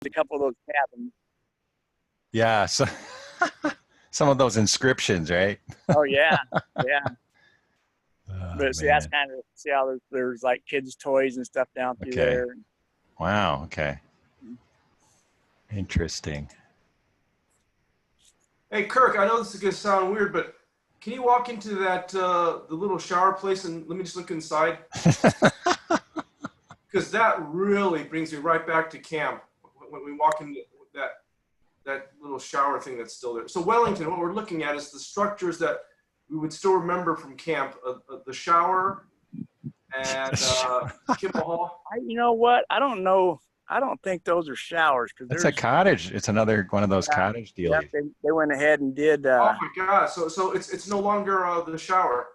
a couple of those cabins. Yeah, so some of those inscriptions, right? Oh yeah, yeah. Oh, But see, that's man. kind of see how there's like kids' toys and stuff down through Okay. there. Wow. Okay. Interesting. Hey, Kirk, I know this is going to sound weird, but can you walk into that the little shower place and let me just look inside? Because that really brings me right back to camp when we walk into that little shower thing that's still there. So Wellington, what we're looking at is the structures that we would still remember from camp: the shower and Kimball Hall. You know what? I don't know. I don't think those are showers because That's a cottage. It's another one of those cottage deals. Yep, they went ahead and did. Oh my God! So it's no longer the shower.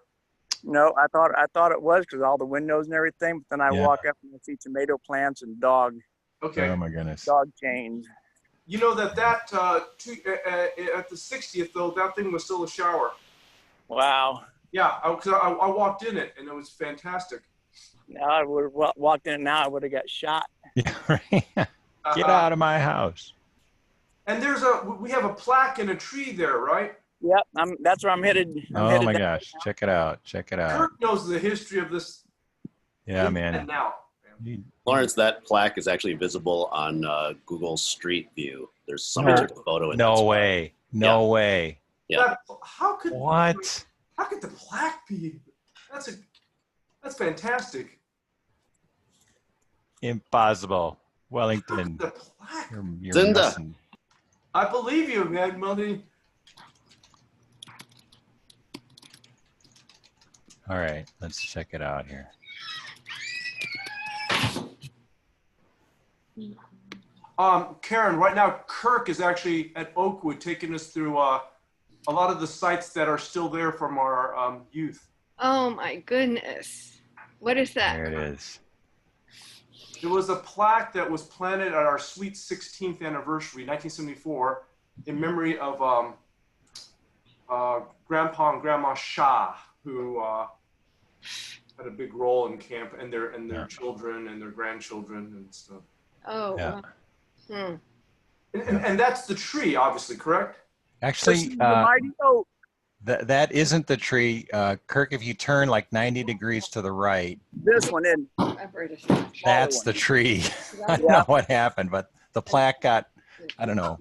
No, I thought it was because all the windows and everything. But then I walk up and I see tomato plants and dog. Okay. Oh my goodness. Dog chains. You know that at the 60th though, that thing was still a shower. Wow. Yeah, I walked in it and it was fantastic. Now I would have walked in. Now I would have got shot. Yeah, right. Get out of my house. And we have a plaque and a tree there, right? Yep, that's where I'm headed. Oh my gosh, check it out. Check it out. Kirk knows the history of this. Yeah, man. Now. Lawrence, that plaque is actually visible on Google Street View. There's somebody took a photo. No way. No way. Yeah. How could the plaque be? That's fantastic. Impossible. Wellington. The plaque. You're messing. I believe you, man, Melody. All right, let's check it out here. Karen, right now Kirk is actually at Oakwood taking us through a lot of the sites that are still there from our youth. Oh my goodness. What is that? There it is. There was a plaque that was planted at our sweet 16th anniversary, 1974, in memory of Grandpa and Grandma Shah, who had a big role in camp, and their children and their grandchildren and stuff. Oh, yeah. Wow. And that's the tree, obviously, correct? Actually, the mighty oak. that isn't the tree. Kirk, if you turn like 90 degrees to the right, This one in. that's the tree. I don't know what happened, but the plaque got, I don't know,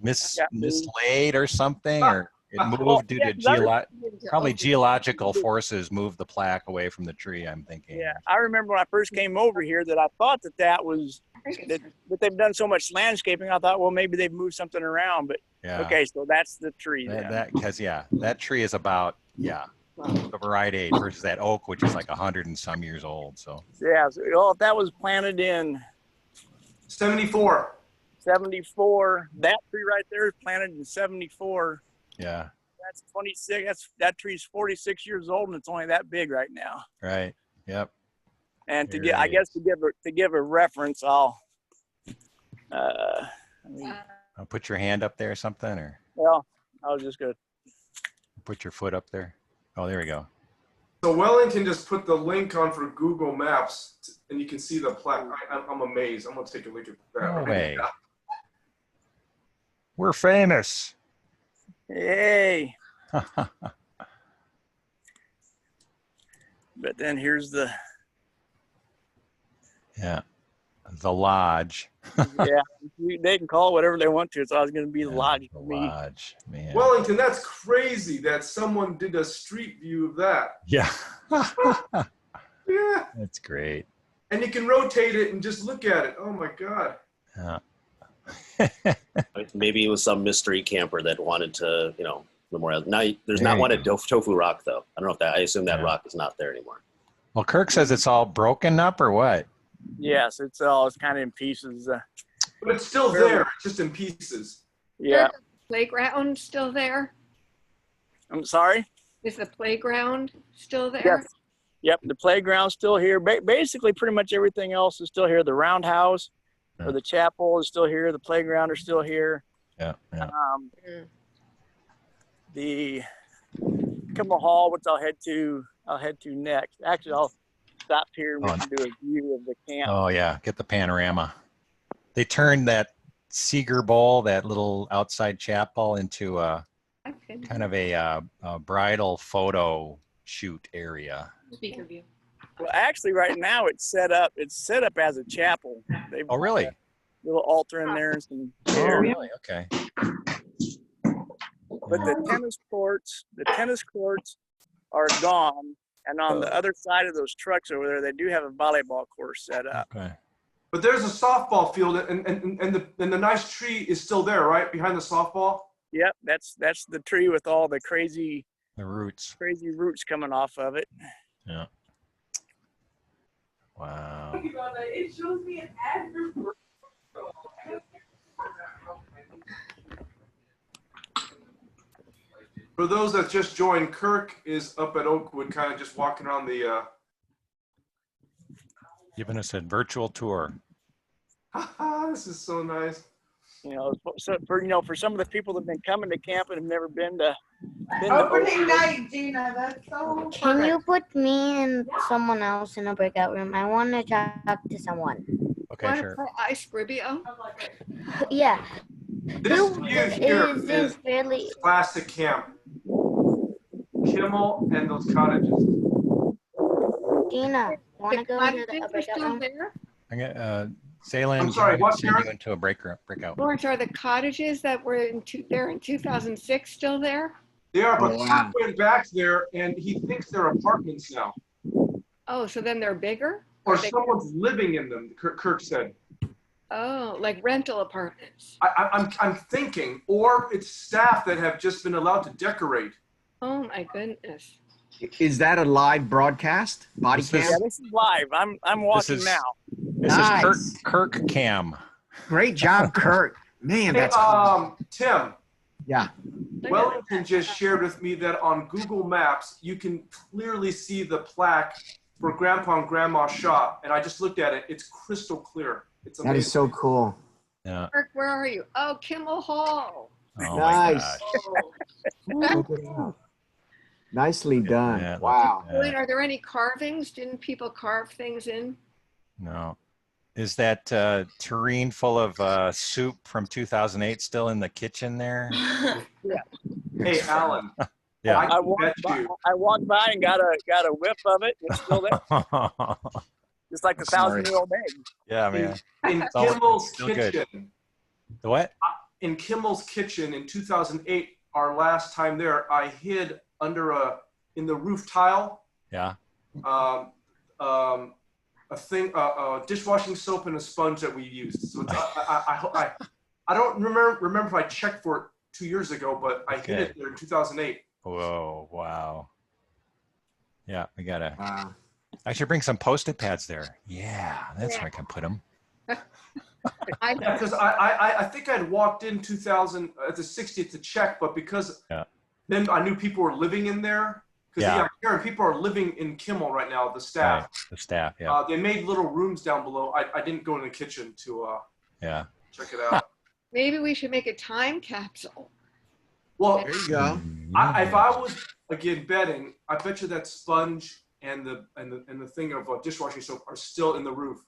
mislaid or something, or it moved due to probably geological forces moved the plaque away from the tree, I'm thinking. Yeah, I remember when I first came over here that I thought that was, but they've done so much landscaping, I thought, well, maybe they've moved something around, but okay, so that's the tree. Because that tree is about, the right age versus that oak, which is like 100 and some years old. So yeah, well, if that was planted in 74, that tree right there is planted in 74. Yeah. That's 26. That tree's 46 years old, and it's only that big right now. Right. Yep. And I guess to give a reference, I'll put your hand up there or something, or well, I was just gonna put your foot up there. Oh, there we go. So Wellington just put the link on for Google Maps, and you can see the plaque. I'm amazed. I'm gonna take a look at that. No way. We're famous. Hey. But then here's the lodge. They can call it whatever they want to. It's always going to be the lodge for me. Lodge, man. Wellington, that's crazy that someone did a street view of that. Yeah. Yeah. That's great. And you can rotate it and just look at it. Oh my God. Yeah. Maybe it was some mystery camper that wanted to, memorial. Now, there's not one at Tofu Rock, though. I don't know if I assume that rock is not there anymore. Well, Kirk says it's all broken up or what? Yes, it's kind of in pieces. But it's still there, it's just in pieces. Yeah. Is the playground still there? I'm sorry? Is the playground still there? Yes. Yep, the playground's still here. Basically, pretty much everything else is still here. The roundhouse or the chapel is still here. The playground are still here. Yeah. The Kimball Hall, which I'll head to next. Actually, I'll stop here and we can do a view of the camp. Oh, yeah. Get the panorama. They turned that Seeger Bowl, that little outside chapel, into a kind of a bridal photo shoot area. Speaker view. Well, actually, right now it's set up. It's set up as a chapel. They've Oh, really? got a little altar in there and some Oh, chairs. really? Okay. But the tennis courts are gone. And on the other side of those trucks over there, they do have a volleyball course set up. Okay. But there's a softball field, and the nice tree is still there, right behind the softball. Yep, that's the tree with all the crazy roots coming off of it. Yeah. Wow. It shows me an ad. For those that just joined, Kirk is up at Oakwood, kind of just walking around the. Giving us a virtual tour. This is so nice. You know, so for some of the people that've been coming to camp and have never been to. Opening night, Gina. That's so. Can you put me and someone else in a breakout room? I want to talk to someone. Okay, sure. Ice Rubio? Yeah. This view here is really classic camp. Kimmel and those cottages. Gina, want to The go into cottages the are breakout still room? there? I got Zaylan, I'm sorry, what, send Karen? you into a breakout. Lawrence, are the cottages that were there in 2006 still there? They are, but wow. Kirk went back there, and he thinks they're apartments now, Oh, so then they're bigger? or Are they- someone's living in them. Kirk said. Oh, like rental apartments. I'm thinking, or it's staff that have just been allowed to decorate. Oh my goodness. Is that a live broadcast? Body This is- cam? Yeah, this is live. I'm watching is- now. This Nice. is KirkCam. Great job, Kurt. Man, Hey, that's cool. Tim, Yeah. Wellington just shared with me that on Google Maps, you can clearly see the plaque for Grandpa and Grandma's shop. And I just looked at it. It's crystal clear. It's amazing. That is so cool. Yeah. Kirk, where are you? Oh, Kimmel Hall. Oh Nice. my gosh. Look at that. Nicely done. Yeah, look Wow. at that. Wait, are there any carvings? Didn't people carve things in? No. Is that tureen full of soup from 2008 still in the kitchen there? Hey, Alan. Yeah. I I can walked bet by, you. I walked by and got a whiff of it. It's still there, just like the Sorry. 1,000-year-old egg. Yeah, man. In all- Kimmel's still good. kitchen, The what? in Kimmel's kitchen in 2008, our last time there, I hid in the roof tile, Yeah. a thing, dishwashing soap and a sponge that we used. So it's, I don't remember if I checked for it 2 years ago, but I hid it there in 2008. Whoa, wow. Yeah, we gotta. Wow. I should bring some Post-it pads there. Yeah, that's where I can put them. I Yeah, because I think I'd walked in 2000 at the 60th to check, but because then I knew people were living in there. Because Karen, people are living in Kimmel right now. The staff. Right, the staff, yeah. They made little rooms down below. I didn't go in the kitchen to Yeah. check it out. Maybe we should make a time capsule. Well, There you go. if I was again betting, I bet you that sponge and the thing of dishwashing soap are still in the roof.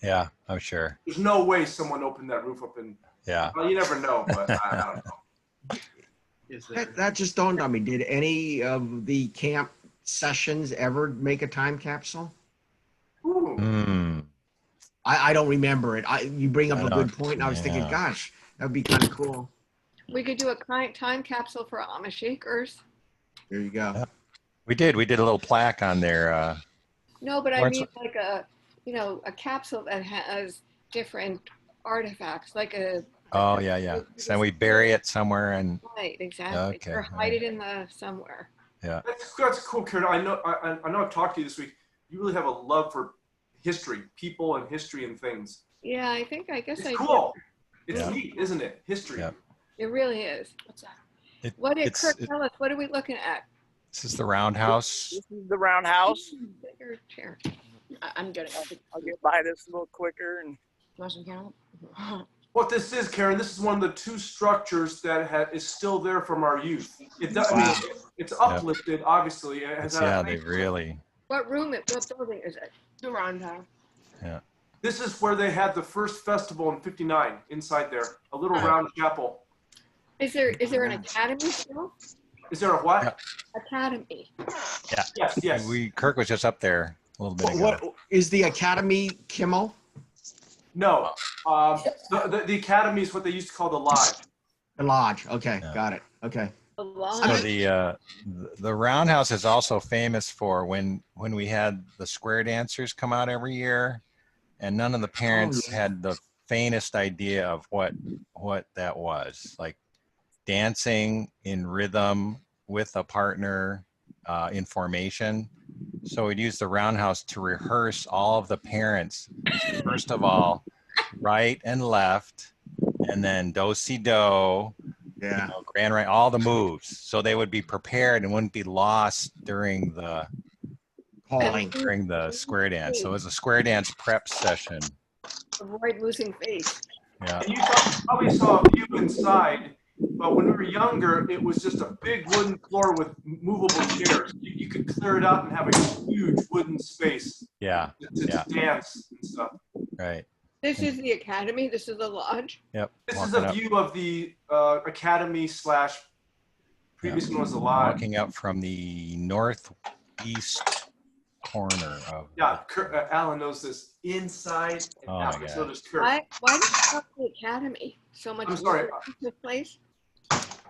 Yeah, I'm sure. There's no way someone opened that roof up and Yeah. well, you never know, but I don't know. That just dawned on me. Did any of the camp sessions ever make a time capsule? Ooh. Mm. I don't remember it. You bring up I a don't- good point. I was thinking, yeah. gosh, that would be kind of cool. We could do a time capsule for Amish Shakers. There you go. Yeah. We did a little plaque on there. No, but I Lawrence- mean like a capsule that has different artifacts, like a. Oh, yeah. So we bury it somewhere and Right, exactly. Okay, Or hide it in the somewhere. That's cool, Karen. I know I've talked to you this week. You really have a love for history, people and history and things. Yeah, I guess It's I cool. do. It's Yeah. neat, isn't it? History. Yeah. It really is. What's that? What did Kirk tell us? What are we looking at? This is the roundhouse. This is the roundhouse. Bigger chair. I'm good. I'll get by this a little quicker. And Want some candle? What this is, Karen, this is one of the two structures that is still there from our youth. It's uplifted, obviously. It has They really. What building is it? The roundhouse. Yeah. This is where they had the first festival in '59. Inside there, a little round chapel. Is there an academy still? Is there a what? Yeah. Academy. Yeah. Yes. Kirk was just up there a little bit ago. What is the Academy, Kimmel? No. The academy is what they used to call the lodge. The lodge. Okay, Yeah. got it. Okay. The lodge. So the Roundhouse is also famous for when we had the square dancers come out every year, and none of the parents had the faintest idea of what that was, like dancing in rhythm with a partner in formation. So we'd use the Roundhouse to rehearse all of the parents. First of all, right and left, and then do-si-do, Yeah. grand right, all the moves. So they would be prepared and wouldn't be lost during the square dance. So it was a square dance prep session. Avoid losing face. Yeah. And you probably saw a view inside, but when we were younger, it was just a big wooden floor with movable chairs. You could clear it out and have a huge wooden space. Yeah. To dance and stuff. Right. This is the academy. This is the lodge. Yep. This is a view of the academy / previous one was the lodge. Walking up from the northeast corner of. Yeah, Alan knows this inside and out. my So God. does Kurt. Why did you call it the academy? So much. I'm sorry. This place.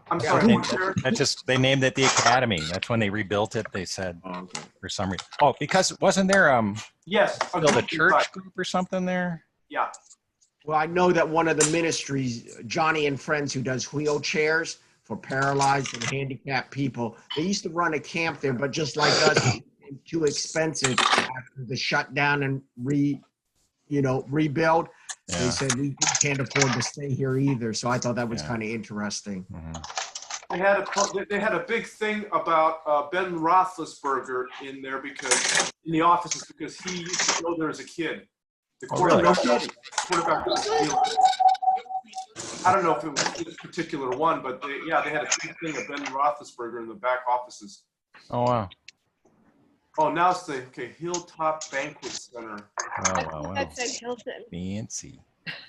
I'm sorry. They named it the Academy. That's when they rebuilt it. They said Okay. for some reason. Oh, because wasn't there Yes. still the church group or something there? Yeah. Well, I know that one of the ministries, Johnny and Friends, who does wheelchairs for paralyzed and handicapped people, they used to run a camp there, but just like us, it became too expensive after the shutdown and rebuild. Yeah. They said we can't afford to stay here either. So I thought that was kind of interesting. Mm-hmm. They had a big thing about Ben Roethlisberger in there in the offices because he used to go there as a kid. The quarterback, quarterback was Steelers. I don't know if it was this particular one, but they had a big thing of Ben Roethlisberger in the back offices. Oh wow. Oh, now it's the Hilltop Banquet Center. Wow. That said Hilton. Fancy.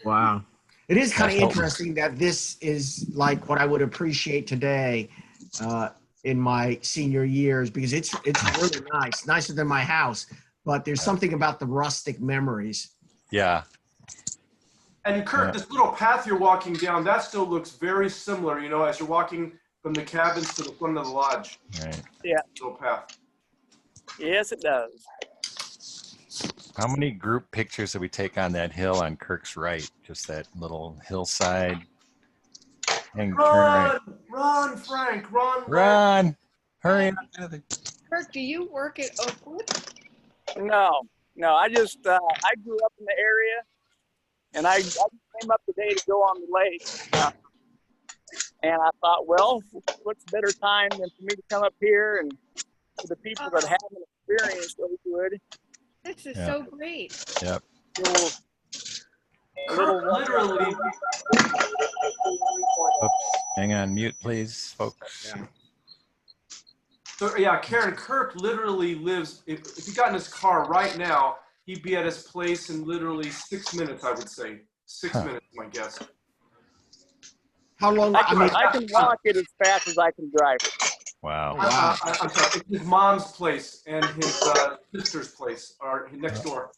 Wow. It is kind of interesting that this is like what I would appreciate today in my senior years, because it's really nice, nicer than my house, but there's something about the rustic memories. Yeah. And Kurt, this little path you're walking down, that still looks very similar, as you're walking from the cabins to the front of the lodge. Right. Yeah. Little path. Yes, it does. How many group pictures did we take on that hill on Kirk's right? Just that little hillside. And Run, Frank, run. Run! Hurry up. Kirk, do you work at Oakwood? No. I just I grew up in the area, and I came up today to go on the lake. And I thought, well, what's better time than for me to come up here and for the people that haven't experienced Oakwood. This is so great. Yep. Kirk literally. Oops. Hang on, mute, please, folks. Yeah. So Karen, Kirk literally lives. If he got in his car right now, he'd be at his place in literally 6 minutes. I would say 6 minutes, my guess. How long? I can walk it as fast as I can drive it. Wow. I'm sorry. It's his mom's place and his sister's place are next door.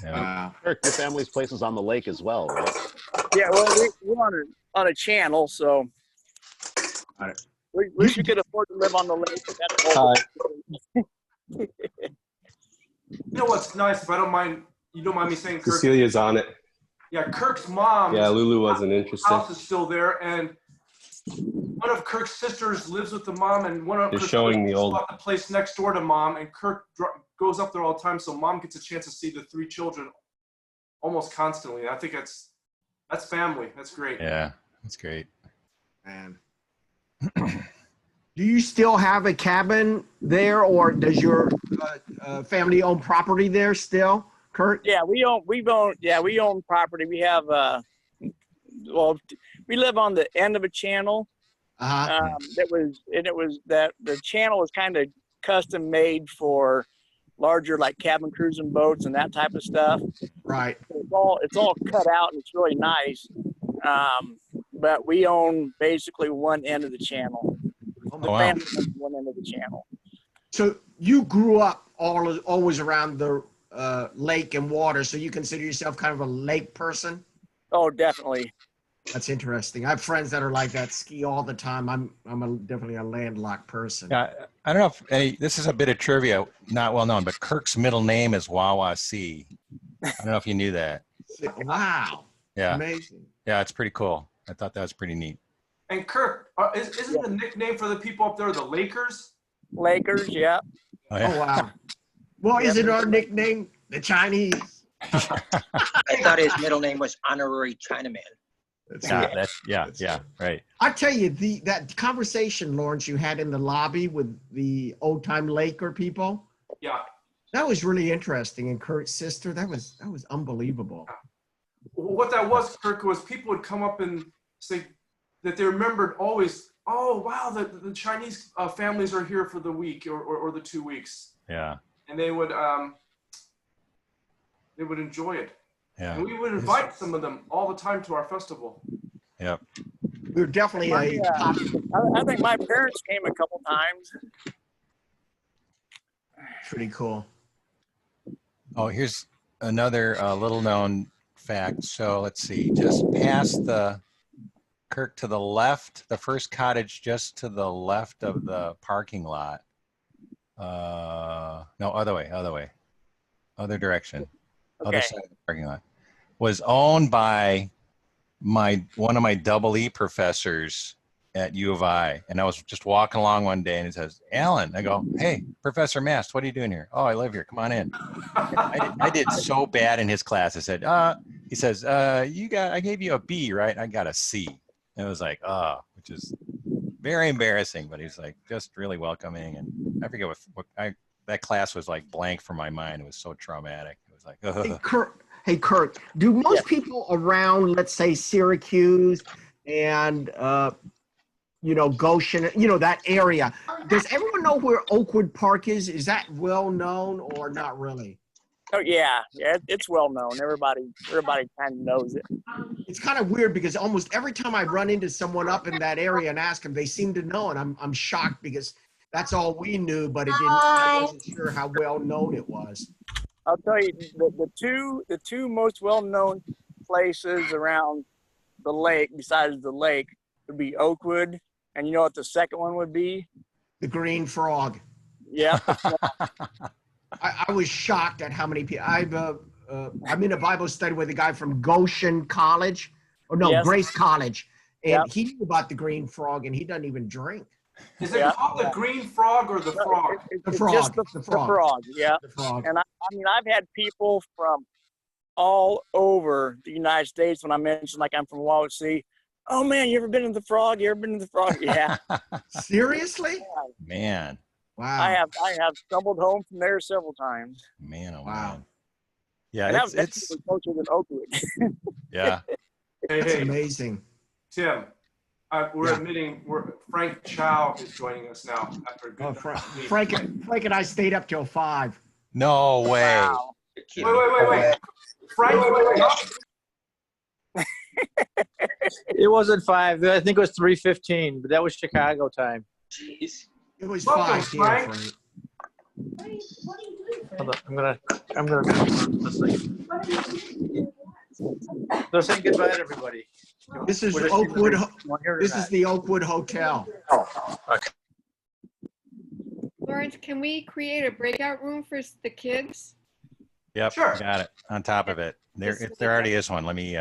Yeah. Kirk, your family's place is on the lake as well, right? Yeah, well, we're on a channel, so we wish we could afford to live on the lake. That's all. You know what's nice, if I don't mind, you don't mind me saying, Kirk? Cecilia's on it. Yeah, Kirk's mom. Yeah, Lulu wasn't interested. House is still there, and one of Kirk's sisters lives with the mom, and one of They're Kirk's showing the sisters old- bought the place next door to mom, and Kirk goes up there all the time, so mom gets a chance to see the three children almost constantly. I think that's family. That's great. Yeah, that's great. Man. Do you still have a cabin there, or does your family own property there still, Kurt? Yeah, we own property. We have we live on the end of a channel. Uh-huh. The channel was kind of custom made for larger like cabin cruising boats and that type of stuff. Right. It's all cut out and it's really nice. But we own basically one end of the channel. Oh, The wow. family owns one end of the channel. So you grew up always around the lake and water, so you consider yourself kind of a lake person? Oh, definitely. That's interesting. I have friends that are like that, ski all the time. I'm definitely a landlocked person. Yeah, I don't know if this is a bit of trivia, not well known, but Kirk's middle name is Wawa C. I don't know if you knew that. Wow. Yeah. Amazing. Yeah, it's pretty cool. I thought that was pretty neat. And Kirk, isn't the nickname for the people up there the Lakers? Lakers, yeah. Oh, yeah. Oh, wow. Well, is it our nickname, the Chinese? I thought his middle name was Honorary Chinaman. Yeah, right. I tell you, that conversation, Lawrence, you had in the lobby with the old-time Laker people, Yeah. that was really interesting. And Kurt's sister, that was unbelievable. What that was, Kirk, was people would come up and say that they remembered always, oh, wow, the Chinese families are here for the week or the 2 weeks. Yeah. And they would enjoy it. Yeah. And we would invite some of them all the time to our festival. Yep. We're definitely I think my parents came a couple times. pretty cool. Oh, here's another little known fact. So let's see, just past the Kirk to the left, the first cottage just to the left of the parking lot. No, other way, other direction, other side of the parking lot, was owned by one of my double E professors at U of I. And I was just walking along one day and he says, Alan, I go, hey, Professor Mast, what are you doing here? Oh, I live here. Come on in. I did so bad in his class. I said, he says, I gave you a B, right? I got a C. And it was like, which is very embarrassing, but he was like just really welcoming. And I forget what that class was like blank for my mind. It was so traumatic. It was like, Hey, Kirk, do most people around, let's say, Syracuse and, Goshen, that area, does everyone know where Oakwood Park is? Is that well known or not really? Oh, yeah, it's well known. Everybody kind of knows it. It's kind of weird because almost every time I run into someone up in that area and ask them, they seem to know, and I'm shocked because that's all we knew, but I wasn't sure how well known it was. I'll tell you, the two most well-known places around the lake, besides the lake, would be Oakwood, and you know what the second one would be? The Green Frog. Yeah. I was shocked at how many people. I'm in a Bible study with a guy from Goshen College, Grace College, and he knew about the Green Frog, and he doesn't even drink. Is it called the Green Frog or the Frog? The Frog. Just the frog. Yeah. The Frog. And I mean, I've had people from all over the United States when I mentioned, like, I'm from Wawasee. Oh man, you ever been to the Frog? You ever been to the Frog? Yeah. Seriously? man. Wow. I have stumbled home from there several times. Man, oh wow. man. Yeah, and it's closer than Oakwood. Yeah. That's amazing. Tim, we're admitting Frank Chow is joining us now after a good Frank and I stayed up till 5. No way. Wow. Wait. Frank, It wasn't 5. I think it was 3:15, but that was Chicago time. Jeez. It was Welcome, 5 here, Frank. Frank. Hold on, I'm gonna. They're saying goodbye to everybody. This is Oakwood. This is the Oakwood Hotel. Oh, okay. Lawrence, can we create a breakout room for the kids? Yep, Sure. got it. On top of it, if there already is one, let me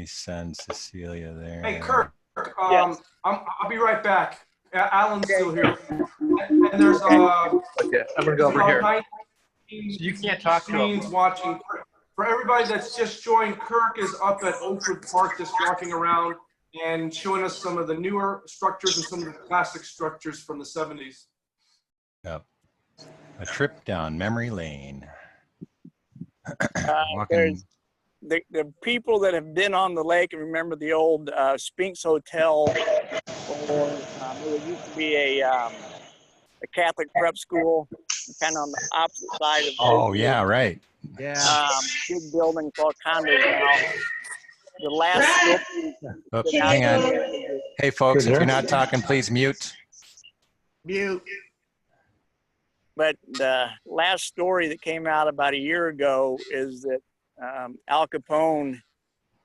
send Cecilia there. Hey, Kirk, I'll be right back. Alan's still here. And there's Okay, I'm gonna go over here. So you can't talk to screens them. watching. For everybody that's just joined, Kirk is up at Oakwood Park just walking around and showing us some of the newer structures and some of the classic structures from the 70s. Yep. A trip down memory lane. There's the people that have been on the lake and remember the old Spinks Hotel, or there used to be a Catholic prep school, kind of on the opposite side of. Oh Oakwood. yeah, right. Yeah. Big buildings, all condos now. The last story. Oops, hang on. Hey folks, if you're not talking, please mute. Mute. But the last story that came out about a year ago is that Al Capone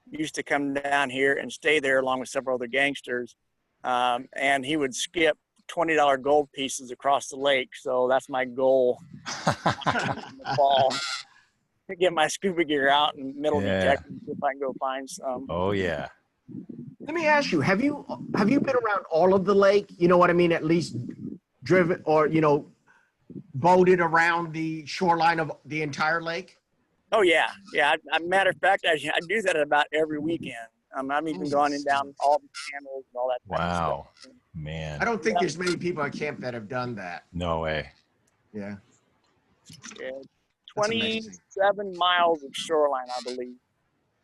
used to come down here and stay there along with several other gangsters. And he would skip $20 gold pieces across the lake. So that's my goal in the fall. To get my scuba gear out and metal detector and see if I can go find some. Oh yeah. Let me ask you, have you been around all of the lake? You know what I mean? At least driven or, boated around the shoreline of the entire lake? Oh yeah. Yeah. Matter of fact, I do that about every weekend. I've even gone in down all the channels and all that. Wow. Kind of stuff. Man. I don't think there's many people at camp that have done that. No way. Yeah. Yeah. 27 miles of shoreline, I believe.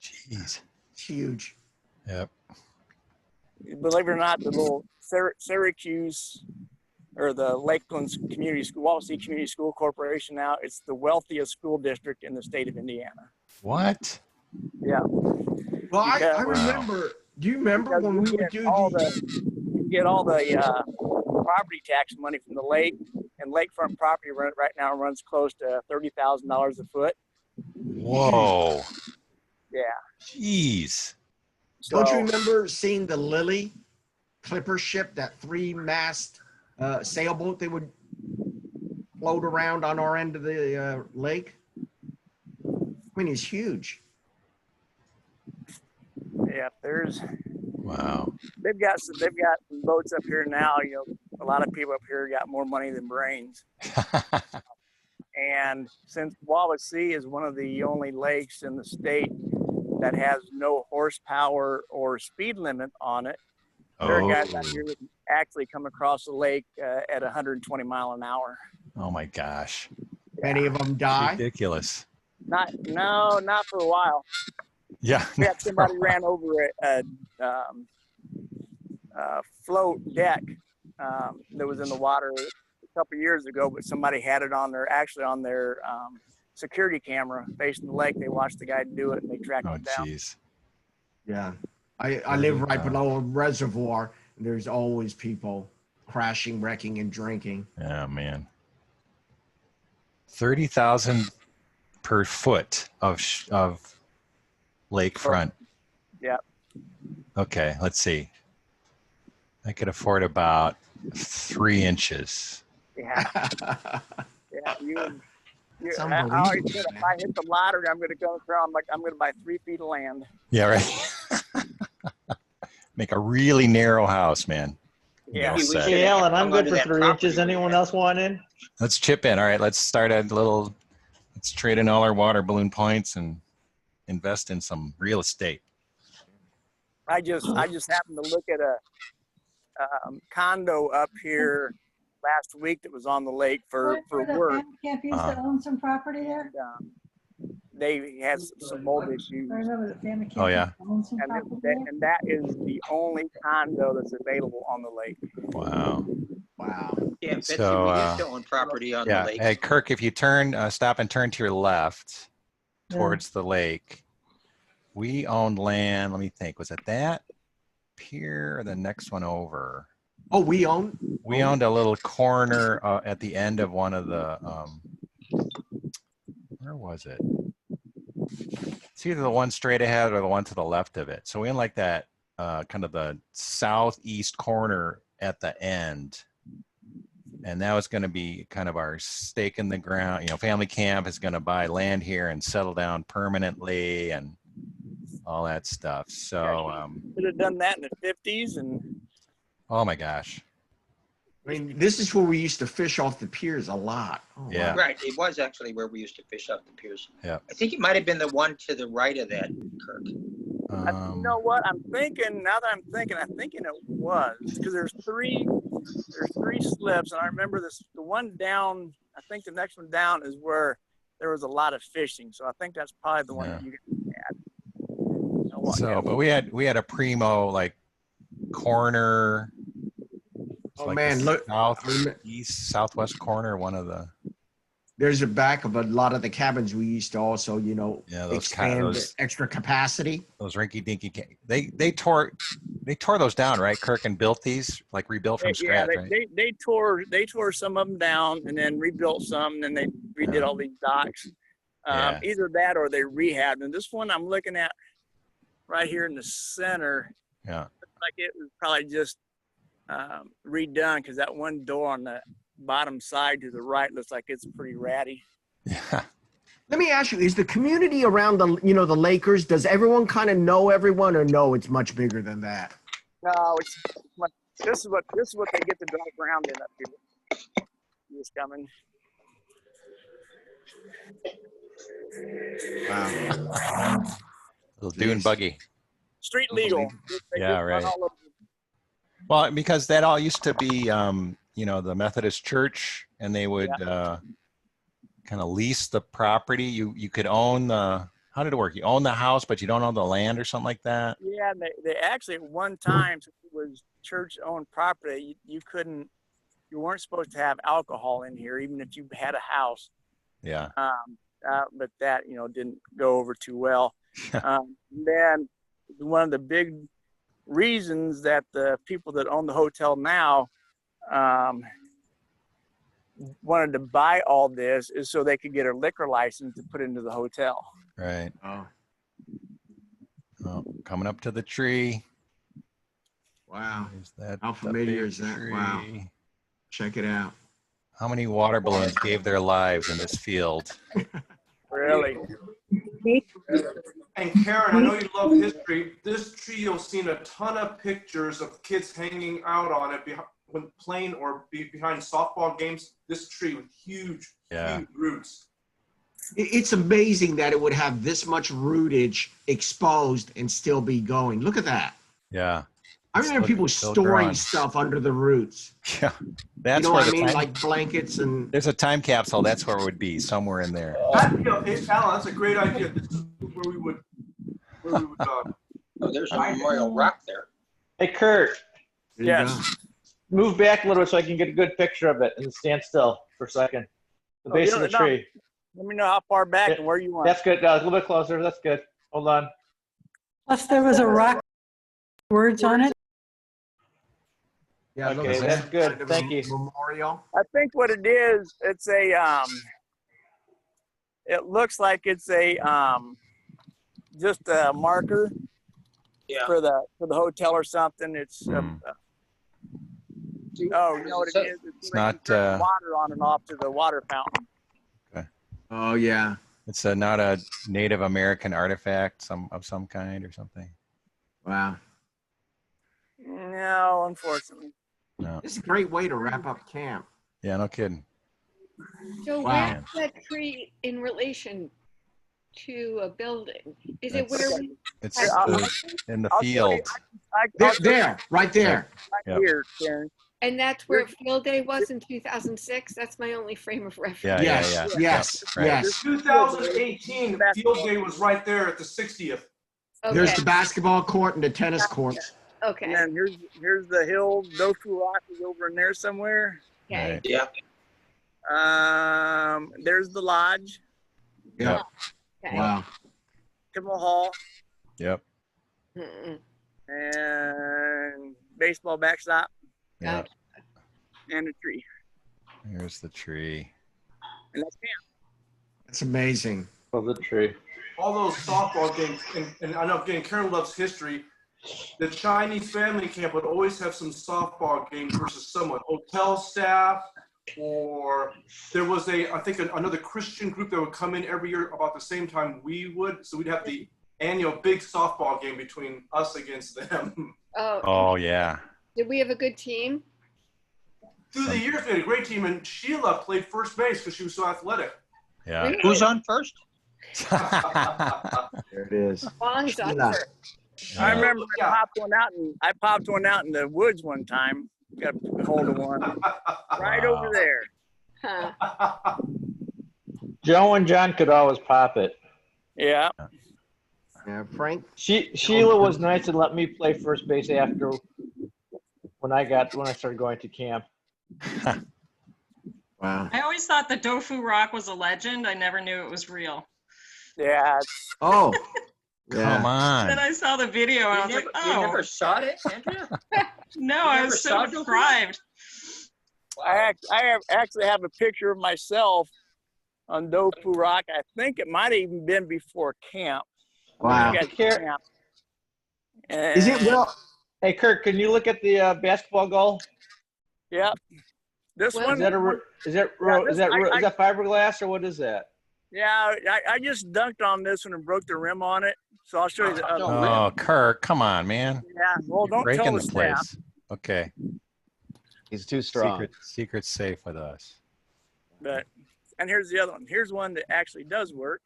Jeez. It's huge. Yep. Believe it or not, the little Syracuse or the Lakeland Community School, Wallasey Community School Corporation now, it's the wealthiest school district in the state of Indiana. What? Yeah. Well, I remember, do you remember when we would do you get all the property tax money from the lake, and lakefront property right now runs close to $30,000 a foot. Whoa. Yeah. Jeez. So, don't you remember seeing the Lily clipper ship, that 3-mast sailboat they would float around on our end of the lake? I mean, it's huge. Yeah, there's. Wow. They've got some boats up here now. A lot of people up here got more money than brains. And since Wallasey is one of the only lakes in the state that has no horsepower or speed limit on it, there are guys out here that actually come across the lake at 120 mile an hour. Oh my gosh. Many of them die. Ridiculous. Not for a while. Yeah. We had somebody ran over a float deck that was in the water a couple years ago, but somebody had it on their security camera facing the lake. They watched the guy do it and they tracked him down. Jeez. Yeah. I live right below a reservoir. And there's always people crashing, wrecking, and drinking. Oh man. 30,000 per foot of lakefront. Yeah. Okay, let's see. I could afford about 3 inches. Yeah. Yeah. I unbelievable, always said if I hit the lottery, I'm going to go through. I'm going to buy 3 feet of land. Yeah, right. Make a really narrow house, man. Yeah. Hey, Alan, I'm good for 3 inches. Anyone else want in? Let's chip in. All right, let's start let's trade in all our water balloon points and invest in some real estate. I just happened to look at a condo up here last week that was on the lake for work. Camp used to own some property there. They had some mold issues. I remember the family camp Oh yeah. owned some property there. And that is the only condo that's available on the lake. Wow. Wow. Yeah, Betsy, So, we used to own property on the lake. Hey, Kirk, if you stop and turn to your left towards the lake, we owned land. Let me think. Was it that pier or the next one over? Oh, we owned a little corner at the end of one of the, where was it? It's either the one straight ahead or the one to the left of it. So we in like that kind of the southeast corner at the end. And that was going to be kind of our stake in the ground. Family camp is going to buy land here and settle down permanently and all that stuff. So could have done that in the 50s and. Oh my gosh. I mean, this is where we used to fish off the piers a lot. Oh, yeah. wow. Right. It was actually where we used to fish off the piers. Yeah. I think it might have been the one to the right of that, Kirk. You know what? I'm thinking it was because there's three slips, and I remember the one down. I think the next one down is where there was a lot of fishing. So I think that's probably the one that you had. So, but we had a primo like corner It's Oh like man, the look. southeast, southwest corner, one of the. There's a back of a lot of the cabins we used to also, Yeah, expand the extra capacity. Those rinky-dinky. They tore those down, right? Kirk and built these, like rebuilt from scratch, right? They tore some of them down and then rebuilt some, and then they redid all these docks. Yeah. Either that or they rehabbed. And this one I'm looking at right here in the center, Yeah. looks like it was probably just redone, because that one door on the bottom side to the right looks like it's pretty ratty. Yeah. Let me ask you: is the community around the the Lakers? Does everyone kind of know everyone, or no? It's much bigger than that. No, this is what they get to drive around in up here. He's coming. Wow. Little dune buggy. Street legal. Yeah, right. Well, because that all used to be, the Methodist Church, and they would kind of lease the property. You could own how did it work? You own the house, but you don't own the land or something like that? Yeah, they actually, at one time, since it was church-owned property, you weren't supposed to have alcohol in here, even if you had a house. Yeah. But that, didn't go over too well. Then one of the big reasons that the people that own the hotel now wanted to buy all this is so they could get a liquor license to put into the hotel. Right. Oh. Oh, coming up to the tree. Wow. That How familiar is that? Tree. Wow. Check it out. How many water balloons gave their lives in this field? Really? And Karen, I know you love history. This tree, you'll seen a ton of pictures of kids hanging out on it when playing or behind softball games. This tree with huge roots. It's amazing that it would have this much rootage exposed and still be going. Look at that. Yeah. I remember people storing stuff under the roots. Yeah. That's you know where what I mean? Like blankets and. There's a time capsule. That's where it would be, somewhere in there. Alan, that's a great idea. This is where we would Oh, there's a memorial rock there. Hey, Kurt. Yes. Move back a little bit so I can get a good picture of it and stand still for a second. The base of the tree. Let me know how far back and where you want. That's good. A little bit closer. That's good. Hold on. Plus there was a rock words on it. Yeah, okay, that's good. Thank you. Memorial. I think what it is, it's a it looks like it's a just a marker for the hotel or something. It's oh, you know what it is? It's not water on and off to the water fountain. Okay. Oh yeah. It's not a Native American artifact of some kind or something. Wow. No, unfortunately. No. It's a great way to wrap up camp. Yeah, no kidding. So Wow. where's that tree in relation to a building? Is it where we? It's had- in the field. There, right there. Yep. Here, Karen. And that's where field day was in 2006? That's my only frame of reference. Yeah, Yes, yeah. yes, Right. yes. 2018 field day was right there at the 60th. Okay. There's the basketball court and the tennis courts. Okay. And then here's the hill. Dofu Rock is over in there somewhere. Okay. Right. Yeah. There's the lodge, Yeah. Okay. Wow. Kimmel Hall, Yep. Mm-mm. and baseball backstop, Yeah. and a tree. Here's the tree. And that's camp. That's amazing. Of the tree. All those softball games, and I know again, Karen loves history. The Chinese family camp would always have some softball games versus someone, hotel staff, or there was I think another Christian group that would come in every year about the same time we would. So we'd have the annual big softball game between us against them. Oh yeah. Did we have a good team? Through the years, we had a great team, and Sheila played first base because she was so athletic. Yeah. Who's on first? There it is. Wong's on Sheila. first. I remember I popped one out in the woods one time. Got a hold of one right over there. Huh. Joe and John could always pop it. Yeah. Yeah, Frank. Sheila was nice and let me play first base after when I started going to camp. Wow. I always thought the Tofu Rock was a legend. I never knew it was real. Yeah. Oh. Come on. Then I saw the video and I was like, oh. You never saw it, Andrea? No, You I never was saw so Tofu Rock? deprived. Actually have a picture of myself on Tofu Rock. I think it might have even been before camp. Wow. Camp. Is it well? Hey, Kirk, can you look at the basketball goal? Yeah. This one. Is that fiberglass or what is that? Yeah, I just dunked on this one and broke the rim on it. So I'll show you the other one. Oh, Kirk, come on, man. Yeah, well, don't Breaking tell the the place. staff. Okay. He's too strong. Secret's safe with us. And here's the other one. Here's one that actually does work.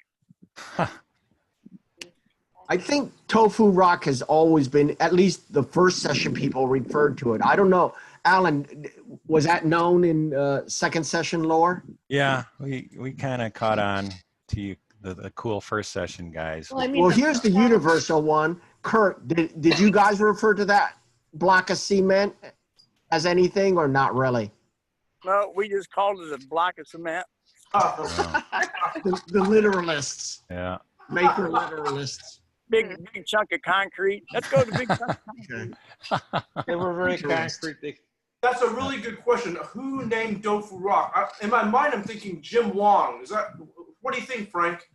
I think Tofu Rock has always been, at least the first session people referred to it. I don't know. Alan, was that known in second session lore? Yeah, we kind of caught on to you, the cool first session guys. Well, here's the universal one. Kurt, did you guys refer to that block of cement as anything or not really? No, we just called it a block of cement. The literalists. Yeah. Maker literalists. Big chunk of concrete. Let's go to big chunk of concrete. They were very concrete. That's a really good question. Who named Tofu Rock? In my mind, I'm thinking Jim Wong. What do you think, Frank?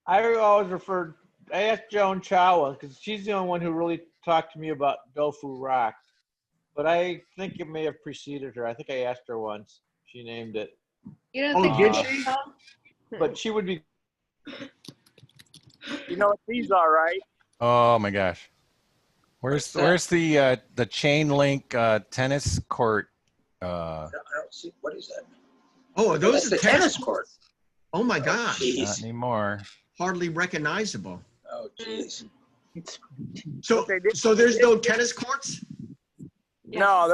I asked Joan Chawa because she's the only one who really talked to me about Tofu Rock. But I think it may have preceded her. I think I asked her once. She named it. You don't think did she? But she would be. You know what these are, right? Oh my gosh. Where's the chain link tennis court? I don't see. What is that? Oh, those That's are the tennis court. Oh my gosh. Not anymore. Hardly recognizable. Oh, jeez. So there's no tennis courts? No,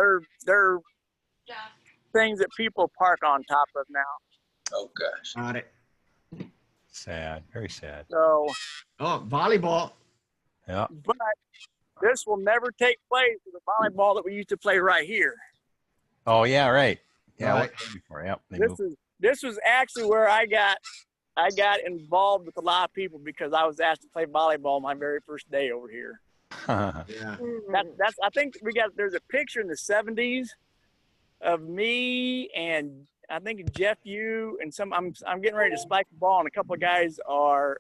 they're things that people park on top of now. Oh gosh. Got it. Sad, very sad. So. Oh, volleyball. Yeah. But this will never take place with the volleyball that we used to play right here. Oh yeah, right. Yeah. Right. Before. Yep. This was actually where I got involved with a lot of people because I was asked to play volleyball my very first day over here. Yeah. That's I think there's a picture in the 70s of me and I think Jeff Yu and I'm getting ready to spike the ball and a couple of guys are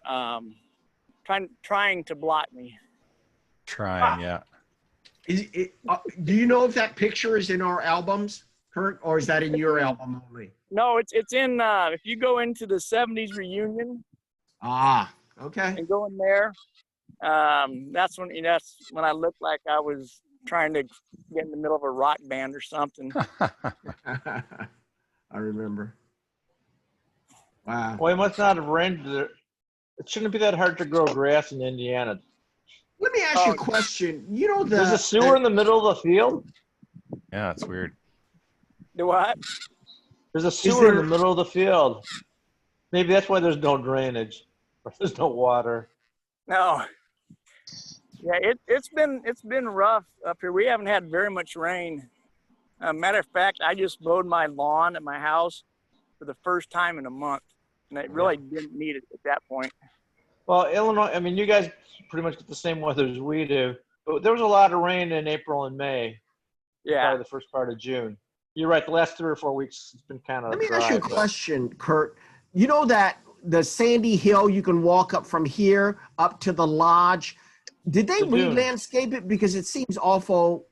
trying to block me. Trying, yeah. Do you know if that picture is in our albums, Kurt, or is that in your album only? No, it's in if you go into the 70s reunion. Ah, okay. And go in there. That's when I looked like I was trying to get in the middle of a rock band or something. I remember. Wow. Well, it must not have rained. It shouldn't be that hard to grow grass in Indiana. Let me ask you a question. You know there's a sewer in the middle of the field? Yeah, it's weird. The what? There's a sewer in the middle of the field. Maybe that's why there's no drainage or there's no water. No. Yeah, it's been rough up here. We haven't had very much rain. Matter of fact, I just mowed my lawn at my house for the first time in a month, and it really didn't need it at that point. Well, Illinois, I mean, you guys pretty much get the same weather as we do, but there was a lot of rain in April and May. Yeah. Probably the first part of June. You're right. The last 3 or 4 weeks, it's been kind of Let me ask you a question, Kurt. You know that the Sandy Hill, you can walk up from here up to the lodge. Did they re-landscape it? Because it seems awful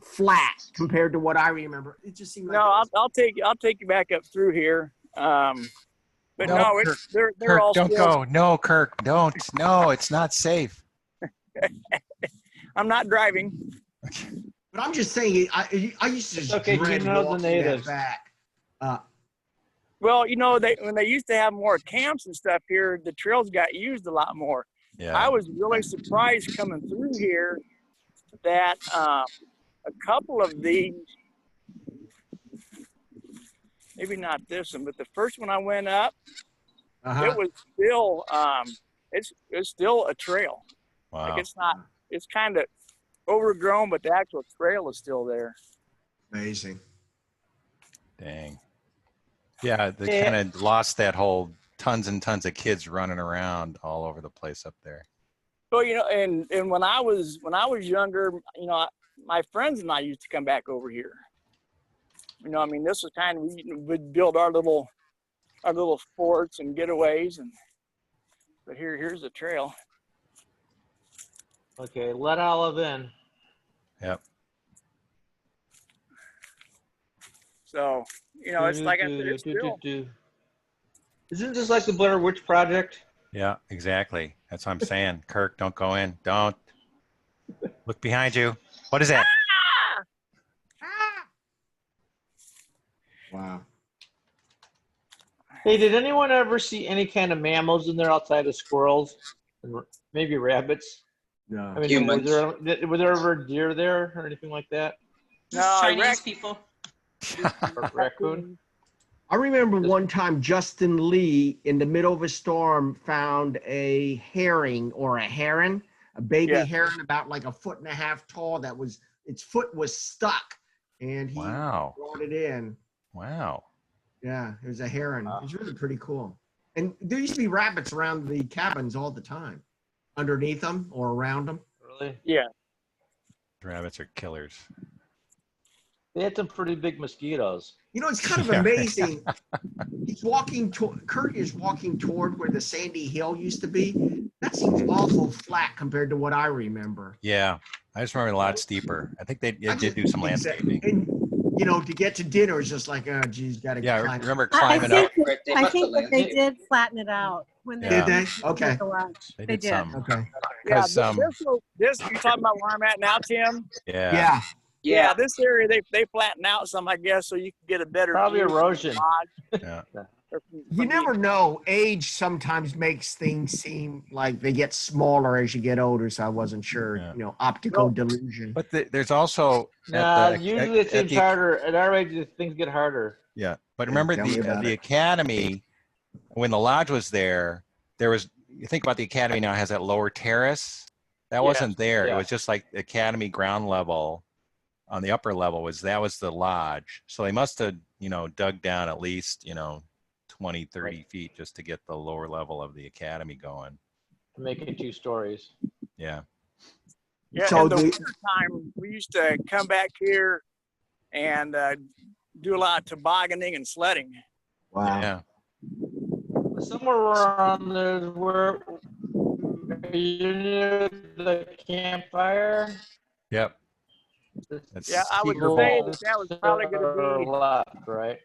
flat compared to what I remember. It just seemed like I'll take you back up through here. But no, they're Kirk, all don't go. No, Kirk, don't. No, it's not safe. I'm not driving. But I'm just saying, I used to just dread walking that back. Well, when they used to have more camps and stuff here, the trails got used a lot more. Yeah. I was really surprised coming through here that a couple of these, maybe not this one, but the first one I went up, it was still it's still a trail. Wow. Like it's kind of overgrown, but the actual trail is still there. Amazing. Dang. Yeah, they kind of lost that whole tons and tons of kids running around all over the place up there. Well, and when I was younger, my friends and I used to come back over here. I mean, this was kind of, we'd build our little forts and getaways, but here's the trail. Okay, let Olive in. Yep. So, it's like I said, it's still. Isn't this like the Blair Witch Project? Yeah, exactly. That's what I'm saying. Kirk, don't go in. Don't. Look behind you. What is that? Wow. Hey, did anyone ever see any kind of mammals in there outside of squirrels and maybe rabbits? No. I mean, Humans. were there ever deer there or anything like that? Just Chinese people. Or raccoon? I remember one time Justin Lee, in the middle of a storm, found a herring or a heron, a baby heron about like 1.5 feet tall that was, its foot was stuck, and he brought it in. Wow. Yeah, it was a heron. It was really pretty cool. And there used to be rabbits around the cabins all the time, underneath them or around them. Really? Yeah. Rabbits are killers. They had some pretty big mosquitoes. It's kind of amazing. He's walking Kurt is walking toward where the sandy hill used to be. That seems awful flat compared to what I remember. Yeah, I just remember a lot steeper. I think they did do some landscaping. And to get to dinner is just like, oh, geez, gotta climb. Remember climbing up? I think that they did flatten it out when they did they? Okay. They did some. Okay. Yeah, this you talking about where I'm at now, Tim? Yeah. Yeah, this area they flatten out some, I guess, so you can get a better Probably view. erosion. Yeah. You never know. Age sometimes makes things seem like they get smaller as you get older. So I wasn't sure. Yeah. Optical delusion. But there's also usually it seems harder. At our age, things get harder. Yeah, but remember the academy, when the lodge was there was. You think about the academy now has that lower terrace. That wasn't there. Yeah. It was just like the academy ground level. On the upper level was the lodge. So they must have, dug down at least, 20, 30 feet just to get the lower level of the academy going. To make it 2 stories. Yeah. Yeah, So in the winter time, we used to come back here and do a lot of tobogganing and sledding. Wow. Yeah. Somewhere around there, where are you near the campfire? Yep. Yeah, I would say that was probably going to be left, right?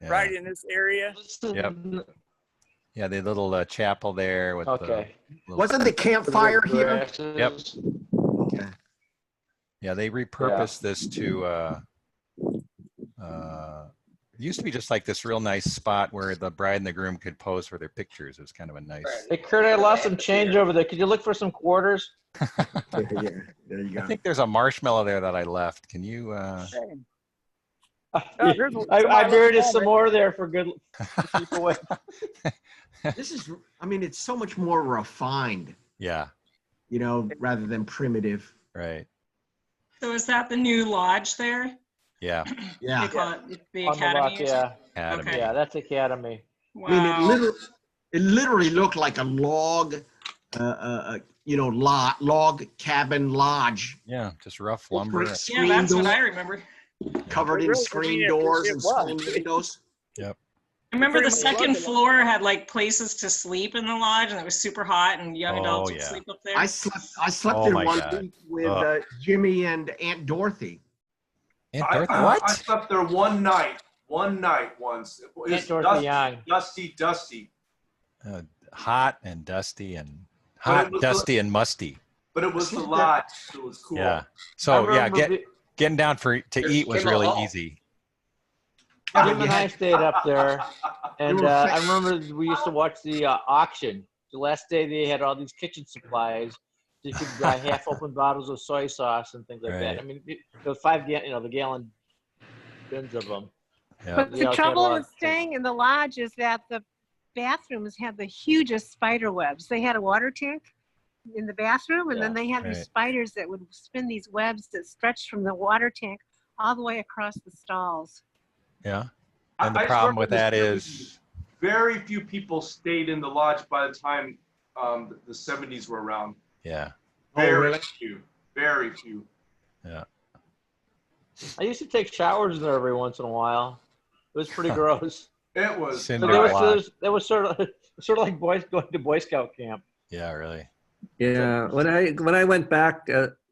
Yeah. Right in this area. Yep. Yeah, the little chapel there with Wasn't the campfire here? Yep. Okay. Yeah, they repurposed this to it used to be just like this real nice spot where the bride and the groom could pose for their pictures. It was kind of a nice. Hey, Kurt, I lost some change over there. Could you look for some quarters? Yeah, there you go. I think there's a marshmallow there that I left. Can you? I buried some more there for good keep away. This is, it's so much more refined. Yeah. Rather than primitive. Right. So is that the new lodge there? Yeah. Yeah. They call it the On the academy? rock, yeah. Academy. Okay. Yeah, that's academy. Wow. It literally looked like a log, log cabin lodge. Yeah, just rough lumber. Yeah, that's what I remember. Covered in screen doors and screen windows. Yep. I remember the second floor had like places to sleep in the lodge, and it was super hot, and young adults would sleep up there. I slept there one week with Jimmy and Aunt Dorothy. Aunt Dorothy, what? I slept there one night once. It was Aunt Dorothy Young. Dusty. Hot and dusty and hot, dusty and musty. But it was the lodge. It was cool. Yeah. So getting down to eat was really easy. Jim and I stayed up there, and I remember we used to watch the auction. The last day they had all these kitchen supplies. You could buy half-open bottles of soy sauce and things like that. I mean, the 5 the gallon bins of them. Yeah. But the trouble with staying in the lodge is that the bathrooms had the hugest spider webs. They had a water tank, in the bathroom, and then they had these Right. spiders that would spin these webs that stretched from the water tank all the way across the stalls. Yeah. And the I problem remember with this that building. is, Very few people stayed in the lodge by the time the 70s were around. yeah, Very few. Very few. yeah. I used to take showers there every once in a while. It was pretty gross. It was. Cinder But block. that was sort of like going to Boy Scout camp. Yeah, really. Yeah, when I went back,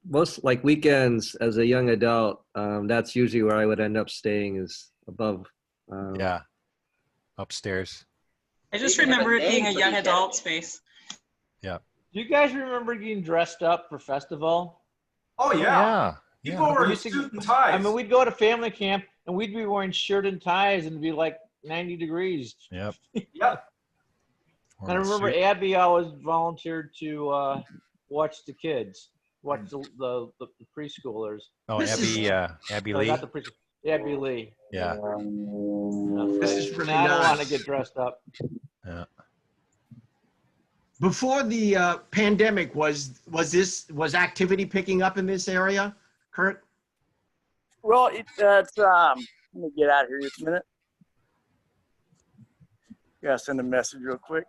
most like weekends as a young adult, that's usually where I would end up staying, is above. Yeah, upstairs. I just They even have remember a it being name a for young these adult animals. space. Yeah. Do you guys remember getting dressed up for festival? Oh, yeah. Yeah. People Yeah. were We in used to- suit and ties. I mean, we'd go to family camp and we'd be wearing shirt and ties and it'd be like 90 degrees. Yep. Yep. And I remember Abby always volunteered to watch the kids, watch the preschoolers. Oh, Abby No, Lee. not the preschoolers. Abby Lee. Yeah. This is really I don't want to nice. get dressed up. Yeah. Before the pandemic, was activity picking up in this area, Kurt? Well, it's let me get out of here just a minute. Gotta send a message real quick.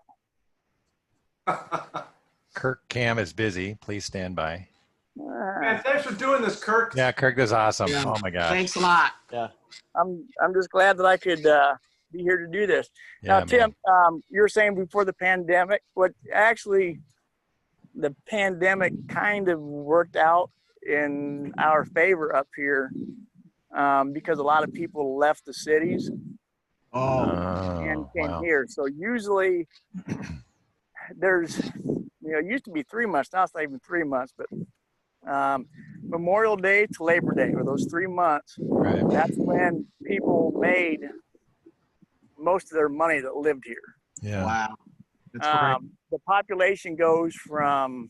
KirkCam is busy. Please stand by. Man, thanks for doing this, Kirk. Yeah, Kirk is awesome. Yeah. Oh my gosh. Thanks a lot. Yeah. I'm just glad that I could be here to do this. Yeah, Now, Tim, you were saying before the pandemic, what actually the pandemic kind of worked out in our favor up here because a lot of people left the cities and came wow. here. So usually there's, it used to be 3 months. Now it's not even 3 months, but Memorial Day to Labor Day, or those 3 months, Right. that's when people made most of their money that lived here. Yeah. Wow. That's great. The population goes from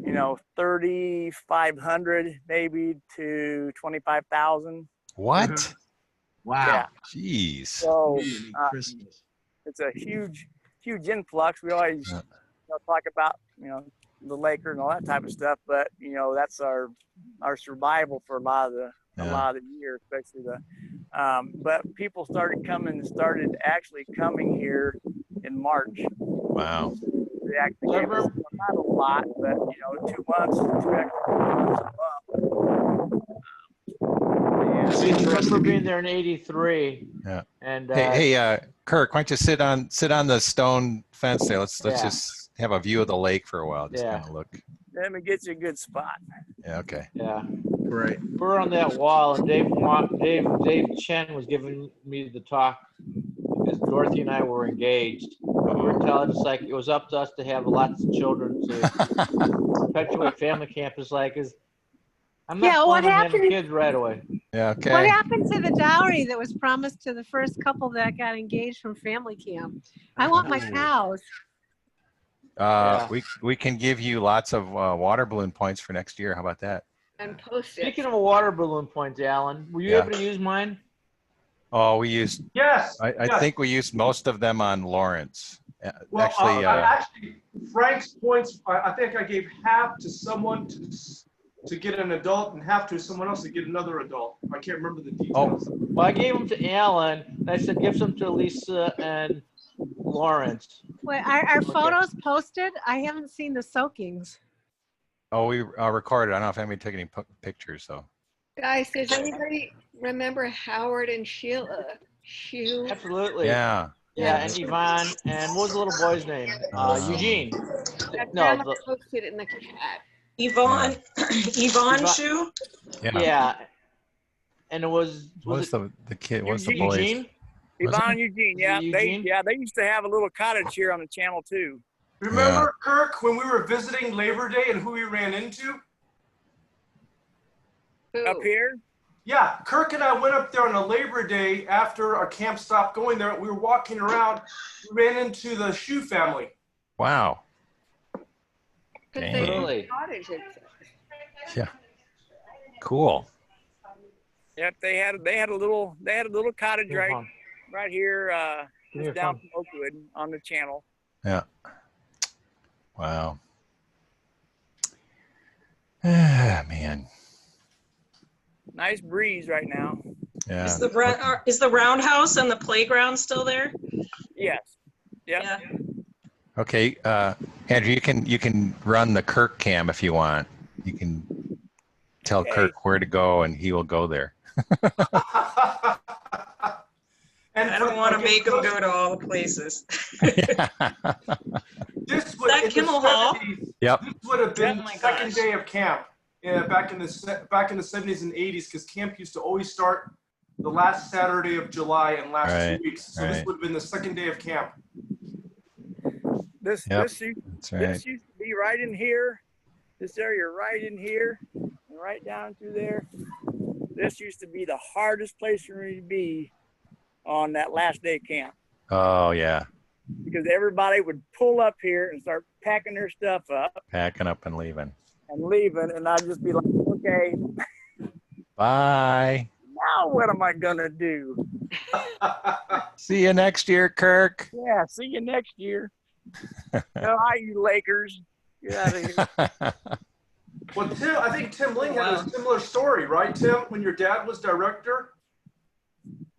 3,500 maybe to 25,000. What? Wow. Yeah. Jeez. So Christmas. it's a huge influx. We always talk about the Lakers and all that type of stuff, but that's our survival for a lot of the year, especially but people started actually coming here in March. Wow. They actually gave us not a lot, but 2 months, 2 extra months I remember being there in '83. Yeah. And Hey, Kirk, why don't you sit on the stone fence there? Let's Yeah. just have a view of the lake for a while. Just Yeah. kind of look. Let me get you a good spot. Yeah. Okay. Yeah. Right. We're on that wall, and Dave Chen was giving me the talk because Dorothy and I were engaged. We were telling us like it was up to us to have lots of children to perpetuate family camp. Is I'm not Yeah, what planning on having happened- kids right away. Yeah. Okay. What happened to the dowry that was promised to the first couple that got engaged from family camp? I want my cows. We can give you lots of water balloon points for next year. How about that? And post it. Speaking of water balloon points, Alan, were you Yeah. able to use mine? Oh, we used. Yes. I yes. think we used most of them on Lawrence. Well, Actually, actually, Frank's points, I think I gave half to someone to get an adult and half to someone else to get another adult. I can't remember the details. Well, I gave them to Alan, and I said give some to Lisa and Lawrence. Wait, are photos posted? I haven't seen the soakings. we recorded. I don't know if anybody took any pictures though. Guys, does anybody remember Howard and Sheila? Absolutely. Yeah. Yeah, and Yvonne, and what was the little boy's name? Eugene. That No, grandma the- posted it in the chat. Yvonne, Yvonne Shu? Yeah. And it was What's it the kid? What's the boys? Eugene? Yvonne and Eugene, yeah, Eugene? they used to have a little cottage here on the channel too. Remember, Kirk, when we were visiting Labor Day and who we ran into? Up here? Yeah, Kirk and I went up there on a Labor Day after our camp stopped going there. We were walking around. We ran into the Shu family. Wow. Because Dang. they Really? cottage it said. Yeah. Cool. Yep, they had a little cottage Here, hold on. right here Give me just your down phone. from Oakwood on the channel. Yeah. Wow. Yeah, man. Nice breeze right now. Yeah. Is the roundhouse and the playground still there? Yes. Yep. Yeah. Okay, Andrew, you can run the KirkCam if you want. You can tell Kirk where to go, and he will go there. And I don't want to make him go to all the places. This would, that Kimmel Hall? Yep. This would have been Oh my the second gosh. day of camp. Yeah, back in the 70s and 80s, because camp used to always start the last Saturday of July and last 2 weeks. So this would have been the second day of camp. This used to be right in here. This area right in here, and right down through there. This used to be the hardest place for me to be on that last day of camp. Oh yeah. Because everybody would pull up here and start packing their stuff up. Packing up and leaving. And I'd just be like, okay. Bye. Now what am I gonna do? See you next year, Kirk. Yeah, see you next year. Hi, you Lakers. Get out of here. Well, Tim, I think Tim Ling had a similar story, right, Tim? When your dad was director.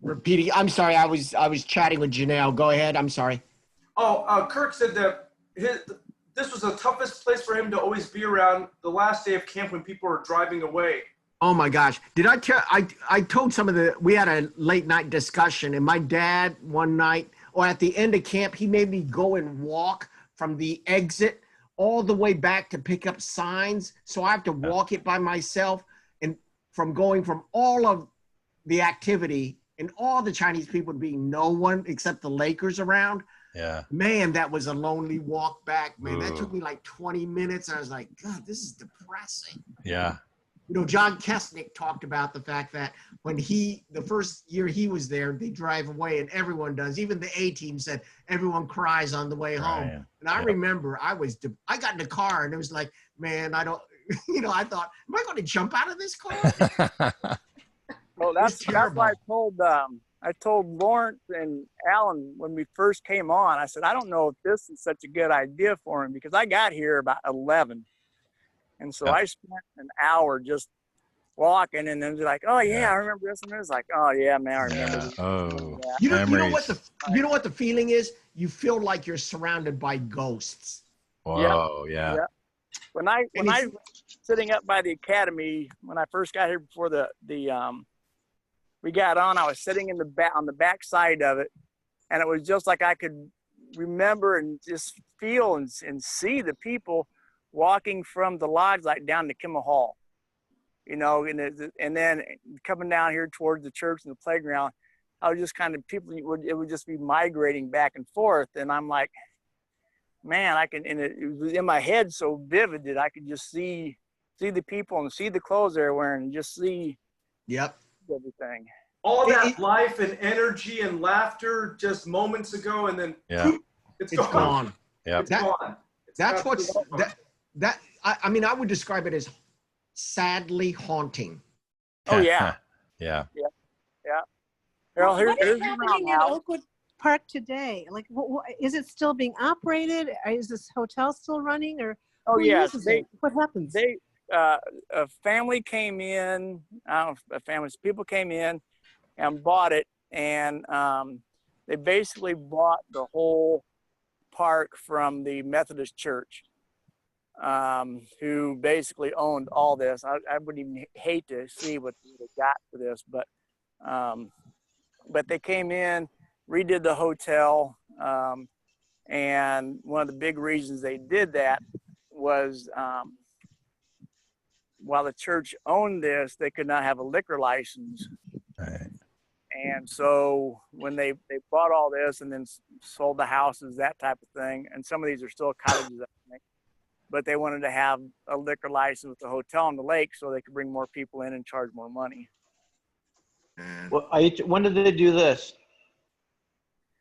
Repeating. I'm sorry. I was chatting with Janelle. Go ahead. I'm sorry. Oh, Kirk said that this was the toughest place for him to always be around the last day of camp when people were driving away. Oh my gosh. Did I tell, I told we had a late night discussion, and my dad one night, or at the end of camp, he made me go and walk from the exit all the way back to pick up signs. So I have to walk it by myself, and from going from all of the activity and all the Chinese people being no one except the Lakers around. Yeah. Man, that was a lonely walk back, man. That took me like 20 minutes. I was like, God, this is depressing. Yeah. You know, John Kesnick talked about the fact that when the first year he was there, they drive away, and everyone does. Even the A-team said everyone cries on the way home. Right. And I remember I got in the car, and it was like, man, I don't, I thought, am I going to jump out of this car? Well, that's why I told Lawrence and Alan when we first came on. I said, I don't know if this is such a good idea for him, because I got here about 11. And so I spent an hour just walking, and then they're like, oh yeah, I remember this. And it was like, oh yeah, man, I remember this. Oh, you know what the feeling is? You feel like you're surrounded by ghosts. Whoa, yeah. When I was sitting up by the academy, when I first got here before we got on, I was sitting on the back side of it, and it was just like I could remember and just feel and see the people walking from the lodge like down to Kimmel Hall, and then coming down here towards the church and the playground. I was just kind of it would just be migrating back and forth, and I'm like, man, it was in my head so vivid that I could just see the people and see the clothes they're wearing and just see everything. All that life and energy and laughter just moments ago, and then it's gone. Yeah, it's gone. That's what's that. I mean, I would describe it as sadly haunting. Oh yeah, yeah. Well, what is happening in Oakwood Park today? Like, is it still being operated? Is this hotel still running? Or yes, what happens? A family came in. People came in and bought it, and they basically bought the whole park from the Methodist Church, who basically owned all this. I would even hate to see what they got for this, but they came in, redid the hotel, and one of the big reasons they did that was while the church owned this, they could not have a liquor license. Right. And so when they bought all this and then sold the houses, that type of thing, and some of these are still cottages, I think, but they wanted to have a liquor license with the hotel on the lake so they could bring more people in and charge more money. Well, when did they do this?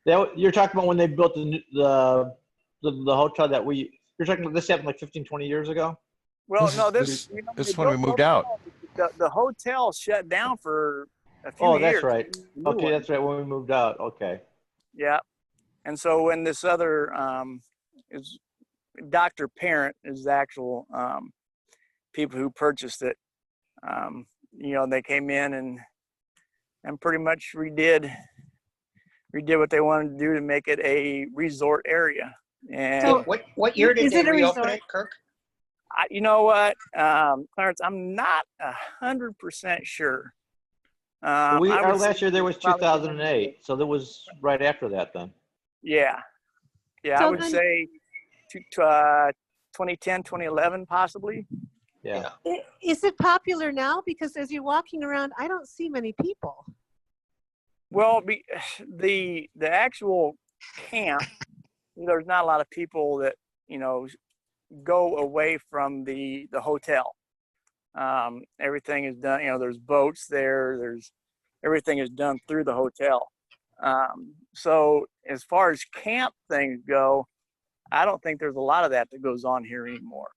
You're talking about when they built the hotel that you're talking about this happened like 15, 20 years ago? Well, no, this is when we moved out. The hotel shut down for a few years. Oh, that's right. Okay, that's right, when we moved out. Okay. Yeah. And so when this other is Dr. Parent is the actual people who purchased it. You know, they came in and pretty much redid what they wanted to do to make it a resort area. And So, what year did is they it a reopen resort? it, Kirk? you know what, Clarence, I'm not 100% sure. Our last year there was 2008, so that was right after that then. Yeah, I So would then- say 2010, 2011, possibly. Yeah. Is it popular now? Because as you're walking around, I don't see many people. Well, the actual camp, there's not a lot of people that, you know, go away from the hotel. Everything is done, you know, there's boats there, everything is done through the hotel. So as far as camp things go, I don't think there's a lot of that goes on here anymore.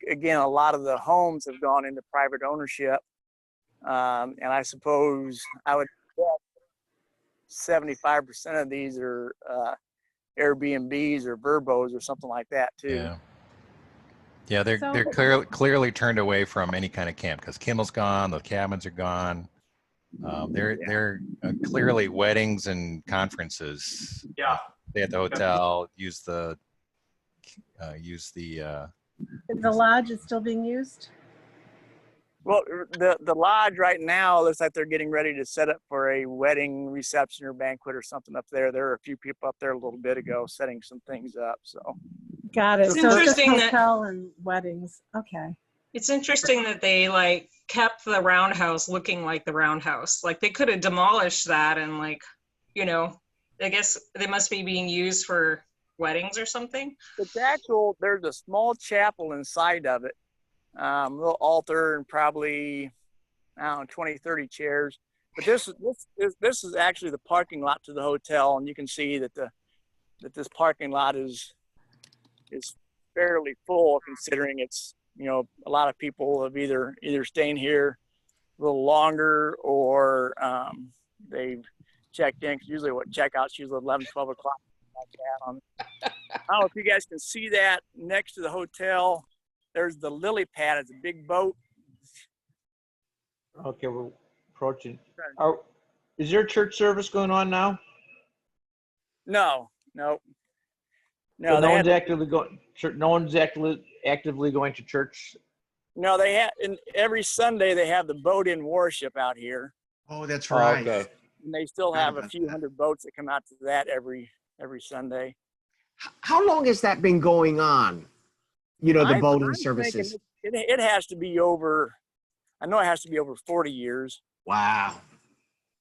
Again, a lot of the homes have gone into private ownership. And I suppose I would bet 75% of these are Airbnbs or Verbos or something like that too. Yeah, they're clearly turned away from any kind of camp because Kimmel's gone, the cabins are gone. They're clearly weddings and conferences. Yeah, stay at the hotel, use the The lodge is still being used? Well, the lodge right now looks like they're getting ready to set up for a wedding reception or banquet or something up there. There were a few people up there a little bit ago setting some things up. So got it. It's So it's just interesting that- hotel and weddings. Okay. It's interesting that they like kept the roundhouse looking like the roundhouse. Like they could have demolished that and like, you know, I guess they must be being used for weddings or something. there's a small chapel inside of it, a little altar and probably, I don't know, 20, 30 chairs. But this is actually the parking lot to the hotel, and you can see that this parking lot is fairly full considering it's, you know, a lot of people have either staying here a little longer or they've checked in. 'Cause usually what checkouts usually 11, 12 o'clock. Like that. I don't know if you guys can see that next to the hotel. There's the lily pad. It's a big boat. Okay, we're approaching. Is there a church service going on now? No. So no one's actively going. No one's actively going to church. No, they have. And every Sunday they have the boat in worship out here. Oh, that's right. Okay. And they still have a few hundred boats that come out to that every Sunday. How long has that been going on? You know, the boating I'm services. It has to be over. I know it has to be over 40 years. Wow.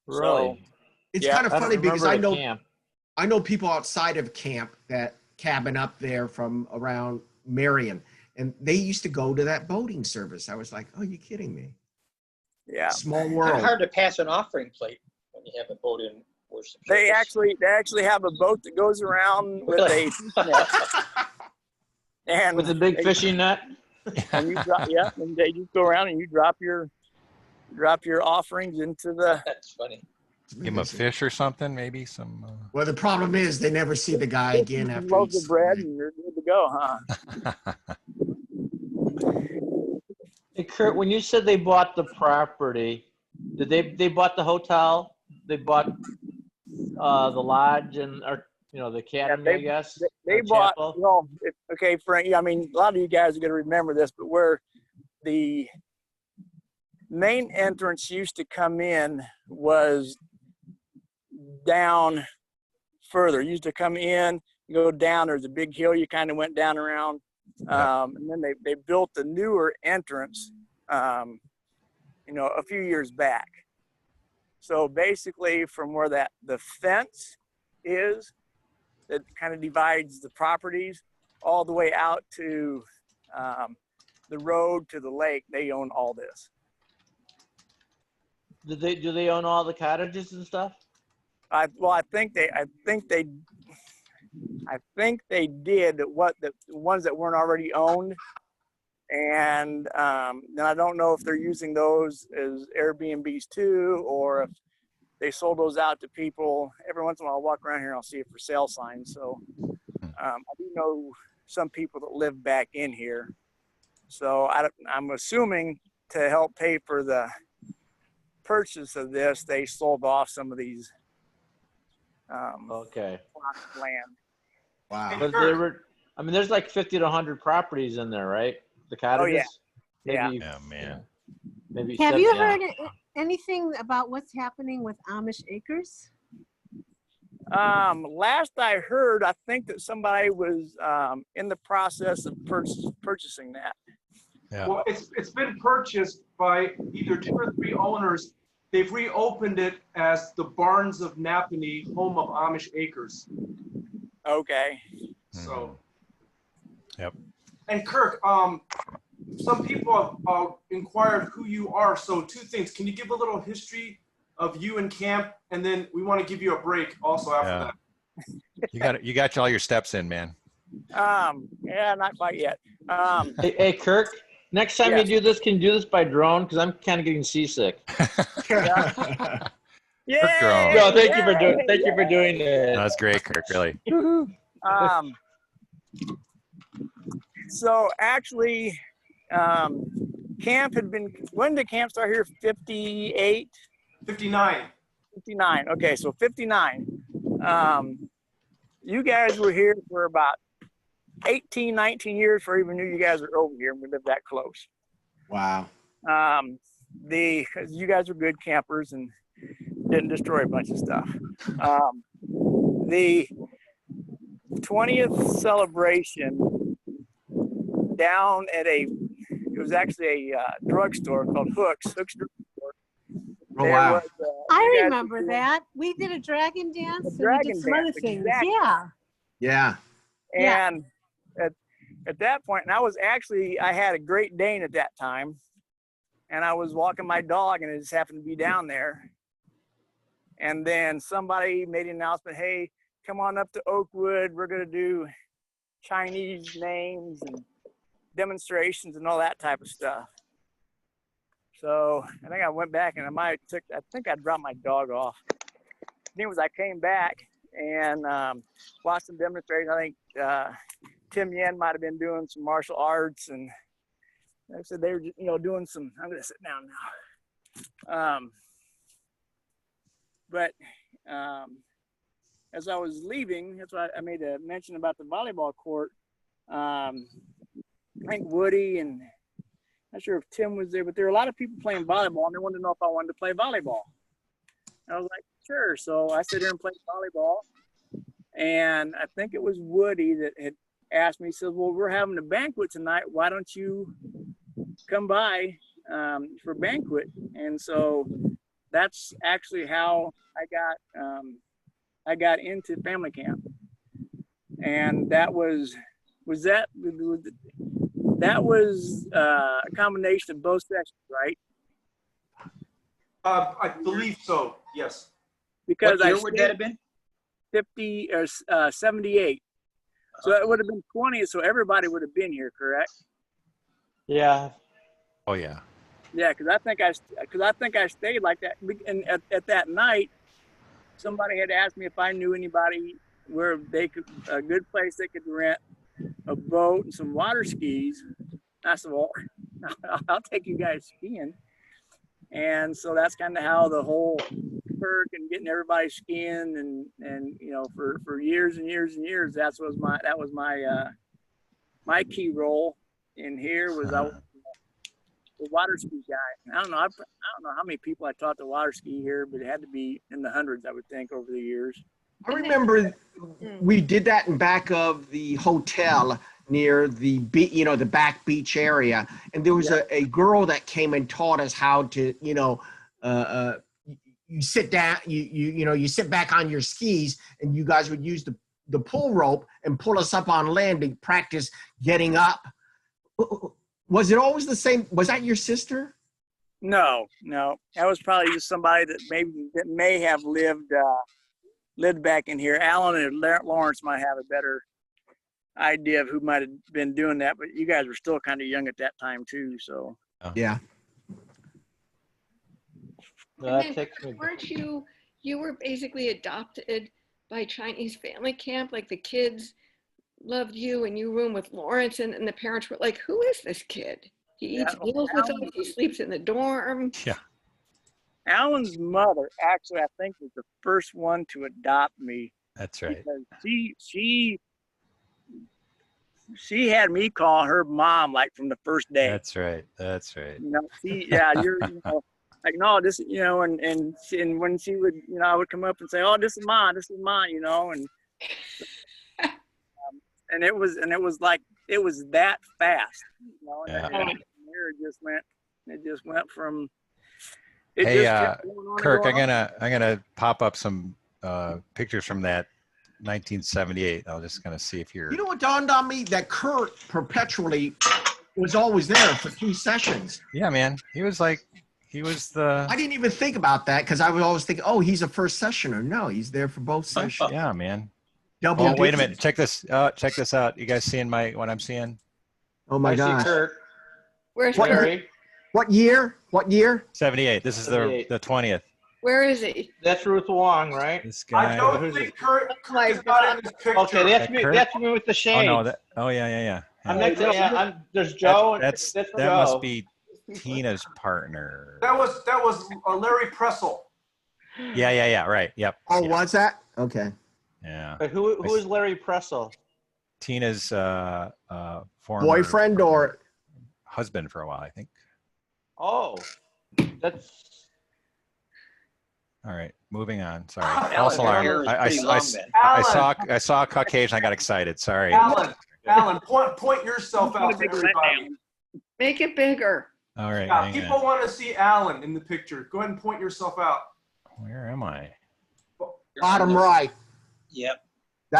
Really? It's kind of funny because I know people outside of camp that cabin up there from around Marion, and they used to go to that boating service. I was like, oh, you kidding me? Yeah. Small world. Hard to pass an offering plate when you have a boat in worship. They actually have a boat that goes around with a net. And with a big fishing net. And you drop, and they just go around and you drop your offerings into the. That's funny. Give them a fish or something, maybe some. Well, the problem is they never see the guy again after. Loaves of bread and you're good to go, huh? Hey, Kurt, when you said they bought the property, did they bought the hotel? They bought the lodge and the academy, I guess. They bought. Well, okay, Frank. I mean, a lot of you guys are going to remember this, but where the main entrance used to come in was down further. It used to come in, go down. There's a big hill. You kind of went down around, and then they built the newer entrance, a few years back. So basically, from where the fence is, that kind of divides the properties all the way out to the road to the lake. They own all this. Do they own all the cottages and stuff? I think they did the ones that weren't already owned, and then I don't know if they're using those as Airbnbs too, or if they sold those out to people. Every once in a while, I'll walk around here and I'll see a for sale sign. So I do know some people that live back in here. So I'm assuming to help pay for the purchase of this, they sold off some of these Okay. plots of land. Wow. But there were, I mean, there's like 50 to 100 properties in there, right? The cottages? Maybe, Yeah, man. Maybe Have you 70, yeah. heard anything about what's happening with Amish acres? Last I heard, I think that somebody was in the process of purchasing that. Yeah. Well, it's been purchased by either 2 or 3 owners. They've reopened it as the Barns of Napanee, home of Amish Acres. Okay. So. Yep. And Kirk, some people have inquired who you are. So 2 things. Can you give a little history of you and camp, and then we want to give you a break also after that. You got all your steps in, man. Yeah, not quite yet. Hey, Kirk, next time you do this, can you do this by drone? Because I'm kind of getting seasick. Yeah. No, thank you for doing that. That's great, Kirk. Really. So actually, camp had been, when did camp start here? 58? 59. 59. Okay, so 59. You guys were here for about 18, 19 years before I even knew you guys were over here, and we lived that close. Wow. Because you guys were good campers and didn't destroy a bunch of stuff. The 20th celebration down at it was actually a drugstore called Hooks Drugstore. Oh, wow. I remember that. We did a dragon dance and we did some other things. Exactly. Yeah. Yeah. And at that point, and I had a Great Dane at that time, and I was walking my dog, and it just happened to be down there. And then somebody made an announcement, hey, come on up to Oakwood. We're going to do Chinese names and demonstrations and all that type of stuff. So I think I went back and I think I dropped my dog off. The thing was, I came back and watched some demonstrations. I think Tim Yen might have been doing some martial arts, and I said they were, doing some. I'm going to sit down now. But as I was leaving, that's why I made a mention about the volleyball court. I think Woody and I'm not sure if Tim was there, but there were a lot of people playing volleyball, and they wanted to know if I wanted to play volleyball. And I was like, sure. So I sit there and play volleyball. And I think it was Woody that had asked me, he said, well, we're having a banquet tonight. Why don't you come by for banquet? And so that's actually how I got into family camp. And that was a combination of both sessions, right? I believe so, yes. Because what year would that have been? 50 or 78. So it would have been 20, so everybody would have been here, correct? Yeah. Oh yeah. Yeah, because I think I stayed like that. And at that night, somebody had asked me if I knew anybody where they could, a good place they could rent a boat and some water skis. I said, well, I'll take you guys skiing. And so that's kind of how the whole perk and getting everybody skiing and for years and years and years, that was my key role in here was I was the water ski guy. I don't know how many people I taught to water ski here, but it had to be in the hundreds, I would think, over the years. I remember we did that in back of the hotel near the the back beach area, and there was a girl that came and taught us how to you sit down, you sit back on your skis, and you guys would use the pull rope and pull us up on land to practice getting up. Was it always the same? Was that your sister? No, that was probably just somebody that may have lived back in here. Alan and Lawrence might have a better idea of who might have been doing that, but you guys were still kind of young at that time too, so. Yeah. And then, weren't you were basically adopted by Chinese family camp, like the kids loved you and you room with Lawrence, and the parents were like, who is this kid? He eats meals with us, he sleeps in the dorm. Yeah. Alan's mother actually, I think, was the first one to adopt me. That's right. Because she had me call her mom like from the first day. That's right. That's right. You know, you're, like, no, this, and when she would, I would come up and say, oh, this is mine, and it was like, it was that fast, Yeah. and it just went from, Hey, Kirk, I'm gonna pop up some pictures from that 1978. I'm just gonna see if you're. You know what dawned on me? That Kurt perpetually was always there for 2 sessions. Yeah, man. He was the. I didn't even think about that because I would always think, oh, he's a first sessioner. No, he's there for both sessions. Yeah, man. Double. Oh, wait a minute. Check this out. You guys seeing what I'm seeing? Oh my gosh. Where's Larry? What year? 78. This is the 20th. Where is he? That's Ruth Wong, right? This guy. I don't think Kurt is not in this picture. Okay, that's me. That's me with the shades. Oh no. Yeah. I'm next to there's Joe. That must be Tina's partner. That was Larry Pressel. Yeah. Right. Yep. Oh, was that? Okay. Yeah. But who is Larry Pressel? Tina's former boyfriend or husband for a while, I think. Oh, that's. All right, moving on. Sorry. Alan, False alarm. your hair is pretty long, then. I saw a Caucasian. I got excited. Sorry. Alan, point yourself out to everybody. Make it bigger. All right. Yeah, people want to see Alan in the picture. Go ahead and point yourself out. Where am I? Bottom right. Yep.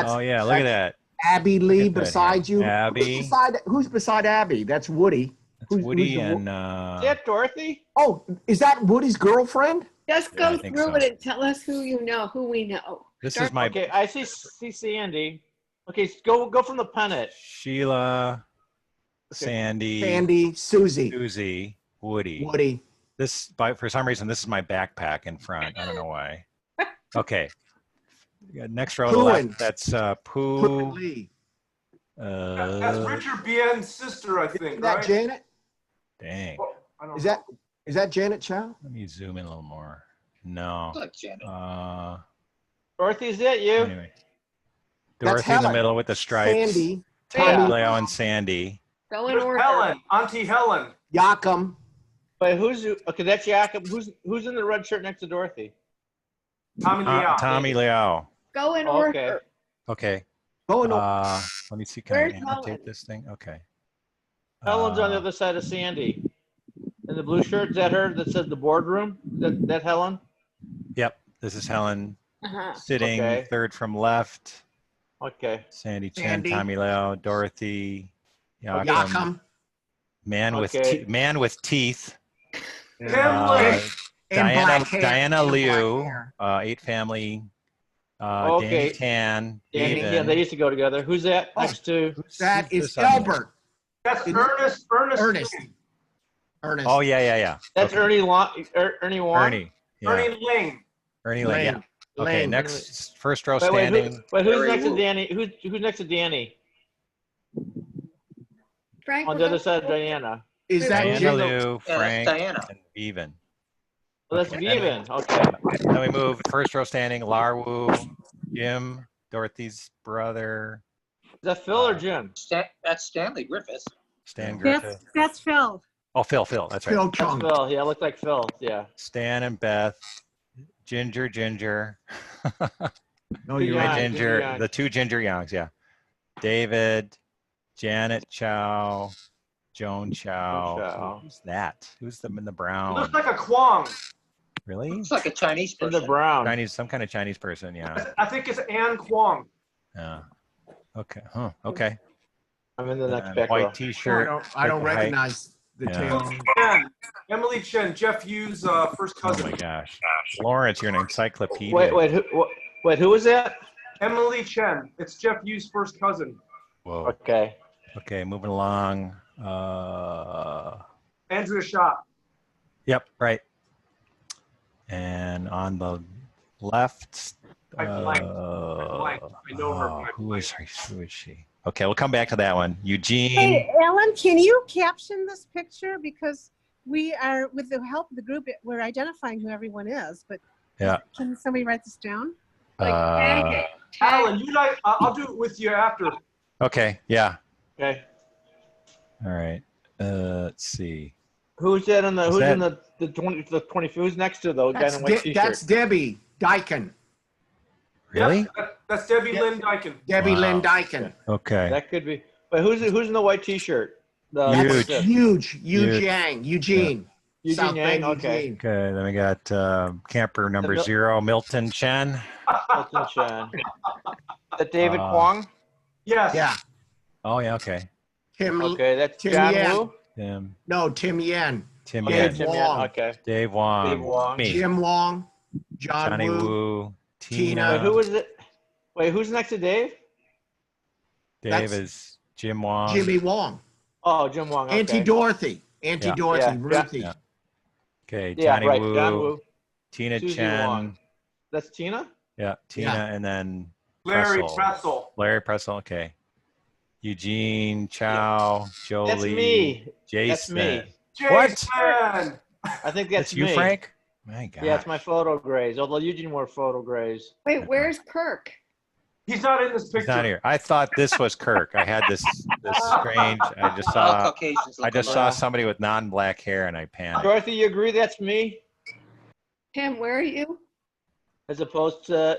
Oh yeah, look at that. Abby Lee beside you. Abby. Who's beside Abby? That's Woody. That's Woody and. Is that Dorothy? Oh, is that Woody's girlfriend? Just go through it and tell us who we know. This is my. Okay, I see Sandy. Okay, go from the pennant. Sheila, Sandy, Susie, Woody. This, for some reason, this is my backpack in front. I don't know why. Okay. Next row to the left. That's Pooh. Lee. That's Richard Bien's sister, I think. Is that right? Janet? Dang. Is that Janet Chow? Let me zoom in a little more. No. Look, Janet. Dorothy, is that you? Anyway. Dorothy in the middle with the stripes. Sandy. Tommy, Leo, and Sandy. Go in order. Helen, Auntie Helen. Yakum. Wait, okay? That's Yakum. Who's in the red shirt next to Dorothy? Tommy Leo. Tommy Leo. Go in order. Okay. Go in order. Let me see. Can I annotate this thing? Okay. Helen's on the other side of Sandy. In the blue shirt, is that her that says the boardroom? That Helen? Yep. This is Helen sitting third from left. Okay. Sandy Chen, Tommy Leo, Dorothy, Yakum. Man with teeth. Diana Liu, 8 Family. Danny Tan. Yeah, they used to go together. Who's that next to? That is Albert. That's Ernest. Oh yeah. That's Ernie Wong. Ernie Wong. Ernie. Yeah. Ernie Ling. Ernie Ling. Yeah. Okay. Next, first row standing. Wait, who's next to Danny? Who's next to Danny? Frank. On the other side of Diana. Is that Diana Liu, Frank, Diana. and Bevan? Oh, that's Bevan. Okay. Then we move first row standing. Larwu, Jim, Dorothy's brother. Is that Phil or Jim? That's Stanley Griffiths. Stan Griffith. That's Phil. Oh, Phil. That's right. Phil. Yeah, it looked like Phil. Yeah. Stan and Beth. Ginger. No, you're right. Ginger. The 2 Ginger Youngs. Yeah. David, Janet Chow, Joan Chow. Who's that? Who's them in the brown? Looks like a Kwong. Really? Looks like a Chinese person. In the brown. Some kind of Chinese person. Yeah. I think it's Ann Kwong. Yeah. Okay. Huh. Okay. I'm in the next back white row. T-shirt. I don't recognize the tail. Emily Chen, Jeff Hughes' first cousin. Oh my gosh. Lawrence, you're an encyclopedia. Wait, who was that? Emily Chen. It's Jeff Hughes' first cousin. Whoa. Okay, moving along. Andrea Schott. Yep, right. And on the left, I know her. who is she? Okay, we'll come back to that one. Eugene. Hey, Ellen, can you caption this picture? Because we are, with the help of the group, we're identifying who everyone is, but Yeah. can somebody write this down? Alan, I'll do it with you after. Okay, yeah. Okay. All right. Let's see. Who's that in the? Is Who's that- in the 20? Who's next to the guy in the white T-shirt? That's Debbie Dyken. Really? That's Debbie Lynn Dyken. Debbie Wow. Lynn Dyken. Okay. That could be. But who's in the white T-shirt? That's huge. Huge. Eugene. Eugene South Yang. Bend, Okay. Eugene. Okay, then we got camper number 0, Milton Chen. Milton Chen. That David Uh, Kwong. Yes. Yeah. Oh, yeah, okay. Tim. Okay, that's Tim John Yan. Woo. Tim. No, Tim Yen. Tim Okay, Yen. Tim Yan. Wong. Okay. Dave Wong. Dave Wong. Me. Jim Wong. John Johnny Woo. Woo. Wait, Tina. who was it? Wait, who's next to Dave? Dave That's is Jim Wong. Jimmy Wong. Oh, Jim Wong. Okay. Auntie Dorothy. Auntie Yeah. Dorothy. Yeah. Ruthie. Yeah. Okay, Yeah, Johnny right. Woo. John Woo. Tina Susie Chen. Wong. That's Tina. Yeah, Tina, Yeah. and then Larry Pressel. Pressel. Larry Pressel, okay. Eugene, Chow, Jolie. That's me. Jason. That's me. What? Jason! I think That's that's you, me. Frank? My God. Yeah, it's my photo grays. Although Eugene wore photo grays. Wait, where's Kirk? He's not in this He's picture. not here. I thought this was Kirk. I had this strange. I just All saw. Caucasians I look just alike. saw somebody with non-black hair, and I panicked. Dorothy, you agree that's me, Tim, where are you? as opposed to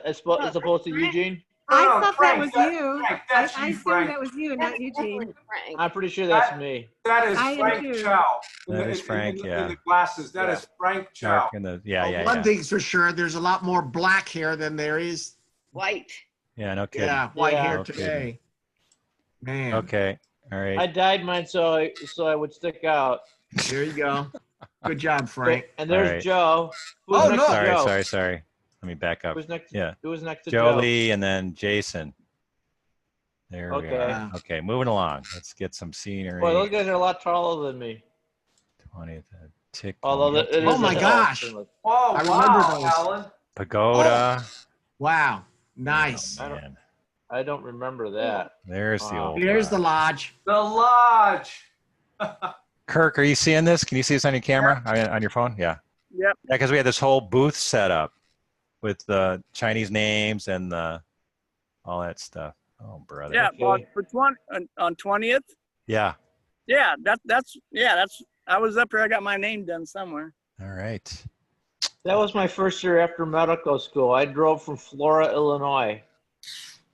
Eugene? I No, thought Frank, that was you. Frank, that's I you, assumed Frank. that was you, not Eugene. Frank. I'm pretty sure that's me. That is I am Frank too. Chow. That is Frank, in yeah. the glasses. That is Frank Chow. Dark in the, yeah, yeah, One yeah. thing's for sure, there's a lot more black hair than there is White. Yeah, no kidding. white Yeah. hair No today. Man. Okay, all I right. dyed mine so I would stick out. There you go. Good job, Frank. And there's All right. Joe. Who's Oh, next look. to Sorry. Joe? Let me back up. Who's next? Yeah. Who was next to Joe? Jolie and then Jason. There we Okay. are. Okay, moving along. Let's get some scenery. Boy, those guys are a lot taller than me. 20th tick. Although it Oh is my a hill. gosh. Oh, I wow, remember those. Alan. Pagoda. Wow. Nice. Oh, man. I don't remember that. There's the Wow. old. Here's the lodge. The lodge. Kirk, are you seeing this? Can you see this on your camera? On your phone? Yeah. Yep. Yeah, because we had this whole booth set up with the Chinese names and all that stuff. Oh, brother. Yeah, Okay. well, for on 20th. Yeah. Yeah, that's I was up here. I got my name done somewhere. All right. That was my first year after medical school. I drove from Flora, Illinois.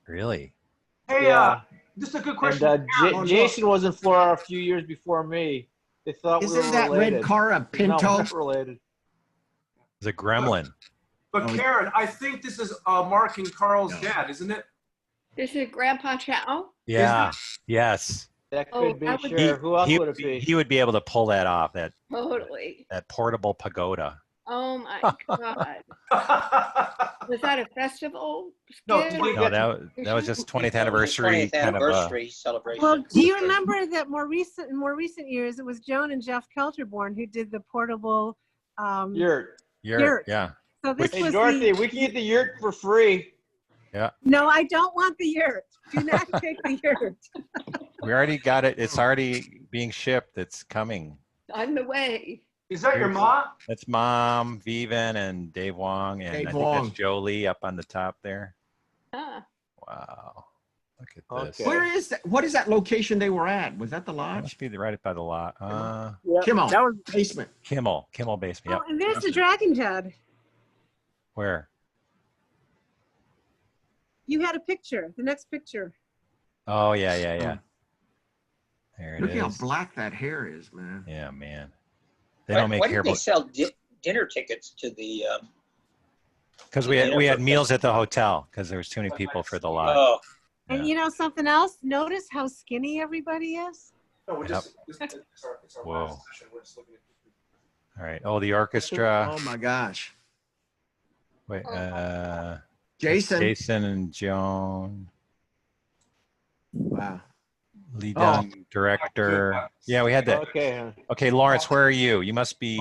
Really? Hey, Yeah. just a good And question. Jason was in Flora a few years before me. They thought we Isn't were that related. red car a No, Pinto? we're not related. It's a gremlin. But Karen, I think this is Mark and Carl's dad, isn't it? This is Grandpa Chow. Yeah. Yes. That Oh, could be, that would sure. Who else would it be? He would be able to pull that off. That Totally. portable pagoda. Oh my God. Was that a festival? No, skit? No, that was just 20th anniversary 20th kind anniversary celebration. Well, do you remember that in more recent years, it was Joan and Jeff Kelterborn who did the portable Yurt. Yurt. Yeah. So this Hey, was Dorothy, the, we can get the yurt for free. Yeah. no, I don't want the yurt. Do not take the yurt. We already got it. It's already being shipped. It's coming. On the way. Is that your mom? That's Mom, Vivian, and Dave Wong, and Dave I think Wong. that's Jolie up on the top there. Huh. Wow. Look at this. Okay. Where is that? What is that location they were at? Was that the That lodge? must be right by the lot. Yeah, Kimmel. that was Basement. Kimmel basement. Oh, Yep. and there's the dragon head. Where? You had a picture. The next picture. Oh, yeah. There it Look is. how black that hair is, man. Yeah, man. They don't make Why hair did they sell dinner tickets to the? because we had meals at the hotel because there was too many people for the lot. Oh, And you know something else? Notice how skinny everybody is. No, we're Yep. it's our Whoa. last session. We're just looking at All right. Oh, the orchestra. Oh my gosh. Wait. Jason. Jason and Joan. Wow. Lead young director. Yeah, we had that. Okay. Okay, Lawrence, where are you? You must be.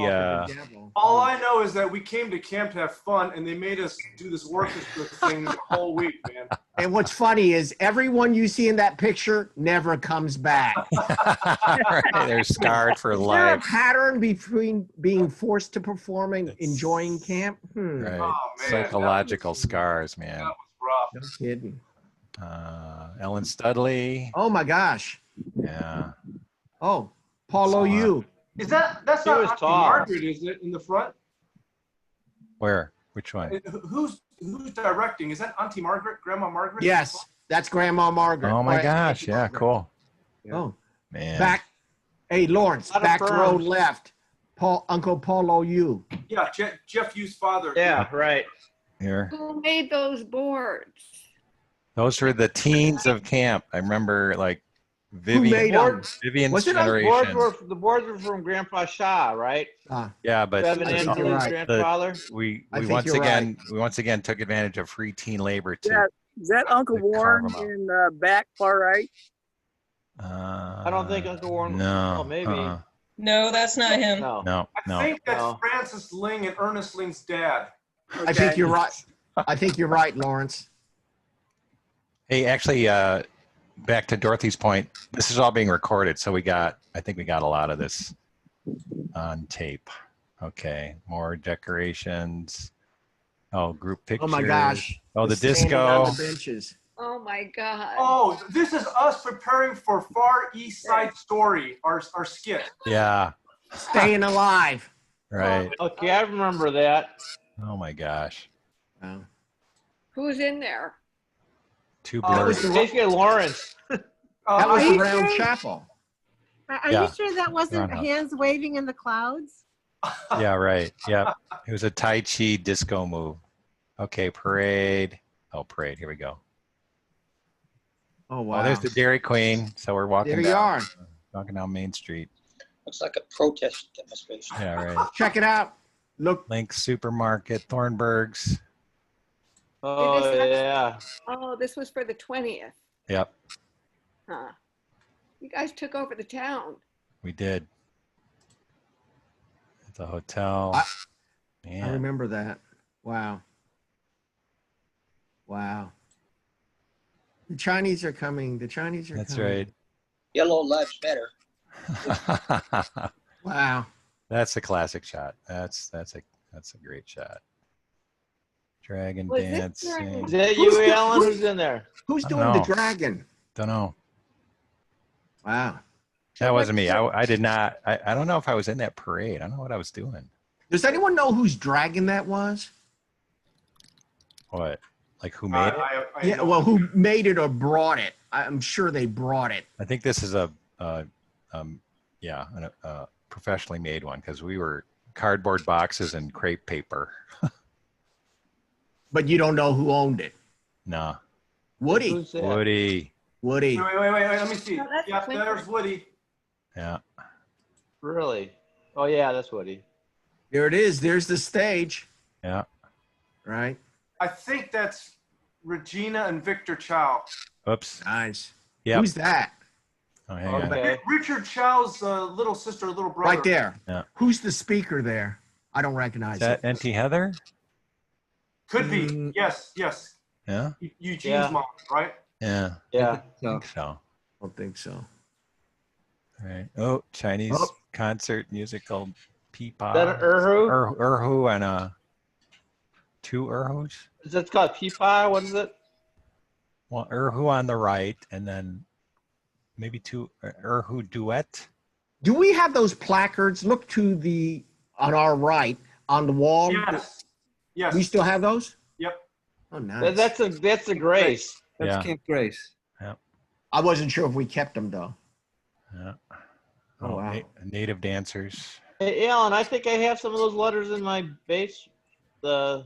All I know is that we came to camp to have fun, and they made us do this orchestra thing the whole week, man. And what's funny is everyone you see in that picture never comes back. Right, they're scarred for Is there a life. pattern between being forced to perform and enjoying camp? Right. Oh, man, Psychological scars, man. That was rough. No kidding. Ellen Studley. Oh my gosh. Yeah. Oh, Paulo, you. Is that's He not was Auntie tall. Margaret, is it, in the front? Where? Which one? Who's directing? Is that Auntie Margaret, Grandma Margaret? Yes, that's Grandma Margaret. Oh my Right. gosh. Yeah, cool. Oh, Man. back. Hey, Lawrence, Lot of back row firms. left. Uncle Paulo, you. Yeah, Jeff Hughes' father. Yeah, right. Here. Who made those boards? Those were the teens of camp. I remember like Who made them? Vivian's Was it generation. The boards were from Grandpa Shaw, right? Yeah, but Bevan I think Anthony's you're right. grandfather. we I think once you're again took advantage of free teen labor to. Yeah, is that Uncle to carve Warren 'em out. in back far right? I don't think Uncle Warren. No. Oh, maybe. No, that's not him. No. No. I No. think that's No. Francis Ling and Ernest Ling's dad. I think you're right. I think you're right, Lawrence. Hey, actually, back to Dorothy's point. This is all being recorded, so I think we got a lot of this on tape. Okay, more decorations. Oh, group pictures. Oh my gosh. Oh, the Standing disco. on the benches. Oh my God. Oh, this is us preparing for Far East Side Story, our skit. Yeah. Staying alive. Right. Okay, I remember that. Oh my gosh. Wow. Who's in there? Too That was blurry. the, J.K. Lawrence. that was are the you round sure? chapel. Are Yeah. you sure that wasn't Roundhouse. hands waving in the clouds? Yeah, right. Yep. It was a Tai Chi disco move. Okay, parade. Oh, parade. Here we go. Oh wow. Oh, there's the Dairy Queen. So we're walking There you down, are. walking down Main Street. Looks like a protest demonstration. Yeah, right. Check it out. Look. Link Supermarket, Thornburg's. Oh, Did this yeah. Oh, this was for the 20th. Yep, Huh. You guys took over the town. we did. At the hotel. I Man. remember that. Wow. Wow. The Chinese are coming. The Chinese are That's coming. Yellow lives better. right. Wow. That's a classic shot. That's a great shot. Dragon Was this dancing. during- Is that Who's you, the- Alan? Who's in there? Who's I doing don't the know. dragon? Don't know. Wow. That wasn't me. I did not. I don't know if I was in that parade. I don't know what I was doing. Does anyone know whose dragon that was? What? Like who made it? Yeah, well, who made it or brought it? I'm sure they brought it. I think this is a professionally made one because we were cardboard boxes and crepe paper. But you don't know who owned it. No. Woody. Who's that? Woody. Woody. Wait, let me see. No, that's Yeah, Clinton. there's Woody. Yeah. Really? Oh, yeah, that's Woody. There it is. There's the stage. Yeah. Right. I think that's Regina and Victor Chow. Oops. Nice. Yep. Who's that? Oh, hang on. Okay. Richard Chow's little sister, little brother. Right there. Yeah. Who's the speaker there? I don't recognize Is that it. Auntie Heather? Could be. Yes. Yeah. Eugene's Yeah. mom, right? Yeah. Yeah. I think so. I don't think so. All right. Oh, Chinese Oh. concert musical Peepaw. Is that an Erhu? Erhu and two Erhus. Is that called Peepaw? What is it? Well, Erhu on the right, and then maybe two Erhu duet. Do we have those placards? Look to the on our right on the wall. Yes. Yes. We still have those? Yep. Oh, nice. That's a Grace. That's Yeah. Camp Grace. I wasn't sure if we kept them though. Yeah. Oh, wow. Native dancers. Hey, Alan, I think I have some of those letters in my base. The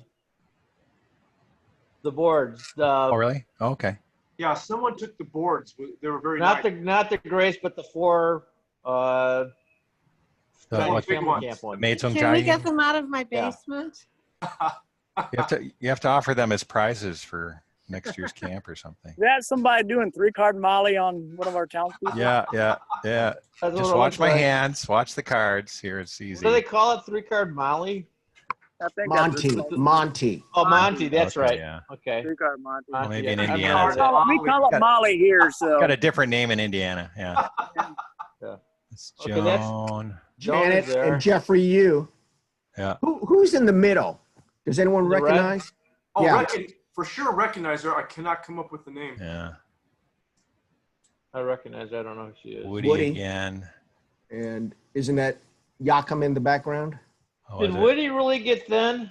boards. Oh, really? Oh, okay. Yeah, someone took the boards. They were very Not nice. not the Grace, but the four. The, what, big family ones. camp ones. made some Can we Chinese. get them out of my Yeah. basement? You have to offer them as prizes for next year's camp or something. Is that somebody doing 3-card Molly on one of our townspeople? Yeah. That's Just what it watch looks my like. hands. Watch the cards. Here, it's easy. What do they call it? 3-card Molly? I think that's what it's called. Monty. Oh, Monty. That's Okay, right. yeah. Okay. 3-card Monty. Well, maybe in I've heard Indiana. of that. We call it Molly here, so. Got a different name in Indiana. Yeah. Yeah. It's Okay, that's- Joan. Janet there. and Jeffrey Yu. Yeah. Who's in the middle? Does anyone The red? recognize? Oh, Yeah. for sure recognize her. I cannot come up with the name. Yeah. I recognize. I don't know who she is. Woody again. And isn't that Yakum in the background? Oh, Did is it? Woody really get thin?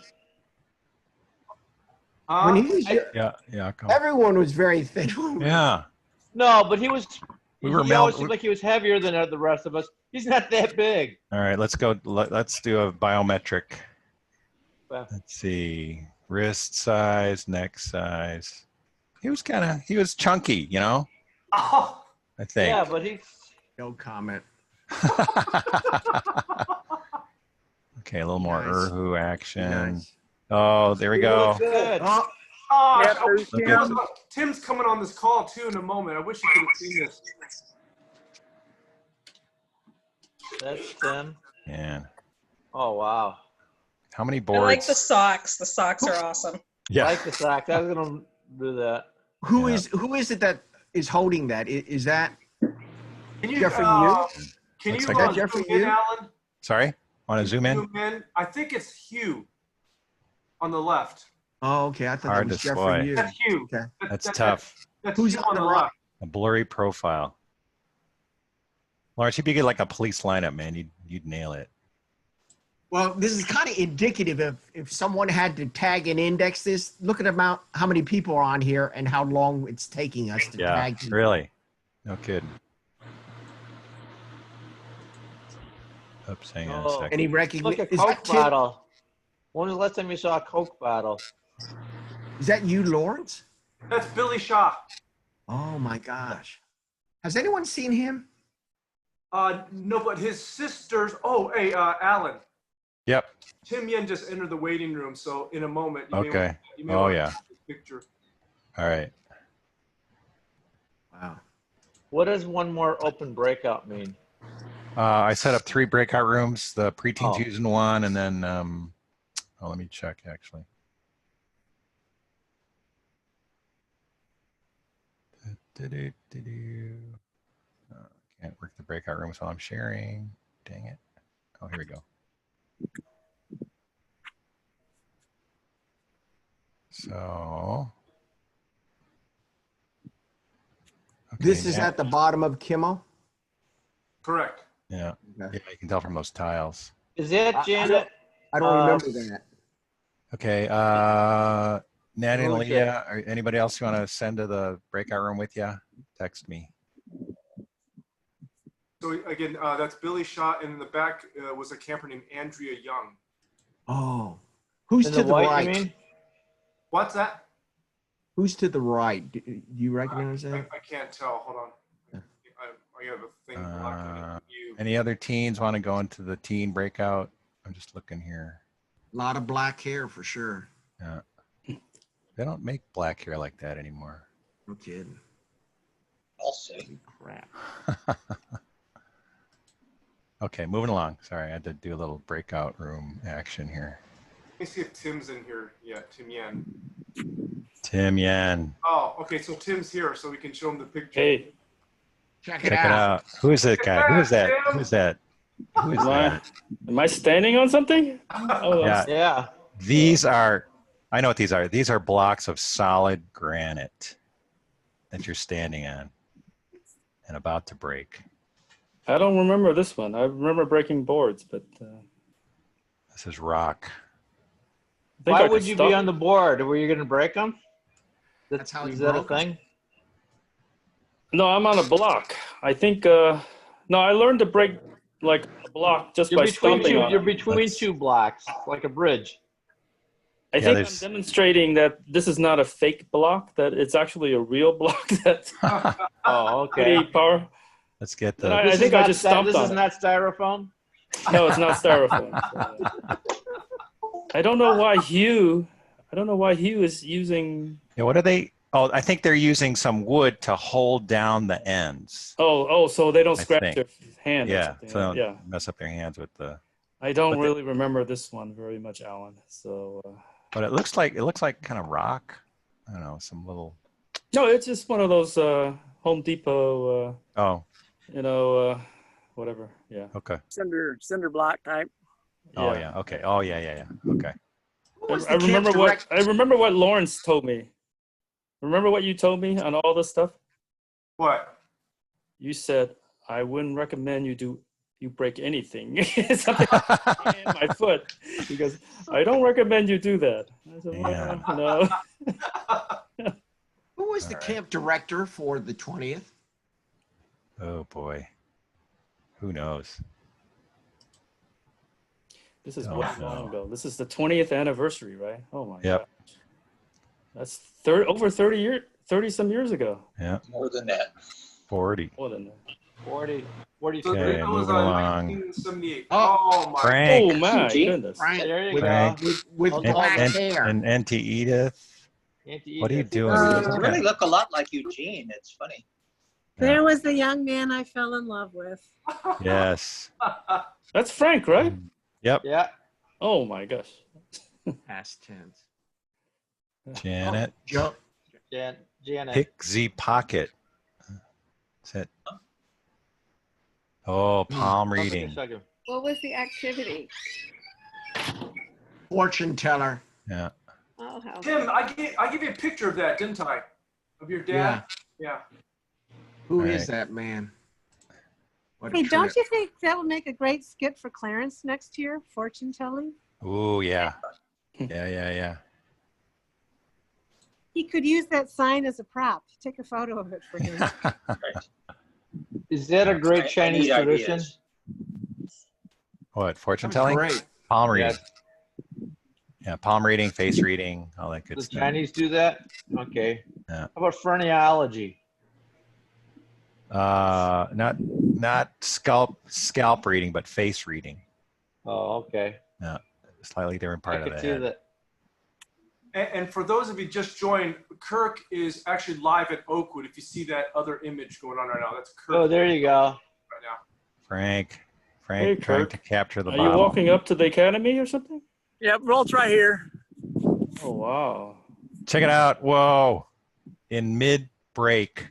When he was Yeah. Come. everyone was very thin. Yeah. No, but he was. We He were always seemed like he was heavier than the rest of us. He's not that big. All right, let's go. Let's do a biometric. Well, Let's see. Wrist size, neck size. He was chunky, you know? Oh. I think. yeah, but he's. No comment. Okay, a little more Nice. Urhu action. Nice. Oh, there we go. Good. Oh, Yeah, Tim's coming on this call too in a moment. I wish you could have seen this. That's Tim. Man. Oh wow. How many I boards? like the socks. The socks are awesome. Yeah. I like the socks. I was gonna do that. who is it that is holding that? Is that Can you, Jeffrey Yu? Can Looks you like Jeffrey zoom in, Yu? Alan? Sorry? Want to zoom in? Zoom in. I think it's Hugh on the left. Oh, okay. I thought Hard that was to Jeffrey display. Yu. That's Hugh. Okay. That's tough. That's Who's Hugh on on the the right? left. A blurry profile. Lawrence, if you get like a police lineup, man, you'd nail it. Well, this is kind of indicative of if someone had to tag and index this. Look at about how many people are on here and how long it's taking us to Yeah, tag. people. really. No kidding. Oops, hang on a Oh. second. Any Look, a recognition? Coke bottle. When was the last time you saw a Coke bottle? Is that you, Lawrence? That's Billy Shaw. Oh my gosh. Has anyone seen him? No, but his sisters. Oh, hey, Alan. Yep. Tim Yen just entered the waiting room, so in a moment. You Okay. may Oh, want to yeah. take this picture. All right. Wow. What does one more open breakout mean? I set up 3 breakout rooms. The preteens Oh. using one, and then let me check actually. Can't work the breakout rooms while I'm sharing. Dang it. Oh, here we go. So. Okay, This is now- at the bottom of Kimmel? Correct. Yeah. Okay. Yeah, you can tell from those tiles. Is that Janet? I don't remember that. Okay. Nat and Who is Leah, or anybody else you want to send to the breakout room with you? Text me. So again, that's Billy Shaw, and in the back was a camper named Andrea Young. Oh. Who's In to the white, right? you mean? What's that? Who's to the right? Do you recognize I that? can't tell. Hold on. I have a thing blocking you. Any other teens want to go into the teen breakout? I'm just looking here. A lot of black hair for sure. Yeah. They don't make black hair like that anymore. No kidding. I'll see. Crap. Okay, moving along. Sorry, I had to do a little breakout room action here. Let me see if Tim's in here yet. Tim Yen. Tim Yan. Oh, okay. So Tim's here, so we can show him the picture. Hey, Check Check it out. Who is that guy? Who is that? Tim. Who is that? Who is that? am I standing on something? Oh, Yeah. Yeah. These are, I know what these are. These are blocks of solid granite that you're standing on and about to break. I don't remember this one. I remember breaking boards, but This is rock. I think Why I would could you stop be it. on the board? Were you going to break them? That's how he Is that a broke 'em. thing? No, I'm on a block. I think. No, I learned to break like a block just by stomping on You're it. between two blocks, like a bridge. I Yeah, think I'm there's- demonstrating that this is not a fake block; that it's actually a real block. That's Oh, pretty okay. power. Let's get Then the. I think I just stomped This on is it. not styrofoam? No, it's not styrofoam. I don't know why Hugh. I don't know why Hugh is using. Yeah, what are they? Oh, I think they're using some wood to hold down the ends. Oh, so they don't I scratch think. their hand or Yeah, something. so don't Yeah. mess up their hands with the. I don't but the- really remember this one very much, Alan. So. But it looks like kind of rock. I don't know, some little. No, it's just one of those Home Depot. Oh. Whatever. Yeah. Okay. Cinder block type. Oh yeah. Okay. Oh yeah. Okay. I remember what Lawrence told me. Remember what you told me on all this stuff? What? You said I wouldn't recommend you break anything. Something in my foot. Because I don't recommend you do that. I said, no. Who was the camp director for the 20th? Oh boy. Who knows? This is way long ago. This is the 20th anniversary, right? Oh my Yep. God. That's over 30 some years ago. Yeah. More than that. 40. More than that. 40. Okay, moving along. 1978. Oh my. Frank. Oh my goodness. There you Frank. go. With black hair. And Auntie Edith. What are you doing? You really look a lot like Eugene. It's funny. There was the young man I fell in love with. Yes. That's Frank, right? Yep. Yeah. Oh my gosh. Past tense. Janet. Janet. Pixie Pocket. That's it. Oh, palm reading. What was the activity? Fortune teller. Yeah. Oh, how Tim, I gave you a picture of that, didn't I? Of your dad? Yeah. Who is that man? What a Hey, don't trip. you think that would make a great skit for Clarence next year? Fortune telling. Oh, yeah. Yeah. He could use that sign as a prop. Take a photo of it for him. Is that a great Chinese tradition? What, fortune telling? Great. Palm reading. Yeah, palm reading, face reading, all that good Does stuff. Chinese do that? Okay. Yeah. How about phrenology? Not scalp reading, but face reading. Oh, okay. Yeah, slightly different part I of could the see head. that. And for those of you just joined, Kirk is actually live at Oakwood. If you see that other image going on right now, that's Kirk. Oh, there you go. Right now. Frank Hey, trying Kirk. to capture the Are bottle. you walking up to the academy or something? Yep, Rolt's right here. Oh wow. Check it out. Whoa. In mid-break.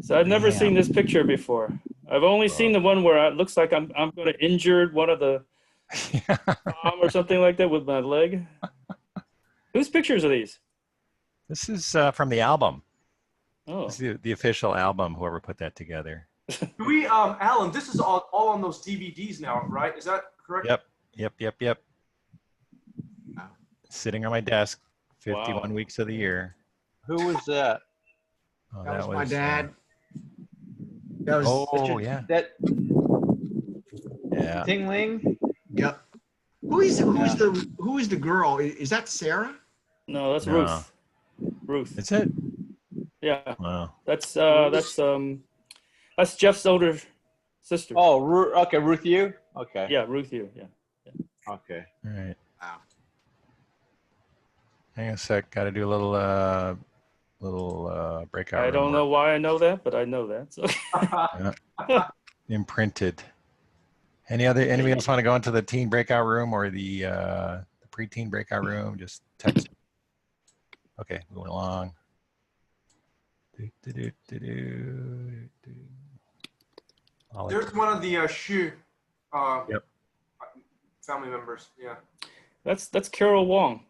So I've never Damn. seen this picture before. I've only seen the one where it looks like I'm going to injure one of the arm or something like that with my leg. Whose pictures are these? This is from the album. Oh. This is the official album, whoever put that together. Do we, Alan, this is all on those DVDs now, right? Is that correct? Yep. Sitting on my desk 51 Wow. weeks of the year. Who was that? Oh, That was my dad. That was, Oh, yeah. That Yeah. Ting Ling? Yep. Who is the girl? Is that Sarah? No, that's No. Ruth. Ruth. That's it? Yeah. Wow. That's Jeff's older sister. Oh, okay, Ruth Yu? Okay. Yeah, Ruth Yu. Yeah. Okay. All right. Wow. Hang on a sec. Got to do a little breakout. I don't room know why I know that, but I know that. So. Yeah. Imprinted. Anybody else want to go into the teen breakout room or the preteen breakout room? Just text. Okay, moving along. There's one of the Shu Yep. family members. Yeah. That's Carol Wong.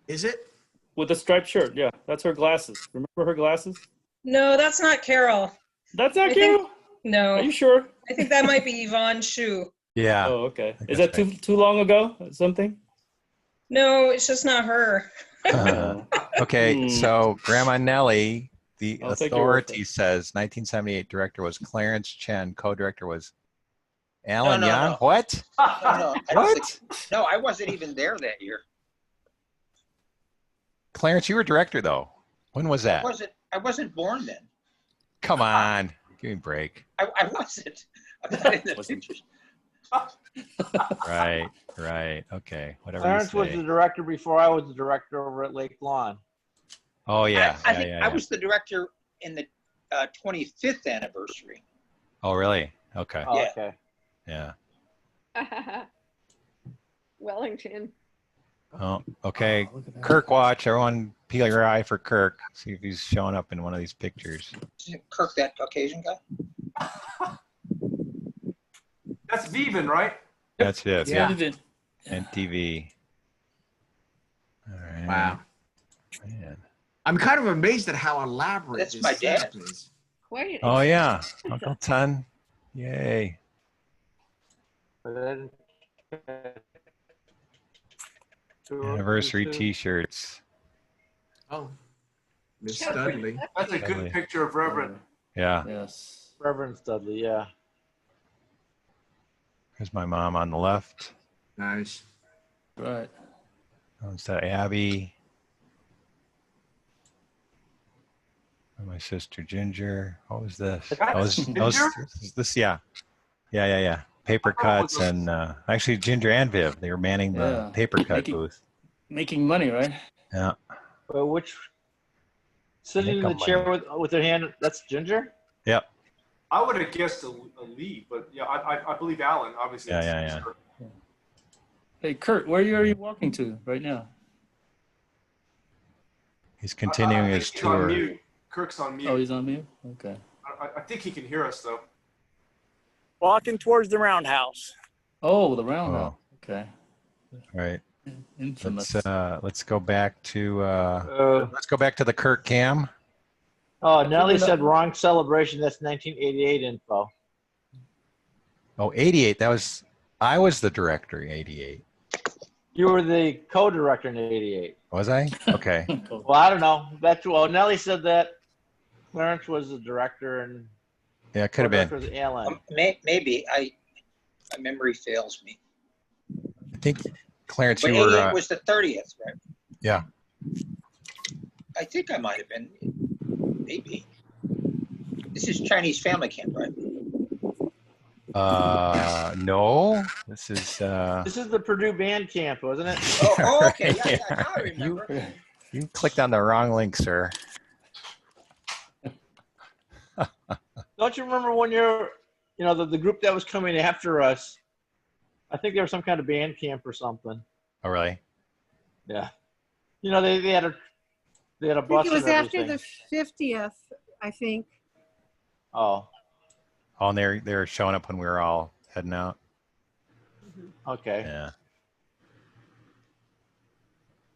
Is it? With the striped shirt. Yeah, that's her glasses. Remember her glasses? No, that's not Carol. That's not I think- Carol? No. Are you sure? I think that might be Yvonne Shu. Yeah. Oh, okay. think Is that that's too long ago? or Something? No, it's just not her. Okay, so Grandma Nellie, the I'll take your word for authority says 1978 director was Clarence Chen, co-director was Alan No, Young. no. What? No, I don't What? think- no, I wasn't even there that year. Clarence, you were director though. When was that? I wasn't born then. Come on, give me a break. I wasn't. I'm not in the pictures. Right. Okay, whatever Clarence you was say. the director before I was the director over at Lake Lawn. Oh yeah. I think I was the director in the 25th anniversary. Oh really? Okay. Oh, Yeah. okay. Yeah. Wellington. Oh, okay. Kirk watch. Everyone peel your eye for Kirk. See if he's showing up in one of these pictures. Isn't Kirk that Caucasian guy? That's Viven, right? That's it. Yeah. And TV. All right. Wow. Man. I'm kind of amazed at how elaborate That's this my dad. setup is. Quite Oh yeah. Uncle Ton. Yay. Anniversary T-shirts. Oh, Miss Studley. That's a good picture of Reverend. Yeah. Yes. Reverend Studley, yeah. There's my mom on the left. Nice. Right. Oh, is that Abby? And my sister Ginger. What was this? This, yeah. Paper cuts and actually Ginger and Viv. They were manning the paper cut booth. Making money, right? Yeah. Well, which sitting in the chair with her hand? That's Ginger. Yep. I would have guessed a Lee, but yeah, I believe Alan. Obviously. Yeah. Hey, Kurt, where are you walking to right now? He's continuing his he's tour. On mute. Kirk's on mute. Oh, he's on mute? Okay. I think he can hear us though. Walking towards the roundhouse. Oh, the roundhouse. Okay. Right. Infamous. Let's go back to the KirkCam. Oh, Nellie said wrong celebration. That's 1988 info. Oh, 88. I was the director in 88. You were the co-director in 88. Was I? Okay. Well, I don't know. Nellie said that. Clarence was the director and yeah, it could have been. Was Alan. Maybe my memory fails me. I think Clarence, but you were. 88 was the 30th, right? Yeah. I think I might have been. Maybe. This is Chinese family camp, right? No. This is. This is the Purdue band camp, wasn't it? Oh, okay. Yeah, now I remember. You clicked on the wrong link, sir. Don't you remember when the group that was coming after us? I think there was some kind of band camp or something. Oh, really? Yeah. They had a bus. It was and after everything. the 50th, I think. Oh. Oh, and they were showing up when we were all heading out. Okay. Yeah.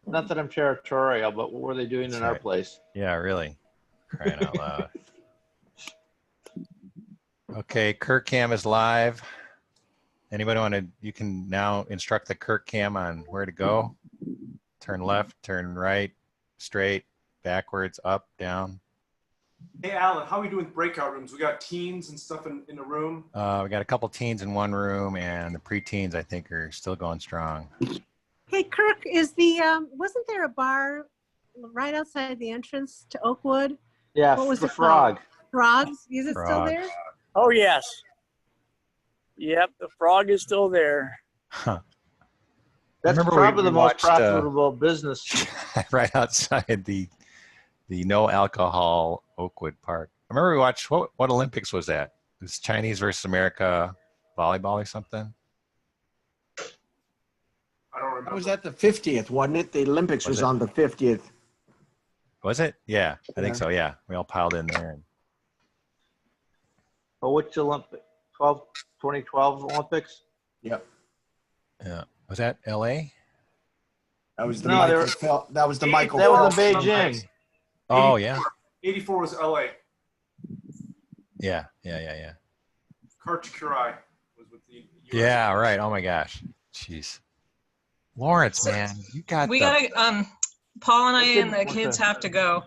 Not that I'm territorial, but what were they doing in our place? Yeah, really. Crying out loud. Okay, KirkCam is live. Anybody you can now instruct the KirkCam on where to go. Turn left, turn right, straight, backwards, up, down. Hey, Alan, how are we doing with breakout rooms? We got teens and stuff in the room. We got a couple teens in one room, and the preteens, I think, are still going strong. Hey, Kirk, wasn't there a bar right outside the entrance to Oakwood? Yeah, what was the it Frog. Called? Frogs? Is it still there? Oh, yes. Yep, the Frog is still there. Huh. That's probably the most profitable business. Right outside the no alcohol Oakwood Park. I remember we watched, what Olympics was that? It was Chinese versus America volleyball or something? I don't remember. It was at the 50th, wasn't it? The Olympics was on the 50th. Was it? Yeah, I think so, yeah. We all piled in there. Oh, which Olympic? 2012 Olympics? Yep. Yeah. Was that LA? That was the Michael That was the Beijing. Oh, yeah. 84 was LA. Yeah. KirkCam was with the US. Yeah, right. Oh my gosh. Jeez. Lawrence, man, you got gotta Paul and I and the kids have to go.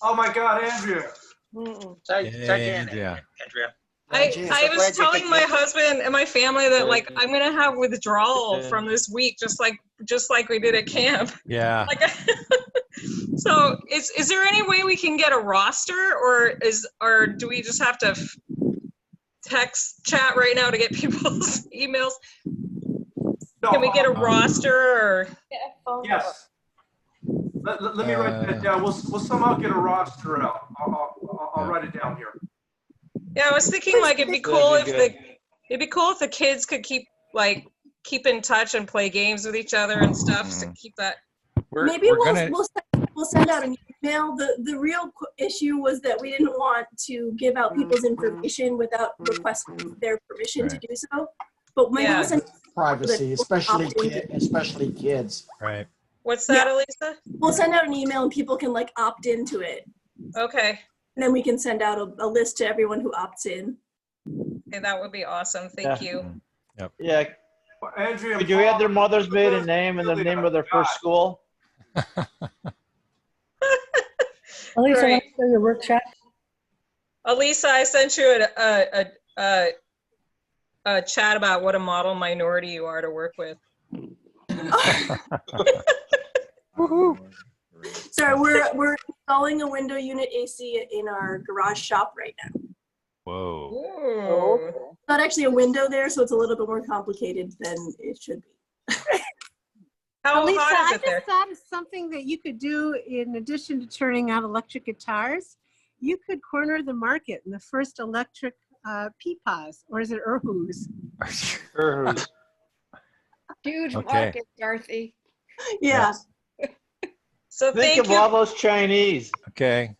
Oh my God, Andrea. Andrea. I was telling my husband and my family that I'm gonna have withdrawal from this week, just like we did at camp. Yeah. So is there any way we can get a roster, or do we just have to chat right now to get people's emails? Can we get a roster? Or Yes. Let me write that down. We'll somehow get a roster out. I'll write it down here. Yeah, I was thinking like it'd be cool if the kids could keep in touch and play games with each other and stuff to keep that. Maybe we'll send out an email. The real issue was that we didn't want to give out people's information without requesting their permission to do so. But maybe we'll send privacy, especially kids. Right. What's that, Elisa? We'll send out an email and people can like opt into it. Okay. And then we can send out a list to everyone who opts in. Okay, that would be awesome. Thank you. Yep. Yeah. Andrea, could you add their mother's maiden name and the name of their first school? Elisa, want to show your workshop? Elisa, I sent you a chat about what a model minority you are to work with. Sorry, we're installing a window unit AC in our garage shop right now. Whoa. It's not actually a window there, so it's a little bit more complicated than it should be. How Lisa, hot is I it there? just thought of something that you could do in addition to turning out electric guitars. You could corner the market in the first electric peepaws, or is it erhus? Erhus. Huge Okay. market, Dorothy. Yeah. So Think of all those Chinese. Okay.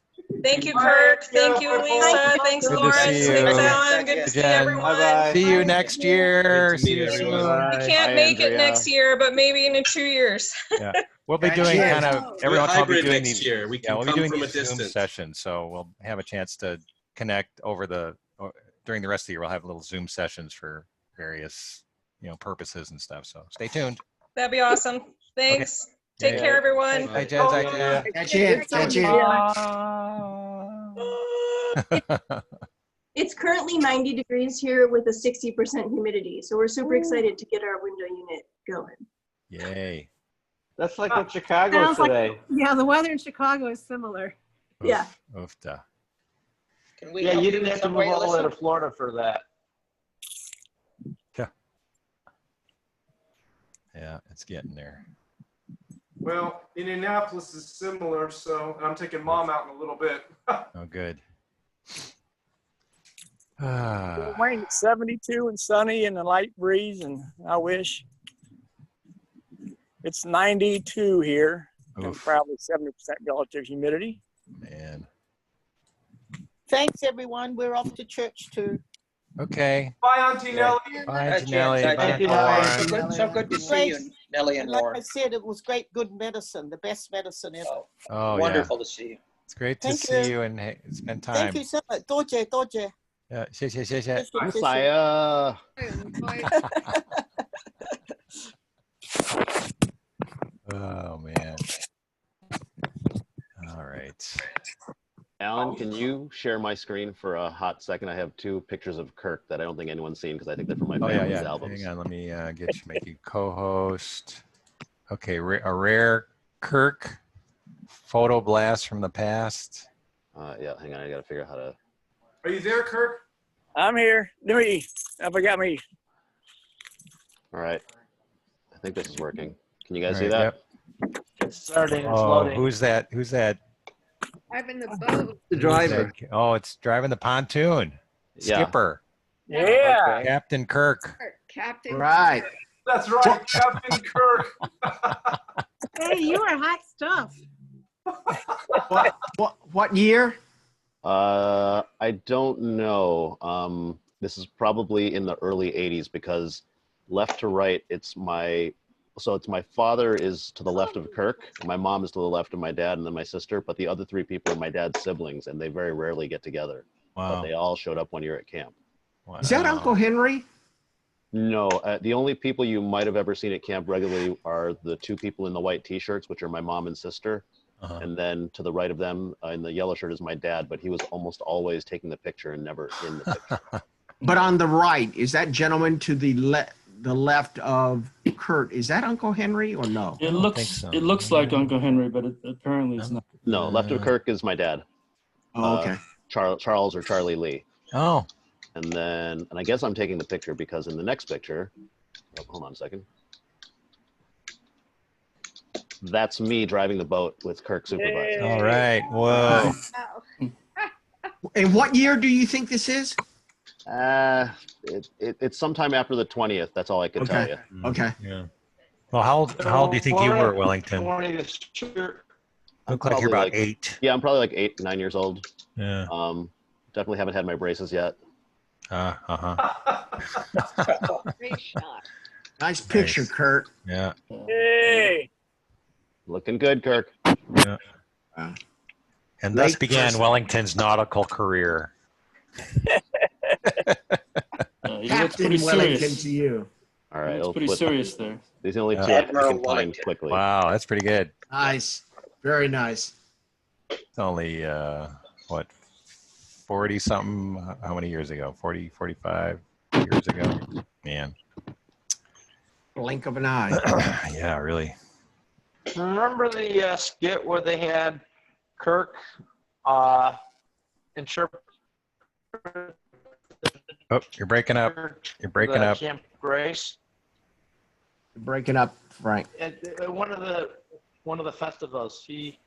Thank you, Kirk. Thank you, Elisa. Thanks, Good to Lawrence. see Thanks, you. Alan. Good to see Again. everyone. Bye-bye. See you next year. See you soon. We can't make it next year, but maybe in 2 years. Yeah. We'll be doing kind of everyone will be doing next these. year. We can We'll be come doing from a these Zoom distance. sessions, so we'll have a chance to connect during the rest of the year. We'll have little Zoom sessions for various purposes and stuff. So stay tuned. That'd be awesome. Thanks. Okay. Take Yeah. care, everyone. Hi, Jen. Hi, Jen. Catch it. It's currently 90 degrees here with a 60% humidity, so we're super excited to get our window unit going. Yay. That's like what Chicago is Sounds like- today. Yeah, the weather in Chicago is similar. Yeah. Oofta. Can we Yeah, help you didn't in have to some move way, all the way Alyssa? to Florida for that. Yeah, it's getting there. Well, Indianapolis is similar, so and I'm taking Mom out in a little bit. Oh, good. Ah. Wayne, it's 72 and sunny and a light breeze, and I wish it's 92 here and Oof. probably 70% relative humidity. Man. Thanks, everyone. We're off to church too. Okay. Bye, Auntie Nellie. Bye, Bye, Auntie Nellie. Jen. Bye, Thank Uncle you. Warren. So good to see you, Nellie and Like Lauren. I said, it was great, good medicine, the best medicine ever. Oh, yeah. Wonderful to see you. It's great to Thank see you. you and spend time. Thank you so much. Doje. Yeah, 谢谢. Messiah. Oh, man. All right. Alan, can you share my screen for a hot second? I have two pictures of Kirk that I don't think anyone's seen because I think they're from my Oh, family's yeah. albums. Hang on. Let me make you co-host. Okay. A rare Kirk photo blast from the past. Yeah, hang on. I got to figure out how to. Are you there, Kirk? I'm here. I forgot me. All right. I think this is working. Can you guys All see right, that? yep. It's starting. It's Oh, loading. who's that? Who's that? I'm in the boat. The driver. Oh, it's driving the pontoon. Yeah. Skipper. Yeah. Captain Kirk. Captain. Right. That's right, Captain Kirk. Hey, you are hot stuff. What year? I don't know. This is probably in the early 80s because left to right, it's my father is to the left of Kirk, my mom is to the left of my dad, and then my sister, but the other three people are my dad's siblings, and they very rarely get together. Wow. But they all showed up one year at camp. Wow. Is that Uncle Henry? No, the only people you might have ever seen at camp regularly are the two people in the white t-shirts, which are my mom and sister. Uh-huh. And then to the right of them in the yellow shirt is my dad, but he was almost always taking the picture and never in the picture. But on the right, is that gentleman to the left of Kurt? Is that Uncle Henry or no? It looks like Uncle Henry, but apparently it's not. No, left of Kirk is my dad. Oh, okay. Charles or Charlie Lee. Oh. And I guess I'm taking the picture because in the next picture, hold on a second. that's me driving the boat with Kirk supervising. All right. Whoa. And what year do you think this is? It's sometime after the 20th. That's all I can tell you. Okay. Yeah. Well, how old do you think you were, Wellington? Look like you're about 8. Yeah, I'm probably like 8, 9 years old. Yeah. Definitely haven't had my braces yet. Great shot. Nice picture, Kurt. Yeah. Hey. Looking good, Kirk. Yeah. And thus began Wellington's nautical career. Captain Wellington to you. All right. It's pretty serious there. These are the only two I can find quickly. Wow, that's pretty good. Nice. Very nice. It's only, what, 40 something? How many years ago? 40, 45 years ago? Man. Blink of an eye. Yeah, really. Remember the skit where they had Kirk interpret? Oh, you're breaking up. You're breaking up. Camp Grace. You're breaking up, Frank. At one of the festivals, they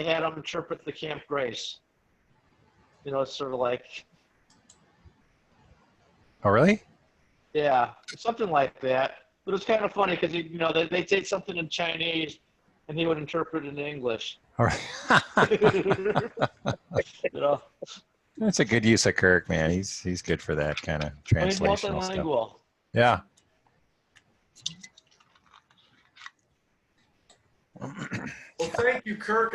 had him interpret the Camp Grace. You know, it's sort of like. Oh, really? Yeah, something like that. But it's kind of funny because they say something in Chinese, and he would interpret it in English. All right. That's a good use of Kirk, man. He's good for that kind of translational stuff. Multilingual. Yeah. Well, thank you, Kirk.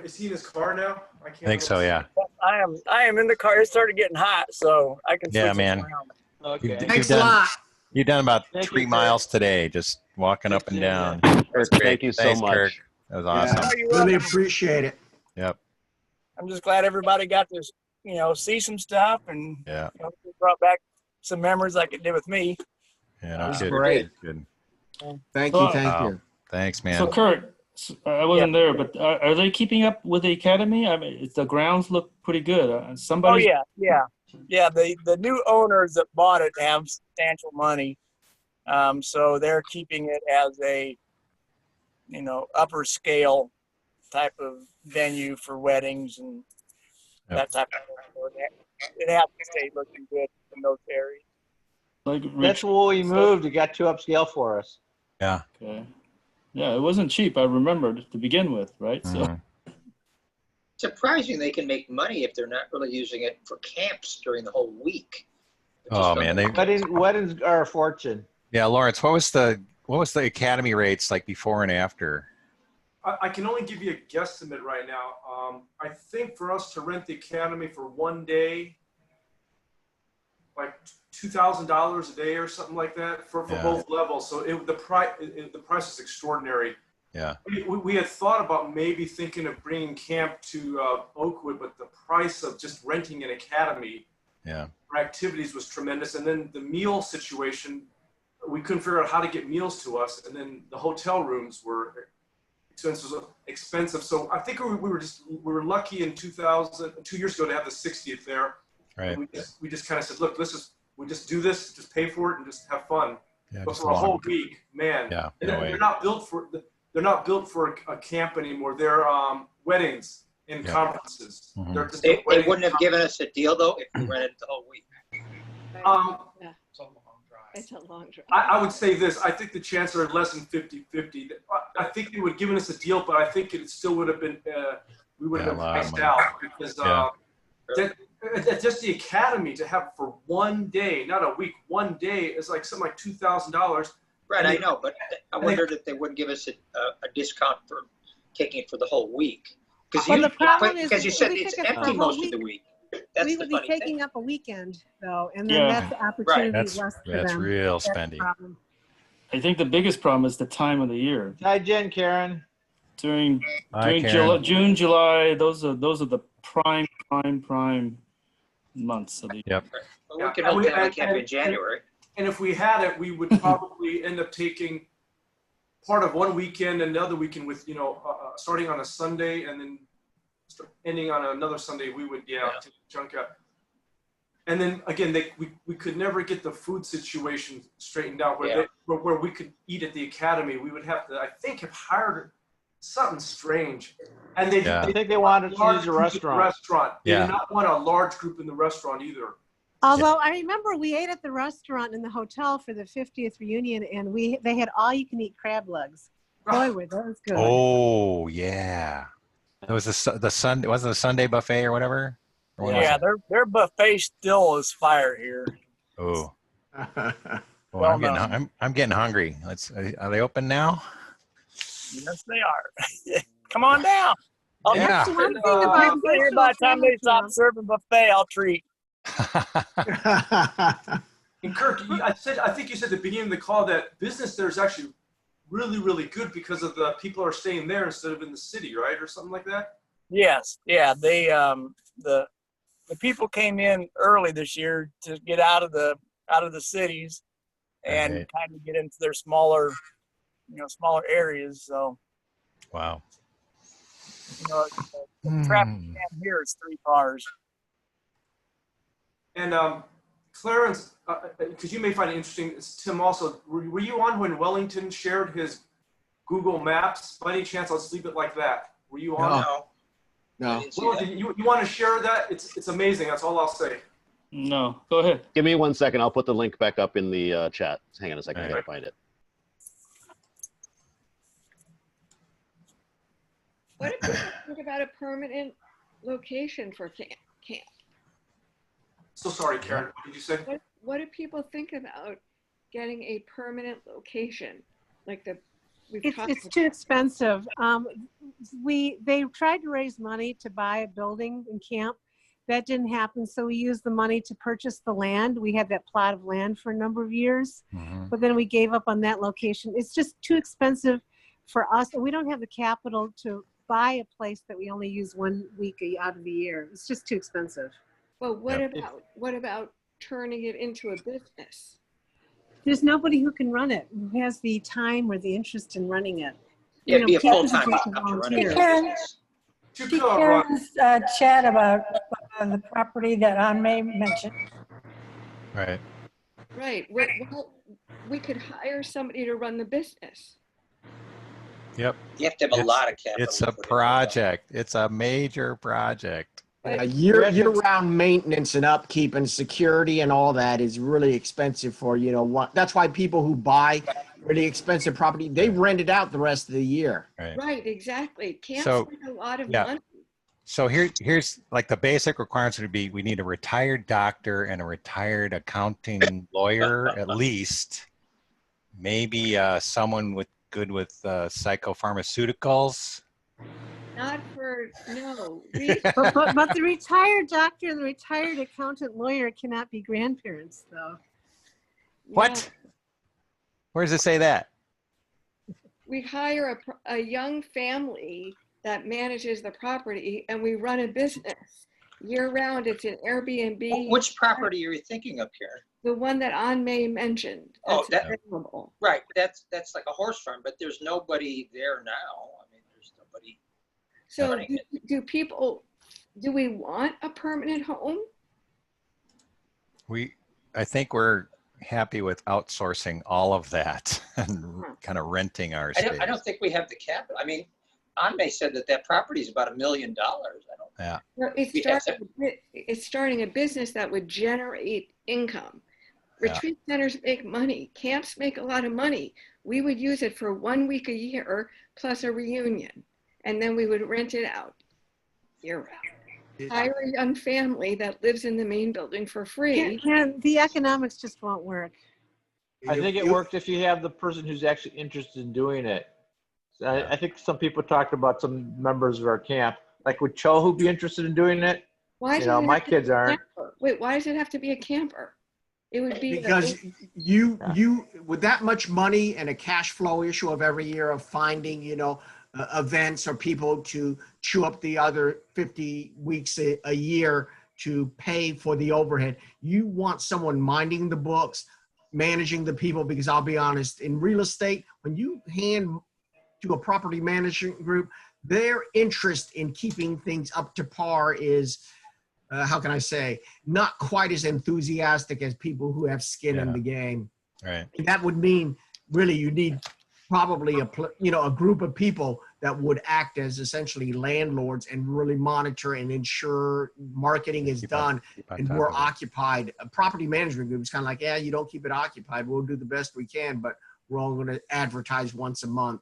Is he in his car now? I think so, yeah. I am in the car. It started getting hot, so I can. Yeah, switch man. it around. Okay. Thanks a lot. You've done about Thank 3 you, miles today, just walking up and down. Kirk, thank you so much. Kirk. That was awesome. Yeah, really appreciate it. Yep. I'm just glad everybody got to, see some stuff and Yeah. It brought back some memories like it did with me. Yeah, That was good. great. Good. Thank So- you. Thanks, man. So Kurt, I wasn't there, but are they keeping up with the academy? I mean, the grounds look pretty good. Somebody. Oh yeah. The new owners that bought it have substantial money, so they're keeping it as a, upper scale type of venue for weddings and that type of thing. It has to stay looking good in those areas. Like That's where we moved. It got too upscale for us. Yeah. Okay. Yeah, it wasn't cheap. I remember to begin with, right? So. Surprising they can make money if they're not really using it for camps during the whole week. Oh man, Weddings are a fortune. Yeah, Lawrence, what was the academy rates like before and after? I can only give you a guesstimate right now. I think for us to rent the academy for one day, like $2,000 a day or something like that for both levels. So the price is extraordinary. Yeah. We had thought about maybe thinking of bringing camp to Oakwood, but the price of just renting an academy for activities was tremendous. And then the meal situation, we couldn't figure out how to get meals to us. And then the hotel rooms were expensive. So I think we were lucky in 2 years ago to have the 60th there. Right. And we just kind of said, look, we just do this, just pay for it and just have fun. Yeah, but for a whole week, man, Yeah, they're not built for a camp anymore. They're weddings and conferences. They're just They wouldn't have given us a deal though if we rented the whole week. It's a long drive. I would say this. I think the chances are less than 50-50. I think they would have given us a deal, but I think it still would have been, we would have been priced out because just the academy to have for one day, not a week, one day is like something like $2,000. Right, I know, but I wondered if they wouldn't give us a discount for taking it for the whole week. Well, the problem is Because you said we it's took it for a empty whole most of the week. That's we the would be funny thing. taking up a weekend though, and then that's the opportunity That's lost for that's them. real That's the spendy. problem. I think the biggest problem is the time of the year. Hi, Jen, Karen. During Hi, Karen. June, July, those are the prime months of the year. Yep. Well, we can hold family camp in January. And if we had it, we would probably end up taking part of one weekend and another weekend with, starting on a Sunday and then ending on another Sunday. We would, take a chunk out. And then again, we could never get the food situation straightened out where we could eat at the academy. We would have to, I think, have hired something strange. And I think they wanted to use a restaurant. They did not want a large group in the restaurant either. Although I remember we ate at the restaurant in the hotel for the 50th reunion, and they had all-you-can-eat crab legs. Boy, were those good! Oh yeah, it was the Sunday. Wasn't it a Sunday buffet or whatever? Or what was Yeah, it? their buffet still is fire here. Oh, I'm getting hungry. Are they open now? Yes, they are. Come on down. Yeah. One thing about by the time they stop serving buffet, I'll treat. And Kirk, I think you said at the beginning of the call that business there is actually really, really good because of the people are staying there instead of in the city, right, or something like that. Yes, yeah. They the people came in early this year to get out of the cities and kind of get into their smaller areas. So wow. The traffic jam here is 3 cars. And Clarence, because you may find it interesting, it's Tim also, were you on when Wellington shared his Google Maps? By any chance, I'll sleep it like that. Were you on? No. Well, you want to share that? It's amazing. That's all I'll say. No, go ahead. Give me 1 second. I'll put the link back up in the chat. Hang on a second. I gotta find it. What do people think about a permanent location for camp? So sorry, Karen. What did you say? What do people think about getting a permanent location? Like it's too expensive. They tried to raise money to buy a building in camp. That didn't happen, so we used the money to purchase the land. We had that plot of land for a number of years, but then we gave up on that location. It's just too expensive for us, and we don't have the capital to buy a place that we only use 1 week out of the year. It's just too expensive. Well, what about turning it into a business? There's nobody who can run it, who has the time or the interest in running it. Yeah, it'd be a people full-time just job to run it. volunteer. Karen's chat about the property that Ann May mentioned. Right. Right. Well, we could hire somebody to run the business. Yep. You have to have a lot of capital. It's a project. It's a major project. Year-round maintenance and upkeep and security and all that is really expensive for, that's why people who buy really expensive property, they rent it out the rest of the year. Right, exactly. Can't spend a lot of money. So here's like the basic requirements would be we need a retired doctor and a retired accounting lawyer at least. Maybe someone good with psychopharmaceuticals. Not for, no. But the retired doctor and the retired accountant lawyer cannot be grandparents, though. What? Where does it say that? We hire a young family that manages the property, and we run a business year round. It's an Airbnb. Which property are you thinking of here? The one that Ann May mentioned. Available. Right. That's like a horse farm, but there's nobody there now. I mean, there's nobody. So do we want a permanent home? I think we're happy with outsourcing all of that and kind of renting our space. I don't think we have the capital. I mean, Ann May said that property is about $1 million. Well, it's starting a business that would generate income. Retreat centers make money. Camps make a lot of money. We would use it for 1 week a year plus a reunion, and then we would rent it out year round. Hire a young family that lives in the main building for free. The economics just won't work. I think it works if you have the person who's actually interested in doing it. So I think some people talked about some members of our camp. Like, would Chohu be interested in doing it? Why? My kids aren't. Wait, why does it have to be a camper? It would be because you with that much money and a cash flow issue of every year of finding events or people to chew up the other 50 weeks a year to pay for the overhead. You want someone minding the books, managing the people, because I'll be honest, in real estate, when you hand to a property management group, their interest in keeping things up to par is how can I say, not quite as enthusiastic as people who have skin in the game. Right. And that would mean really you need probably a group of people that would act as essentially landlords and really monitor and ensure marketing is done and we're occupied. A property management group is kind of like, yeah, you don't keep it occupied. We'll do the best we can, but we're all going to advertise once a month.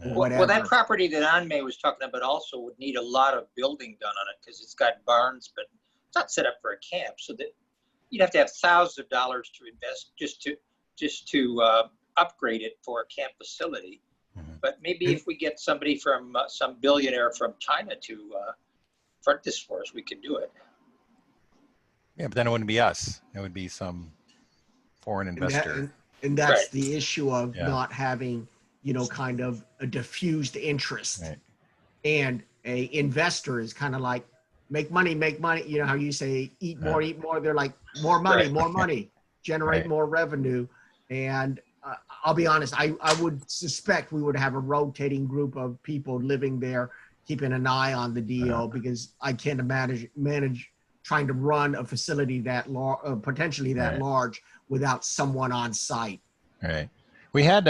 Or whatever. Well, that property that Anmei was talking about also would need a lot of building done on it because it's got barns, but it's not set up for a camp. So that you'd have to have thousands of dollars to invest just to upgrade it for a camp facility. But maybe if we get somebody from some billionaire from China to front this for us, we could do it. Yeah, but then it wouldn't be us. It would be some foreign investor. And that's the issue of not having, kind of a diffused interest. Right. And a investor is kind of like, make money. You know how you say, eat more. They're like, more money, generate more revenue. And I'll be honest, I would suspect we would have a rotating group of people living there, keeping an eye on the deal, because I can't manage trying to run a facility that potentially that large without someone on site. Right. We had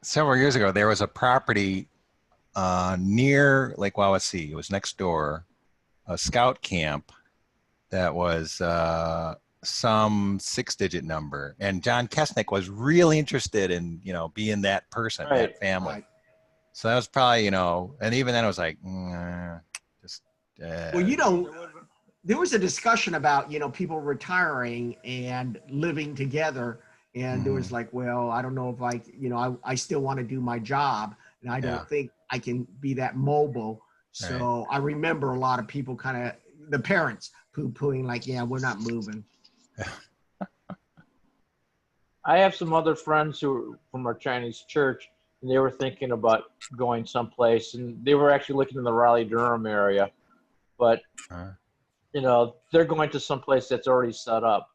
several years ago, there was a property near Lake Wawasee. It was next door, a scout camp that was some 6-digit number. And John Kesnick was really interested in, being that person, that family. Right. So that was probably, and even then it was like, there was a discussion about, people retiring and living together. And there was like, well, I don't know if I still want to do my job. And I don't think I can be that mobile. So I remember a lot of people the parents poo-pooing like, yeah, we're not moving. I have some other friends who are from our Chinese church, and they were thinking about going someplace, and they were actually looking in the Raleigh-Durham area. But, they're going to someplace that's already set up.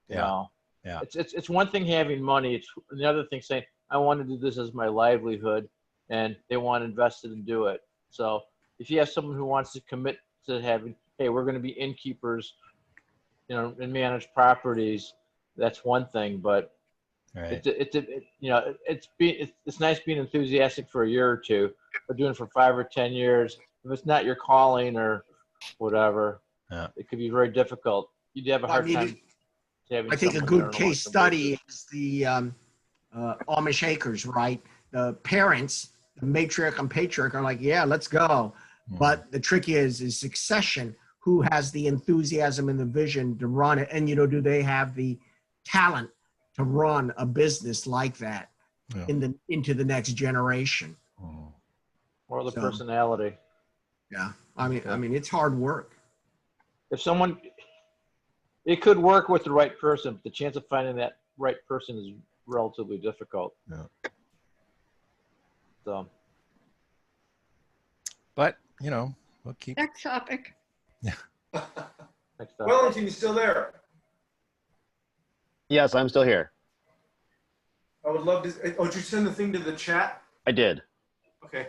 Yeah. It's one thing having money. It's the other thing saying, I want to do this as my livelihood, and they want to invest it and do it. So if you have someone who wants to commit to having, hey, we're going to be innkeepers, and manage properties, that's one thing. But it's nice being enthusiastic for a year or two, but doing it for 5 or 10 years, if it's not your calling or whatever, it could be very difficult. You'd have a hard time. I think a good case study is the Amish Acres, right? The parents, the matriarch and patriarch, are like, yeah, let's go. But the trick is succession. Who has the enthusiasm and the vision to run it? And, do they have the talent to run a business like that into the next generation? Or the personality. Yeah. I mean, it's hard work. It could work with the right person, but the chance of finding that right person is relatively difficult. Yeah. So. But, we'll keep. Next topic. Yeah. Wellington, you still there? Yes, I'm still here. I would love to. Oh, did you send the thing to the chat? I did. Okay.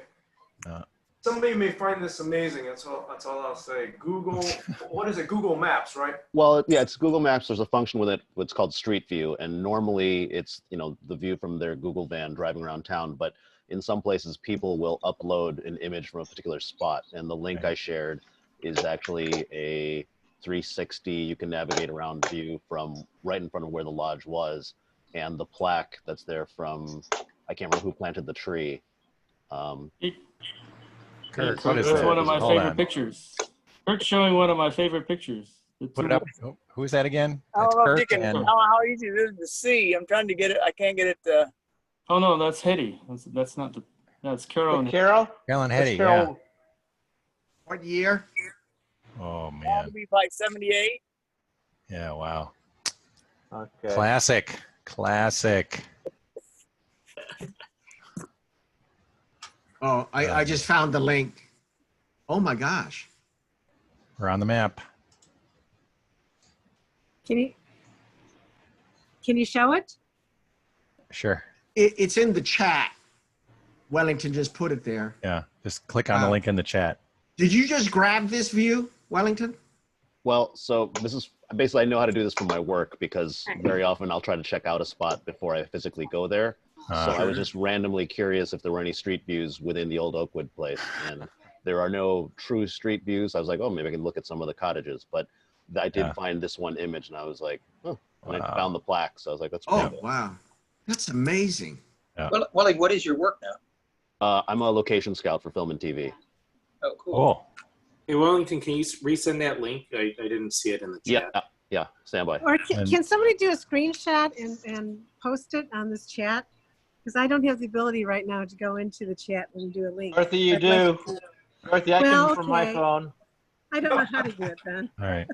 Somebody may find this amazing. That's all I'll say. Google, what is it? Google Maps, right? Well, yeah, it's Google Maps. There's a function with it, what's called Street View, and normally it's the view from their Google van driving around town. But in some places, people will upload an image from a particular spot, and the link I shared is actually a 360. You can navigate around view from right in front of where the lodge was, and the plaque that's there from I can't remember who planted the tree. Kirk, what is that? One of my favorite pictures. Kirk's showing one of my favorite pictures. Put it up. Who's that again? I don't know if you can, how easy it is to see. I'm trying to get it. I can't get it to. Oh no, that's Hetty. That's not the. That's Carol and Carol. Carol and Hetty. Carol. Yeah. What year? Oh man. It'll be like 78. Yeah. Wow. Okay. Classic. Oh, I just found the link. Oh my gosh. We're on the map. Can you show it? Sure. It's in the chat. Wellington just put it there. Yeah. Just click on the link in the chat. Did you just grab this view, Wellington? Well, so this is basically, I know how to do this for my work because very often I'll try to check out a spot before I physically go there. So I was just randomly curious if there were any street views within the old Oakwood place, and there are no true street views. I was like, oh, maybe I can look at some of the cottages, but I did find this one image, and I was like, oh, and I found the plaque, so I was like, that's pretty good. Wow, that's amazing. Well, Wally, what is your work now? I'm a location scout for film and TV. Oh, cool. Hey, Wellington, can you resend that link? I didn't see it in the chat. Yeah, stand by. Or can somebody do a screenshot and post it on this chat? Because I don't have the ability right now to go into the chat and do a link. Dorothy, you do. Dorothy, I can from my phone. I don't know how to do it then. All right.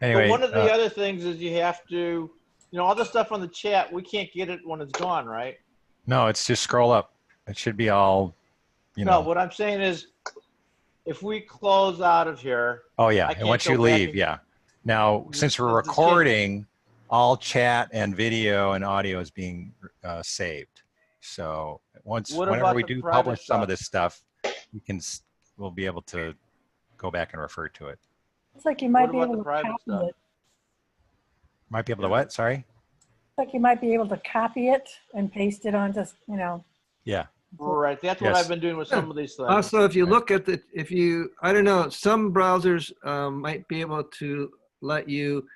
Anyway, but one of the other things is you have to, all the stuff on the chat, we can't get it when it's gone, right? No, it's just scroll up. It should be all, No, what I'm saying is, if we close out of here. Oh yeah, and once you leave, Now, since we're recording, all chat and video and audio is being saved. So whenever we do publish some of this stuff, we'll be able to go back and refer to it. It's like you might be able to copy it. Might be able to what? Sorry? It's like you might be able to copy it and paste it onto, Yeah. Right, that's what I've been doing with some of these things. Also, if you look at I don't know, some browsers might be able to let you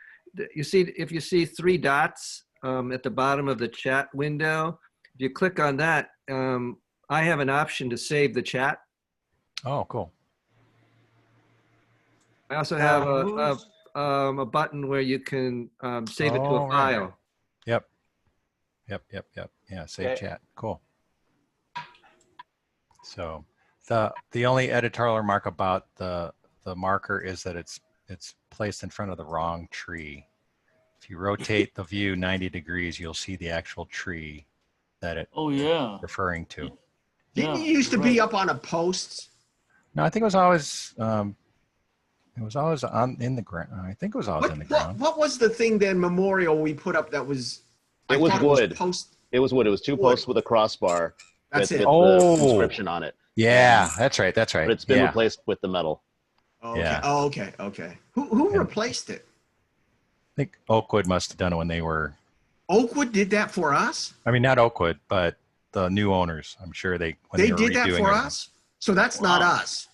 see, if you see 3 dots at the bottom of the chat window, if you click on that, I have an option to save the chat. Oh, cool. I also have a button where you can save it to a file. Yep. Yeah, save chat. Cool. So the only editorial remark about the marker is that it's placed in front of the wrong tree. If you rotate the view 90 degrees, you'll see the actual tree that it's referring to. Didn't it used to be up on a post? No, I think it was always in the ground. I think it was always in the ground. What was the thing then memorial we put up that was? It was wood. It was wood. It was 2 posts with a crossbar. That's it. The inscription on it. Yeah, that's right. That's right. But it's been replaced with the metal. Okay. Yeah. Oh, okay. Who replaced it? I think Oakwood must have done it when they were. Oakwood did that for us? I mean, not Oakwood, but the new owners. I'm sure they did that for us? So that's not us.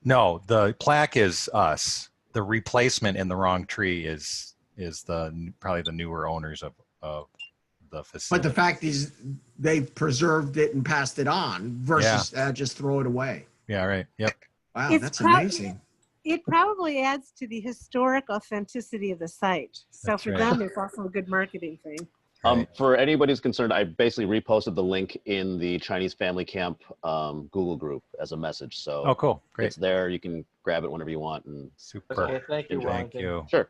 No, the plaque is us. The replacement in the wrong tree is probably the newer owners of the facility. But the fact is they've preserved it and passed it on versus just throw it away. Yeah, right. Yep. Wow, that's amazing. It probably adds to the historic authenticity of the site. So That's for right. them, it's also a good marketing thing. For anybody who's concerned, I basically reposted the link in the Chinese Family Camp Google group as a message. So cool. Great. It's there. You can grab it whenever you want. And super. Okay, thank you, Thank Wellington. Sure.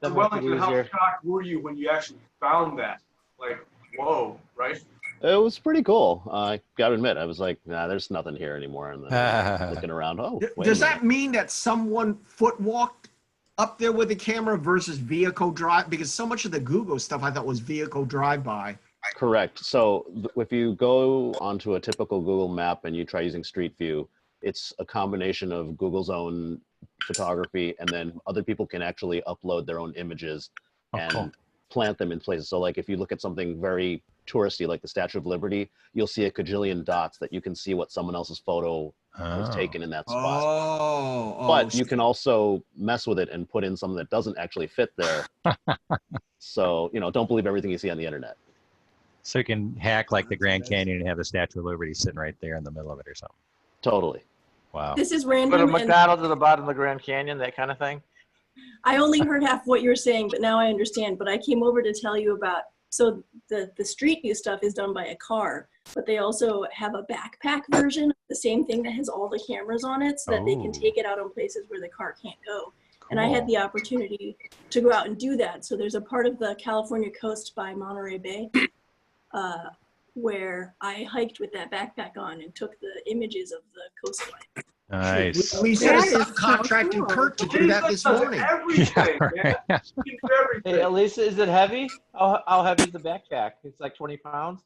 That Wellington, how shocked were you when you actually found that? Like, whoa, right? It was pretty cool. I got to admit, I was like, nah, there's nothing here anymore. And then looking around, Does that mean that someone foot walked up there with a camera versus vehicle drive? Because so much of the Google stuff I thought was vehicle drive-by. Correct. So if you go onto a typical Google map and you try using Street View, it's a combination of Google's own photography, and then other people can actually upload their own images and plant them in places. So like if you look at something very touristy like the Statue of Liberty, you'll see a cajillion dots that you can see what someone else's photo was taken in that spot. But you can also mess with it and put in something that doesn't actually fit there. So, don't believe everything you see on the internet. So you can hack like the Grand Canyon and have the Statue of Liberty sitting right there in the middle of it or something. Totally. Wow. This is Put a random. McDonald's at the bottom of the Grand Canyon, that kind of thing. I only heard half what you were saying, but now I understand. But I came over to tell you about, so the Street View stuff is done by a car, but they also have a backpack version, the same thing that has all the cameras on it so that they can take it out on places where the car can't go. And I had the opportunity to go out and do that. So there's a part of the California coast by Monterey Bay where I hiked with that backpack on and took the images of the coastline. Nice. We set a subcontract in Kirk to do that this morning. Hey, Elisa, is it heavy? How heavy is the backpack? It's like 20 pounds?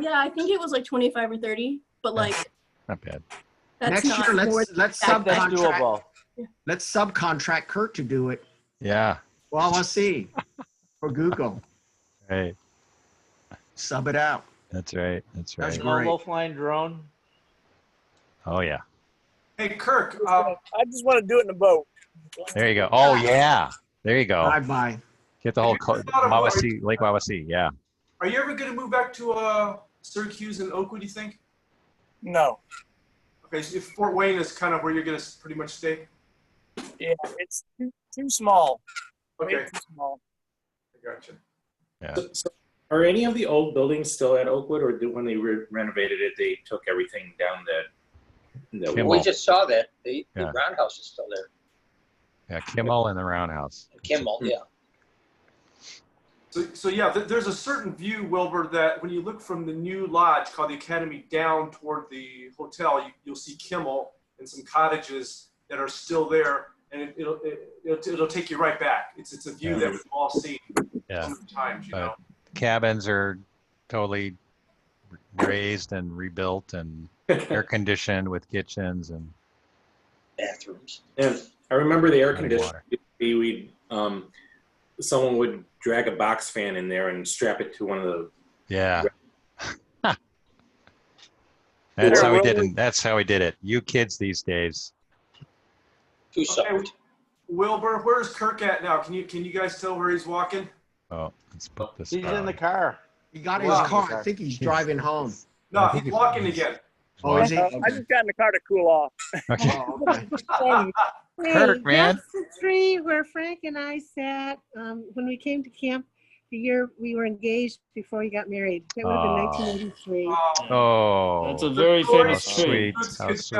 Yeah, I think it was like 25 or 30, but like not bad. that's Next not year, more let's That's subcontract. doable. Let's subcontract Kurt to do it. Yeah. Well, let's see. For Google. Right. Sub it out. That's right. That's right. No low-flying drone. Oh yeah. Hey, Kirk. I just want to do it in a boat. There you go. Oh yeah. There you go. Bye-bye. Get the whole Lake Wawasee. Yeah. Are you ever going to move back to Syracuse and Oakwood, you think? No. Okay, so if Fort Wayne is kind of where you're going to pretty much stay? Yeah, it's too small. Okay. Way too small. I gotcha. Yeah. So are any of the old buildings still at Oakwood, or when they renovated it, they took everything down the We just saw that. The roundhouse is still there. Yeah, Kimmel and the Roundhouse. Kimmel, yeah. So yeah, there's a certain view, Wilbur, that when you look from the new lodge called the Academy down toward the hotel, you'll see Kimmel and some cottages that are still there, and it'll take you right back. It's a view that we've all seen so many times, you know. Cabins are totally raised and rebuilt and air conditioned with kitchens and bathrooms. And I remember the air conditioning. Someone would drag a box fan in there and strap it to one of the. Yeah. That's how we did it. That's how we did it. You kids these days. Okay, Wilbur, where's Kirk at now? Can you guys tell where he's walking? Oh, let's put this. He's in the car. He got in his car. I think he's driving home. No, he's walking again. Oh, is he? I just got in the car to cool off. Okay. Hey, Kirk, man. that's the tree where Frank and I sat when we came to camp the year we were engaged before we got married. That would have been 1983. Oh. That's a very famous how tree. sweet.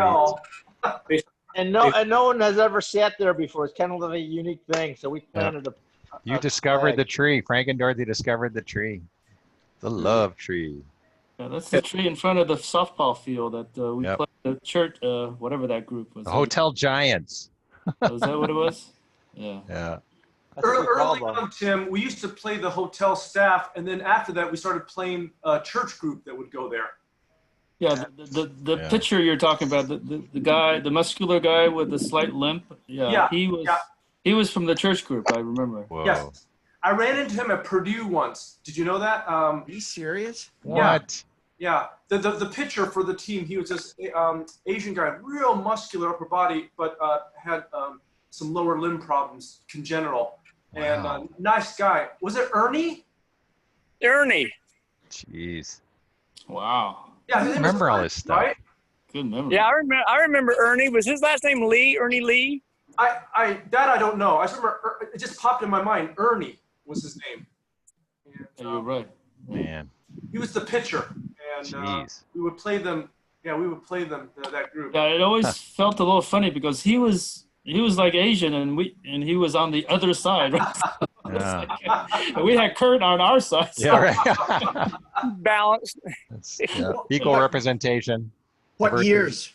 How sweet. And no one has ever sat there before. It's kind of a unique thing. So we planted a. You discovered the tree. Frank and Dorothy discovered the tree. The love tree. Yeah, that's the tree in front of the softball field that we played the church, whatever that group was. The Hotel Giants. Was that what it was? Yeah. Yeah. Early on, Tim, we used to play the hotel staff, and then after that, we started playing a church group that would go there. Yeah, the picture you're talking about, the guy, the muscular guy with the slight limp. Yeah, he was from the church group. I remember. Whoa. Yes, I ran into him at Purdue once. Did you know that? Are you serious? What? Yeah. The pitcher for the team, he was this Asian guy, real muscular upper body, but had some lower limb problems, congenital. Wow. And nice guy. Was it Ernie? Ernie. Jeez. Wow. Yeah, I remember all this stuff. Right? Good memory. Yeah, I remember Ernie. Was his last name Lee? Ernie Lee? I don't know. I just remember it just popped in my mind. Ernie was his name. And, Yeah, you're right. Man. He was the pitcher, and we would play them. Yeah, we would play them that group. Yeah, it always felt a little funny because he was like Asian and he was on the other side. Right? And we had Kurt on our side. Yeah, right. Balanced. Equal representation. What Diversity. years?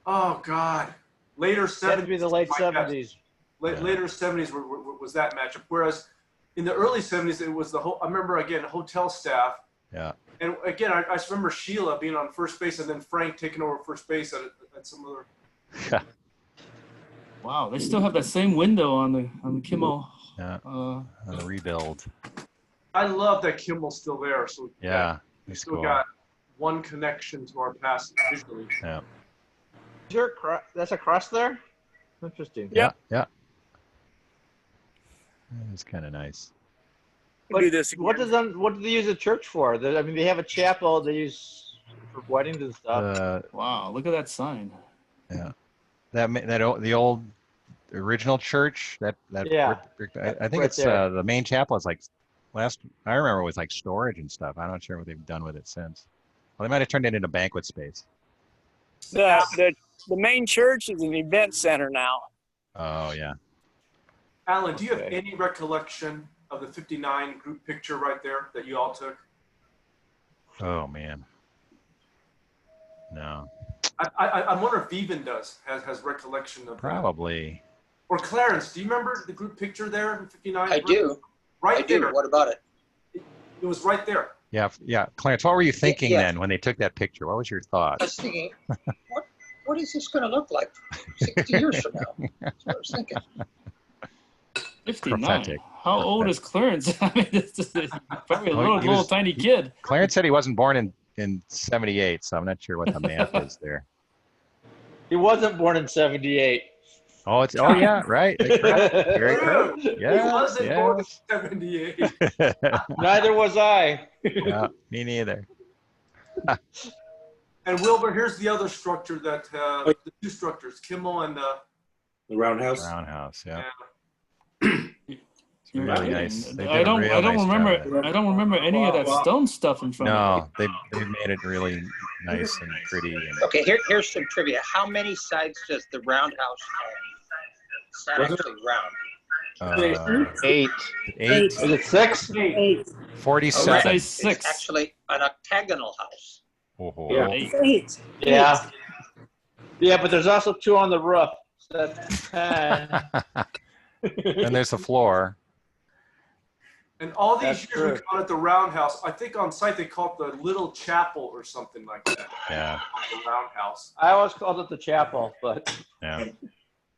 Oh God, later 70s. That'd be the late 70s. Later 70s was that matchup. Whereas in the early 70s, it was I remember again hotel staff. Yeah. And again, I just remember Sheila being on first base, and then Frank taking over first base at some other. Wow, they still have that same window on the Kimmel. Yeah. On the rebuild. I love that Kimmel's still there. So Yeah. we It's still cool. got one connection to our past visually. Yeah. That's a cross there? Interesting. Yeah. Yeah. It's kind of nice. We'll do this again. What do they use a church for? I mean, they have a chapel they use for weddings and stuff. Wow, look at that sign. Yeah. The old original church that Yeah. I think Right it's there. the main chapel is like I remember it was like storage and stuff. I'm not sure what they've done with it since. Well, they might have turned it into banquet space. The main church is an event center now. Oh yeah. Alan, do you have any recollection of the 59 group picture right there that you all took? Oh man. No. I wonder if Vivian has recollection of that. Probably. Or Clarence, do you remember the group picture there in 59? I do. Right I do. there. What about it? It was right there. Yeah. Clarence, what were you thinking then when they took that picture? What was your thought? I was thinking, what is this going to look like 60 years from now? That's what I was thinking. 59. Prophetic. How old is Clarence? I mean, this is probably a Well, he little was- tiny kid. Clarence said he wasn't born in 78, so I'm not sure what the math is there. He wasn't born in 78. Oh, yeah, right. Very correct. He Yes, wasn't born in yes. 78. Neither was I. Yeah, me neither. And Wilbur, here's the other structure that, the two structures, Kimmel and The roundhouse. Roundhouse, yeah. You're Really kidding. nice. They did I a don't real nice job remember. of it. I don't remember any of that stone stuff in front of No, they made it really nice and pretty. And Okay, here's some trivia. How many sides does the roundhouse have? It's not actually round. 8. 8. Is it 6? 8. 47. It's actually an octagonal house. Oh, Yeah. 8. Yeah. Yeah, but there's also 2 on the roof. So that's 10. And there's the floor. And all these That's years true. we call it the roundhouse. I think on site they call it the little chapel or something like that. Yeah. The roundhouse. I always called it the chapel, but Yeah.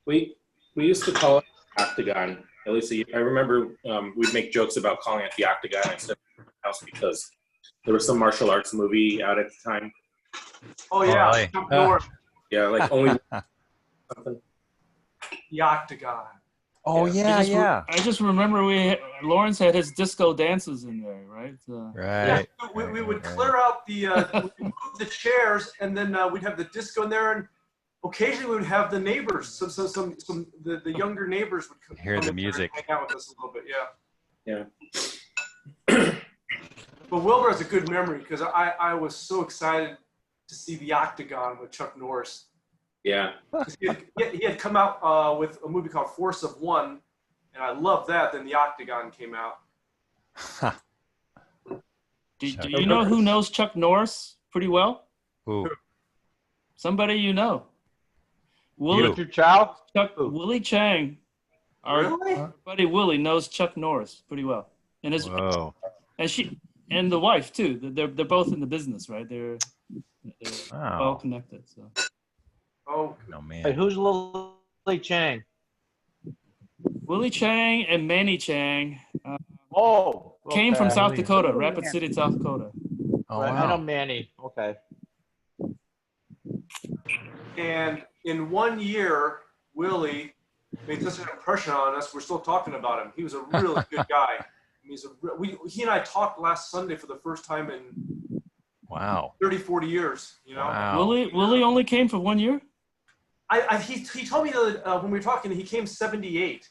We used to call it octagon. At least I remember we'd make jokes about calling it the octagon instead of the house because there was some martial arts movie out at the time. Oh yeah, really? up north, Yeah, like only something. the octagon. Oh yeah, yeah. I just remember Lawrence had his disco dances in there, right? Right. We would clear out the we'd move the chairs, and then we'd have the disco in there, and occasionally we would have the neighbors. Some the younger neighbors would come Hear the in there music. and hang out with us a little bit. Yeah. Yeah. But Wilbur has a good memory because I was so excited to see the Octagon with Chuck Norris. Yeah. He had come out with a movie called Force of One, and I loved that. Then the Octagon came out. Do you know who knows Chuck Norris pretty well? Who? Somebody you know. Willie Chow? Willie Chang. Our buddy Willie knows Chuck Norris pretty well. And his and the wife too. They're both in the business, right? They're all connected. So. Oh man. Hey, who's Willie Chang? Willie Chang and Manny Chang. okay. Came from South Dakota, Rapid City, South Dakota. Oh, Right, wow. I know Manny. Okay. And in 1 year, Willie made such an impression on us. We're still talking about him. He was a really good guy. He and I talked last Sunday for the first time in 30, 40 years. You know. Wow. Willie only came for 1 year. He told me that when we were talking, he came 78.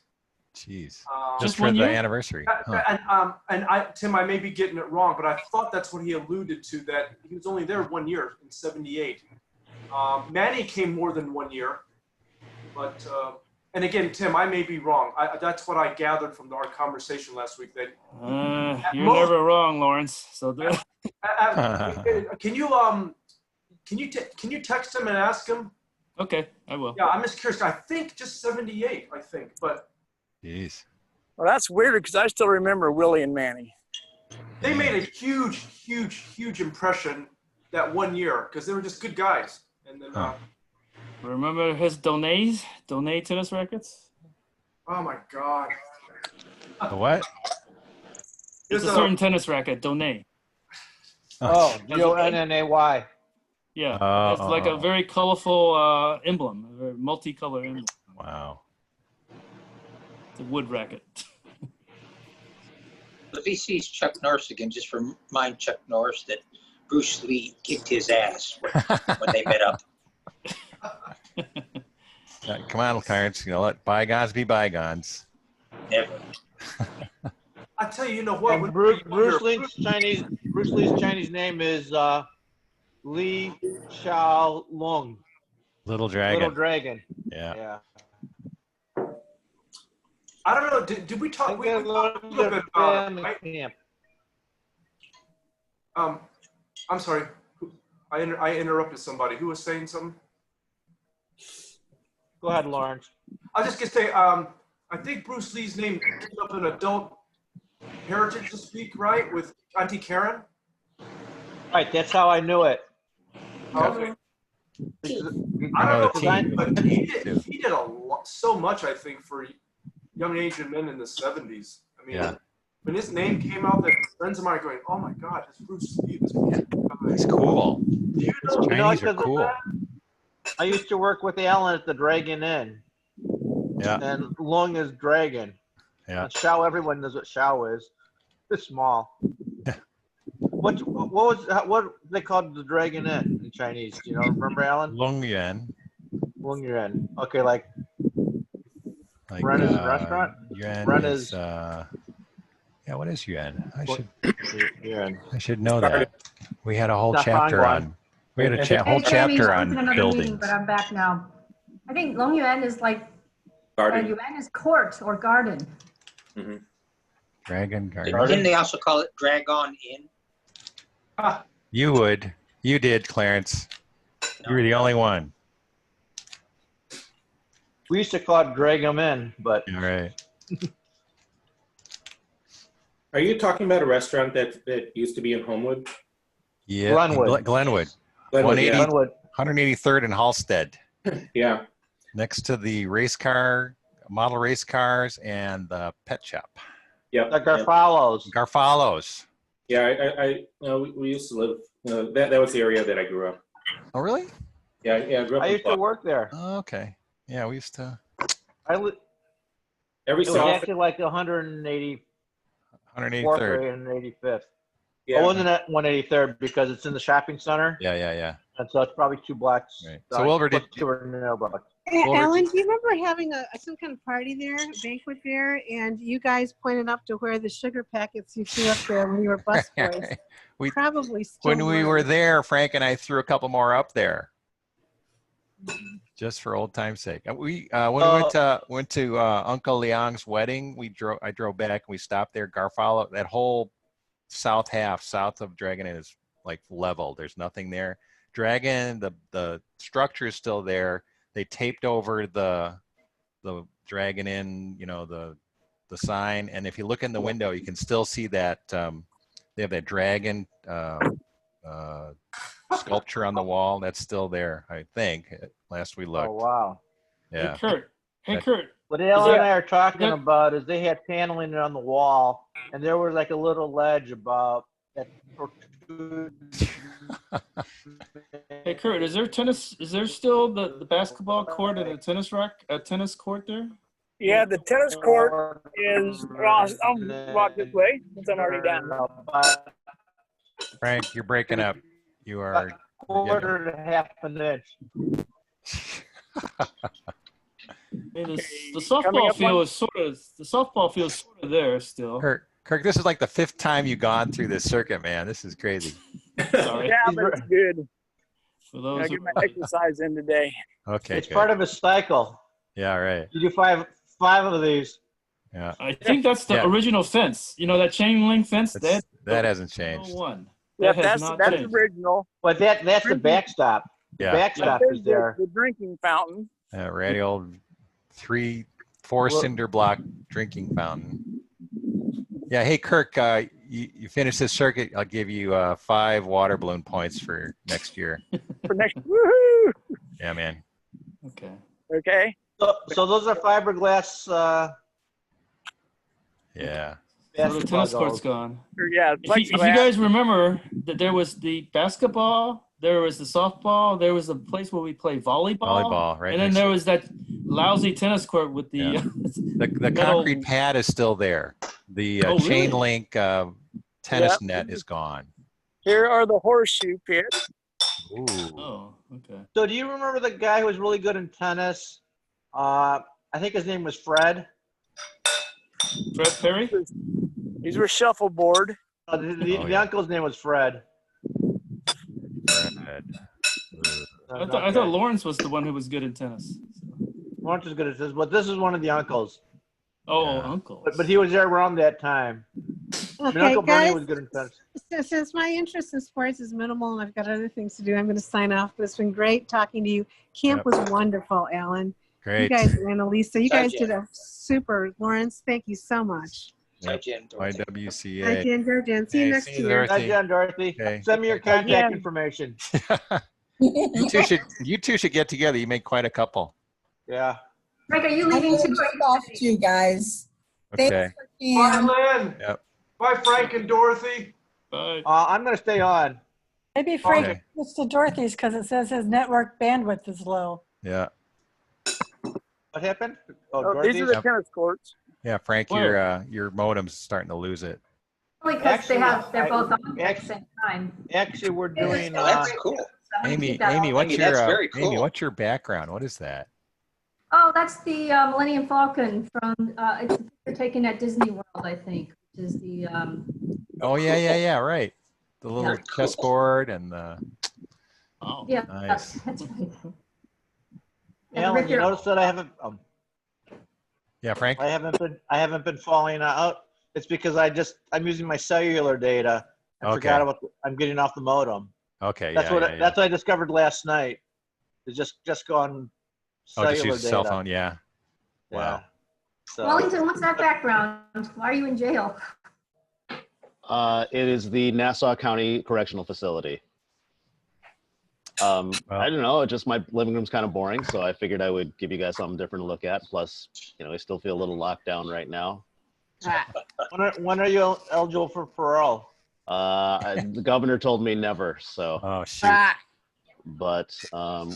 Jeez. Just for 1 the year? anniversary. Huh. And Tim, I may be getting it wrong, but I thought that's what he alluded to, that he was only there 1 year in 78. Manny came more than 1 year, but and again, Tim, I may be wrong. That's what I gathered from our conversation last week. That You're never wrong, Lawrence. So can you text him and ask him? Okay, I will. Yeah, I'm just curious. I think just 78. I think, but jeez. Well, that's weird because I still remember Willie and Manny. They made a huge impression that 1 year because they were just good guys. And then, remember his Donay tennis rackets? oh my God. The what? It's a certain tennis racket, Donay. Oh, Donnay. Yeah, it's like a very colorful emblem, a very multicolor emblem. Wow. It's a wood racket. If he sees Chuck Norris again, just remind Chuck Norris that Bruce Lee kicked his ass when they met up. Come on, Clarence. Let bygones be bygones. Never. I tell you, you know what? And Bruce Lee's Chinese name is Li Xiao Lung. Little Dragon. Little Dragon. Yeah. I don't know. Did we talk? We talked a little bit about it, right? I'm sorry. I interrupted somebody. Who was saying something? Go ahead, Lawrence. I was just gonna say. I think Bruce Lee's name came up in adult heritage to speak, right? With Auntie Karen. Right. That's how I knew it. Okay. I don't know, but he did a lot, so much, I think, for young Asian men in the 70s. I mean, when his name came out, that friends of mine are going, "Oh my God, it's Bruce Lee." He's cool. You Chinese are cool. I used to work with Alan at the Dragon Inn. Yeah. And Lung is Dragon. Yeah. And Shao, everyone knows what Shao is. It's small. What they called the Dragon Inn in Chinese? Do you know? Remember, Alan? Lung Yuan. Lung Yuan. Okay, like Like Ren is a restaurant. Yuan Ren is yeah. What is Yuan? Yuan. I should know that. We had a whole Not chapter Hangguan. on. We had a Hey, whole Jamie, chapter I was in on another meeting, buildings. but I'm back now. I think Long Yuan is like Garden. Yuan is court or garden. Mm-hmm. Dragon Garden. Didn't they also call it Dragon Inn? You would. You did, Clarence. You were the only one. We used to call it Dragon Inn, but all right. Are you talking about a restaurant that used to be in Homewood? Yeah. Glenwood. Glenwood. Glenwood, 180, yeah. Glenwood. 183rd and Halstead. Yeah. Next to the race car, model race cars, and the pet shop. Yeah. The Garfalos. Garfalos. Yeah, we used to live. That was the area that I grew up. Oh, really? Yeah, I grew up. I in used to Buck. work there. Oh, okay. Yeah, we used to. Every It was so often. actually like 180. 183rd. and 85th. Yeah. I wasn't at 183rd because it's in the shopping center. Yeah. And so it's probably 2 blocks. Right. So Wilbur, did Alan, do you remember having some kind of party there, banquet there, and you guys pointed up to where the sugar packets you threw up there when you were busboys? Probably still when we were there, Frank and I threw a couple more up there, just for old time's sake. And we when we went to Uncle Liang's wedding, I drove back and we stopped there. Garfalo, that whole south half, south of Dragon Inn is like level. There's nothing there. Dragon, the structure is still there. They taped over the Dragon Inn, the sign, and if you look in the window, you can still see that they have that dragon sculpture on the wall. That's still there, I think. Last we looked. Oh wow! Yeah. Hey Kurt. What Alan and I are talking about is they had paneling on the wall, and there was like a little ledge about that. Hey Kurt, is there tennis? Is there still the basketball court and a tennis court there? Yeah, the tennis court is. I'll walk this way since I'm already down. Frank, you're breaking up. You are. Quarter to half an inch. Hey, the softball field is sort of there still. Kirk, this is like the 5th time you've gone through this circuit, man. This is crazy. Sorry. Yeah, but it's good. For those I get my exercise in today. Okay. It's part of a cycle. Yeah, right. You do five of these. Yeah. I think that's the original fence. You know that chain link fence? That hasn't changed. One. Yeah, That has not that's changed. original. But that's the backstop. The Yeah. backstop is there. The drinking fountain. Ratty old 4 cinder block drinking fountain. Yeah. Hey, Kirk, you finish this circuit. I'll give you 5 water balloon points for next year. For next, woohoo! Yeah, man. Okay. Okay. So those are fiberglass. Yeah. So the tennis court's gone. Yeah. If you guys remember that there was the basketball, there was the softball, there was a place where we play volleyball. Right. And then there was that lousy tennis court with the the concrete pad is still there. The chain link tennis net is gone. Here are the horseshoe pits. Ooh. Oh, okay. So do you remember the guy who was really good in tennis? I think his name was Fred. Fred Perry? These were shuffleboard. The uncle's name was Fred. I thought Lawrence was the one who was good in tennis. Lawrence is good at this, but this is one of the uncles. Oh, uncle. But he was there around that time. Okay, Uncle Bernie guys, was good in tennis. since my interest in sports is minimal and I've got other things to do, I'm going to sign off. But it's been great talking to you. Camp was wonderful, Alan. Great. You guys, and Elisa, you guys Jen. did a super. Lawrence, thank you so much. Hi, Jen. YWCA. Hi, Jen, Jen. See you next year. Hi, Jen, Dorothy. Okay. Send me your contact information. You two should get together. You make quite a couple. Yeah. Frank, are you leaving too? Off too, guys. Okay. Bye, Lynn. Yep. Bye, Frank and Dorothy. Bye. I'm going to stay on. Maybe Frank Okay. goes to Dorothy's because it says his network bandwidth is low. Yeah. What happened? Oh, these are the tennis courts. Yeah, Frank, your modem's starting to lose it. Only because they're both on at the same time. Actually, we're doing. That's cool. Amy, what's that's very cool. Amy, what's your background? What is that? Oh, that's the Millennium Falcon from. It's the picture taken at Disney World, I think, which is the. Oh yeah, right. The little chessboard and the. Oh, yeah, nice. that's right. Alan, you notice that I haven't. Yeah, Frank. I haven't been falling out. It's because I'm using my cellular data. I forgot about. I'm getting off the modem. Okay. That's what I discovered last night. It's just gone. Cellular just use data. cell phone. Yeah. Wow. Yeah. So, Wellington, what's that background? Why are you in jail? It is the Nassau County Correctional Facility. I don't know. Just my living room's kind of boring, so I figured I would give you guys something different to look at. Plus, I still feel a little locked down right now. when are you eligible for parole? The governor told me never. So. Oh shoot. But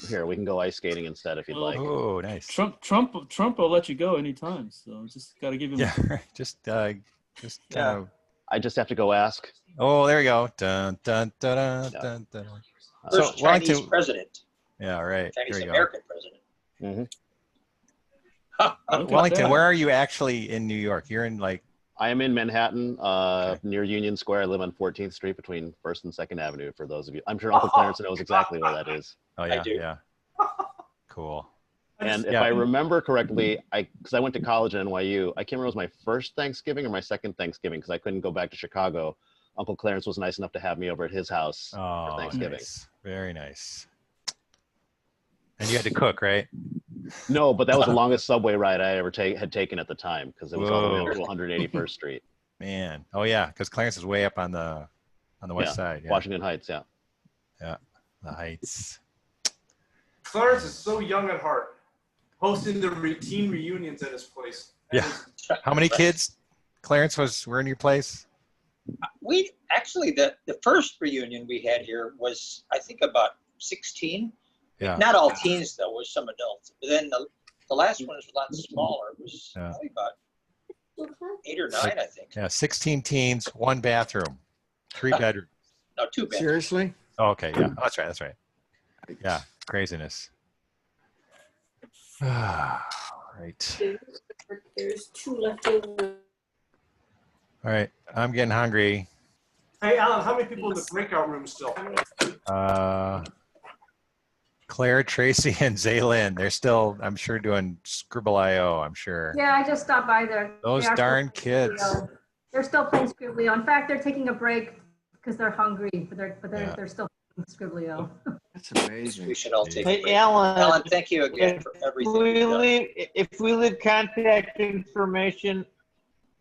here, we can go ice skating instead if you'd like. Oh, nice. Trump will let you go anytime. So just got to give him. Yeah. just kind of. I just have to go ask. Oh, there we go. Dun dun dun dun dun dun. First Chinese president. Yeah, right. Chinese American president. Wellington, where are you actually in New York? You're in I am in Manhattan, near Union Square. I live on 14th Street between 1st and 2nd Avenue. For those of you, I'm sure Uncle Clarence knows exactly where that is. Oh yeah, I do. Yeah. Cool. And if I remember correctly, because I went to college at NYU, I can't remember if it was my first Thanksgiving or my second Thanksgiving because I couldn't go back to Chicago. Uncle Clarence was nice enough to have me over at his house for Thanksgiving. Nice. Very nice. And you had to cook, right? No, but that was the longest subway ride I ever had taken at the time because it was all the way up to 181st Street. Man, oh yeah, because Clarence is way up on the west side. Yeah. Washington Heights, yeah. Yeah, the Heights. Clarence is so young at heart, hosting the teen reunions at his place. Yeah. How many kids, Clarence, were in your place? We actually the first reunion we had here was I think about 16. Yeah. Not all teens though, was some adults. But then the last one was a lot smaller. It was probably about 8 or 9, I think. Yeah, 16 teens, 1 bathroom, 3 bedrooms. No, 2 bedrooms. Seriously? Oh, okay, yeah, that's right. Yeah, craziness. Right. There's 2 left over. All right, I'm getting hungry. Hey, Alan, how many people in the breakout room still? Claire, Tracy, and Zaylin. They're still, I'm sure, doing Scribble.io, I'm sure. Yeah, I just stopped by there. Those They are darn still playing kids. Scribblio. They're still playing Scribblio. In fact, they're taking a break because they're hungry, but they're still playing Scribblio. That's amazing. We should all take a Hey, break. Alan, thank you again for everything. If we leave contact information,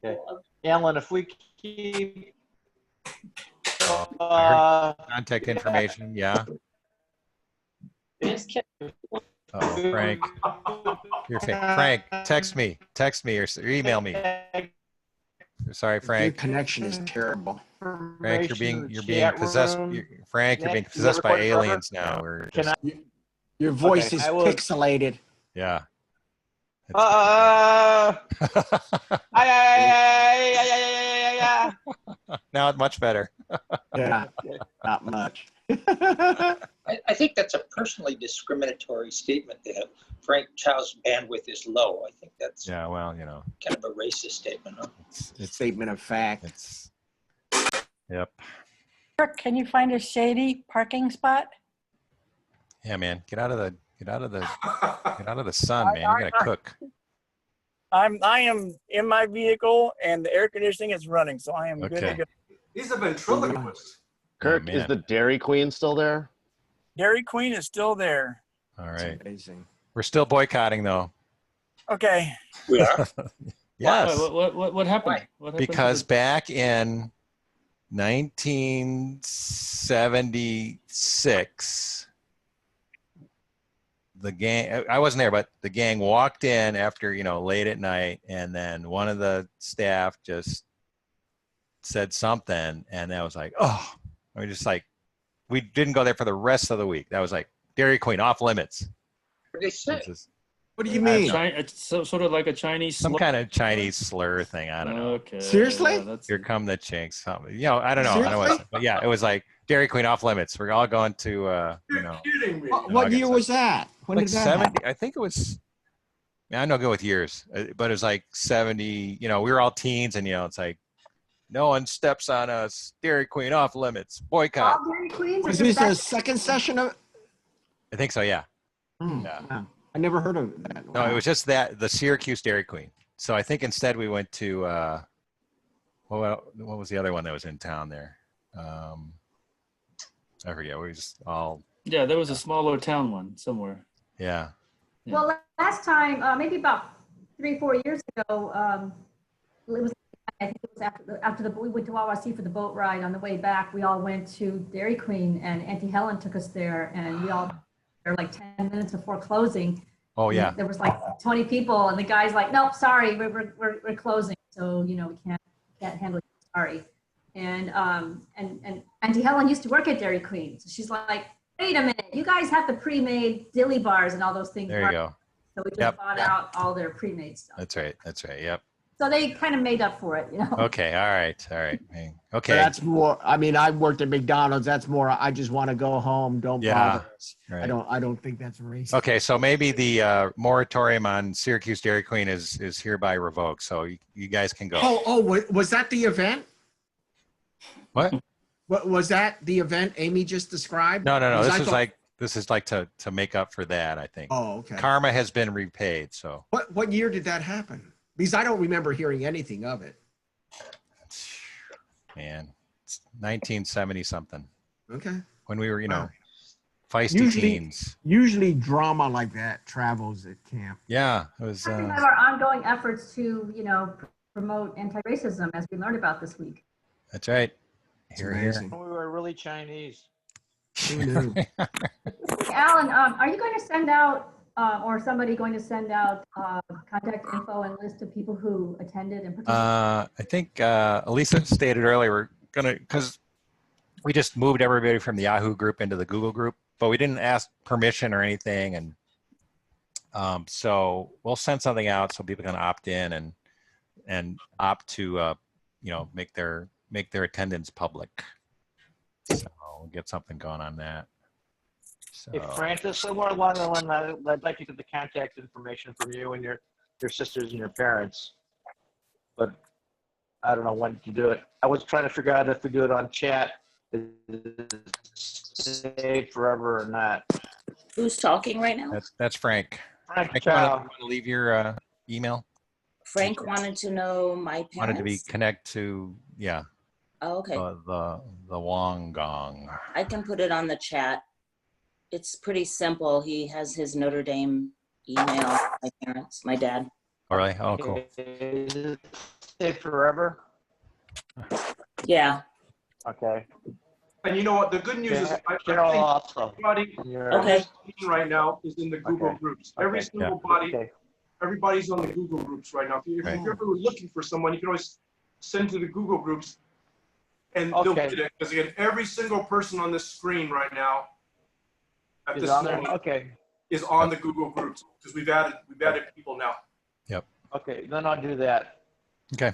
okay. Alan, if we keep Contact information, yeah. Oh, Frank. Frank, text me or email me. Sorry, Your Frank. connection is terrible. Frank, you're being possessed. Frank, you're being possessed by aliens now. We're just, Your voice Okay, is I will- pixelated. yeah. Now it's much better. Yeah, not much. I think that's a personally discriminatory statement that Frank Chow's bandwidth is low. I think that's Yeah, well, kind of a racist statement. Huh? it's Statement of fact. Yep. Kirk, can you find a shady parking spot? Yeah, man. Get out of the sun, man. You gotta cook. I am in my vehicle and the air conditioning is running, so I am good to Okay. go. He's a ventriloquist. Kirk, man. is the Dairy Queen still there? Dairy Queen is still there. All right. Amazing. We're still boycotting though. Okay. We are. Yes. What happened? What happened? Because back in 1976, the gang, I wasn't there, but the gang walked in after, you know, late at night, and then one of the staff just said something, and that was like, oh, I mean, just like, we didn't go there for the rest of the week. That was like Dairy Queen off limits. What did they say? What do you mean? It's sort of like a Chinese Some slur. kind of Chinese slur thing. I don't know. Okay. Seriously? Yeah, Here come the chinks. Something. You know, I don't know. I don't know. But yeah, it was like Dairy Queen off limits. We're all going to, you know. Kidding me. What year was that? When Like did that 70. happen? I think it was. I'm not good with years, but it was like 70. You know, we were all teens, and you know, it's like, no one steps on us. Dairy Queen off limits. Boycott. All Dairy Queens? Was this the second session of? I think so. Yeah. Yeah. Wow. I never heard of that. No, it was just that the Syracuse Dairy Queen. So I think instead we went to what was the other one that was in town there? I forget. We just all. Yeah, there was a smaller town one somewhere. Yeah. Well, last time, maybe about 3-4 years ago, it was, I think it was after we went to Wawasee for the boat ride. On the way back, we all went to Dairy Queen, and Auntie Helen took us there, and we all were like 10 minutes before closing. Oh yeah. There was like 20 people, and the guy's like, "Nope, sorry, we're closing. So you know we can't handle it. Sorry." And Auntie Helen used to work at Dairy Queen, so she's like, "Wait a minute, you guys have the pre-made dilly bars and all those things." There you go. So we just bought out all their pre-made stuff. That's right. That's right. Yep. So they kind of made up for it, you know. Okay. All right. All right. Okay. That's more. I mean, I worked at McDonald's. That's more. I just want to go home. Don't Yeah. bother. Right. I don't think that's racist. Okay. So maybe the moratorium on Syracuse Dairy Queen is hereby revoked. So you guys can go. Was that the event? What? What was that the event Amy just described? No. Because I This is like to make up for that, I think. Oh, okay. Karma has been repaid. So. What year did that happen? Because I don't remember hearing anything of it. Man, it's 1970 something. Okay. When we were, you know, feisty teens. Usually drama like that travels at camp. Yeah, it was. We have our ongoing efforts to, you know, promote anti-racism, as we learned about this week. That's right. Here. We were really Chinese. Alan, are you going to send out, or somebody going to send out contact info and list of people who attended and participated? I think Elisa stated earlier we're gonna, because we just moved everybody from the Yahoo group into the Google group, but we didn't ask permission or anything, and so we'll send something out so people can opt in and opt to you know, make their attendance public. So we'll get something going on that. So. Hey, Francis, somewhere along the line, I'd like to get the contact information from you and your sisters and your parents. But I don't know when to do it. I was trying to figure out if we do it on chat, is it saved forever or not. Who's talking right now? That's Frank. Frank, you want to leave your email? Frank wanted to know my parents. Wanted to be connect to, yeah. Oh, okay. The Wong Gong. I can put it on the chat. It's pretty simple. He has his Notre Dame email. My parents, my dad. All right. Oh, cool. Is it saved forever? Yeah. Okay. And you know what? The good news is I think everybody right now is in the Google groups. Every single body, everybody's on the Google groups right now. If you're ever looking for someone, you can always send to the Google groups, and they'll get it. Because again, every single person on this screen right now at this moment is on the Google groups because we've added people now. Yep. Okay, then I'll do that. Okay.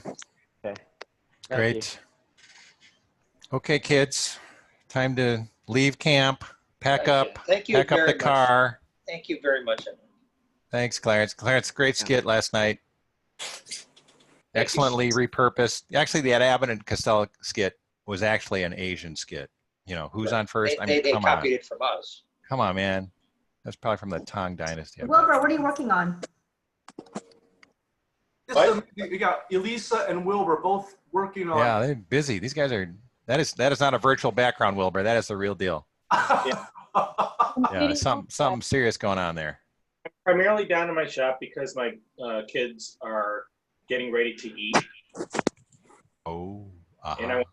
Okay. Great. Okay, kids, time to leave camp, pack up, Thank you pack up very the much. car. Thank you very much. Thanks, Clarence. Clarence, great skit last night. Excellently repurposed. Actually, the Abbott and Costello skit was actually an Asian skit. You know, who's on first? They come copied on. it from us. Come on, man. That's probably from the Tang Dynasty. Wilbur, what are you working on? We got Elisa and Wilbur both working on. Yeah, they're busy. These guys are. That is not a virtual background, Wilbur. That is the real deal. Yeah, something serious going on there. I'm primarily down in my shop because my kids are getting ready to eat. Oh. And I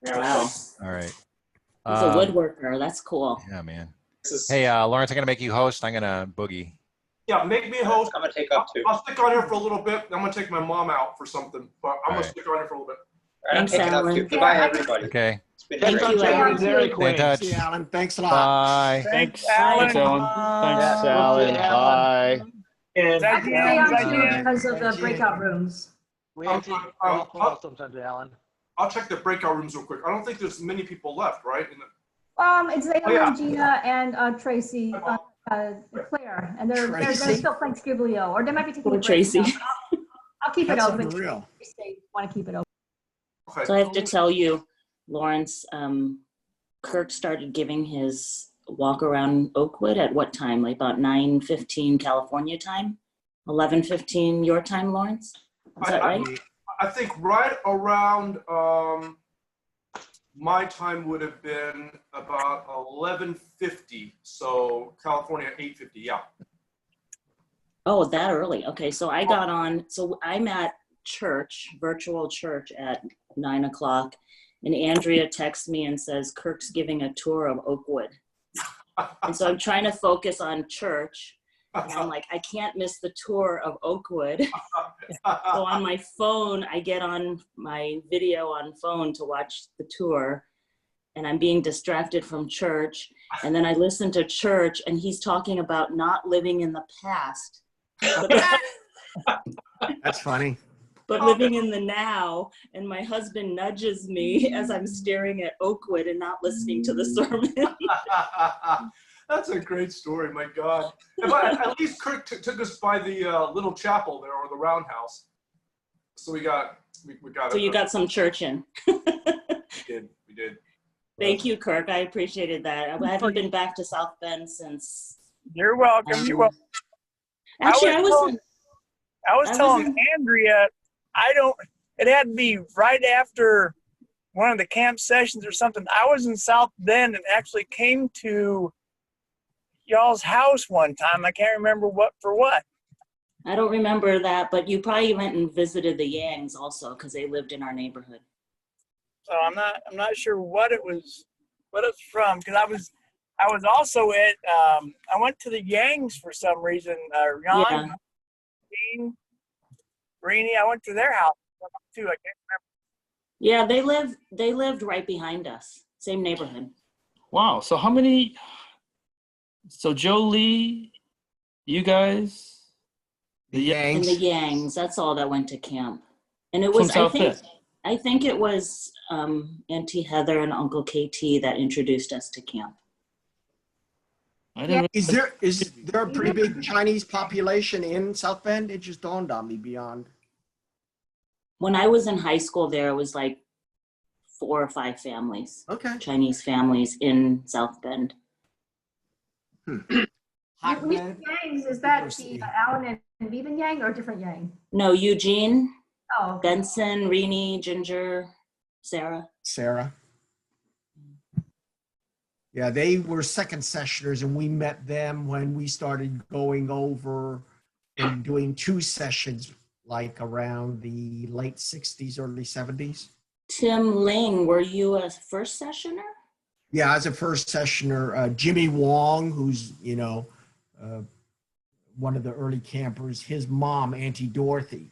Wow. All right. He's a woodworker. That's cool. Yeah, man. Hey, Lawrence, I'm gonna make you host. I'm gonna boogie. Yeah, make me a host. I'm gonna take up too. I'll stick on here for a little bit. I'm gonna take my mom out for something, but I'm gonna stick on here for a little bit. I'm taking up too. Goodbye, everybody. Okay. It's been Thanks great. for joining Dairy Stay in Queen. touch. See you, Alan. Thanks a lot. Bye. Thanks, Alan. Thanks, Alan. Thanks, Alan. Bye. I can stay on Thank too you. because of the breakout rooms. We have to drop off sometimes, Alan. I'll check the breakout rooms real quick. I don't think there's many people left, right? It's Zayla and Gina and Tracy, Claire, and they're still playing Scribblio, or they might be taking a break. Tracy. now. I'll keep it That's open. unreal. If they want to keep it open. Okay. So I have to tell you, Lawrence, Kirk started giving his walk around Oakwood at what time? Like about 9:15 California time, 11:15 your time, Lawrence? Is that right? I think right around my time would have been about 11:50. So California 8:50. Yeah. Oh, that early. Okay, so I got on. So I'm at church, virtual church at 9 o'clock, and Andrea texts me and says Kirk's giving a tour of Oakwood. And so I'm trying to focus on church. And I'm like, I can't miss the tour of Oakwood. So on my phone, I get on my video on phone to watch the tour. And I'm being distracted from church. And then I listen to church, and he's talking about not living in the past. That's funny. But living in the now. And my husband nudges me as I'm staring at Oakwood and not listening to the sermon. That's a great story, my God. But at least Kirk took us by the little chapel there, or the roundhouse. So we got So you got some church in. We did. Thank you, Kirk. I appreciated that. I haven't been back to South Bend since. You're welcome. You're welcome. Actually, I was telling Andrea, it had to be right after one of the camp sessions or something. I was in South Bend and actually came to y'all's house one time. I can't remember what. I don't remember that, but you probably went and visited the Yangs also because they lived in our neighborhood. So I'm not sure what it's from, because I was also at I went to the Yangs for some reason. Jan, Dean, Rini, I went to their house too. I can't remember. Yeah, they lived right behind us, same neighborhood. Wow. So how many? So Joe Lee, you guys, the Yangs, and the Yangs. That's all that went to camp, and it was I think it was Auntie Heather and Uncle KT that introduced us to camp. Is there a pretty big Chinese population in South Bend? It just dawned on me beyond. When I was in high school, there was like 4 or 5 families, Chinese families in South Bend. Yangs, is that the Alan and Vivian Yang or a different Yang? No, Eugene, Oh, okay. Benson, Rini, Ginger, Sarah. Yeah, they were second sessioners, and we met them when we started going over and doing 2 sessions, like around the late 60s, early 70s. Tim Ling, were you a first sessioner? Yeah, as a first sessioner, Jimmy Wong, who's, one of the early campers, his mom, Auntie Dorothy,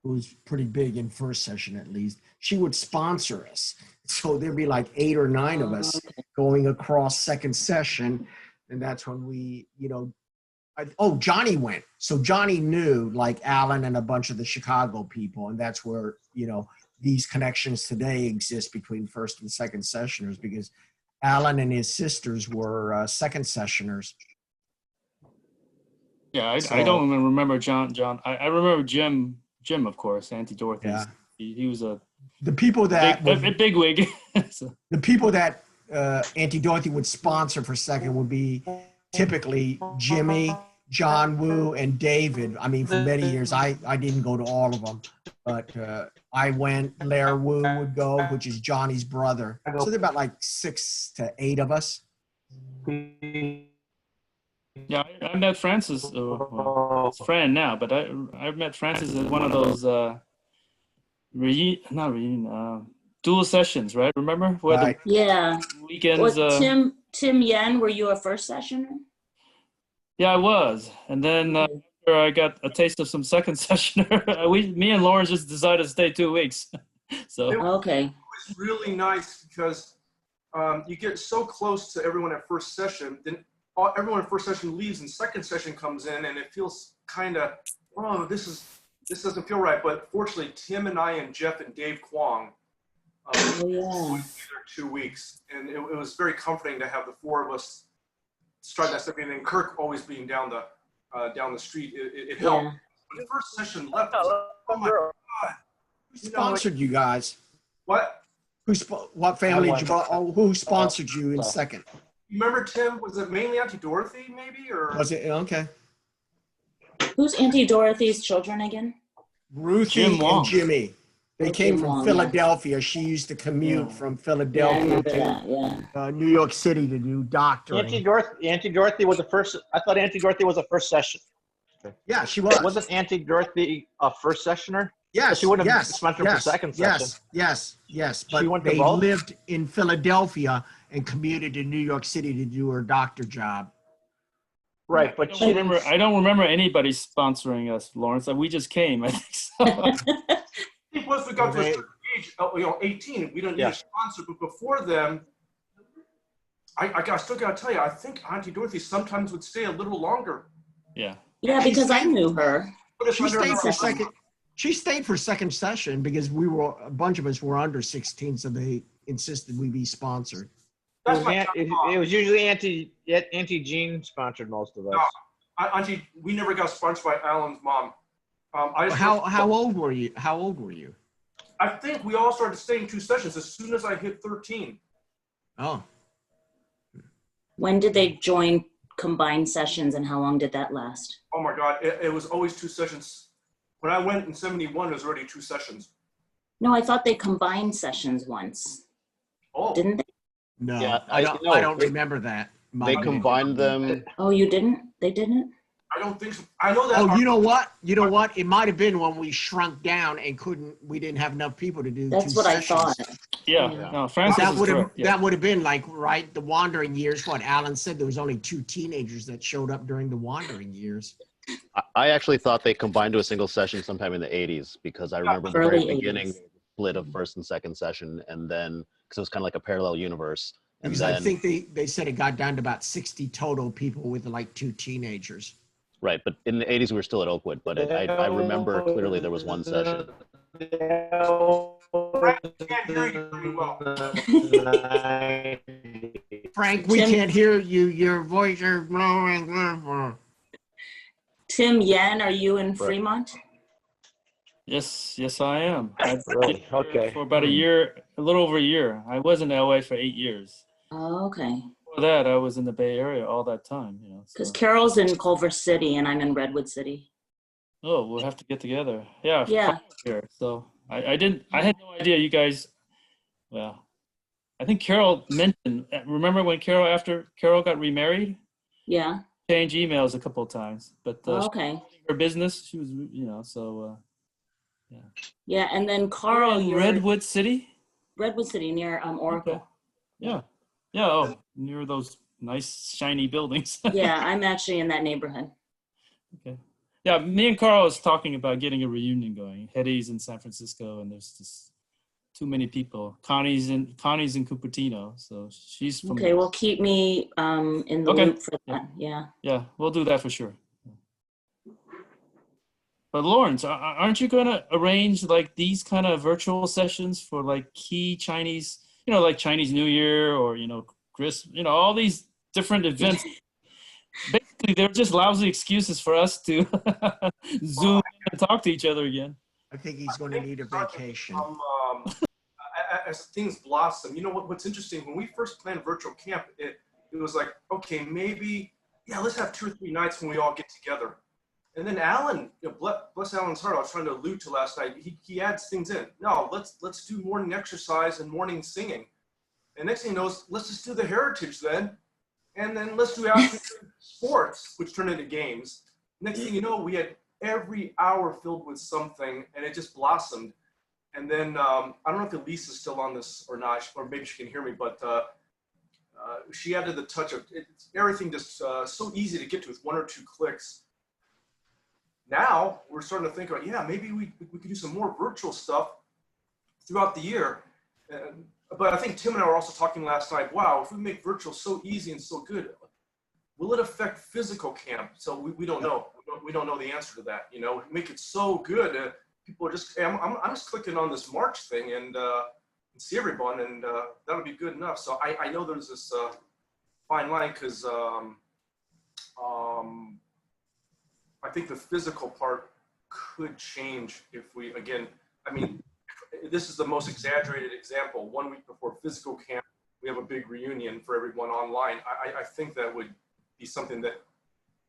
who's pretty big in first session at least, she would sponsor us. So there'd be like 8 or 9 of us going across second session. And that's when we, Johnny went. So Johnny knew like Alan and a bunch of the Chicago people. And that's where, these connections today exist between first and second sessioners, because Alan and his sisters were second sessioners. Yeah, I don't even remember John. I remember Jim, of course, Auntie Dorothy. Yeah. He was a big wig. So. The people that Auntie Dorothy would sponsor for second would be typically Jimmy, John Woo, and David. I mean, for many years, I didn't go to all of them, but I went. Lair Woo would go, which is Johnny's brother. So there are about like 6 to 8 of us. Yeah, I met Francis, friend now, but I met Francis as one of those dual sessions, right? Remember? Where Right. Yeah. the weekends. Well, Tim Yen, were you a first sessioner? Yeah, I was. And then after I got a taste of some second sessioner, me and Lawrence just decided to stay 2 weeks. So okay. It was really nice because you get so close to everyone at first session, then everyone at first session leaves and second session comes in, and it feels kind of, oh, this doesn't feel right. But fortunately, Tim and I and Jeff and Dave Kwong were there 2 weeks, and it was very comforting to have the four of us start that stuff. And then Kirk always being down the street, it helped. Yeah. When the first session left, I was like, oh my God. Who sponsored you guys? What? What family did you who sponsored you in second? Remember, Tim, was it mainly Auntie Dorothy, maybe? Or Was it? Okay. Who's Auntie Dorothy's children again? Ruthie and Jimmy. They came from Wong, Philadelphia. She used to commute from Philadelphia to New York City to do doctoring. Auntie Dorothy was the first. I thought Auntie Dorothy was a first session. Yeah, she was. Wasn't Auntie Dorothy a first sessioner? Yes, she wouldn't have yes, sponsored for second session. Yes. But She went to they both? lived in Philadelphia and commuted to New York City to do her doctor job. Right, but she didn't. I don't remember anybody sponsoring us, Lawrence. We just came, I think so. Once we got to a certain age, 18, we didn't need a sponsor. But before then, I still got to tell you, I think Auntie Dorothy sometimes would stay a little longer. Yeah. Yeah, because I knew her. She stayed for second session because a bunch of us were under 16, so they insisted we be sponsored. It was usually Auntie Jean sponsored most of us. No, Auntie, we never got sponsored by Alan's mom. How old were you? How old were you? I think we all started staying 2 sessions as soon as I hit 13. Oh. When did they join combined sessions, and how long did that last? Oh my God, it was always 2 sessions. When I went in 71, it was already 2 sessions. No, I thought they combined sessions once. Oh. Didn't they? No, Yeah, I don't remember that. They combined them. Oh, you didn't? They didn't? I don't think so. I know that. Oh, you know what? You know what? It might have been when we shrunk down and we didn't have enough people to do That's 2 what sessions. I thought. Yeah. No, Francis that is would have correct. Yeah. that would have been like the wandering years. What Alan said, there was only 2 teenagers that showed up during the wandering years. I actually thought they combined to a single session sometime in the 80s because I remember the very beginning split of first and second session, and then because it was kind of like a parallel universe. And Because then, I think they said it got down to about 60 total people with like 2 teenagers. right, but in the 80s we were still at Oakwood, but I remember clearly there was 1 session. Frank, we can't hear you. Your voice is. Tim Yen, are you in Fremont? Yes, I am. Really? Okay. For about a year, a little over a year. I was in LA for 8 years. Oh, okay. Before that, I was in the Bay Area all that time. Because Carol's in Culver City and I'm in Redwood City. Oh, we'll have to get together. Yeah. Yeah. Here. So I had no idea you guys. Well, I think Carol mentioned. Remember when after Carol got remarried? Yeah. Changed emails a couple of times, but okay. Her business, she was, so. Yeah. Yeah, and then Carl, in Redwood City. Redwood City near Oracle. Okay. Yeah. Yeah. Oh, near those nice shiny buildings. Yeah, I'm actually in that neighborhood. Okay. Yeah, me and Carl was talking about getting a reunion going. Hetty's in San Francisco, and there's just too many people. Connie's in Cupertino, so she's from. Okay, well, keep me in the loop for that. Yeah. Yeah, we'll do that for sure. But Lawrence, aren't you going to arrange like these kind of virtual sessions for like key Chinese, like Chinese New Year or, Chris, all these different events? Basically, they're just lousy excuses for us to Zoom and talk to each other again. I think he's going to need a vacation. As things blossom, what's interesting, when we first planned virtual camp, it was like, okay, maybe, let's have 2 or 3 nights when we all get together. And then Alan, bless Alan's heart, I was trying to allude to last night, he adds things in. No, let's do morning exercise and morning singing. And next thing you know, let's just do the heritage then. And then let's do afternoon sports, which turned into games. Next thing you know, we had every hour filled with something, and it just blossomed. And then I don't know if Elise is still on this or not, or maybe she can hear me, but she added the touch of everything just so easy to get to with 1 or 2 clicks. Now we're starting to think about, yeah, maybe we could do some more virtual stuff throughout the year. But I think Tim and I were also talking last night, wow, if we make virtual so easy and so good, will it affect physical camp? So we don't know. We don't know the answer to that. You know, make it so good. People are just, hey, I'm just clicking on this March thing and see everyone, and that'll be good enough. So I know there's this fine line because I think the physical part could change if we, again, I mean, this is the most exaggerated example. 1 week before physical camp, we have a big reunion for everyone online. I think that would be something that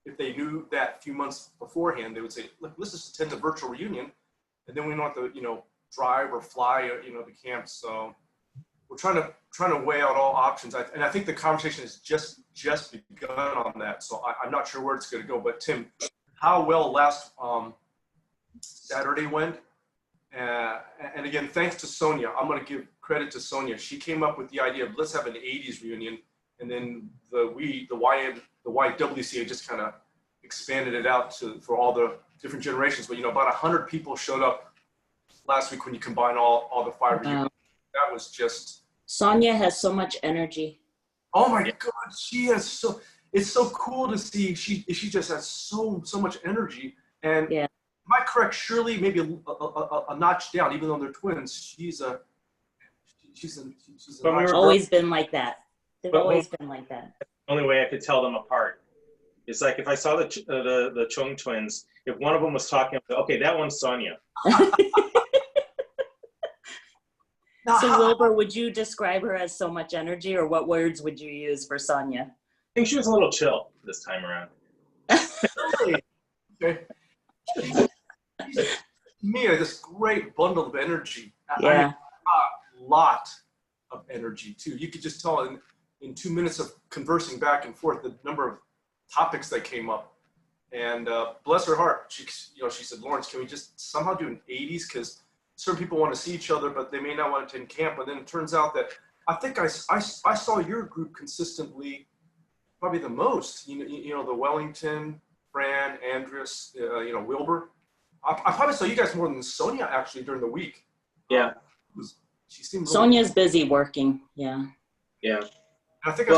if they knew that a few months beforehand, they would say, look, let's just attend the virtual reunion. And then we don't have to, you know, drive or fly, you know, the camp. So we're trying to weigh out all options. And I think the conversation has just begun on that. So I'm not sure where it's going to go. But Tim, how well last Saturday went. And again, thanks to Sonia. I'm going to give credit to Sonia. She came up with the idea of let's have an 80s reunion. And then the YWCA just kind of expanded it out for all the different generations. But, you know, about 100 people showed up last week when you combine all the 5 reunions. That was just. Sonia has so much energy. Oh my God, she has so. It's so cool to see. She just has so much energy. And am I correct? Shirley, maybe a notch down, even though they're twins. She's always been like that. They've always been like that. The only way I could tell them apart is like if I saw the Chung twins, if one of them was talking, okay, that one's Sonia. So Wilbur, would you describe her as so much energy, or what words would you use for Sonia? I think she was a little chill this time around. Okay. Mia, this great bundle of energy. Yeah. I mean, a lot of energy too. You could just tell in 2 minutes of conversing back and forth the number of topics that came up. And bless her heart, she said, Lawrence, can we just somehow do an 80s? Because certain people want to see each other, but they may not want to attend camp. And then it turns out that I think I saw your group consistently, probably the most. You know, the Wellington, Fran, Andres, Wilbur. I probably saw you guys more than Sonia actually during the week. Yeah. She seemed Sonia's busy working. Yeah. Yeah. And I think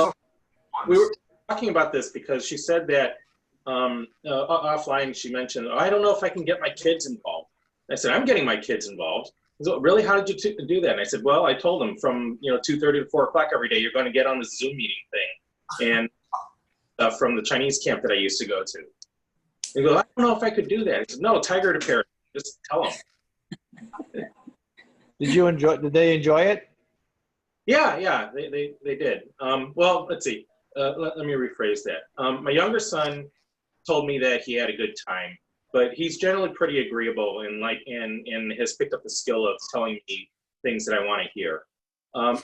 we were talking about this because she said that offline. She mentioned, I don't know if I can get my kids involved. I said, I'm getting my kids involved. He said, really? How did you do that? And I said, well, I told them from 2:30 to 4 o'clock every day, you're going to get on this Zoom meeting thing, and from the Chinese camp that I used to go to. They go, I don't know if I could do that. I said, no, tiger to parrot. Just tell them. Did they enjoy it? Yeah, they did. Well, let's see. Let me rephrase that. My younger son told me that he had a good time, but he's generally pretty agreeable and has picked up the skill of telling me things that I want to hear.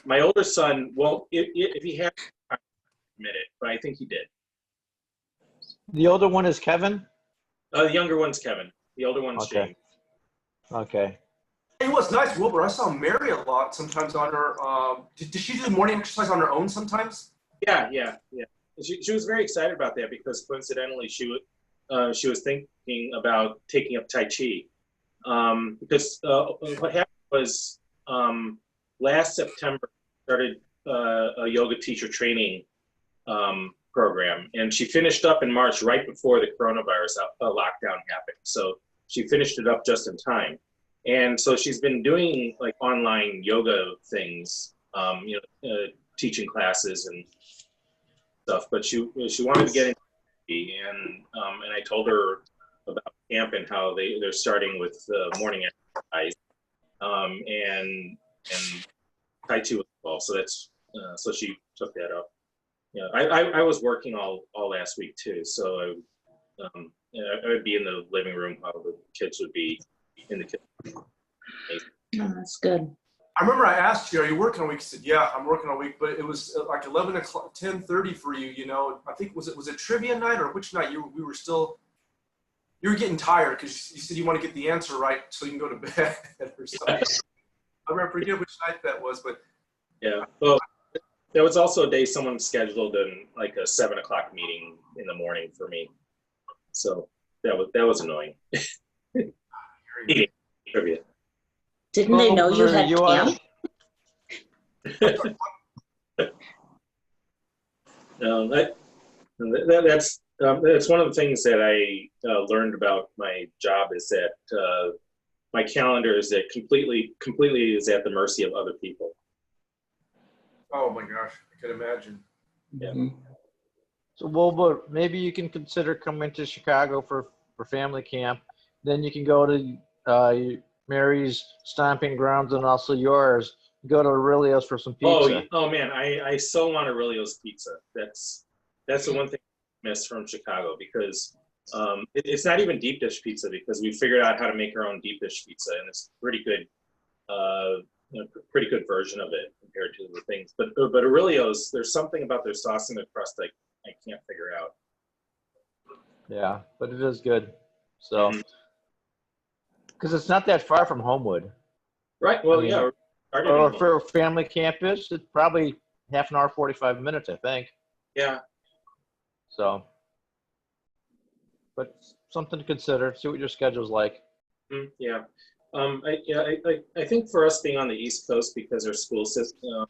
My older son, well, if he had time, admit it, but I think he did. The older one is Kevin? The younger one's Kevin. The older one's James. Okay. Hey, what's nice, Wilbur, I saw Mary a lot sometimes on her, did she do the morning exercise on her own sometimes? Yeah. She was very excited about that because coincidentally she was thinking about taking up Tai Chi. Because what happened was last September started a yoga teacher training program, and she finished up in March right before the coronavirus lockdown happened. So she finished it up just in time. And so she's been doing like online yoga things, teaching classes and stuff, but she wanted to get into it, and I told her about camp and how they're starting with morning exercise, and Tai Chi as well. So that's so she took that up. Yeah, I was working all last week too, so I would be in the living room while the kids would be in the kitchen. Oh, that's good. I remember I asked you, are you working a week? You said, yeah, I'm working a week, but it was like 11 o'clock, 10:30 for you, I think, was it trivia night or which night? You were getting tired because you said you want to get the answer right so you can go to bed or something. forget which night that was, but Yeah. Well, there was also a day someone scheduled in like a 7 o'clock meeting in the morning for me. So that was annoying. Trivia. Didn't they know you had camp? That's one of the things that I learned about my job is that my calendar is that completely is at the mercy of other people. oh my gosh, I can imagine. Yeah. So Wilbur, maybe you can consider coming to Chicago for family camp. Then you can go to Mary's stomping grounds and also yours. Go to Aurelio's for some pizza. Oh man, I so want Aurelio's pizza. That's the one thing I miss from Chicago because it's not even deep dish pizza because we figured out how to make our own deep dish pizza and it's pretty good, pretty good version of it compared to the things. But Aurelio's, there's something about their sauce and the crust I can't figure out. Yeah, but it is good. So, because it's not that far from Homewood. Right. Well, yeah. Or for a family campus, it's probably half an hour, 45 minutes, I think. Yeah. So, but something to consider. See what your schedule's like. Yeah. I think for us being on the East Coast because our school system,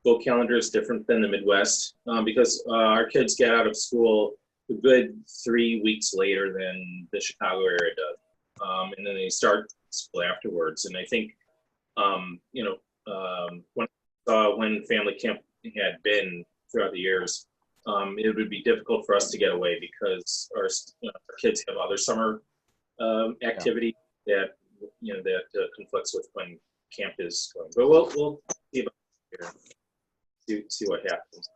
school calendar is different than the Midwest because our kids get out of school a good 3 weeks later than the Chicago area does. And then they start school afterwards. And I think, when family camp had been throughout the years, it would be difficult for us to get away because our kids have other summer activity that conflicts with when camp is going. But we'll see about here. See what happens.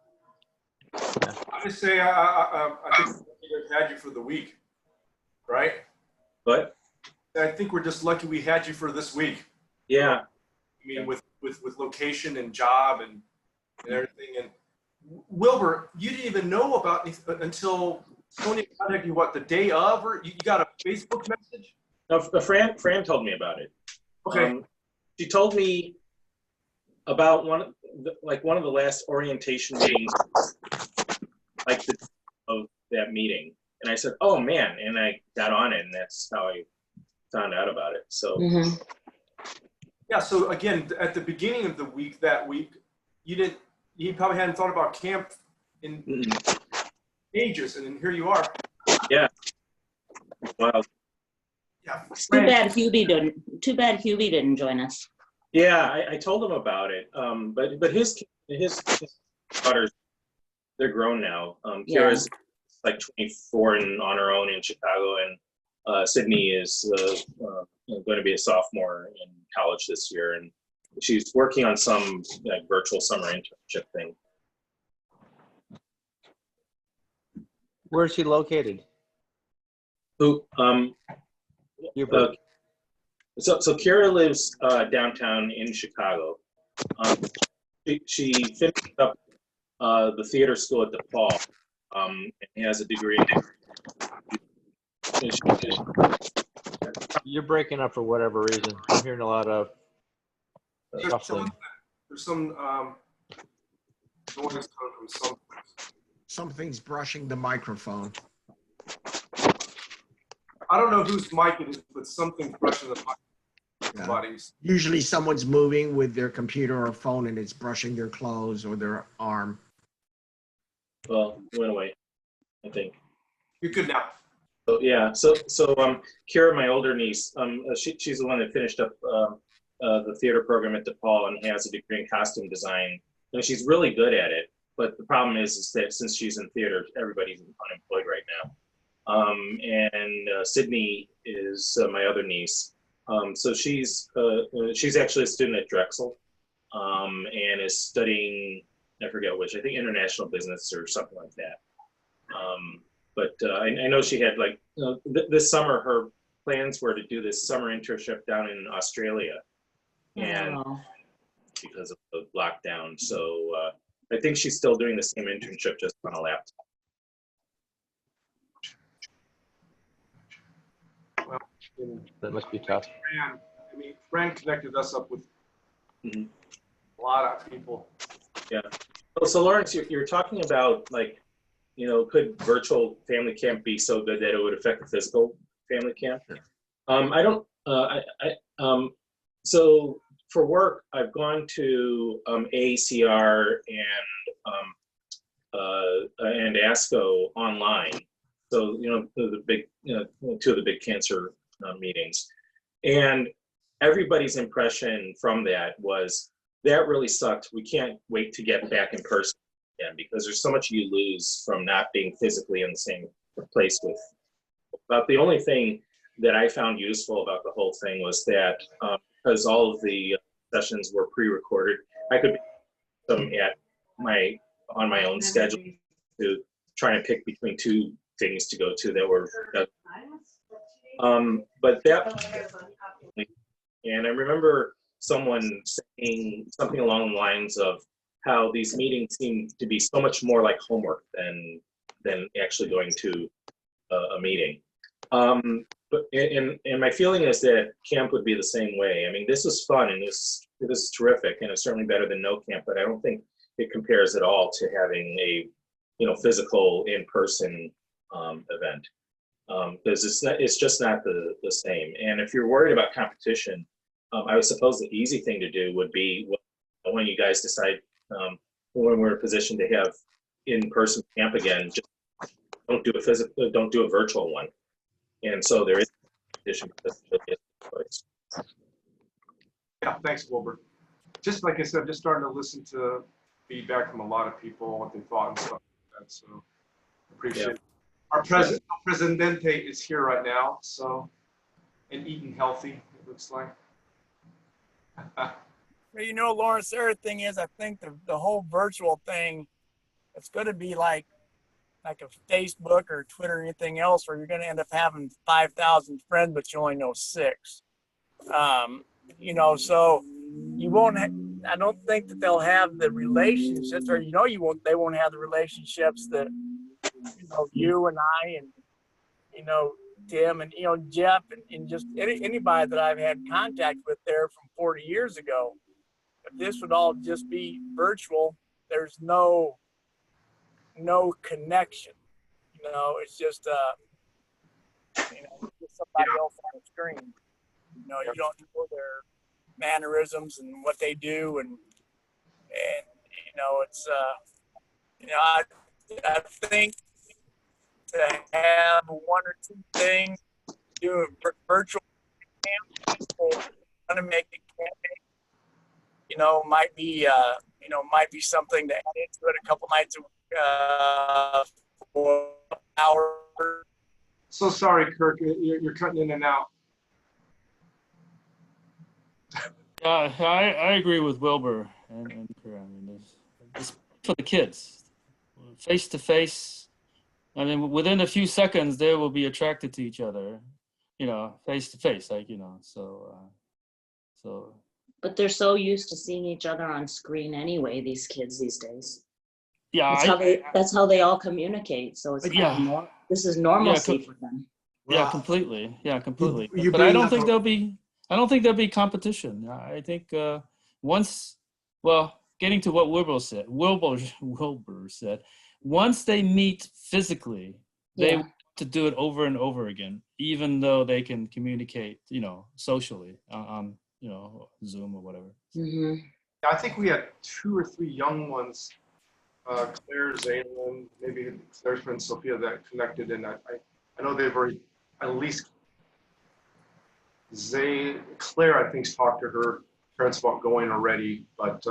I just say I think we had you for the week, right? But I think we're just lucky we had you for this week. Yeah. I mean, with location and job and everything. And Wilbur, you didn't even know about it until Tony contacted you. What, the day of, or you got a Facebook message? No, Fran told me about it. Okay. She told me about one of the last orientation meetings, of that meeting, and I said, "Oh man!" And I got on it, and that's how I found out about it. So. Yeah. So again, at the beginning of the week, that week, you probably hadn't thought about camp in ages, and then here you are. Yeah. Wow. Yeah. Too bad Hubie didn't join us. Yeah, I told him about it. But his daughters, they're grown now. Kira's like 24 and on her own in Chicago, and Sydney is going to be a sophomore in college this year, and she's working on some virtual summer internship thing. Where's she located? Who? So Kira lives downtown in Chicago. She finished up the theater school at DePaul and has a degree in. You're breaking up for whatever reason. I'm hearing a lot of shuffling. There's some noise coming from something. Something's brushing the microphone. I don't know whose mic it is, but something's brushing the mic. Yeah. Usually someone's moving with their computer or phone and it's brushing their clothes or their arm. Well, it went away, I think. You're good now. So yeah, so Kira, my older niece, she's the one that finished up the theater program at DePaul and has a degree in costume design. And she's really good at it. But the problem is that since she's in theater, everybody's unemployed right now. And Sydney is my other niece. So she's actually a student at Drexel and is studying, I forget which, I think international business or something like that. But I know she had this summer, her plans were to do this summer internship down in Australia. And because of the lockdown. So I think she's still doing the same internship just on a laptop. Well, that must be tough. Fran connected us up with Mhm. A lot of people. Yeah. So Lawrence, you're talking about like, could virtual family camp be so good that it would affect the physical family camp? I don't. So for work, I've gone to AACR and ASCO online. So the big, two of the big cancer meetings, and everybody's impression from that was that really sucked. We can't wait to get back in person again because there's so much you lose from not being physically in the same place with. But the only thing that I found useful about the whole thing was that because all of the sessions were pre-recorded, I could them on my own schedule to try and pick between two things to go to that were. But that, and I remember someone saying something along the lines of how these meetings seem to be so much more like homework than actually going to a meeting. But my feeling is that camp would be the same way. I mean, this was fun and this is terrific, and it's certainly better than no camp. But I don't think it compares at all to having a physical in-person event because it's just not the same. And if you're worried about competition, I would suppose the easy thing to do would be when you guys decide when we're in a position to have in-person camp again, just don't do a virtual one. And so there is competition. Yeah, thanks, Wilbur. Just like I said, just starting to listen to feedback from a lot of people, what they thought and stuff like that. So appreciate it. Our Presidente is here right now, so, and eating healthy, it looks like. Well, Lawrence, the other thing is, I think the whole virtual thing, it's going to be like a Facebook or Twitter or anything else, where you're going to end up having 5,000 friends, but you only know 6. So you won't. I don't think that they'll have the relationships, or you won't. They won't have the relationships that you and I and Tim and Jeff and just anybody that I've had contact with there from 40 years ago. If this would all just be virtual, there's no connection. It's just just somebody else on the screen. You don't know their mannerisms and what they do, and it's I think to have 1 or 2 things, do a virtual camp, people want to make the campaign, might be something to add into it a couple nights a week, for an hour. So sorry, Kirk, you're cutting in and out. I agree with Wilbur and I mean, it's for the kids, face to face. I mean, within a few seconds, they will be attracted to each other, face to face, so. But they're so used to seeing each other on screen anyway, these kids these days. Yeah, that's how they all communicate. So it's this is normalcy for them. Yeah, completely. Yeah, completely. But I don't think there'll be competition. I think getting to what Wilbur said, once they meet physically, they want to do it over and over again, even though they can communicate, socially on Zoom or whatever. Mm-hmm. I think we had 2 or 3 young ones, Claire, Zaylin, maybe Claire's friend Sophia, that connected, and I know they've already at least Claire, I think, talked to her parents about going already, but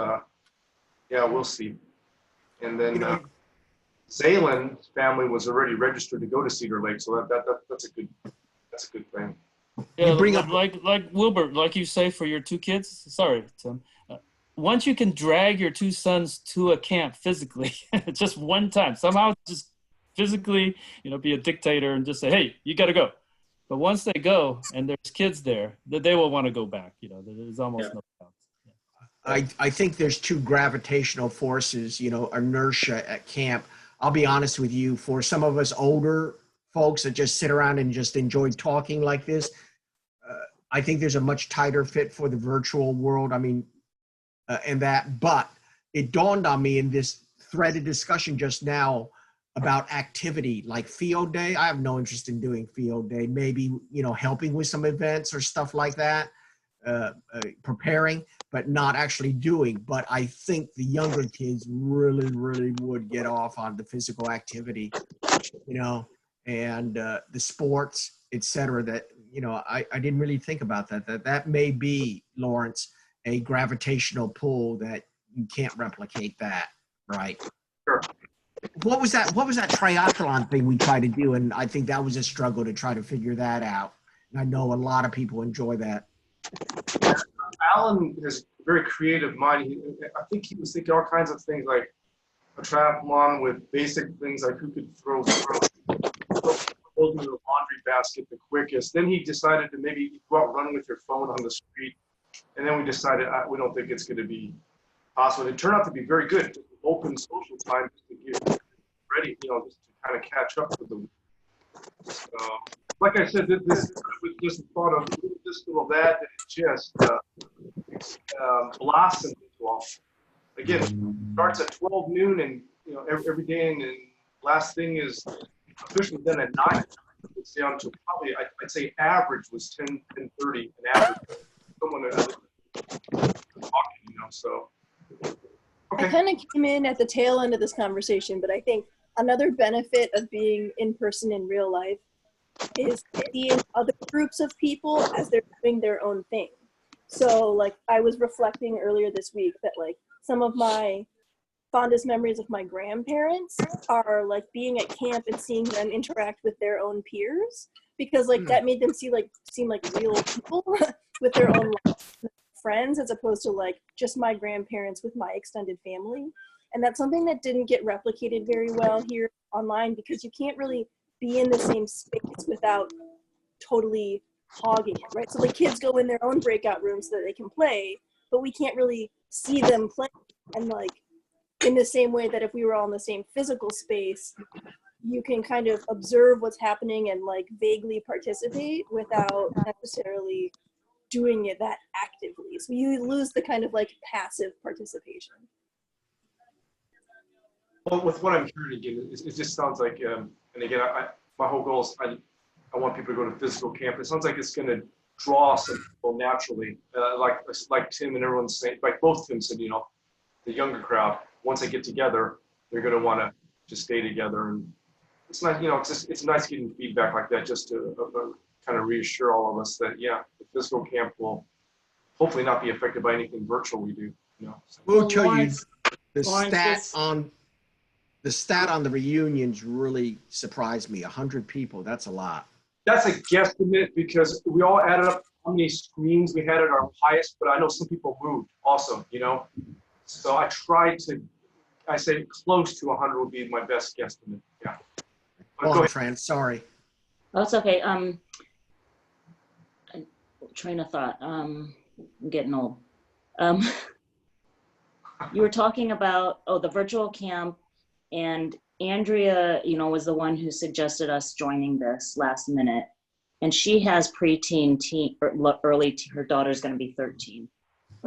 we'll see. And then Zaylin's family was already registered to go to Cedar Lake, so that's a good thing. Yeah, like Wilbur, like you say for your 2 kids. Sorry, Tim. Once you can drag your 2 sons to a camp physically, just one time, somehow just physically, be a dictator and just say, hey, you got to go. But once they go and there's kids there, they will want to go back. There's almost no doubt. I think there's 2 gravitational forces, inertia at camp. I'll be honest with you, for some of us older folks that just sit around and just enjoy talking like this, I think there's a much tighter fit for the virtual world. I mean, but it dawned on me in this threaded discussion just now about activity like field day. I have no interest in doing field day, maybe, helping with some events or stuff like that, preparing, but not actually doing. But I think the younger kids really, really would get off on the physical activity, and the sports, etc. That, I didn't really think about that may be, Lawrence, a gravitational pull that you can't replicate that, right? Sure. What was that triathlon thing we tried to do? And I think that was a struggle to try to figure that out. And I know a lot of people enjoy that. Alan has a very creative mind. I think he was thinking all kinds of things like a triathlon with basic things like who could throw in the laundry basket the quickest. Then he decided to maybe go out running with your phone on the street. And then we decided we don't think it's going to be possible. It turned out to be very good. Open social time to get ready, just to kind of catch up with them. Like I said, this was just the thought of this little that just blossomed into all. Again, starts at 12 noon and every day, and last thing is officially done at 9. It's down to probably I'd say average was 10:30 an average. Someone talking, so. Okay. I kind of came in at the tail end of this conversation, but I think another benefit of being in person in real life is seeing other groups of people as they're doing their own thing. So like I was reflecting earlier this week that like some of my fondest memories of my grandparents are like being at camp and seeing them interact with their own peers, because like that made them seem like real people with their own friends, as opposed to like just my grandparents with my extended family. And that's something that didn't get replicated very well here online, because you can't really be in the same space without totally hogging it, right? So the kids go in their own breakout rooms so that they can play, but we can't really see them play. And like in the same way that if we were all in the same physical space, you can kind of observe what's happening and like vaguely participate without necessarily doing it that actively. So you lose the kind of like passive participation. Well, with what I'm hearing again, it just sounds like, and again, my whole goal is I want people to go to physical camp. It sounds like it's going to draw some people naturally, like Tim and everyone's saying, like both Tim said, the younger crowd, once they get together, they're going to want to just stay together. And it's nice, it's nice getting feedback like that, just to kind of reassure all of us that, yeah, the physical camp will hopefully not be affected by anything virtual we do. So. We'll tell you the stat on the reunions really surprised me. 100 people, that's a lot. That's a guesstimate because we all added up how many screens we had at our highest, but I know some people moved also, So I say close to 100 would be my best guesstimate, yeah. Go ahead, Fran, sorry. Oh, it's okay. Train of thought. I'm getting old. You were talking about, the virtual camp, and Andrea, was the one who suggested us joining this last minute. And she has preteen, her daughter's going to be 13.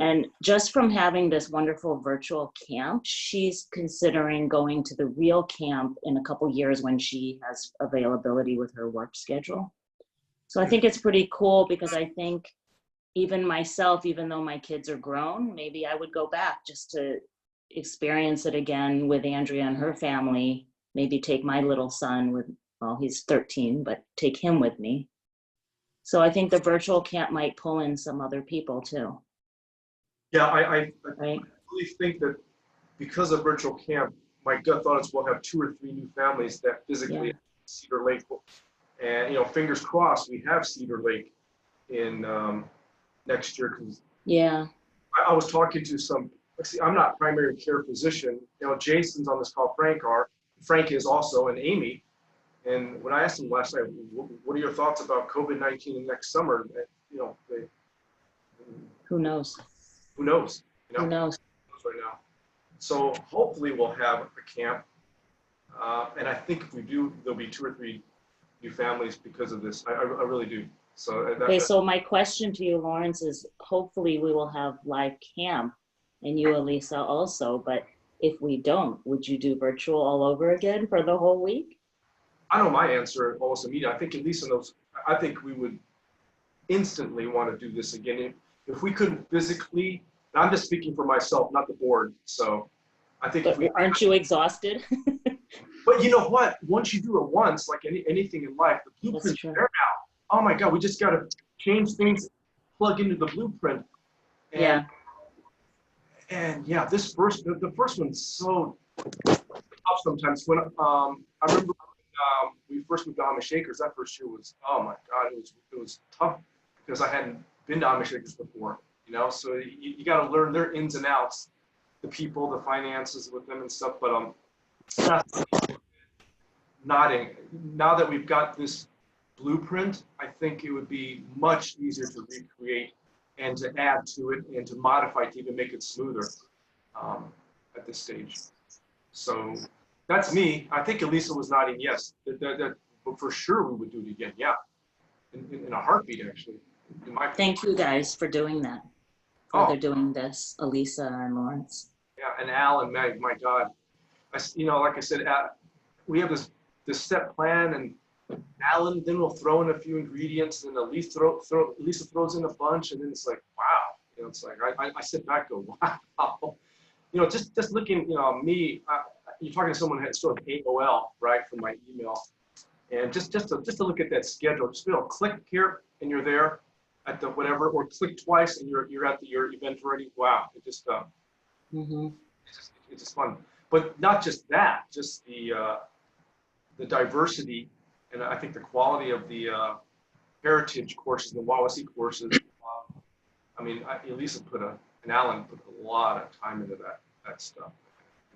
And just from having this wonderful virtual camp, she's considering going to the real camp in a couple years when she has availability with her work schedule. So I think it's pretty cool, because I think even myself, even though my kids are grown, maybe I would go back just to experience it again with Andrea and her family. Maybe take my little son he's 13, but take him with me. So I think the virtual camp might pull in some other people too. Yeah, I really think that because of virtual camp, my gut thought is we'll have 2 or 3 new families that physically Cedar Lake. And, fingers crossed, we have Cedar Lake in next year. Cause I was talking to I'm not primary care physician. Jason's on this call, Frank is also, and Amy. And when I asked him last night, what are your thoughts about COVID-19 in next summer? Who knows? Who knows? Who knows? Right now. So hopefully we'll have a camp. And I think if we do, there'll be 2 or 3 new families because of this. I really do. So So my question to you, Lawrence, is hopefully we will have live camp. and you, Elisa, also. But if we don't, would you do virtual all over again for the whole week? I know my answer almost immediately. I think Elisa knows. I think we would instantly want to do this again. If we couldn't physically, and I'm just speaking for myself, not the board. So I think if we, aren't you exhausted? But you know what? Once you do it once, like anything in life, the blueprint's there now. Oh my God, we just got to change things, plug into the blueprint. And, yeah. And yeah, the first one's so tough sometimes. When I remember we first moved to Amish Acres, that first year was, oh my God, it was tough because I hadn't been to Amish Acres before, you know. So you got to learn their ins and outs, the people, the finances with them and stuff. But nodding. Now that we've got this blueprint, I think it would be much easier to recreate and to add to it and to modify to even make it smoother at this stage. So that's me. I think Elisa was nodding yes. But for sure we would do it again. Yeah, in a heartbeat actually. Thank you guys for doing that. For doing this, Elisa and Lawrence. Yeah, and Al and Meg. My God, like I said, we have this set plan, and Alan then will throw in a few ingredients, and Elisa throws in a bunch, and then it's like, wow. It's like I sit back and go, wow. Just looking, me. You're talking to someone who had sort of AOL, right, from my email, and just to look at that schedule, just click here and you're there at the whatever, or click twice and you're at your event already. Wow, it just it's just fun. But not just that, just the diversity, and I think the quality of the heritage courses, the Wawasee courses. I mean, Elisa and Alan put a lot of time into that stuff.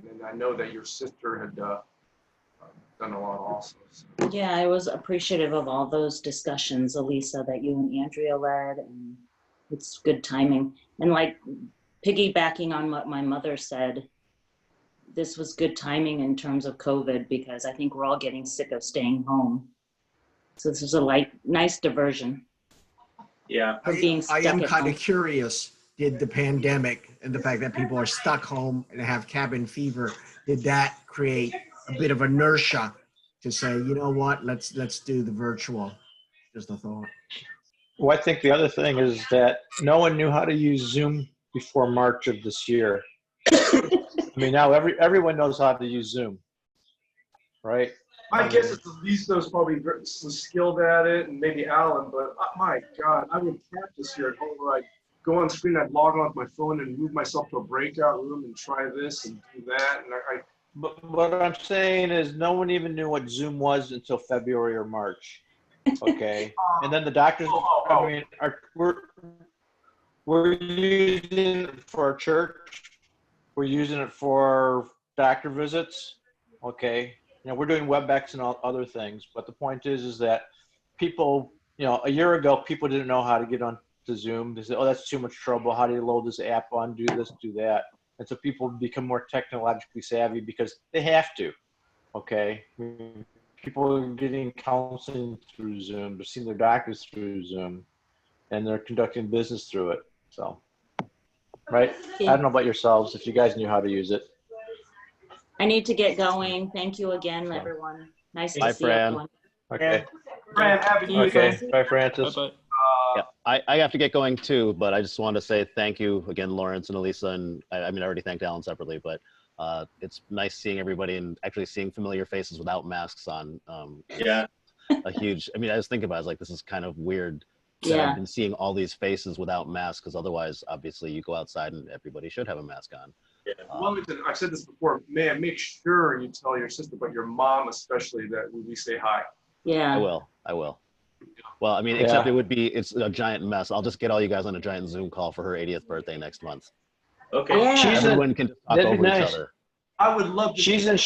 And then I know that your sister had done a lot also. So. Yeah, I was appreciative of all those discussions, Elisa, that you and Andrea led, and it's good timing. And like piggybacking on what my mother said, this was good timing in terms of COVID, because I think we're all getting sick of staying home. So this is a nice diversion. Yeah. I am kind of curious, did the pandemic and the fact that people are stuck home and have cabin fever, did that create a bit of inertia to say, you know what, let's do the virtual? Just a thought. Well, I think the other thing is that no one knew how to use Zoom before March of this year. I mean, now everyone knows how to use Zoom, right? I guess it's Elisa was probably was skilled at it, and maybe Alan, but my God, I would practice here at home where I'd go on screen, I'd log on with my phone and move myself to a breakout room and try this and do that. And But what I'm saying is no one even knew what Zoom was until February or March. Okay. And then the doctors, I mean, we're using it for our church. We're using it for doctor visits. Okay. We're doing WebEx and all other things. But the point is that people, a year ago, people didn't know how to get on to Zoom. They said, oh, that's too much trouble. How do you load this app on? Do this, do that. And so people become more technologically savvy because they have to. Okay. People are getting counseling through Zoom. They're seeing their doctors through Zoom, and they're conducting business through it. So, right? I don't know about yourselves, if you guys knew how to use it. I need to get going. Thank you again, everyone. Nice to see Fran. everyone. Okay. Fran, happy New Year. Okay. Bye, Francis. Bye-bye. Yeah, I have to get going too, but I just wanted to say thank you again, Lawrence and Elisa, and I mean, I already thanked Alan separately, but it's nice seeing everybody and actually seeing familiar faces without masks on. Yeah. A huge, I mean, I was thinking about it, I was like, this is kind of weird that Yeah. I've been seeing all these faces without masks, because otherwise, obviously, you go outside and everybody should have a mask on. Yeah. Wellington, I've said this before, man, make sure you tell your sister, but your mom especially, that we say hi. Yeah. I will. Well, I mean, except it's a giant mess. I'll just get all you guys on a giant Zoom call for her 80th birthday next month. Okay. Yeah. Everyone can just talk That'd be over each nice. other. I would love to. She's in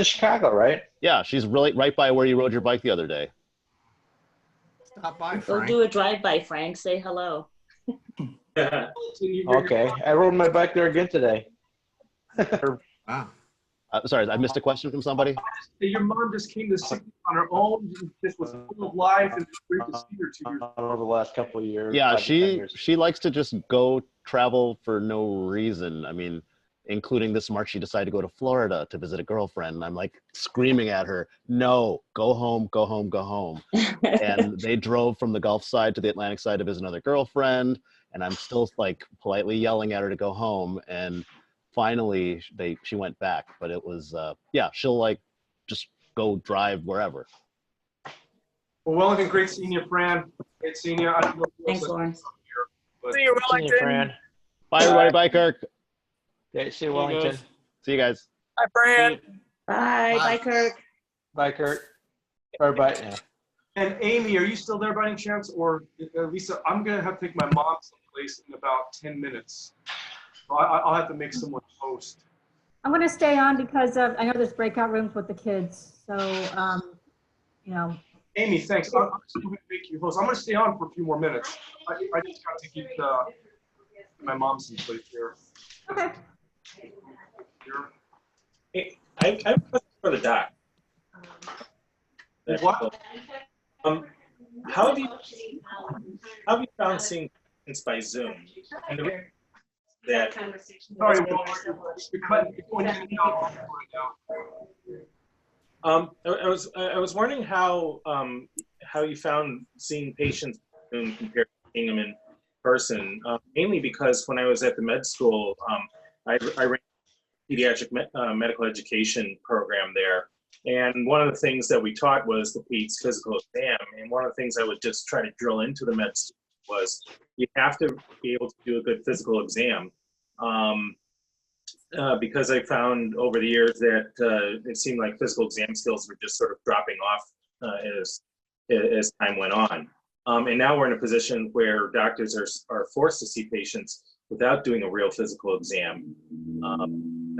Chicago, right? Yeah, she's really right by where you rode your bike the other day. Stop by, Go Frank. do a drive-by, Frank. Say hello. Okay. I rode my bike there again today. Wow. Sorry, I missed a question from somebody. Your mom just came to see you on her own. Just was full of life, and it's great to see her 2 years. Over the last couple of years. Yeah, 5 to 10 years. she likes to just go travel for no reason. I mean, including this March, she decided to go to Florida to visit a girlfriend. And I'm like screaming at her, no, go home, go home, go home. And they drove from the Gulf side to the Atlantic side to visit another girlfriend. And I'm still like politely yelling at her to go home. And finally she went back, but it was, yeah, she'll like just go drive wherever. Well, Wellington, great seeing you, Fran. Great seeing you. Thanks, Lawrence. See you, Wellington. Fran. Bye, everybody. Bye, Kirk. Okay, see you, Wellington. See you guys. Hi, Fran. Bye. Bye, Kirk. Bye, Kurt. Or bye. Yeah. And Amy, are you still there by any chance? Or Lisa, I'm going to have to take my mom someplace in about 10 minutes. So I'll have to make someone host. I'm going to stay on because I know there's breakout rooms with the kids. So, you know. Amy, thanks. I'm just going to make you host. I'm going to stay on for a few more minutes. I just got to keep my mom someplace here. Okay. Hey, I have a question for the doc. What? How have you found seeing patients by Zoom? And the reason that Sorry, you're cutting in and out right now. I was wondering how you found seeing patients by Zoom compared to seeing them in person. Mainly because when I was at the med school, I ran a pediatric medical education program there. And one of the things that we taught was the PEDS physical exam. And one of the things I would just try to drill into the med students was you have to be able to do a good physical exam. Because I found over the years that it seemed like physical exam skills were just sort of dropping off as time went on. And now we're in a position where doctors are forced to see patients without doing a real physical exam.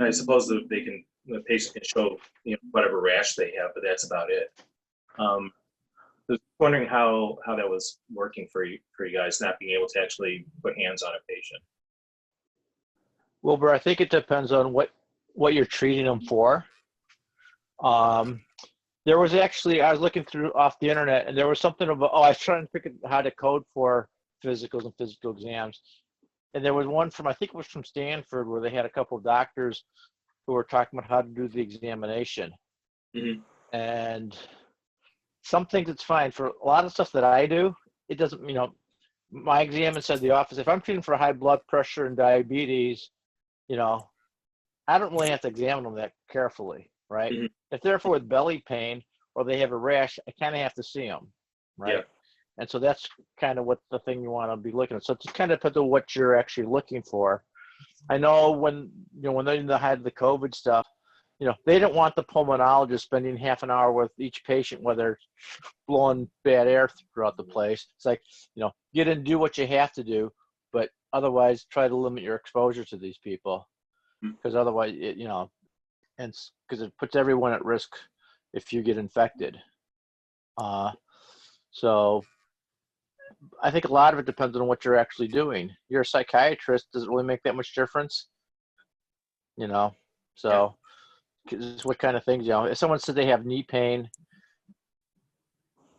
I suppose the patient can show whatever rash they have, but that's about it. I was wondering how that was working for you guys, not being able to actually put hands on a patient. Wilbur, I think it depends on what you're treating them for. There was actually, I was looking through off the internet, and there was something about, I was trying to figure out how to code for physicals and physical exams. And there was one from, I think it was from Stanford, where they had a couple of doctors who were talking about how to do the examination. Mm-hmm. And some things it's fine. For a lot of stuff that I do, it doesn't, my exam inside the office, if I'm treating for high blood pressure and diabetes, I don't really have to examine them that carefully, right? Mm-hmm. If they're with belly pain or they have a rash, I kind of have to see them, right? Yeah. And so that's kind of what the thing you want to be looking at. So it's kind of depends on what you're actually looking for. I know when they had the COVID stuff, they didn't want the pulmonologist spending half an hour with each patient while they're blowing bad air throughout the place. It's like, get in and do what you have to do, but otherwise try to limit your exposure to these people, because otherwise, and because it puts everyone at risk if you get infected. So I think a lot of it depends on what you're actually doing. You're a psychiatrist, does it really make that much difference? So cause what kind of things, if someone said they have knee pain,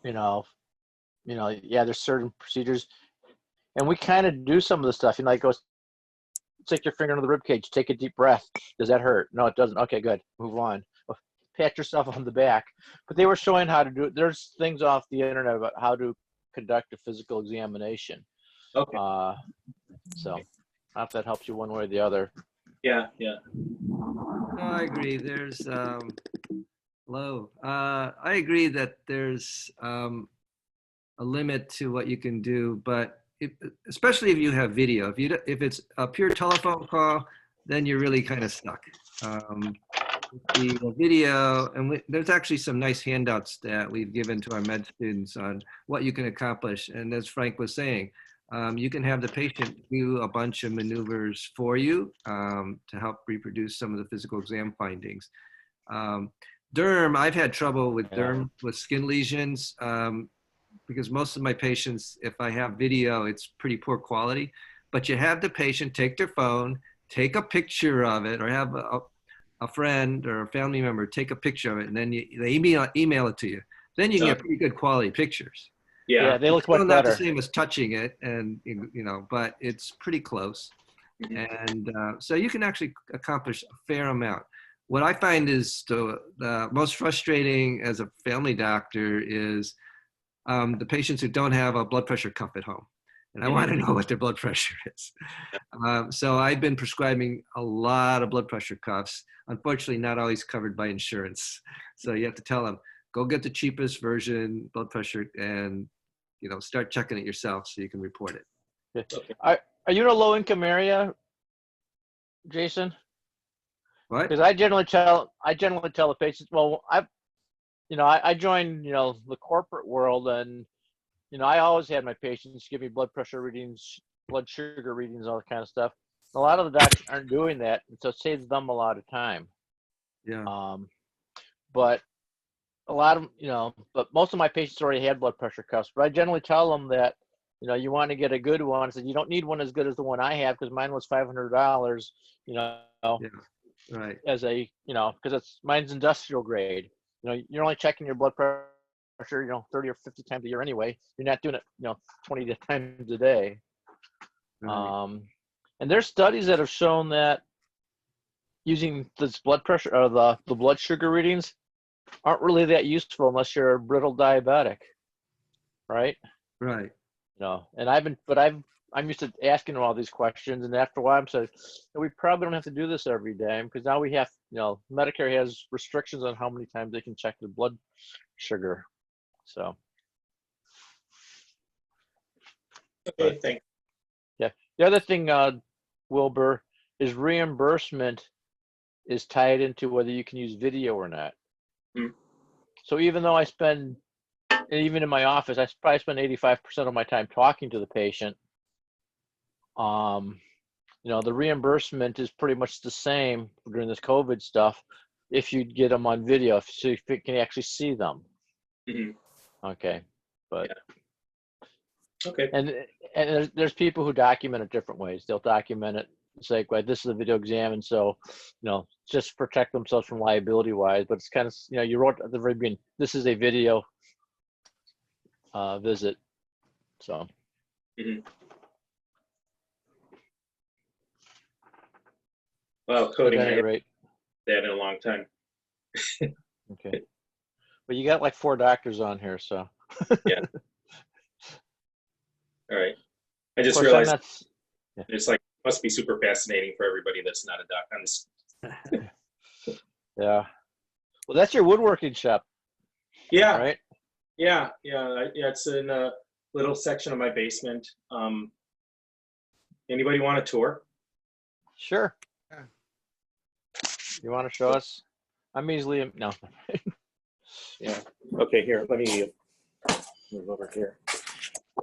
yeah, there's certain procedures, and we kind of do some of the stuff, it goes, stick your finger into the rib cage, take a deep breath. Does that hurt? No, it doesn't. Okay, good. Move on. Pat yourself on the back. But they were showing how to do it. There's things off the internet about how to conduct a physical examination. Okay. So I don't know if that helps you one way or the other. Yeah. No, I agree. There's hello. I agree that there's a limit to what you can do, but especially if you have video. If it's a pure telephone call, then you're really kind of stuck. The video, and there's actually some nice handouts that we've given to our med students on what you can accomplish. And as Frank was saying, you can have the patient do a bunch of maneuvers for you to help reproduce some of the physical exam findings. Derm, I've had trouble with derm, with skin lesions, because most of my patients, if I have video, it's pretty poor quality. But you have the patient take their phone, take a picture of it, or have a friend or a family member take a picture of it, and then they email it to you. Then you can get pretty good quality pictures. Yeah, they look still much not better. the same as touching it, and but it's pretty close. And so you can actually accomplish a fair amount. What I find is the most frustrating as a family doctor is the patients who don't have a blood pressure cuff at home. And I want to know what their blood pressure is. So I've been prescribing a lot of blood pressure cuffs, unfortunately not always covered by insurance. So you have to tell them, go get the cheapest version blood pressure and start checking it yourself so you can report it. Okay. Are you in a low income area, Jason? What? Because I generally tell the patients, well, I joined, the corporate world, and, I always had my patients give me blood pressure readings, blood sugar readings, all that kind of stuff. A lot of the docs aren't doing that, and so it saves them a lot of time. Yeah. But a lot of, but most of my patients already had blood pressure cuffs, but I generally tell them that, you want to get a good one. So you don't need one as good as the one I have, because mine was $500, Yeah. Right. as a, because mine's industrial grade. You're only checking your blood pressure, 30 or 50 times a year anyway. You're not doing it, 20 times a day. Right. And there's studies that have shown that using this blood pressure or the blood sugar readings aren't really that useful unless you're a brittle diabetic, right? Right. And I'm used to asking them all these questions, and after a while I'm saying, we probably don't have to do this every day, because now we have, Medicare has restrictions on how many times they can check their blood sugar. So. Okay, thanks. Yeah. The other thing, Wilbur, is reimbursement is tied into whether you can use video or not. So even though even in my office, I probably spend 85% of my time talking to the patient. The reimbursement is pretty much the same during this COVID stuff if you get them on video, so you can actually see them. Okay, but okay, and there's people who document it different ways. They'll document it, say, well, this is a video exam, and so just protect themselves from liability wise. But it's kind of you wrote at the very beginning, this is a video visit, so. Well, coding, I haven't Right. that in a long time. Okay. But you got like 4 doctors on here, so. Yeah. All right. I just realized it's must be super fascinating for everybody that's not a doc on this. Yeah. Well, that's your woodworking shop. Yeah. Right? Yeah. It's in a little section of my basement. Anybody want a tour? Sure. You want to show us? I'm easily, no. Yeah. Okay, here, let me move over here.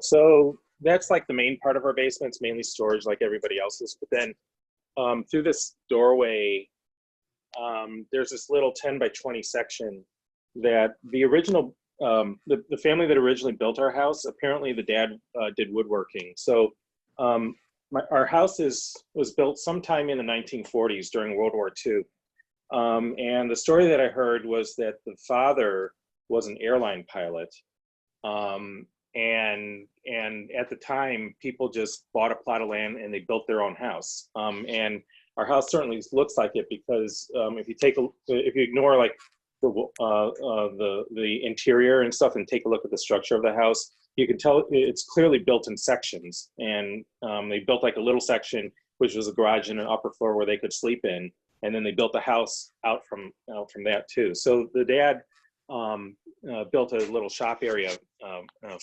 So that's like the main part of our basement. It's mainly storage like everybody else's. But then through this doorway, there's this little 10 by 20 section that the original, the family that originally built our house, apparently the dad did woodworking. So our house was built sometime in the 1940s during World War II. And the story that I heard was that the father was an airline pilot. And at the time, people just bought a plot of land and they built their own house. And our house certainly looks like it, because if you ignore like the interior and stuff and take a look at the structure of the house, you can tell it's clearly built in sections. And they built like a little section, which was a garage and an upper floor where they could sleep in. And then they built a house out from that too. So the dad built a little shop area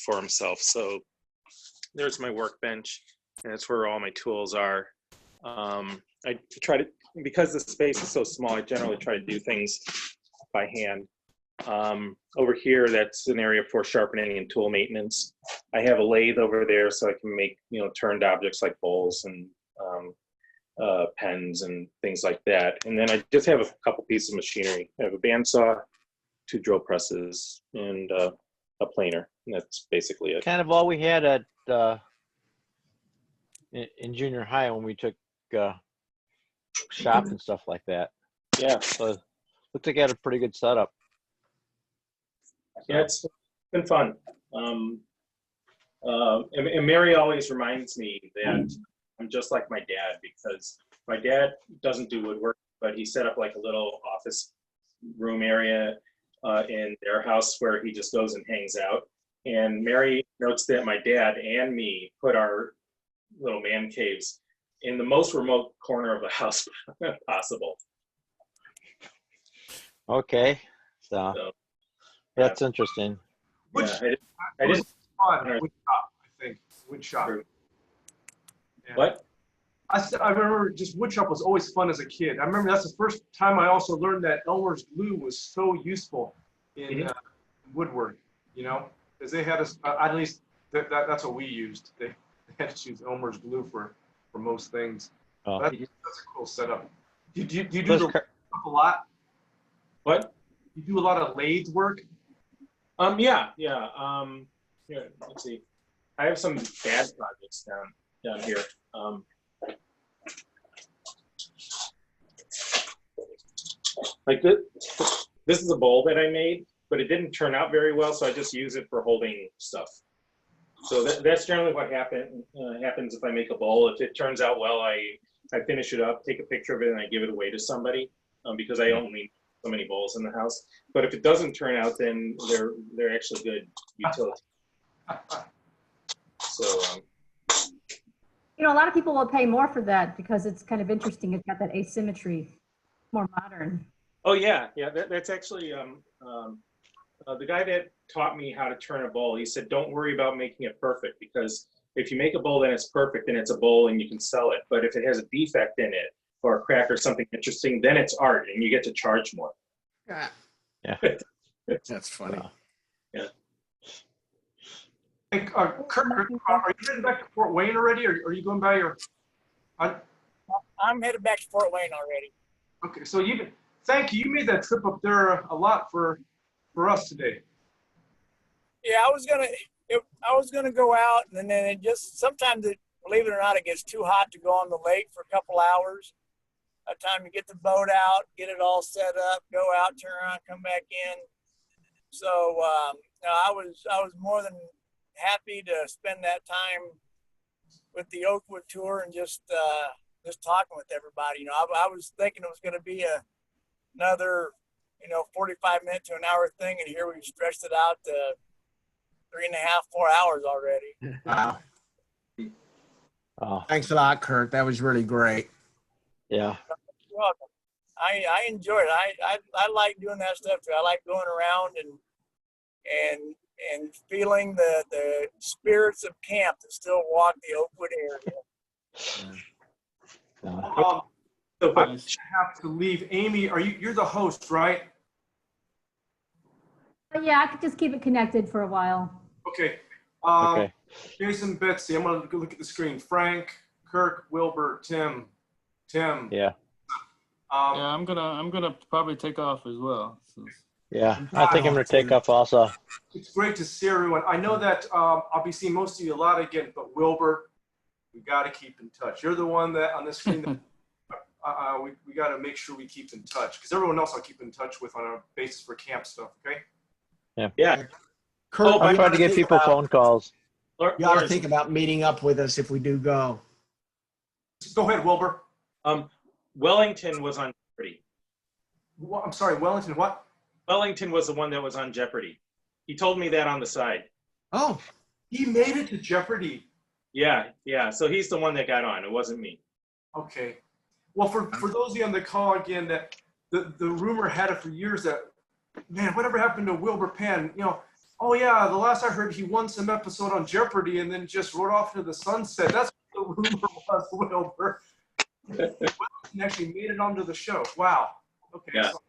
for himself. So there's my workbench, and that's where all my tools are. I try to, because the space is so small, I generally try to do things by hand. Over here, that's an area for sharpening and tool maintenance. I have a lathe over there so I can make turned objects like bowls and pens and things like that. And then I just have a couple pieces of machinery. I have a bandsaw, 2 drill presses, and a planer. And that's basically it. Kind of all we had at in junior high when we took shop and stuff like that. Yeah. So looks like you had a pretty good setup. Yeah, it's been fun. And Mary always reminds me that I'm just like my dad, because my dad doesn't do woodwork, but he set up like a little office room area in their house where he just goes and hangs out. And Mary notes that my dad and me put our little man caves in the most remote corner of the house possible. Okay, so that's interesting. Wood Yeah, shop I was didn't. fun. Wood shop, I think. Wood shop. Yeah. What? I remember just wood shop was always fun as a kid. I remember that's the first time I also learned that Elmer's glue was so useful in woodwork, you know, because they had us, at least that's what we used. They had to use Elmer's glue for most things. Oh. That's a cool setup. Do you do the stuff a lot? What? You do a lot of lathe work? Yeah. Here, let's see. I have some bad projects down here. Like this is a bowl that I made, but it didn't turn out very well, so I just use it for holding stuff. So that's generally what happens if I make a bowl. If it turns out well, I finish it up, take a picture of it, and I give it away to somebody, because I only so many bowls in the house. But if it doesn't turn out, then they're actually good utility. So. You know, a lot of people will pay more for that because it's kind of interesting. It's got that asymmetry, more modern. Oh yeah. That's actually the guy that taught me how to turn a bowl. He said, "Don't worry about making it perfect, because if you make a bowl, then it's perfect, and it's a bowl, and you can sell it. But if it has a defect in it, or a crack or something interesting, then it's art, and you get to charge more." Yeah. That's funny. Yeah. Hey, Kirk, are you heading back to Fort Wayne already, or are you going by your? I'm headed back to Fort Wayne already. Okay, so thank you. You made that trip up there a lot for us today. Yeah, I was gonna go out, and then it just sometimes believe it or not, it gets too hot to go on the lake for a couple hours. By the time you get the boat out, get it all set up, go out, turn around, come back in. So I was more than happy to spend that time with the Oakwood tour and just talking with everybody. You know, I was thinking it was going to be another 45 minute to an hour thing, and here we stretched it out to 3.5, 4 hours already. Wow. Oh. Thanks a lot, Kirk. That was really great. Yeah. You're welcome. I enjoyed it. I like doing that stuff too. I like going around and feeling the spirits of camp that still walk the Oakwood area. I have to leave. Amy, you're the host, right? Yeah, I could just keep it connected for a while. Okay. Okay. Jason, Betsy, I'm gonna go look at the screen. Frank, Kirk, Wilbur, Tim. Yeah. I'm gonna probably take off as well. So. Yeah, I think I'm gonna take off also. It's great to see everyone. I know that I'll be seeing most of you a lot again, but Wilbur, we got to keep in touch. You're the one that on the screen that we got to make sure we keep in touch, because everyone else I'll keep in touch with on a basis for camp stuff. Okay. Yeah. Kirk, I'm trying to give people phone calls. You ought to think about meeting up with us if we do go. Go ahead, Wilbur. Wellington was on Jeopardy. I'm sorry, Wellington. What? Wellington was the one that was on Jeopardy. He told me that on the side. Oh, he made it to Jeopardy. Yeah. So he's the one that got on. It wasn't me. Okay. Well, for those of you on the call again, that the rumor had it for years that, man, whatever happened to Wilbur Penn? Oh yeah, the last I heard, he won some episode on Jeopardy and then just rode off into the sunset. That's what the rumor was, Wilbur. Wellington actually made it onto the show. Wow. Okay. Yeah. So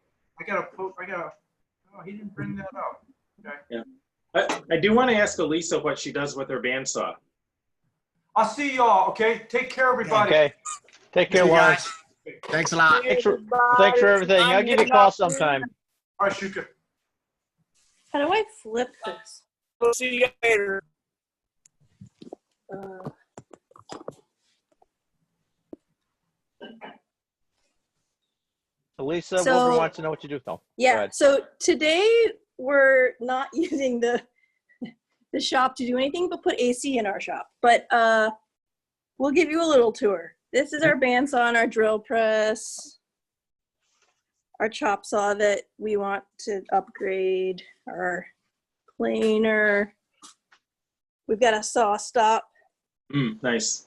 he didn't bring that up. Okay. Yeah. I do want to ask Elisa what she does with her bandsaw. I'll see y'all. Okay. Take care, everybody. Okay. Take care, Lawrence. Thanks a lot. Thanks for everything. I'll give you a call sometime. All right, Shuka. How do I flip this? We'll see you later. Lisa, So- Wilbur wants to know what you do. No. Go Yeah, ahead. so today we're not using the shop to do anything but put AC in our shop. But We'll give you a little tour. This is our bandsaw and our drill press, our chop saw that we want to upgrade, our planer. We've got a saw stop. Nice.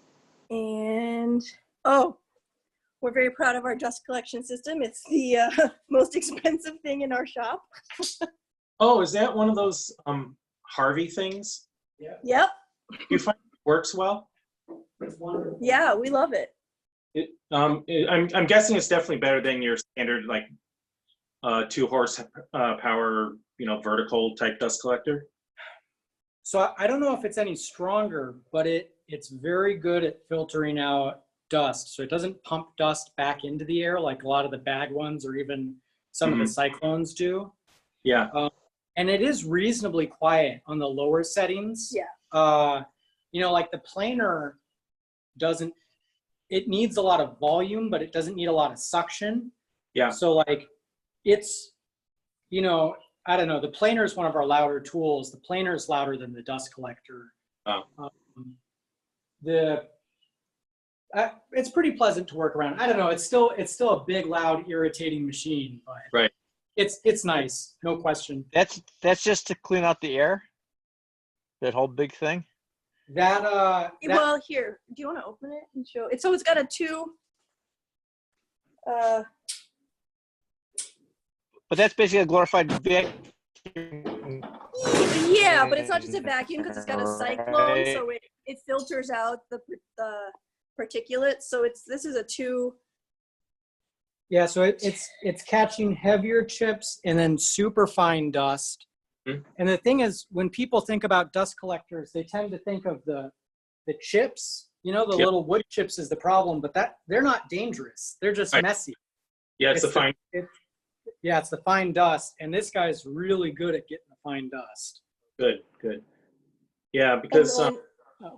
And, oh, we're very proud of our dust collection system. It's the most expensive thing in our shop. Oh, is that one of those Harvey things? Yeah. Yep. You find it works well? Yeah, we love it. I'm guessing it's definitely better than your standard like 2 horsepower, vertical type dust collector. So I don't know if it's any stronger, but it's very good at filtering out dust. So it doesn't pump dust back into the air like a lot of the bag ones or even some of the cyclones do. Yeah. And it is reasonably quiet on the lower settings. Yeah. Like the planer doesn't, it needs a lot of volume, but it doesn't need a lot of suction. Yeah. So like it's, I don't know, the planer is one of our louder tools. The planer is louder than the dust collector. Oh. It's pretty pleasant to work around. I don't know, it's still a big, loud, irritating machine, but right. It's nice, no question. That's just to clean out the air? That whole big thing? Well, here, do you want to open it and show it? So it's got a 2. But that's basically a glorified vacuum. Yeah, but it's not just a vacuum because it's got a cyclone, so it filters out the particulates. So this is a 2. Yeah, so it's catching heavier chips and then super fine dust. And the thing is, when people think about dust collectors, they tend to think of the chips. The little wood chips is the problem, but they're not dangerous. They're just messy. Yeah, it's the fine. It's the fine dust, and this guy's really good at getting the fine dust. Good. Yeah, because go ahead.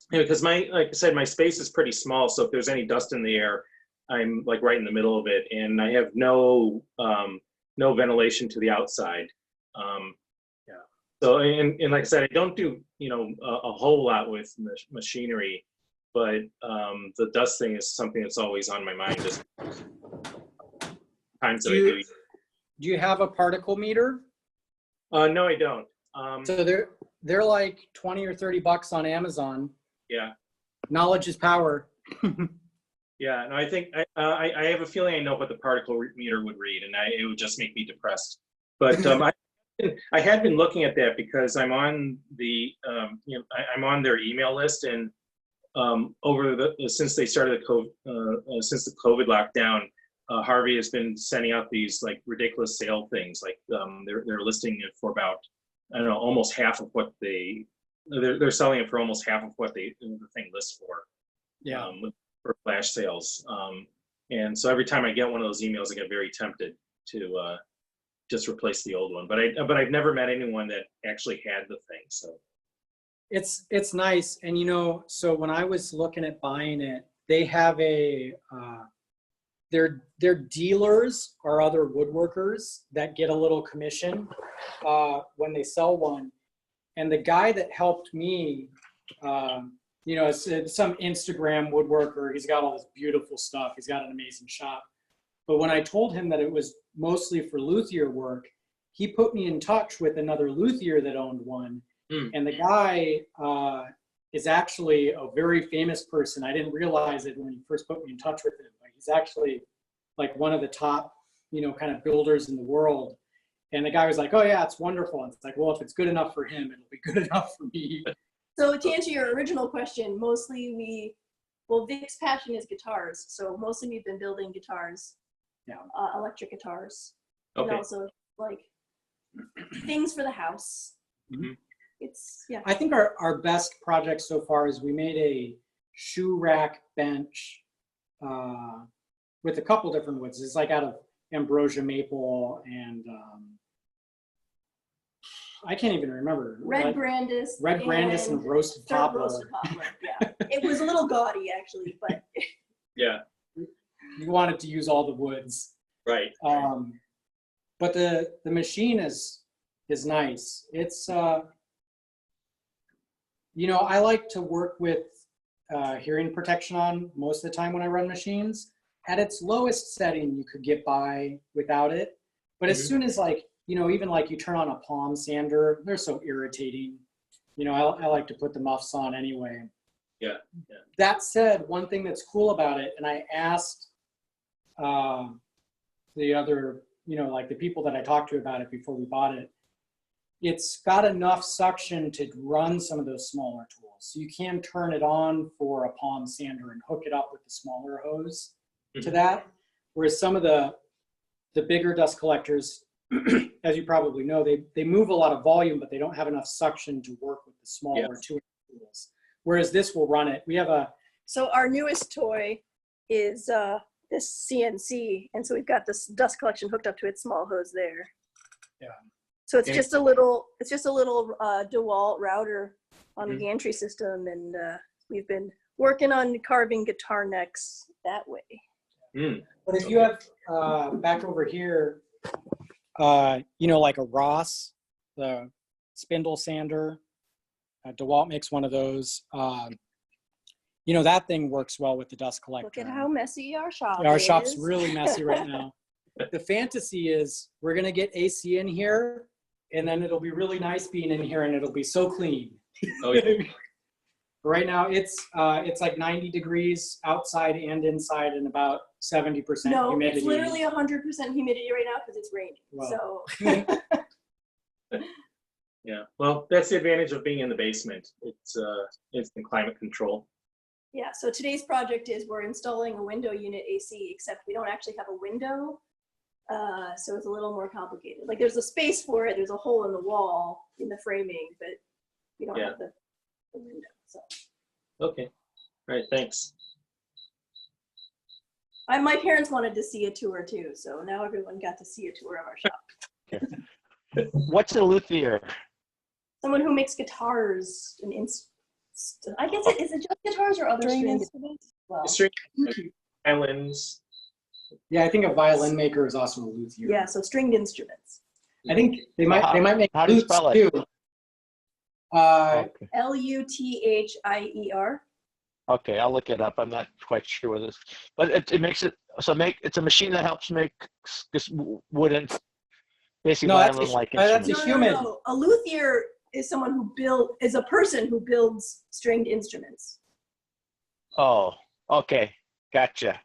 Because like I said, my space is pretty small, so if there's any dust in the air, I'm like right in the middle of it, and I have no ventilation to the outside. So and like I said, I don't do a whole lot with machinery, but the dust thing is something that's always on my mind. Just times that I do. Do you have a particle meter? No, I don't. So they're like $20 or $30 on Amazon. Yeah. Knowledge is power. Yeah, no, I think I have a feeling I know what the particle meter would read, and it would just make me depressed. But I had been looking at that because I'm on the I'm on their email list, and since they started since the COVID lockdown, Harvey has been sending out these like ridiculous sale things. Like they're listing it for about almost half of what they're selling it for almost half of what the thing lists for. Yeah. For flash sales, and so every time I get one of those emails, I get very tempted to just replace the old one. But I've never met anyone that actually had the thing. So it's nice, and so when I was looking at buying it, they have their dealers are other woodworkers that get a little commission when they sell one, and the guy that helped me. It's some Instagram woodworker. He's got all this beautiful stuff. He's got an amazing shop. But when I told him that it was mostly for luthier work, he put me in touch with another luthier that owned one. And the guy is actually a very famous person. I didn't realize it when he first put me in touch with him. But he's actually like one of the top, kind of builders in the world. And the guy was like, "Oh yeah, it's wonderful." And it's like, well, if it's good enough for him, it'll be good enough for me. So to answer your original question, mostly Vic's passion is guitars. So mostly we've been building guitars, electric guitars, and also like things for the house. I think our best project so far is we made a shoe rack bench with a couple different woods. It's like out of ambrosia maple and I can't even remember. Red Grandis and roasted poplar. Yeah, it was a little gaudy actually, but yeah, you wanted to use all the woods, right? But the machine is nice. It's I like to work with hearing protection on most of the time when I run machines. At its lowest setting, you could get by without it. But as soon as like, you know, even like you turn on a palm sander, they're so irritating. You know, I like to put the muffs on anyway. Yeah. That said, one thing that's cool about it, and I asked the other, you know, like the people that I talked to about it before we bought it, it's got enough suction to run some of those smaller tools. So you can turn it on for a palm sander and hook it up with the smaller hose to that. Whereas some of the bigger dust collectors, as you probably know, they move a lot of volume, but they don't have enough suction to work with the smaller 2-inch tools. Whereas this will run it. We have a. So our newest toy is this CNC, and so we've got this dust collection hooked up to its small hose there. Yeah. So it's just a little DeWalt router on the gantry system, and we've been working on carving guitar necks that way. But if you have back over here, you know, like a Ross, the spindle sander, DeWalt makes one of those. You know, that thing works well with the dust collector. Look at how messy our shop is. Our shop's really messy right now. The fantasy is we're going to get AC in here, and then it'll be really nice being in here, and it'll be so clean. Oh, yeah. Right now, it's like 90 degrees outside and inside, and about 70% No, humidity. it's literally 100% humidity right now because it's raining. Wow. So Yeah. Well, that's the advantage of being in the basement. It's instant climate control. yeah, so today's project is we're installing a window unit AC, except we don't actually have a window. So it's a little more complicated. Like there's a space for it, there's a hole in the wall in the framing, but we don't have the window. So Okay. All right. Thanks. my parents wanted to see a tour too, so now everyone got to see a tour of our shop. What's a luthier? Someone who makes guitars and I guess is it just guitars or other string instruments? Well, Violins. Yeah, I think a violin maker is also a luthier. yeah, so stringed instruments. I think they might make How do you lutes spell it? too. Luthier. Okay, I'll look it up. I'm not quite sure what this, but it makes it so it's a machine that helps make this wooden, basically violin-like instruments. That's a human. No. A luthier is someone who is a person who builds stringed instruments. Oh, okay, gotcha.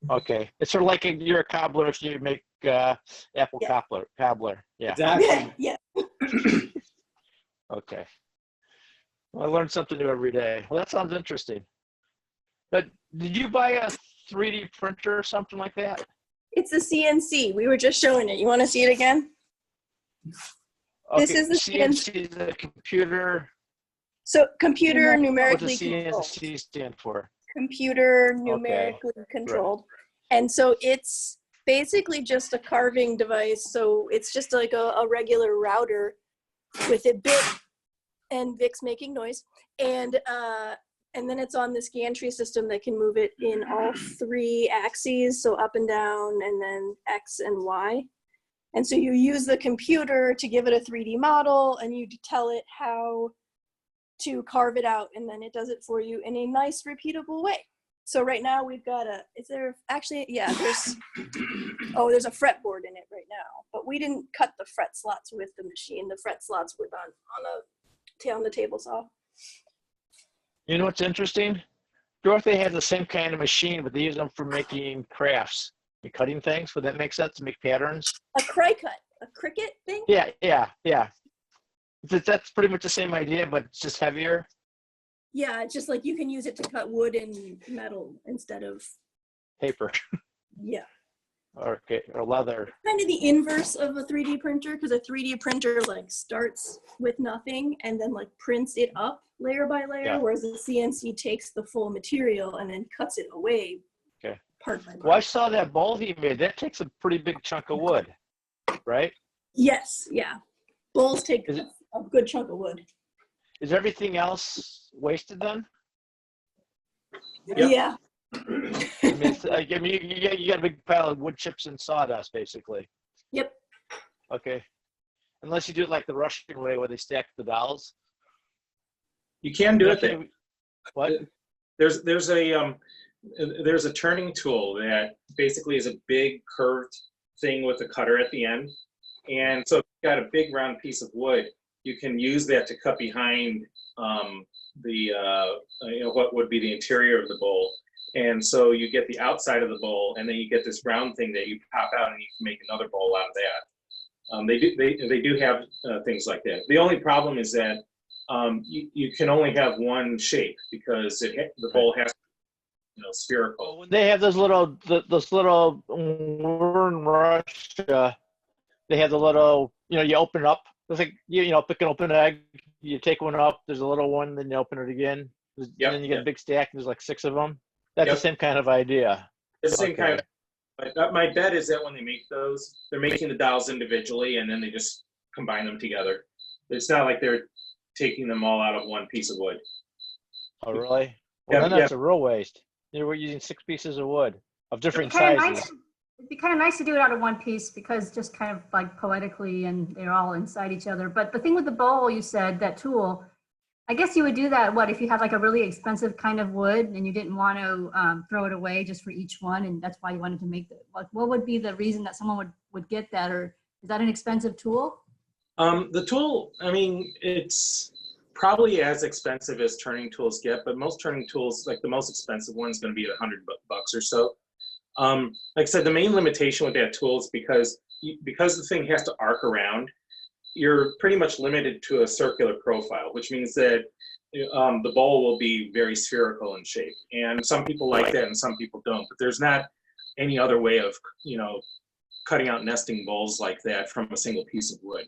Okay, it's sort of like you're a cobbler, so you make apple cobbler. Yeah. Exactly. Yeah. Okay. Well, I learn something new every day. Well, that sounds interesting. But did you buy a 3D printer or something like that? It's a CNC. We were just showing it. You want to see it again? Okay. This is the CNC, the computer. So computer What numerically does CNC controlled. stand for? Computer numerically controlled. And so it's basically just a carving device. So it's just like a regular router with a bit, and Vic's making noise. And then it's on this gantry system that can move it in all 3 axes, so up and down, and then X and Y. And so you use the computer to give it a 3D model, and you tell it how to carve it out, and then it does it for you in a nice, repeatable way. So right now we've got there's a fretboard in it right now, but we didn't cut the fret slots with the machine. The fret slots were done on the table saw. You know what's interesting? Dorothy has the same kind of machine, but they use them for making crafts. You're cutting things. Would that make sense? To make patterns? A Cricut, a Cricut thing? Yeah. That's pretty much the same idea, but it's just heavier. Yeah, it's just like you can use it to cut wood and metal instead of Paper. Yeah. Or leather. Kind of the inverse of a 3D printer, because a 3D printer like starts with nothing and then like prints it up layer by layer, whereas a CNC takes the full material and then cuts it away part by part. Well, I saw that bowl he made. That takes a pretty big chunk of wood, right? Yes, yeah. Bowls take a good chunk of wood. Is everything else wasted then? Yeah. I mean, you got a big pile of wood chips and sawdust, basically. Yep. Okay. Unless you do it like the Russian way, where they stack the dolls. You can do it there. What? there's a turning tool that basically is a big curved thing with a cutter at the end. And so if you've got a big round piece of wood, you can use that to cut behind what would be the interior of the bowl. And so you get the outside of the bowl, and then you get this round thing that you pop out, and you can make another bowl out of that. They do have things like that. The only problem is that you can only have one shape because the bowl has to be, spherical. They have those little we're in Russia. They have the little, you open it up. It's like pick an open egg. You take one up. There's a little one, then you open it again. And then you get a big stack. And there's like 6 of them. That's the same kind of idea. It's the same kind of. My bet is that when they make those, they're making the dowels individually, and then they just combine them together. It's not like they're taking them all out of one piece of wood. Oh, really? Well, then that's a real waste. We're using 6 pieces of wood of different sizes. It'd be kind of nice to do it out of one piece because just kind of like poetically and they're all inside each other. But the thing with the bowl, you said, that tool, I guess you would do that, if you had like a really expensive kind of wood and you didn't want to throw it away just for each one, and that's why you wanted to make what would be the reason that someone would get that? Or is that an expensive tool? The tool, it's probably as expensive as turning tools get, but most turning tools, like the most expensive one, is going to be $100 or so. Like I said, the main limitation with that tool is because the thing has to arc around, you're pretty much limited to a circular profile, which means that the bowl will be very spherical in shape. And some people like that and some people don't, but there's not any other way of, cutting out nesting bowls like that from a single piece of wood.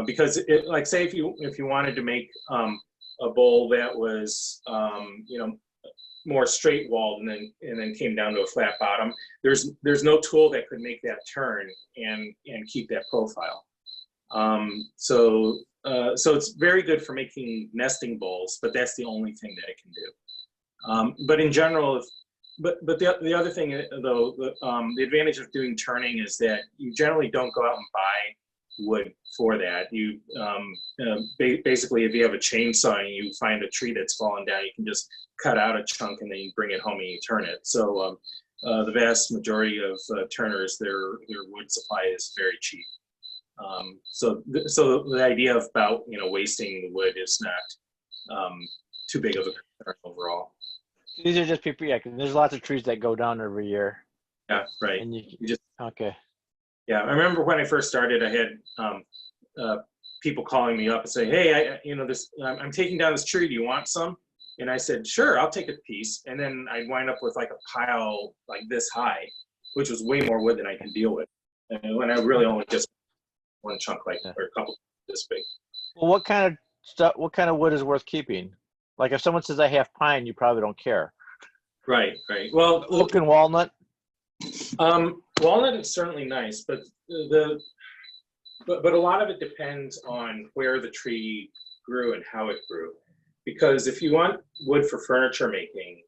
Because like say if you wanted to make a bowl that was, more straight walled and then came down to a flat bottom, there's no tool that could make that turn and keep that profile. So it's very good for making nesting bowls, but that's the only thing that it can do. But in general, but the other thing though, the advantage of doing turning is that you generally don't go out and buy wood for that. You basically, if you have a chainsaw and you find a tree that's fallen down, you can just cut out a chunk and then you bring it home and you turn it. So the vast majority of turners, their wood supply is very cheap. So the idea about wasting the wood is not too big of a concern overall. These are just people, because there's lots of trees that go down every year. Yeah, right. And you just okay. Yeah, I remember when I first started, I had people calling me up and saying, "Hey, I'm taking down this tree. Do you want some?" And I said, "Sure, I'll take a piece." And then I'd wind up with like a pile like this high, which was way more wood than I can deal with. And when I really only just one chunk or a couple this big. Well, what kind of wood is worth keeping? Like if someone says I have pine, you probably don't care. Right. Well, oak and walnut. Walnut is certainly nice, but a lot of it depends on where the tree grew and how it grew. Because if you want wood for furniture making,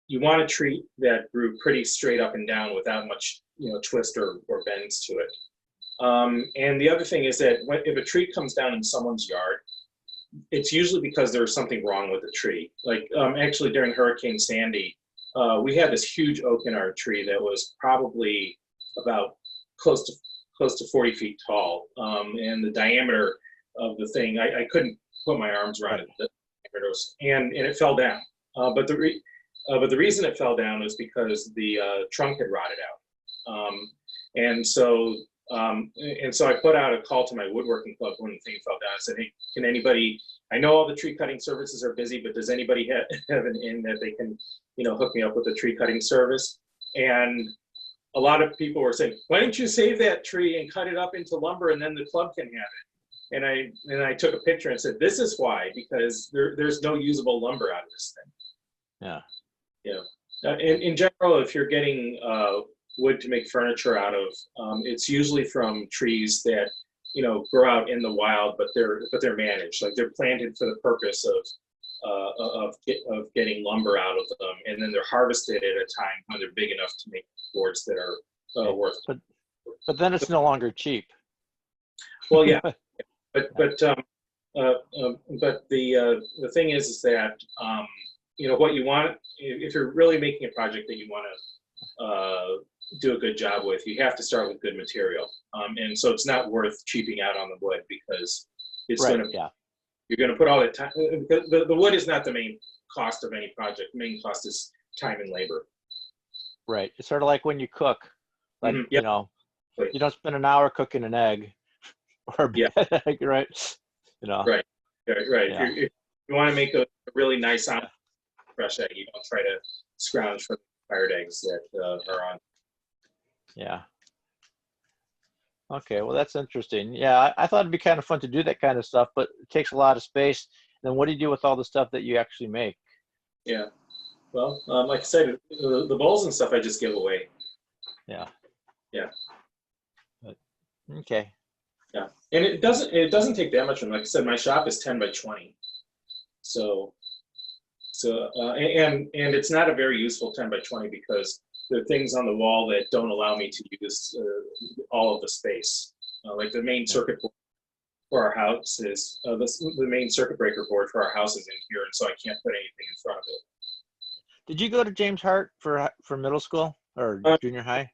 you want a tree that grew pretty straight up and down without much, twist or bends to it. And the other thing is that if a tree comes down in someone's yard, it's usually because there's something wrong with the tree. Like actually during Hurricane Sandy, we had this huge oak in our tree that was probably about close to 40 feet tall. And the diameter of the thing, I couldn't put my arms around it. And it fell down. But the reason it fell down is because the trunk had rotted out. And so I put out a call to my woodworking club when the thing fell down. I said, "Hey, can anybody, I know all the tree cutting services are busy, but does anybody have an in that they can, hook me up with a tree cutting service?" And a lot of people were saying, "Why don't you save that tree and cut it up into lumber and then the club can have it?" And I took a picture and said, "This is why, because there's no usable lumber out of this thing." Yeah. Yeah. In general, if you're getting wood to make furniture out of, it's usually from trees that grow out in the wild, but they're managed. Like they're planted for the purpose of getting lumber out of them, and then they're harvested at a time when they're big enough to make boards that are worth. But then it's no longer cheap. Well, yeah, but the thing is that you know, what you want, if you're really making a project that you want to do a good job with, you have to start with good material. And so it's not worth cheaping out on the wood because it's Right, going to, yeah. you're going to put all that time, the wood is not the main cost of any project. The main cost is time and labor. Right. It's sort of like when you cook, like, Mhm, you know, you don't spend an hour cooking an egg or a bad egg, right? You know. Right. Yeah. If you want to make a really nice fresh egg, you don't try to scrounge for expired eggs that are on. Yeah. Okay, well, that's interesting. Yeah, I thought it'd be kind of fun to do that kind of stuff, but it takes a lot of space. Then what do you do with all the stuff that you actually make? Yeah. Well, like I said, the bowls and stuff I just give away. Yeah. Yeah. But, okay. Yeah. And it doesn't take that much room. Like I said, my shop is 10 by 20. So and it's not a very useful 10 by 20 because there are things on the wall that don't allow me to use all of the space. Like the main circuit board for our house is the main circuit breaker board for our house is in here, and so I can't put anything in front of it. Did you go to James Hart for middle school or junior high?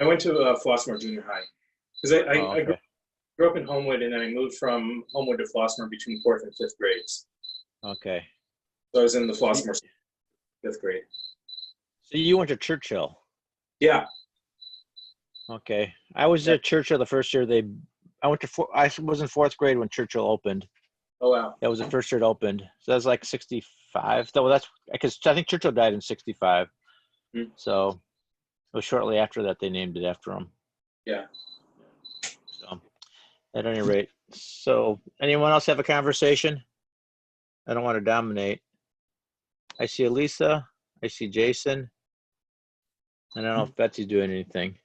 I went to Flossmoor Junior High because I grew up in Homewood, and then I moved from Homewood to Flossmoor between 4th and 5th grades. Okay. So I was in the Flossmoor 5th grade. So you went to Churchill? Yeah. Okay. I was at Churchill the first year I was in 4th grade when Churchill opened. Oh, wow. That was the first year it opened. So that was like 65. So that's because I think Churchill died in 65. So it was shortly after that they named it after him. Yeah. So at any rate, so anyone else have a conversation? I don't want to dominate. I see Elisa. I see Jason. I don't know if Betsy's doing anything.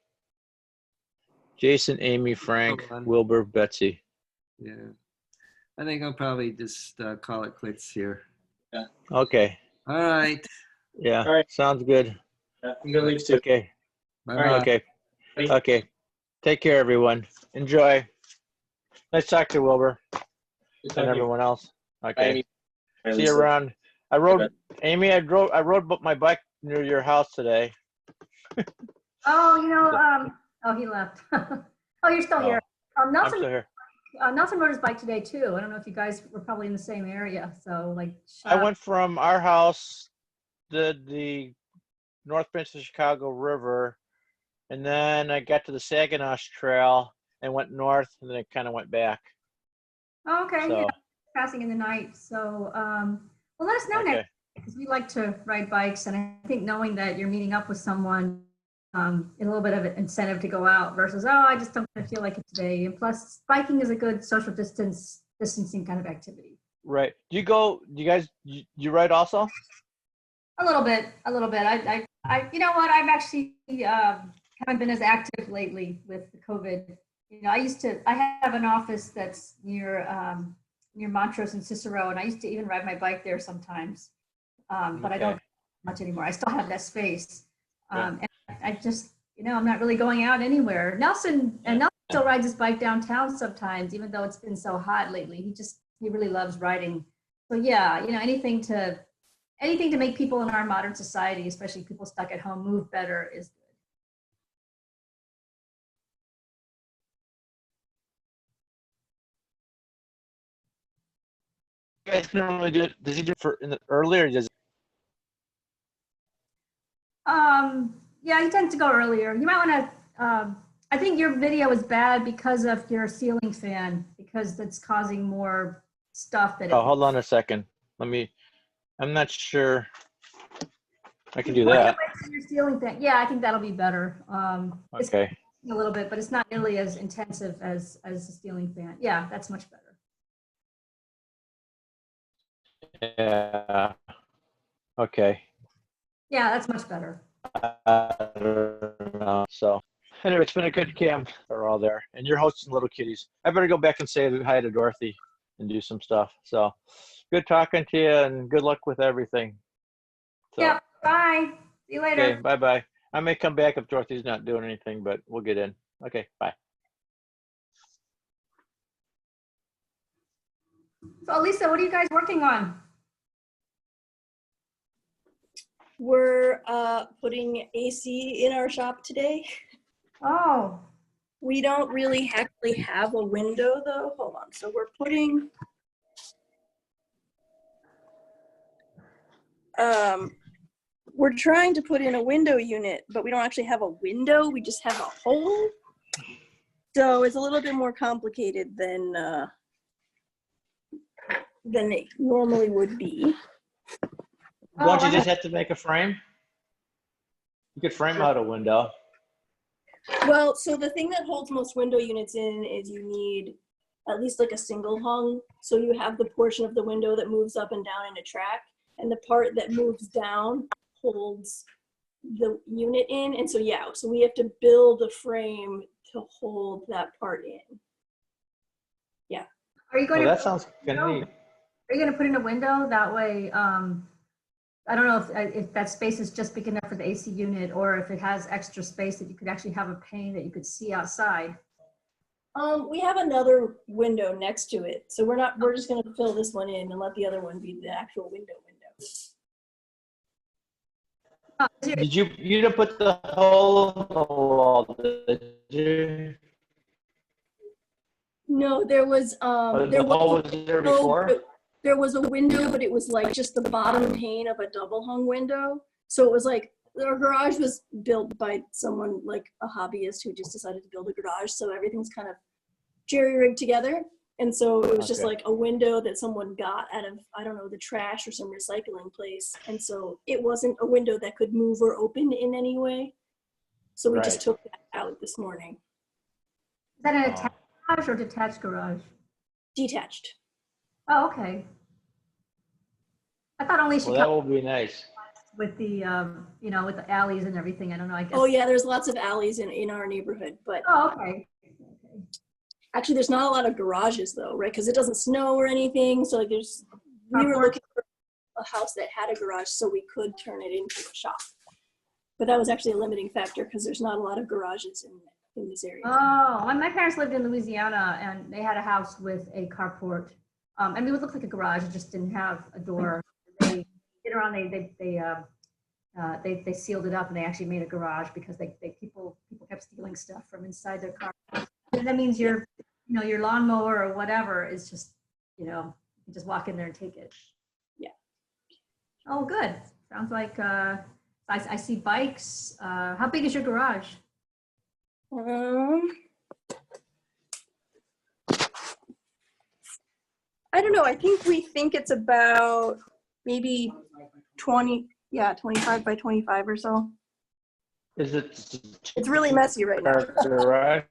Jason, Amy, Frank, Wilbur, Betsy. Yeah. I think I'll probably just call it quits here. Yeah. Okay. All right. Yeah. All right. Sounds good. I'm going to leave too. Okay. Bye-bye. Okay. Okay. Take care, everyone. Enjoy. Nice talk to you, Wilbur. And everyone else. Okay. Bye, See you Lisa. around. I rode, Amy, I rode my bike near your house today. Oh, you know, oh, he left. Oh, you're still here. I'm Nelson, still here. Nelson rode his bike today too. I don't know if you guys were probably in the same area. So like, I went from our house to the North Branch of the Chicago River, and then I got to the Saginaw Trail and went north, and then it kind of went back. oh, okay, So, yeah, passing in the night. So, well, let us know next because we like to ride bikes, and I think knowing that you're meeting up with someone, a little bit of an incentive to go out versus I just don't feel like it today. And plus, biking is a good social distancing kind of activity. right. Do you guys, you ride also? A little bit. I you know what? I've actually haven't been as active lately with the COVID. You know, I have an office that's near Montrose and Cicero, and I used to even ride my bike there sometimes. But I don't much anymore. I still have that space. And I just, you know, I'm not really going out anywhere. Nelson still rides his bike downtown sometimes, even though it's been so hot lately. He really loves riding. So yeah, you know, anything to make people in our modern society, especially people stuck at home, move better is You guys normally do it, does he do it for earlier? Or does yeah, he tends to go earlier. You might want to, I think your video is bad because of your ceiling fan, because that's causing more stuff that. Oh, hold on a second. I'm not sure I can do that. Your ceiling fan. Yeah, I think that'll be better. It's Okay. a little bit, but it's not nearly as intensive as the ceiling fan. Yeah, that's much better. Yeah. Okay. Yeah, that's much better. I don't know. So anyway, it's been a good camp. They're all there. And you're hosting Little Kitties. I better go back and say hi to Dorothy and do some stuff. So good talking to you and good luck with everything. So, yeah, bye. See you later. Okay, bye-bye. I may come back if Dorothy's not doing anything, but we'll get in. Okay, bye. So Lisa, what are you guys working on? We're putting AC in our shop today. Oh. We don't really actually have a window though. Hold on. So we're putting we're trying to put in a window unit, but we don't actually have a window. We just have a hole. So it's a little bit more complicated than it normally would be. Don't you just have to make a frame? You could frame out a window. Well, so the thing that holds most window units in is you need at least like a single hung. So you have the portion of the window that moves up and down in a track, and the part that moves down holds the unit in. And so, yeah, so we have to build a frame to hold that part in. Yeah. Are you going Well, to? that sounds kind of neat. Are you going to put in a window that way? I don't know if that space is just big enough for the AC unit, or if it has extra space that you could actually have a pane that you could see outside. We have another window next to it, so we're just going to fill this one in and let the other one be the actual window. Did you didn't put the hole in the wall, did you? No, there was The hole was there before? There was a window, but it was like just the bottom pane of a double hung window. So it was like our garage was built by someone like a hobbyist who just decided to build a garage. So everything's kind of jerry rigged together. And so it was just like a window that someone got out of, I don't know, the trash or some recycling place. And so it wasn't a window that could move or open in any way. So we just took that out this morning. Is that an attached garage or detached garage? Detached. Oh, okay. I thought only Well, that will be nice. With the, you know, with the alleys and everything. I don't know. I guess. Oh yeah, there's lots of alleys in our neighborhood, but. Oh, okay. Actually, there's not a lot of garages though, right? Because it doesn't snow or anything. So like we were looking for a house that had a garage so we could turn it into a shop. But that was actually a limiting factor because there's not a lot of garages in this area. Oh, my parents lived in Louisiana and they had a house with a carport. I mean, it looked like a garage. It just didn't have a door. They sealed it up and they actually made a garage because people kept stealing stuff from inside their car. And that means your lawnmower or whatever is just, you just walk in there and take it. Yeah. Oh, good. Sounds like I see bikes. How big is your garage? I don't know. I think we think it's about maybe 25 by 25 or so. Is it? It's really messy right now. Garage?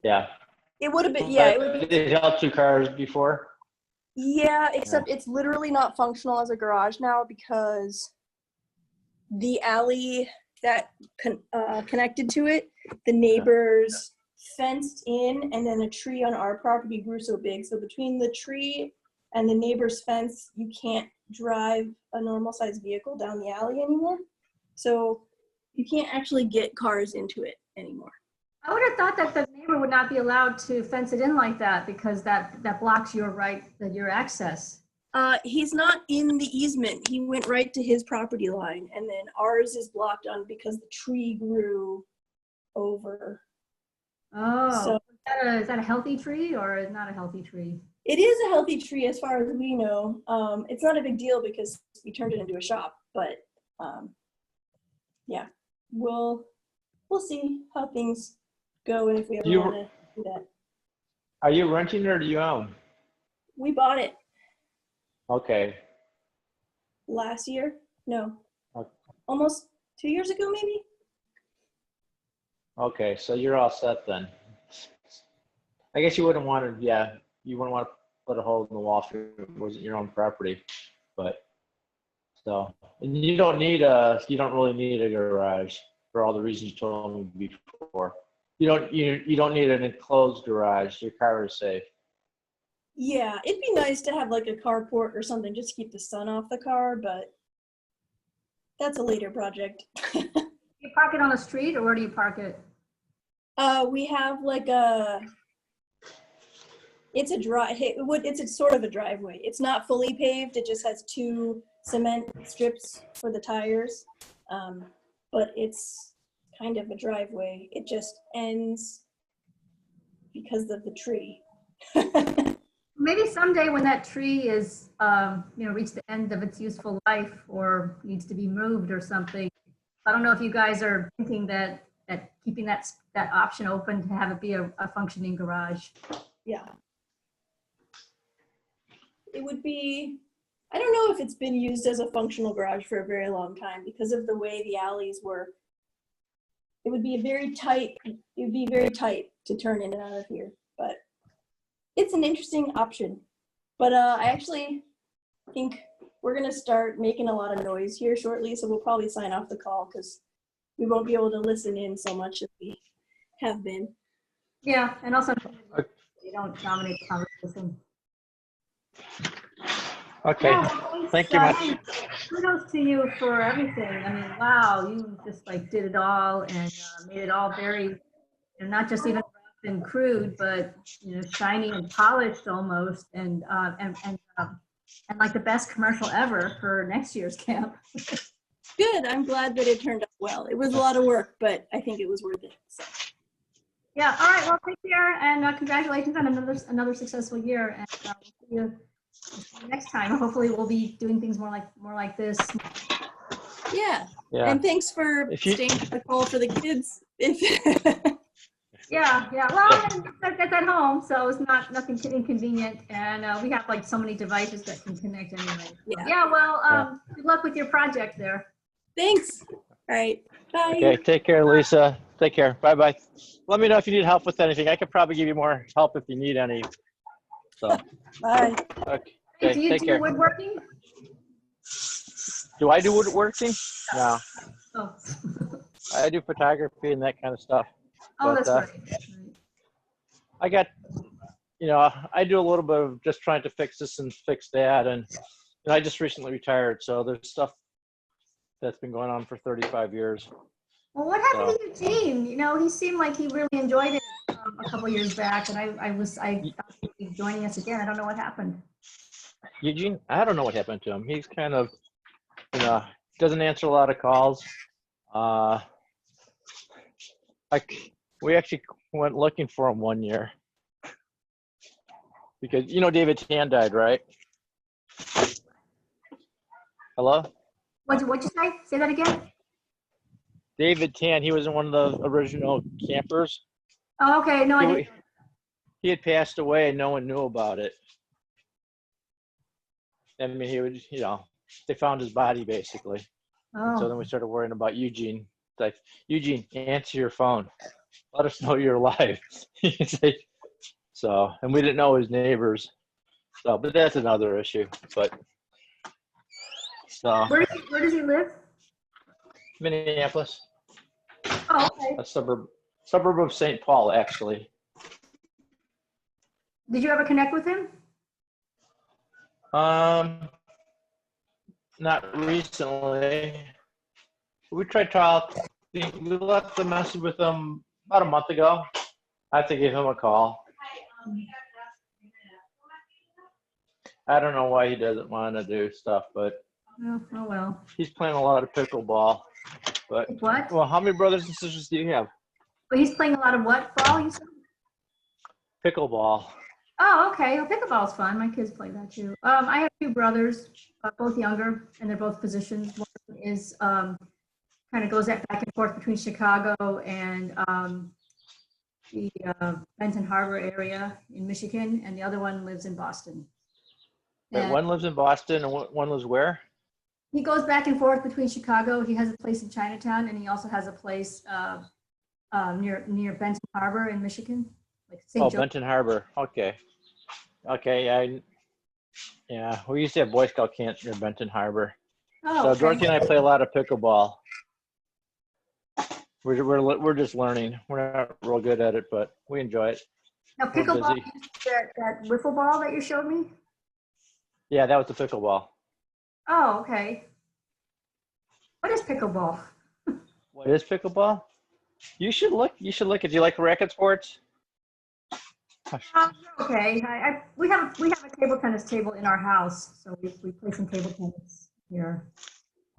Yeah. It would have been, yeah. It would be. It held 2 cars before? Yeah, except it's literally not functional as a garage now because the alley that connected to it, the neighbors fenced in, and then a tree on our property grew so big. So between the tree and the neighbor's fence, you can't drive a normal sized vehicle down the alley anymore. So you can't actually get cars into it anymore. I would have thought that the neighbor would not be allowed to fence it in like that because that blocks your access. He's not in the easement. He went right to his property line, and then ours is blocked on because the tree grew over. Oh, so, is that a healthy tree or is not a healthy tree? It is a healthy tree as far as we know. It's not a big deal because we turned it into a shop, but yeah, we'll see how things go and if we ever want to do that. Are you renting or do you own? We bought it. Okay. Last year? No. Okay. Almost 2 years ago, maybe? Okay, so you're all set then. I guess you wouldn't want to, you wouldn't want to put a hole in the wall if it wasn't your own property, but so, and you don't really need a garage for all the reasons you told me before. You don't need an enclosed garage. Your car is safe. Yeah, it'd be nice to have like a carport or something just to keep the sun off the car, but that's a later project. You park it on the street or where do you park it? We have like it's a sort of a driveway. It's not fully paved. It just has 2 cement strips for the tires, but it's kind of a driveway. It just ends because of the tree. Maybe someday when that tree is, reached the end of its useful life or needs to be moved or something. I don't know if you guys are thinking that keeping that option open to have it be a functioning garage. Yeah. It would be, I don't know if it's been used as a functional garage for a very long time because of the way the alleys were. It would be very tight to turn in and out of here, but it's an interesting option. But I actually think we're gonna start making a lot of noise here shortly, so we'll probably sign off the call because we won't be able to listen in so much as we have been. Yeah, and also you don't dominate the conversation. Okay, Yeah, thank you much. Kudos to you for everything. I mean, wow, you just like did it all and made it all very, not just even rough and crude, but shiny and polished almost, and like the best commercial ever for next year's camp. Good. I'm glad that it turned out well. It was a lot of work, but I think it was worth it. So. Yeah. All right. Well, take care and congratulations on another successful year. And we'll see you next time. Hopefully, we'll be doing things more like this. Yeah. Yeah. And thanks for staying on the call for the kids. Yeah. Well, it's at home, so it's nothing inconvenient, and we have like so many devices that can connect anyway. So, yeah. Well, good luck with your project there. Thanks. All right. Bye. Okay, take care, Lisa. Take care. Bye-bye. Let me know if you need help with anything. I could probably give you more help if you need any. So. Bye. Okay. Do you take do care. woodworking? Do I do woodworking? No. Oh. I do photography and that kind of stuff. Oh, that's right. I got, I do a little bit of just trying to fix this and fix that. And I just recently retired. So there's stuff that's been going on for 35 years. Well, what happened to Eugene? He seemed like he really enjoyed it a couple years back. And I thought he'd be joining us again. I don't know what happened. Eugene, I don't know what happened to him. He's kind of, doesn't answer a lot of calls. We actually went looking for him one year because David Tan died, right? Hello? What'd you say? Say that again. David Tan, he was one of the original campers. Oh, okay. No, I didn't. He had passed away and no one knew about it. I mean, he would, they found his body basically. Oh. So then we started worrying about Eugene. It's like, Eugene, answer your phone. Let us know you're alive. So, and we didn't know his neighbors. So, but that's another issue. But so. Where does he live? Minneapolis. Oh, okay. A suburb of St. Paul, actually. Did you ever connect with him? Not recently. We tried to we left a message with him about a month ago. I have to give him a call. I don't know why he doesn't want to do stuff, but Oh well. he's playing a lot of pickleball. But what? Well, how many brothers and sisters do you have? Well, he's playing a lot of what ball, you said? Pickleball. Oh, okay. Well, pickleball's fun. My kids play that too. I have two brothers, both younger, and they're both physicians. One is kind of goes back and forth between Chicago and the Benton Harbor area in Michigan, and the other one lives in Boston. Wait, one lives in Boston and one lives where? He goes back and forth between Chicago. He has a place in Chinatown, and he also has a place near Benton Harbor in Michigan, like St. Joe. Benton Harbor. Okay. Yeah. We used to have Boy Scout camp near Benton Harbor. Oh, so okay. Dorothy and I play a lot of pickleball. We're just learning. We're not real good at it, but we enjoy it. Now, pickleball, that wiffle ball that you showed me? Yeah, that was the pickleball. Oh, okay. What is pickleball? What is pickleball? You should look. Do you like racket sports? Okay. We have a table tennis table in our house, so we play some table tennis. here.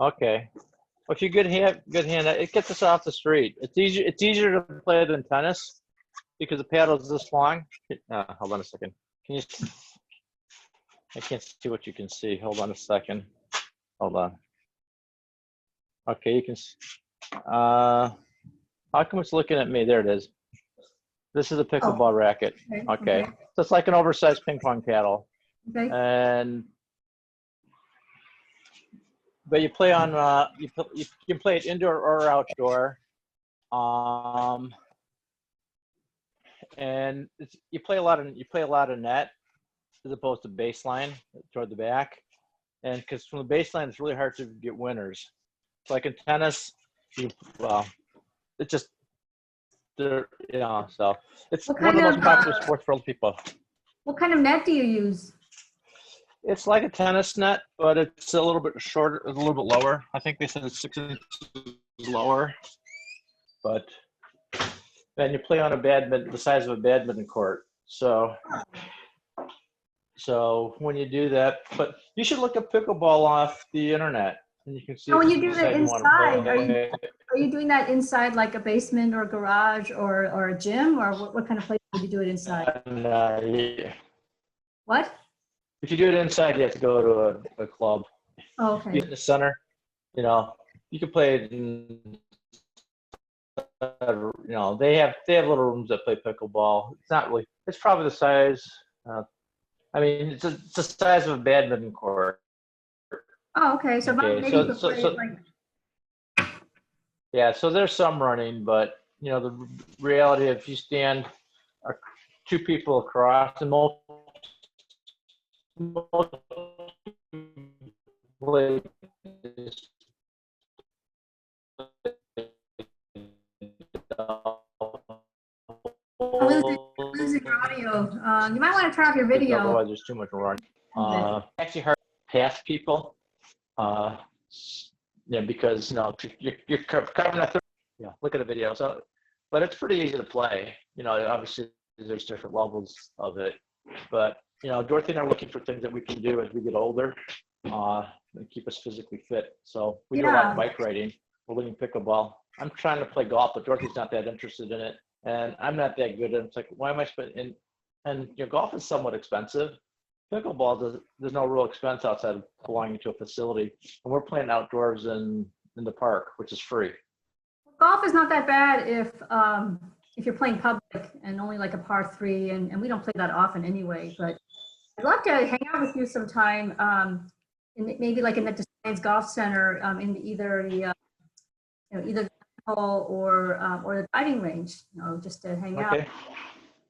Okay. Well, if you're good hand, it gets us off the street. It's easier to play than tennis because the paddle is this long. Hold on a second. Can you? I can't see what you can see. Hold on a second. Hold on. Okay, you can. How come it's looking at me? There it is. This is a pickleball racket. Okay. So it's like an oversized ping pong paddle. Okay. But you play on you can play it indoor or outdoor, and you play a lot of net as opposed to baseline toward the back, and because from the baseline it's really hard to get winners. So like in tennis, it's just so it's one of the most popular sports for old people. What kind of net do you use? It's like a tennis net, but it's a little bit shorter, a little bit lower. I think they said it's 6 inches lower. But then you play on the size of a badminton court. So when you do that, but you should look up pickleball off the internet, and you can see. So when you do that inside, are you doing that inside like a basement or a garage or a gym, or what kind of place would you do it inside? Yeah. What? If you do it inside, you have to go to a club. Oh, okay. In the center, you can play it in, they have little rooms that play pickleball. It's not really, it's probably the size, it's the size of a badminton court. Oh, okay. So maybe you could play it like. Yeah, so there's some running, but the reality, if you stand two people across, and most Losing your audio. You might want to turn off your video. Otherwise, there's too much running. Actually hard to pass people. Because you're covering a look at the video. So, but it's pretty easy to play. Obviously there's different levels of it, but Dorothy and I are looking for things that we can do as we get older, and keep us physically fit. So we do a lot of bike riding. We're learning pickleball. I'm trying to play golf, but Dorothy's not that interested in it, and I'm not that good. And it's like, why am I spending? And golf is somewhat expensive. Pickleball, there's no real expense outside of belonging to a facility, and we're playing outdoors in the park, which is free. Golf is not that bad if you're playing public and only like a par 3, and we don't play that often anyway. But I'd love to hang out with you sometime, maybe like in the Designs Golf Center, in either the hole or the diving range, just to hang out.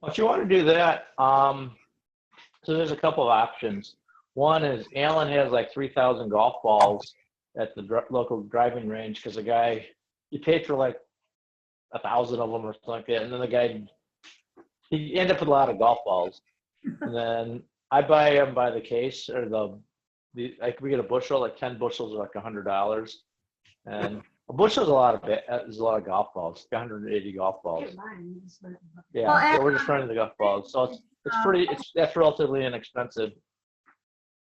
Well, if you want to do that, so there's a couple of options. One is Alan has like 3,000 golf balls at the local driving range because the guy, he paid for like 1,000 of them or something like that, and then the guy, he ended up with a lot of golf balls. And then I buy them by the case, or like we get a bushel, like 10 bushels are like $100, and a bushel is a lot of golf balls, 180 golf balls. Yeah, so we're just running the golf balls, so that's relatively inexpensive.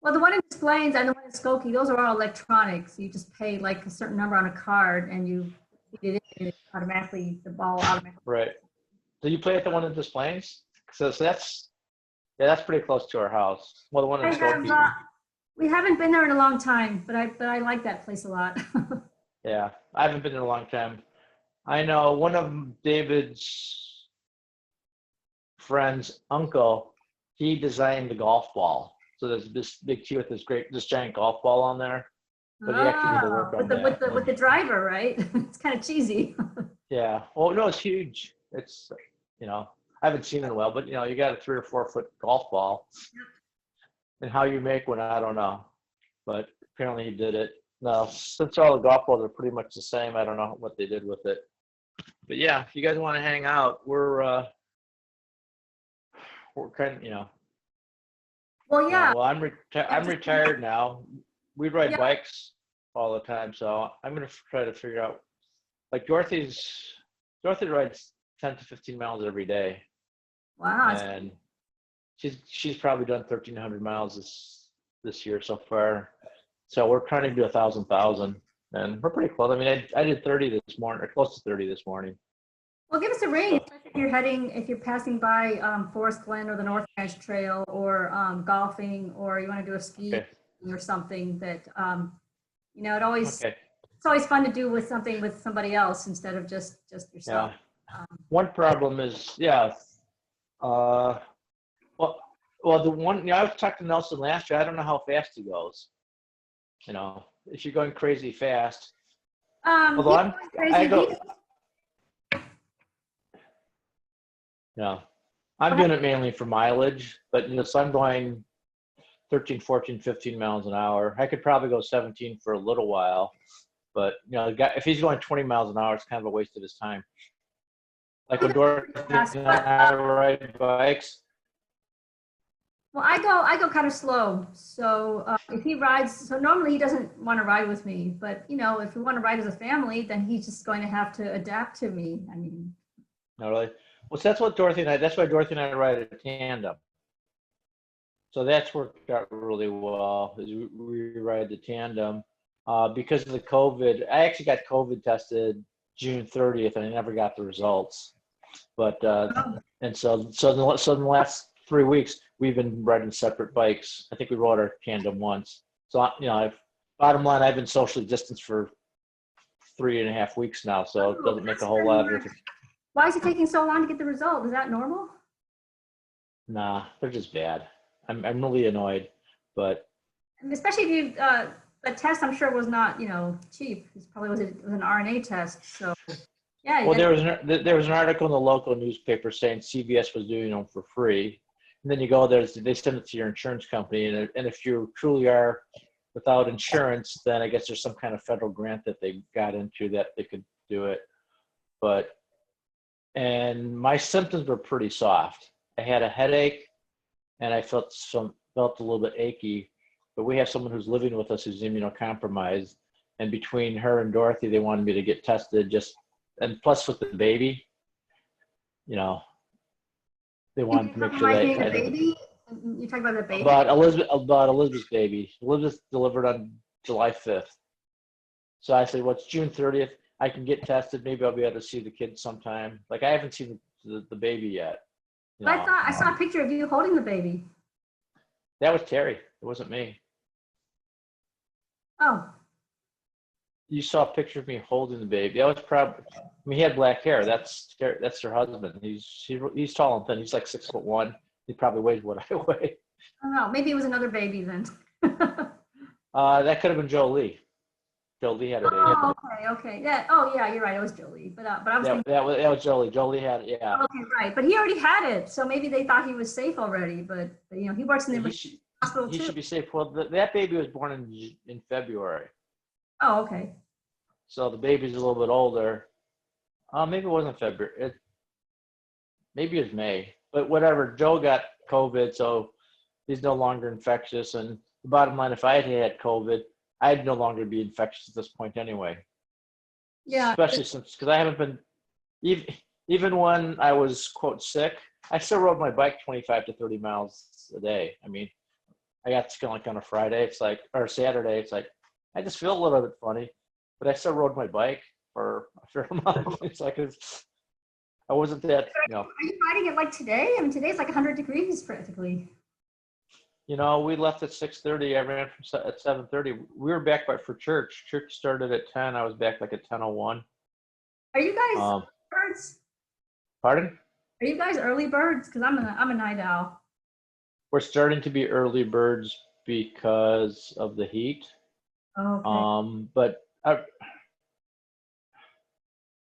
Well, the one in Des Plaines and the one in Skokie, those are all electronics. You just pay like a certain number on a card, and you feed it in, and automatically the ball automatically. Right. So you play at the one in Des Plaines? So that's pretty close to our house. Well, the one in Skokie. We haven't been there in a long time, but I like that place a lot. Yeah, I haven't been in a long time. I know one of David's friend's uncle, he designed the golf ball. So there's this big tee with this giant golf ball on there. But he actually did the work on that. With the driver, right? It's kind of cheesy. Yeah. Oh no, it's huge. It's I haven't seen it in a while, but you got a 3 or 4 foot golf ball. And how you make one, I don't know. But apparently he did it. No, since all the golf balls are pretty much the same, I don't know what they did with it. But yeah, if you guys want to hang out, we're kind of, Well, yeah. Well, I'm retired now. We ride bikes all the time, so I'm gonna try to figure out. Like Dorothy rides 10 to 15 miles every day. Wow. And she's probably done 1,300 miles this year so far. So we're trying to do 1,000, and we're pretty close. I mean, I did 30 this morning, or close to 30 this morning. Well, give us a ring if you're passing by Forest Glen or the North Branch Trail, or golfing, or you want to do a ski or something that, it always, it's always fun to do with somebody else instead of just yourself. Yeah. One problem is, well, the one, I was talking to Nelson last year. I don't know how fast he goes. If you're going crazy fast. Although I'm doing it mainly for mileage, but so I'm going 13, 14, 15 miles an hour. I could probably go 17 for a little while, but the guy, if he's going 20 miles an hour, it's kind of a waste of his time. Like when Dorothy and I ride bikes. Well, I go kind of slow. So if he rides, so normally he doesn't want to ride with me, but if we want to ride as a family, then he's just going to have to adapt to me. I mean. No, really. Well, so that's why Dorothy and I ride a tandem. So that's worked out really well, is we ride the tandem. Because of the COVID, I actually got COVID tested June 30th and I never got the results. But, and so in the last 3 weeks, we've been riding separate bikes. I think we rode our tandem once. So, bottom line, I've been socially distanced for 3.5 weeks now, so it doesn't make a whole lot of difference. Why is it taking so long to get the result? Is that normal? Nah, they're just bad. I'm really annoyed, but. Especially if you, the test I'm sure was not, cheap. It probably was an RNA test, so. Yeah. Well, there was an article in the local newspaper saying CVS was doing them for free. And then you go there, they send it to your insurance company. And if you truly are without insurance, then I guess there's some kind of federal grant that they got into that they could do it. And my symptoms were pretty soft. I had a headache and I felt a little bit achy, but we have someone who's living with us who's immunocompromised. And between her and Dorothy, they wanted me to get tested and plus with the baby, they wanted to make sure that the baby? You talking about the baby? About Elizabeth's baby. Elizabeth delivered on July 5th. So I said, it's June 30th. I can get tested. Maybe I'll be able to see the kids sometime. Like I haven't seen the baby yet. I saw a picture of you holding the baby. That was Terry. It wasn't me. Oh. You saw a picture of me holding the baby. That was probably. He had black hair. That's her husband. He's tall and thin. He's like 6'1". He probably weighs what I weigh. I don't know. Maybe it was another baby then. That could have been Jolie. Jolie had a baby. Oh, okay. Yeah. Oh, yeah. You're right. It was Jolie. But I was thinking. That was Jolie. Jolie had it. Yeah. Okay, right. But he already had it, so maybe they thought he was safe already. But he works in the hospital too. He should be safe. Well, that baby was born in February. Oh, okay. So the baby's a little bit older. Maybe it wasn't February. Maybe it was May. But whatever. Joe got COVID, so he's no longer infectious. And the bottom line, if I had COVID, I'd no longer be infectious at this point anyway. Yeah. Especially because I haven't been, even when I was, quote, sick, I still rode my bike 25 to 30 miles a day. I mean, I got sick like on a Friday, or Saturday, it's like, I just feel a little bit funny, but I still rode my bike for a fair amount. It's like, I wasn't that, Are you riding it like today? I mean, today's like 100 degrees practically. We left at 6:30. I ran at 7:30. We were back for church. Church started at 10. I was back like at 10:01. Are you guys birds? Pardon? Are you guys early birds? Because I'm a night owl. We're starting to be early birds because of the heat. Okay.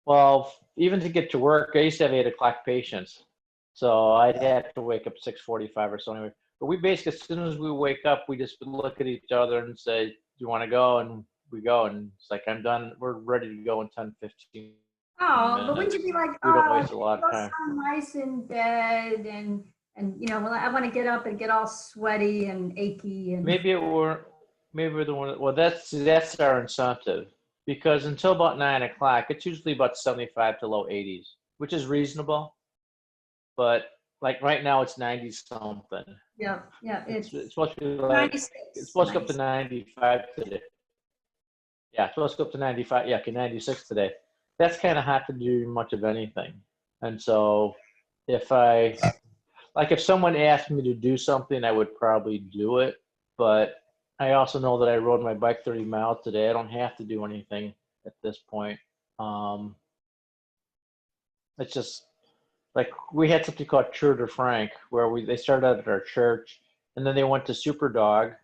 Well, even to get to work, I used to have 8 o'clock patients, so I'd have to wake up 6:45 or so anyway. But we basically, as soon as we wake up, we just look at each other and say, "Do you want to go?" And we go, and it's like, "I'm done. We're ready to go in 10, 15." Oh, but wouldn't you be like, we don't waste a lot of time. I'm nice in bed, and well, I want to get up and get all sweaty and achy and. Maybe we're the one. Well, that's our incentive, because until about 9 o'clock, it's usually about 75 to low 80s, which is reasonable. But like right now it's 90 something. Yeah, yeah, It's supposed to be like, 96. it's supposed to go up to 95 today. Yeah, it's supposed to go up to 95. Yeah, okay, 96 today. That's kind of hot to do much of anything. And so if someone asked me to do something, I would probably do it. But I also know that I rode my bike 30 miles today. I don't have to do anything at this point. It's just like we had something called Tour de Frank where they started out at our church and then they went to Superdog.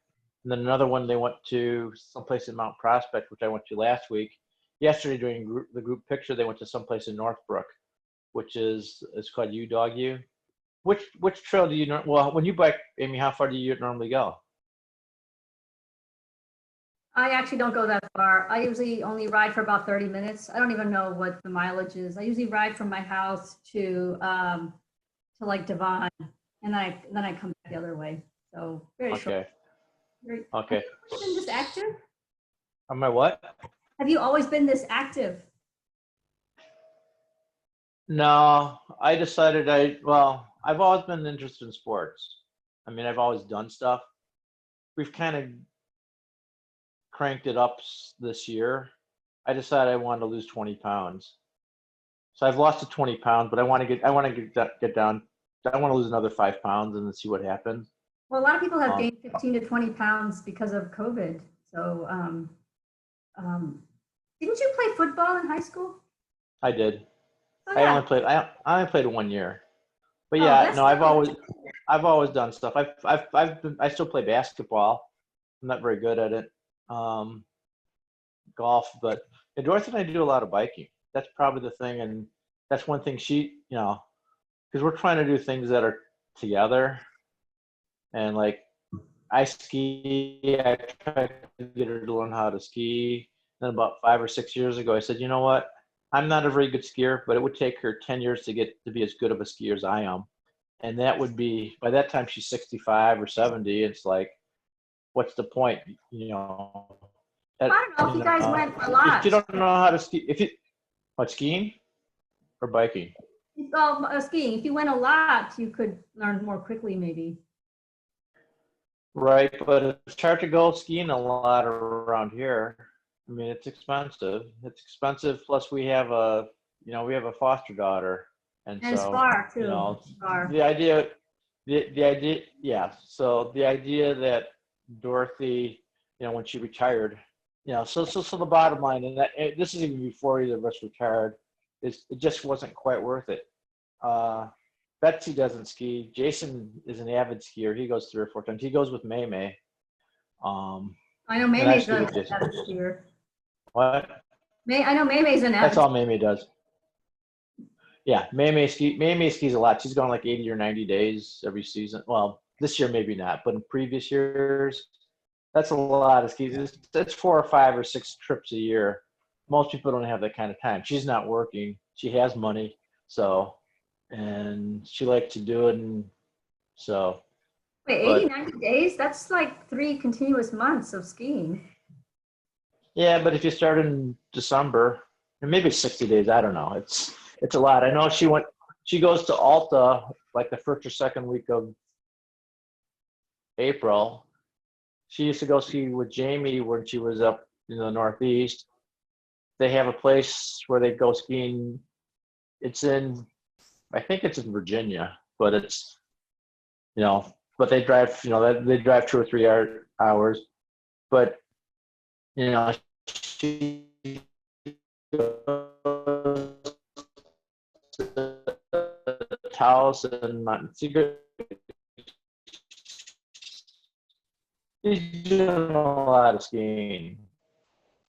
And then another one, they went to someplace in Mount Prospect, which I went to last week. Yesterday during the group picture, they went to someplace in Northbrook, which is called U Dog U. Which trail do you know? Well, when you bike, Amy, how far do you normally go? I actually don't go that far. I usually only ride for about 30 minutes. I don't even know what the mileage is. I usually ride from my house to like Devon, and then I come back the other way. So very short. Okay. Have you been this active? Am I what? Have you always been this active? No, I decided I've always been interested in sports. I mean, I've always done stuff. We've kind of cranked it up this year. I decided I wanted to lose 20 pounds. So I've lost to 20 pounds, but I want to get down. I want to lose another 5 pounds and then see what happens. Well, a lot of people have gained 15 to 20 pounds because of COVID. So, didn't you play football in high school? I did. Oh, yeah. I only played 1 year. But yeah, no, I've always done stuff. I still play basketball. I'm not very good at it. Golf, but Dorothy and I do a lot of biking. That's probably the thing, and that's one thing because we're trying to do things that are together. And like, I ski. I tried to get her to learn how to ski. Then about 5 or 6 years ago, I said, you know what? I'm not a very good skier, but it would take her 10 years to get to be as good of a skier as I am. And that would be, by that time she's 65 or 70. It's like, what's the point? I don't know if you guys went a lot. If you don't know how to ski, skiing or biking? Well, skiing. If you went a lot, you could learn more quickly, maybe. Right, but it's hard to go skiing a lot around here. I mean, it's expensive. It's expensive. Plus, we have a foster daughter, and so it's far too. Far. The idea, yeah. So the idea that Dorothy, when she retired, so the bottom line, and this is even before either of us retired, it just wasn't quite worth it. Betsy doesn't ski. Jason is an avid skier. He goes 3 or 4 times. He goes with May May. I know May May's an avid skier. What? I know May May's an avid. That's all May May does. Yeah, May May skis a lot. She's gone like 80 or 90 days every season. Well, this year maybe not, but in previous years, that's a lot of skis. It's 4 or 5 or 6 trips a year. Most people don't have that kind of time. She's not working. She has money, and she likes to do it, and so. Wait, 80, 90 days? That's like 3 continuous months of skiing. Yeah, but if you start in December, and maybe 60 days, I don't know. It's a lot. I know she goes to Alta like the 1st or 2nd week of April. She used to go ski with Jamie when she was up in the Northeast. They have a place where they go skiing. I think it's in Virginia, but it's, but they drive, they drive 2 or 3 hours, but, she goes to the house and she's doing a lot of skiing.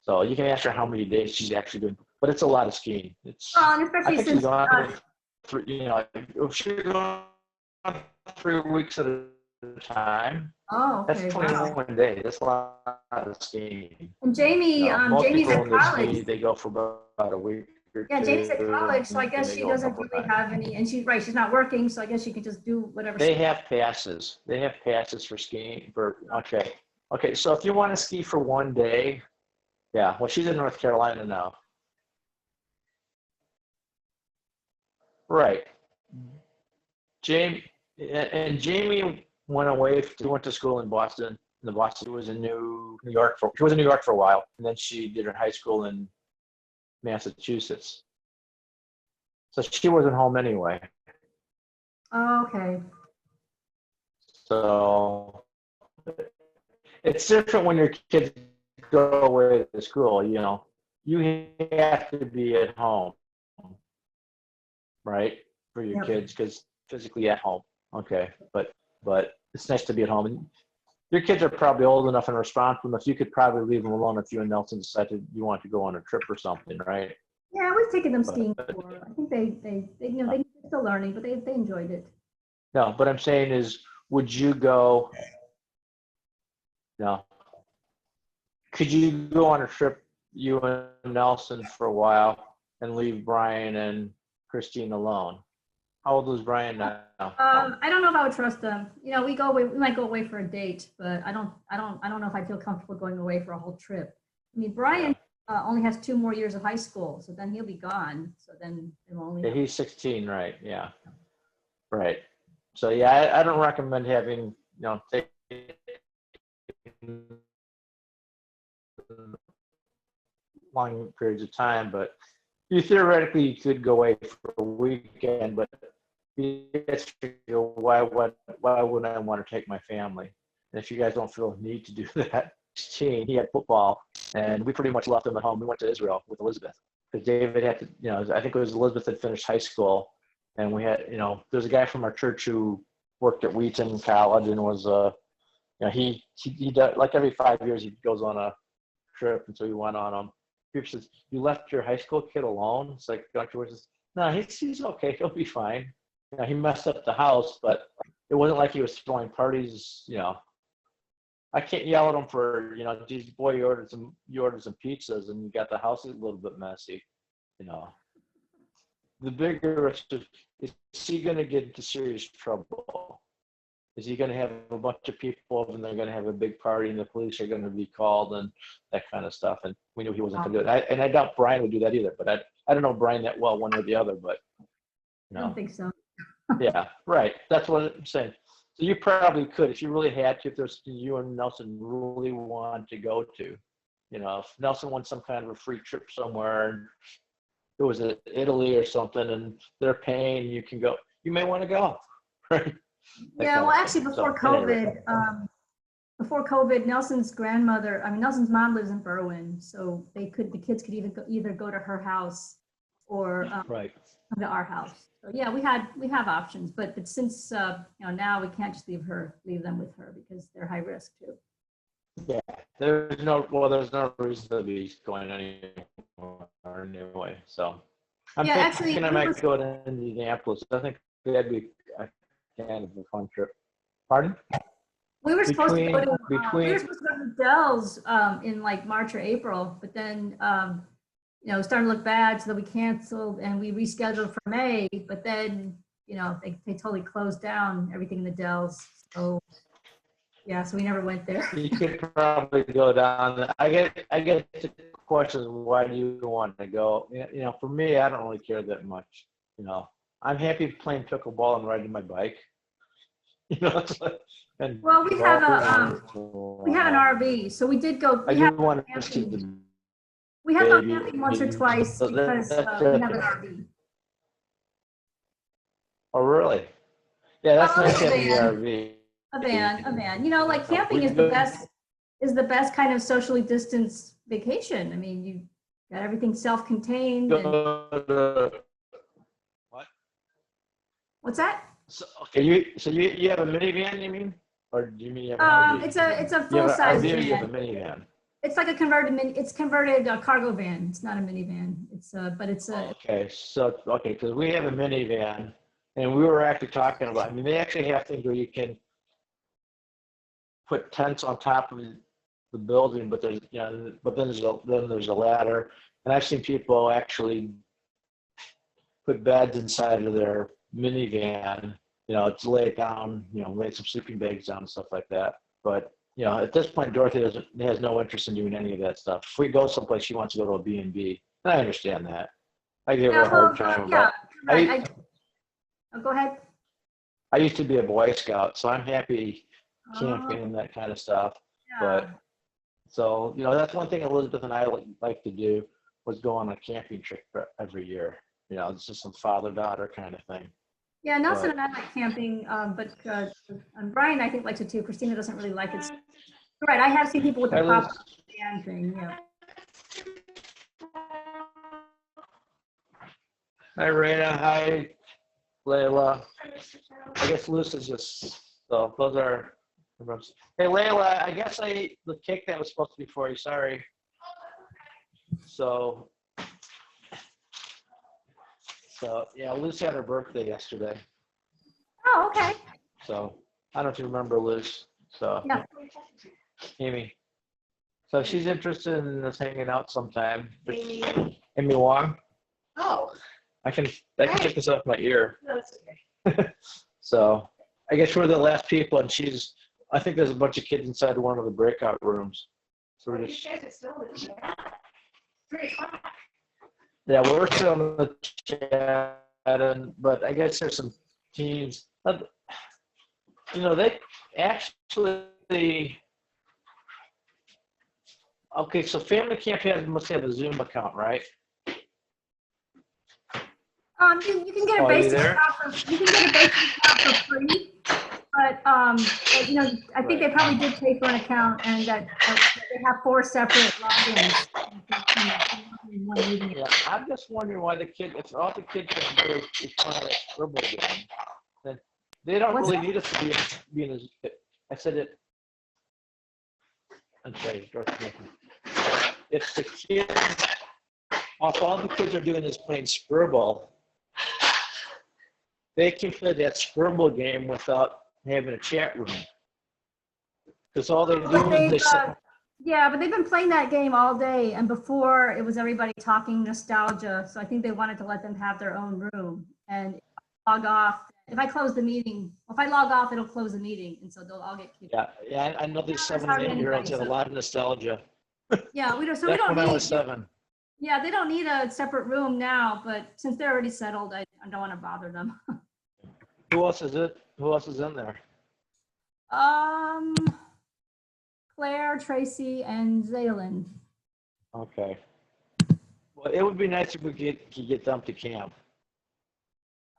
So you can ask her how many days she's actually doing, but it's a lot of skiing. And especially since if she's going 3 weeks at a time. Oh, okay. That's 21 days. That's a lot of skiing. And Jamie, most Jamie's people at when college. They ski, they go for about a week or Yeah, two. Jamie's at college, so I guess and she they go a doesn't couple of really times. have any, and she's not working, so I guess she can just do whatever. They have passes. They have passes for skiing. Okay. So if you want to ski for 1 day, yeah. Well, she's in North Carolina now. Right. Jamie went away. She went to school in Boston. She was in New York for a while, and then she did her high school in Massachusetts. So she wasn't home anyway. Oh, okay. So it's different when your kids go away to school. You know, you have to be at home, right, for your kids, because physically at home. Okay, but it's nice to be at home. And your kids are probably old enough and responsible enough. You could probably leave them alone if you and Nelson decided you want to go on a trip or something, right? Yeah, we've taken them skiing before. I think they you know, they're still learning, but they enjoyed it. No, what I'm saying is, would you go? No. Could you go on a trip, you and Nelson, for a while, and leave Brian and Christine alone? How old is Brian now? I don't know if I would trust them. You know, we might go away for a date, but I don't know if I feel comfortable going away for a whole trip. I mean, Brian only has 2 more years of high school, so then he'll be gone. So then it'll only. Yeah, he's 16, right? Yeah, right. So yeah, I don't recommend having, you know, long periods of time, but you theoretically could go away for a weekend, but why wouldn't I want to take my family? And if you guys don't feel the need to do that, he had football, and we pretty much left him at home. We went to Israel with Elizabeth because David had to, you know, I think it was Elizabeth had finished high school, and we had, you know, there's a guy from our church who worked at Wheaton College and was, you know, he does, like every 5 years he goes on a trip, and so he went on them. People says, "You left your high school kid alone?" It's like Dr. Woods says, "No, he's okay. He'll be fine." You know, he messed up the house, but it wasn't like he was throwing parties. You know, I can't yell at him for, you know, geez, boy, you ordered some pizzas and you got the house a little bit messy. You know, the bigger risk is he going to get into serious trouble? Is he going to have a bunch of people and they're going to have a big party and the police are going to be called and that kind of stuff? And we knew he wasn't going to do it. And I doubt Brian would do that either. But I don't know Brian that well, one or the other. But I don't think so. Yeah, right. That's what I'm saying. So you probably could, if you really had to, if there's you and Nelson really want to go to, you know, if Nelson wants some kind of a free trip somewhere, and it was in Italy or something, and they're paying, you can go. You may want to go, right? Yeah, well, actually, before COVID, Nelson's grandmother, I mean, Nelson's mom lives in Berwyn, so the kids could either go to her house or right. come to our house. So yeah, we have options, but since you know, now we can't just leave them with her because they're high risk too. Yeah, there's no reason to be going anywhere anyway. So I'm thinking I might go to Indianapolis. I think that'd be a kind of a fun trip. Pardon? We were supposed to go to Dells in like March or April, but then you know, starting to look bad, so that we canceled and we rescheduled for May. But then, you know, they totally closed down everything in the Dells. So yeah, so we never went there. You could probably go down. I get the questions, why do you want to go? You know, for me, I don't really care that much. You know, I'm happy playing pickleball and riding my bike. You know, and well, we have an RV, so we did go. We have gone camping once or twice because we have an RV. Oh, really? Yeah, that's nice having the RV. A van. You know, like camping is the best kind of socially distanced vacation. I mean, you got everything self-contained. What? What's that? So, okay, you have a minivan, you mean, or do you mean you have an RV? It's a full size van. You have a minivan. It's like a converted cargo van. It's not a minivan. But it's a. Okay, because we have a minivan, and we were actually talking about. I mean, they actually have things where you can put tents on top of the building, but there's, you know, then there's a ladder, and I've seen people actually put beds inside of their minivan, you know, to lay it down, you know, lay some sleeping bags down and stuff like that. But you know, at this point, Dorothy has no interest in doing any of that stuff. If we go someplace, she wants to go to a B&B, and I understand that. I give her a hard time about. Go ahead. I used to be a Boy Scout, so I'm happy camping and that kind of stuff. Yeah. But so, that's one thing Elizabeth and I like to do was go on a camping trip every year. It's just some father-daughter kind of thing. Yeah, Nelson and I like camping, but Brian, I think, likes it too. Christina doesn't really like it. Right, I have seen people with the pop stand thing. Yeah. Hi, Raina. Hi, Layla. I guess Luce is just, so those are. Hey, Layla, I guess I ate the cake that was supposed to be for you. Sorry. So yeah, Luce had her birthday yesterday. Oh, okay. So I don't know if you remember Luce. So yeah. Amy. So she's interested in us hanging out sometime. Amy Wong. Oh. I can take this off my ear. That's okay. So I guess we're the last people, and I think there's a bunch of kids inside one of the breakout rooms. So we're just. Yeah, we're still in the chat, but I guess there's some teens. They actually. Okay, so family camp must have a Zoom account, right? You can get a basic account for free, but I think they probably did pay for an account, and that they have 4 separate logins. Yeah, I'm just wondering why if all the kids are very fun of that scribble game, then they don't really need us to be in a. I said it. I'm sorry, if the kids, if all the kids are doing is playing scribble, they can play that scribble game without having a chat room. Because all they do is yeah, but they've been playing that game all day, and before it was everybody talking nostalgia. So I think they wanted to let them have their own room and log off. If I close the meeting, if I log off, it'll close the meeting, and so they'll all get kicked. Yeah, I know these 7 and 8-year-olds have a lot of nostalgia. Yeah, we don't. So That's we don't when need. I was 7. Yeah, they don't need a separate room now, but since they're already settled, I don't want to bother them. Who else is in there? Claire, Tracy, and Zaylin. Okay. Well, it would be nice if we could get them to camp.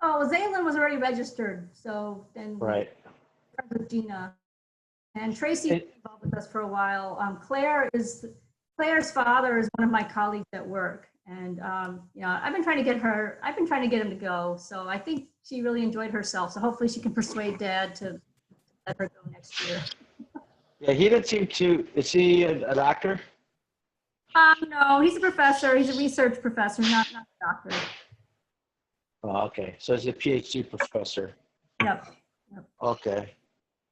Oh, well, Zaylin was already registered, so then Right. With Gina, and Tracy was involved with us for a while. Claire's father is one of my colleagues at work, and I've been trying to get him to go. So I think she really enjoyed herself. So hopefully she can persuade Dad to let her go next year. Yeah, he didn't seem to. Is he a doctor? No, he's a professor. He's a research professor, not a doctor. Oh, okay. So he's a PhD professor. Yep. Okay.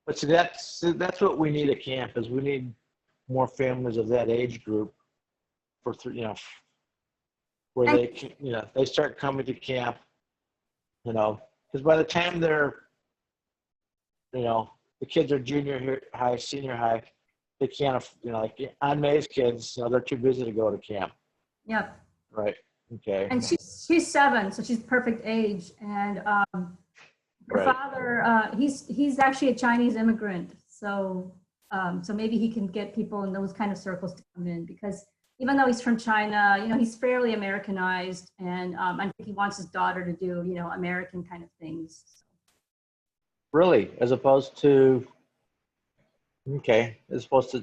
But see, that's what we need at camp is we need more families of that age group where they start coming to camp, because by the time they're, the kids are junior high, senior high, they can't, like on May's kids, they're too busy to go to camp. Yep. Right. Okay. And she's 7, so she's perfect age. And her father, he's actually a Chinese immigrant, so maybe he can get people in those kind of circles to come in, because even though he's from China, he's fairly Americanized, and I think he wants his daughter to do, American kind of things. Really, as opposed to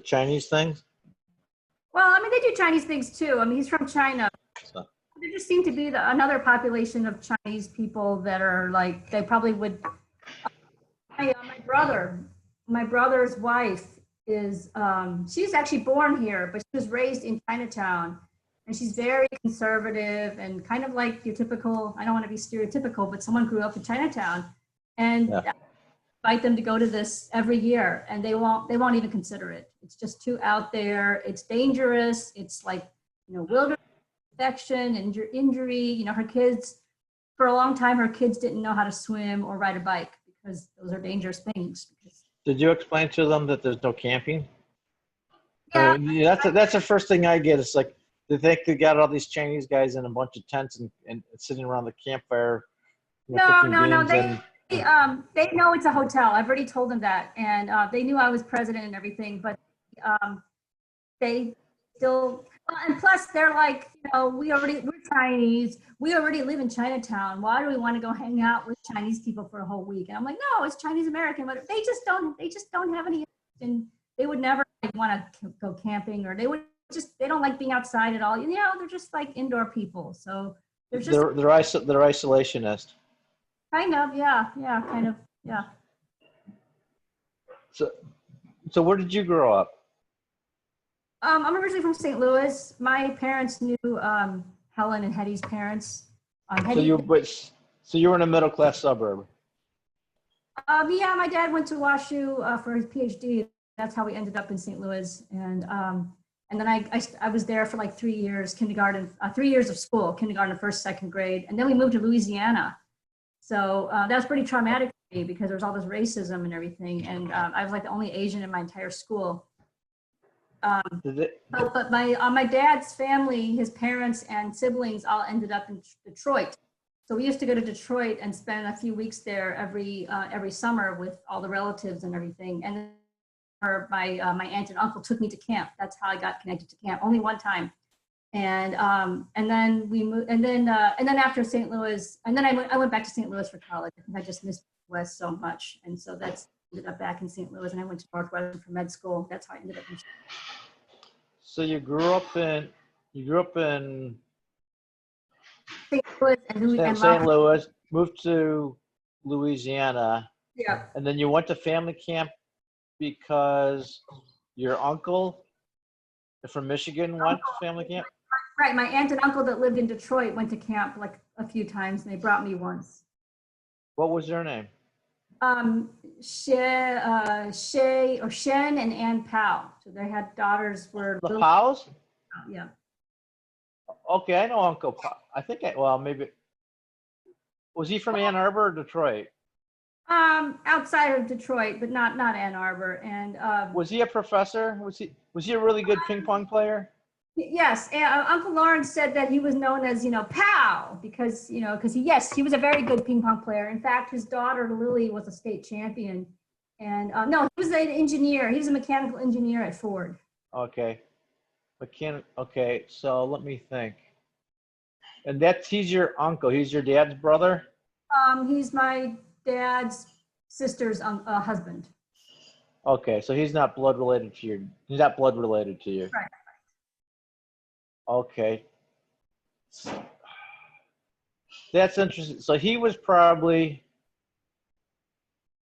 Chinese things? Well, I mean, they do Chinese things too. I mean, he's from China. So. There just seem to be another population of Chinese people that are like, they probably would. My brother's wife is, she's actually born here, but she was raised in Chinatown, and she's very conservative and kind of like your typical, I don't want to be stereotypical, but someone grew up in Chinatown, and invite them to go to this every year, and they won't even consider it. It's just too out there. It's dangerous. It's like, wilderness infection and injury. Her kids, for a long time, her kids didn't know how to swim or ride a bike because those are dangerous things. Did you explain to them that there's no camping? Yeah. That's the first thing I get. It's like, they think they got all these Chinese guys in a bunch of tents and sitting around the campfire. No. They know it's a hotel. I've already told them that, and they knew I was president and everything. But they still, and plus they're like, we're Chinese. We already live in Chinatown. Why do we want to go hang out with Chinese people for a whole week? And I'm like, no, it's Chinese American. But they just don't have any interest, and they would never want to go camping, or they don't like being outside at all. They're just like indoor people. So they're isolationist. Kind of, yeah, kind of, yeah. So where did you grow up? I'm originally from St. Louis. My parents knew Helen and Hetty's parents. So you were in a middle class suburb. Yeah, my dad went to WashU for his PhD. That's how we ended up in St. Louis, and then I was there for like 3 years, 3 years of school, kindergarten, first, second grade, and then we moved to Louisiana. So that was pretty traumatic for me because there was all this racism and everything, and I was like the only Asian in my entire school. But my dad's family, his parents and siblings all ended up in Detroit. So we used to go to Detroit and spend a few weeks there every summer with all the relatives and everything. And then my aunt and uncle took me to camp. That's how I got connected to camp. Only one time. And then we moved. And then after St. Louis, and then I went back to St. Louis for college. I think I just missed West so much, and so that's ended up back in St. Louis. And I went to Northwestern for med school. That's how I ended up in. So you grew up in St. Louis, moved to Louisiana. Yeah. And then you went to family camp because your uncle from Michigan went to family camp? Right. My aunt and uncle that lived in Detroit went to camp like a few times, and they brought me once. What was their name? Shen and Ann Powell. So they had daughters were The Powells? Yeah. Okay, I know Uncle Powell. I think maybe. Was he from Ann Arbor or Detroit? Outside of Detroit, but not Ann Arbor. And was he a professor? Was he a really good ping pong player? Yes, Uncle Lawrence said that he was known as Pow because he was a very good ping pong player. In fact, his daughter Lily was a state champion, and no, he was an engineer. He was a mechanical engineer at Ford. Okay, Okay, so let me think. And he's your uncle. He's your dad's brother? He's my dad's sister's husband. Okay, so he's not blood related to you. He's not blood related to you. Right. Okay. That's interesting. So he was probably,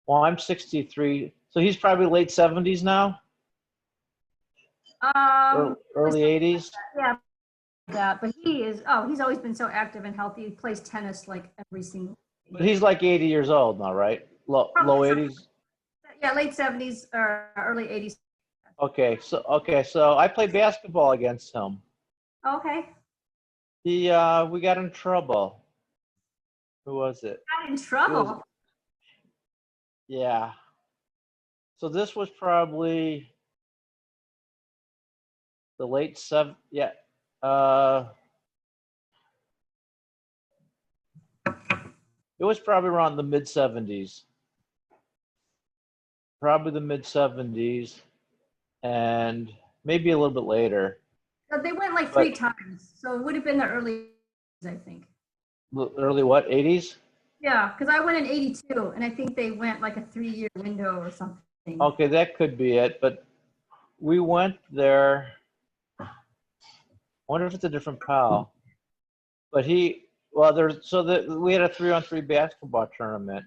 I'm 63. So he's probably late 70s now? Early 80s? Yeah, but he's always been so active and healthy. He plays tennis like every single day. But he's like 80 years old now, right? Low 80s? Yeah, late 70s or early 80s. Okay, so I played basketball against him. Okay. We got in trouble. Who was it? Got in trouble? Yeah. So this was probably the late it was probably around the mid 70s. Probably the mid 70s and maybe a little bit later. So they went like 3 times. So it would have been the early 80s, I think. Early what, 80s? Yeah, because I went in 82 and I think they went like a 3-year window or something. Okay, that could be it. But we went there. I wonder if it's a different pal. But we had a 3-on-3 basketball tournament.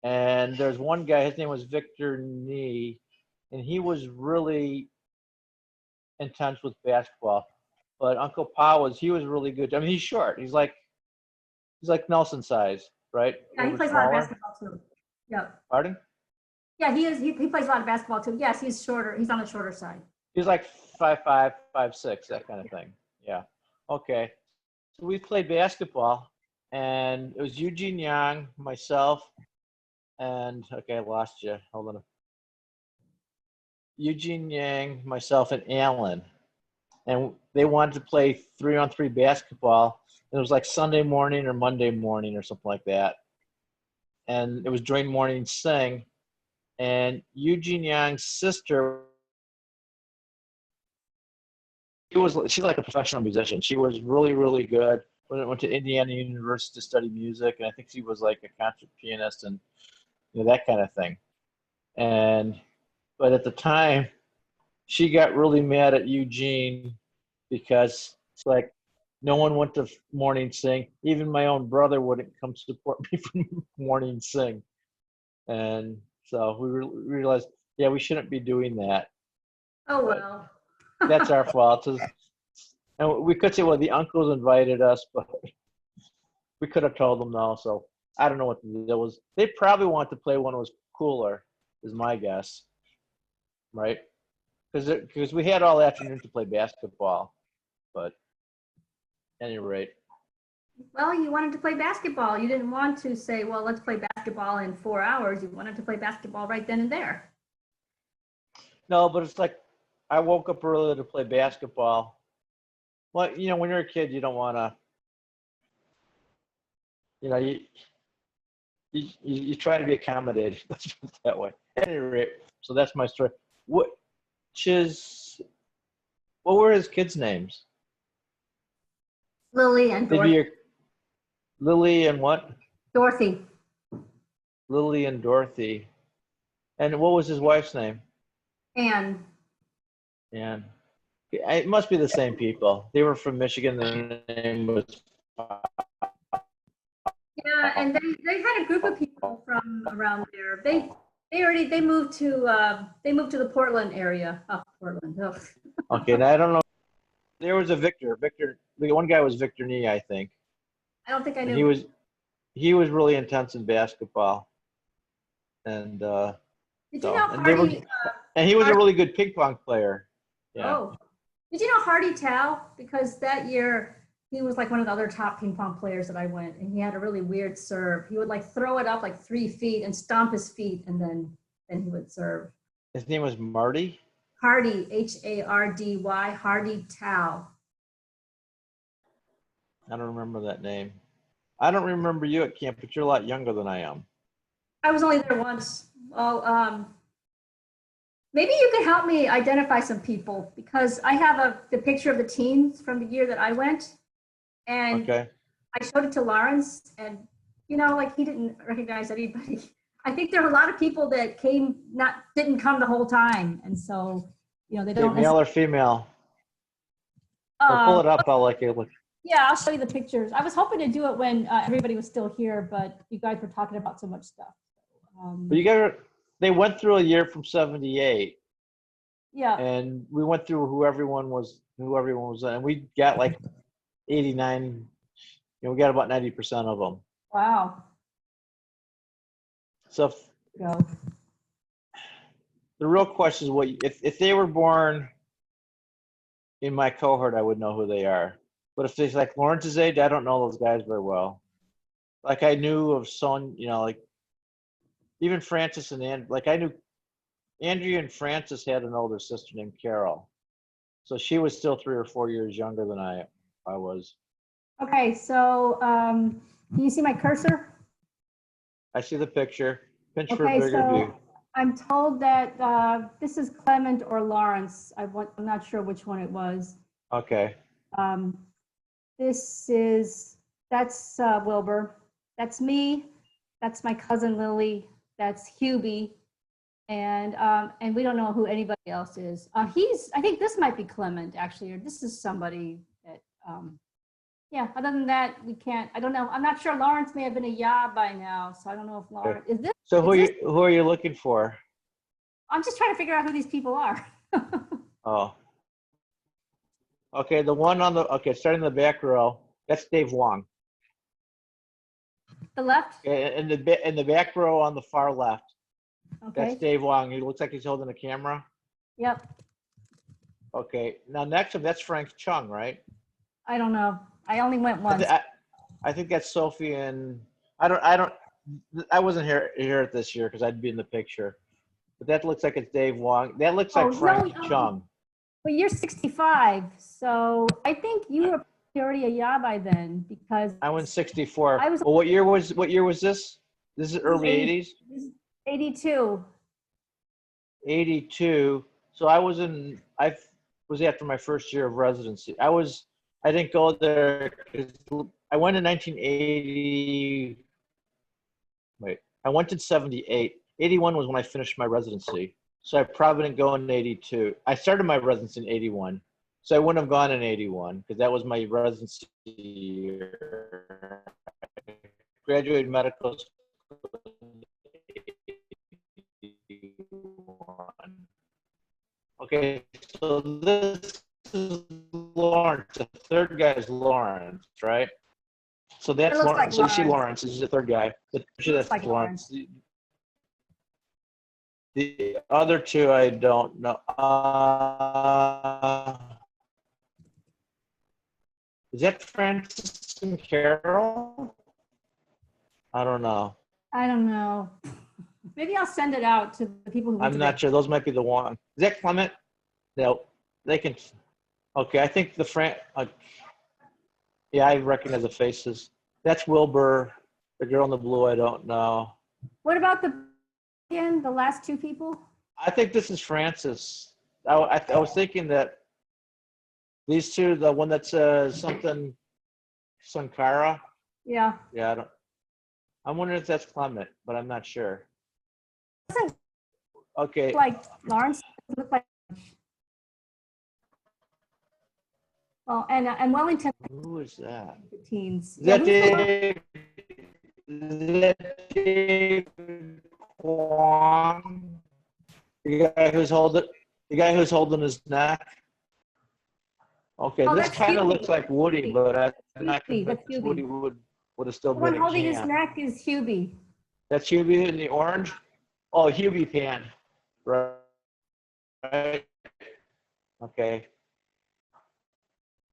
And there's one guy, his name was Victor Nee, and he was really intense with basketball. But Uncle Pa was really good. I mean, he's short. He's like Nelson size, right? Yeah, he plays a lot of basketball too. Yeah. Pardon? Yeah, he is. He plays a lot of basketball too. Yes, he's shorter. He's on the shorter side. He's like 5'5", 5'6", that kind of thing. Yeah. Okay. So we played basketball, and it was Eugene Yang, myself, and I lost you. Hold on. Eugene Yang, myself, and Alan. And they wanted to play 3-on-3 basketball. And it was like Sunday morning or Monday morning or something like that. and it was during morning sing, and Eugene Young's sister, she's like a professional musician. She was really, really good. Went to Indiana University to study music, and I think she was like a concert pianist and that kind of thing. But at the time, she got really mad at Eugene because it's like no one went to morning sing. Even my own brother wouldn't come support me from morning sing. And so we realized, yeah, we shouldn't be doing that. Oh, well. That's our fault. And we could say, well, the uncles invited us, but we could have told them no. So I don't know what the deal was. They probably wanted to play one that was cooler, is my guess. Right? Because we had all afternoon to play basketball. But at any rate. Well, you wanted to play basketball. You didn't want to say, well, let's play basketball in 4 hours. You wanted to play basketball right then and there. No, but it's like I woke up early to play basketball. Well, when you're a kid, you don't want to, you try to be accommodated. Let's put it that way. At any rate, so that's my story. What were his kids' names? Lily and Dorothy. Lily and what? Dorothy. Lily and Dorothy. And what was his wife's name? Anne. Anne. It must be the same people. They were from Michigan. Their name was. Yeah, and they had a group of people from around there. They moved to the Portland area. Oh, Portland. Ugh. Okay, now I don't know. There was a Victor. The one guy was Victor Nee, I think. I don't think I knew. He was really intense in basketball, and did you know Hardy? And he was a really good ping pong player. Yeah. Oh, did you know Hardy Tao? Because that year he was like one of the other top ping pong players that I went, and he had a really weird serve. He would like throw it up like 3 feet and stomp his feet, and then he would serve. His name was Marty? Hardy, Hardy, Hardy Tao. I don't remember that name. I don't remember you at camp, but you're a lot younger than I am. I was only there once. Oh, maybe you could help me identify some people, because I have the picture of the teams from the year that I went, and okay. I showed it to Lawrence, and like he didn't recognize anybody. I think there are a lot of people that didn't come the whole time, and so they don't. Male or female? Or pull it up. I'll let you look. Yeah, I'll show you the pictures. I was hoping to do it when everybody was still here, but you guys were talking about so much stuff. But they went through a year from '78. Yeah. And we went through who everyone was, and we got like 89. We got about 90% of them. Wow. So the real question is, if they were born in my cohort, I would know who they are. But if it's like Lawrence's age, I don't know those guys very well. Like I knew of Son, like even Francis and I knew Andrea and Francis had an older sister named Carol. So she was still 3 or 4 years younger than I was. Okay, so can you see my cursor? I see the picture. Pinch for a bigger view. I'm told that this is Clement or Lawrence. I'm not sure which one it was. Okay. That's Wilbur. That's me. That's my cousin Lily. That's Hubie. And we don't know who anybody else is. I think this might be Clement actually, or this is somebody that, yeah, other than that, I don't know. I'm not sure. Lawrence may have been a ya by now. So I don't know if Lawrence, is this? So who are you looking for? I'm just trying to figure out who these people are. Oh. Okay, the one starting in the back row, that's Dave Wong. The left? In the back row on the far left. Okay. That's Dave Wong. He looks like he's holding a camera. Yep. Okay. Now next up, that's Frank Chung, right? I don't know. I only went once. I think that's Sophie and I wasn't here this year because I'd be in the picture. But that looks like it's Dave Wong. That looks like Frank Chung. Well, you're 65, so I think you were already a ya by then because I went 64. I was. Well, what year was this? This is early 80s? 82. 82. So I was after my first year of residency. I didn't go there because I went in 1980. Wait, I went in 78. 81 was when I finished my residency. So I probably didn't go in 82. I started my residency in 81. So I wouldn't have gone in 81 because that was my residency year. Graduated medical school in 81. Okay, so this is Lawrence. The third guy is Lawrence, right? So that's Lawrence. Like so you see Lawrence. This is the third guy. That's like Lawrence. The other two, I don't know. Is that Francis and Carol? I don't know. I don't know. Maybe I'll send it out to the people who. I'm not sure. Those might be the one. Is that Clement? No, they can. Okay, I think yeah, I recognize the faces. That's Wilbur. The girl in the blue, I don't know. What about the last two people? I think this is Francis. I was thinking that these two, the one that says something Sankara. Yeah. Yeah, I'm wondering if that's Clement, but I'm not sure. Okay. Like Lawrence look like. Well, and Wellington. Who is that? Teens. Is that Dave? Is that Dave Kwong? The guy who's holding his neck. Okay, this kind of looks like Woody, but I'm not convinced Woody would have still the been one holding his neck is Hubie. That's Hubie in the orange? Oh, Hubie Pan. Right. Okay.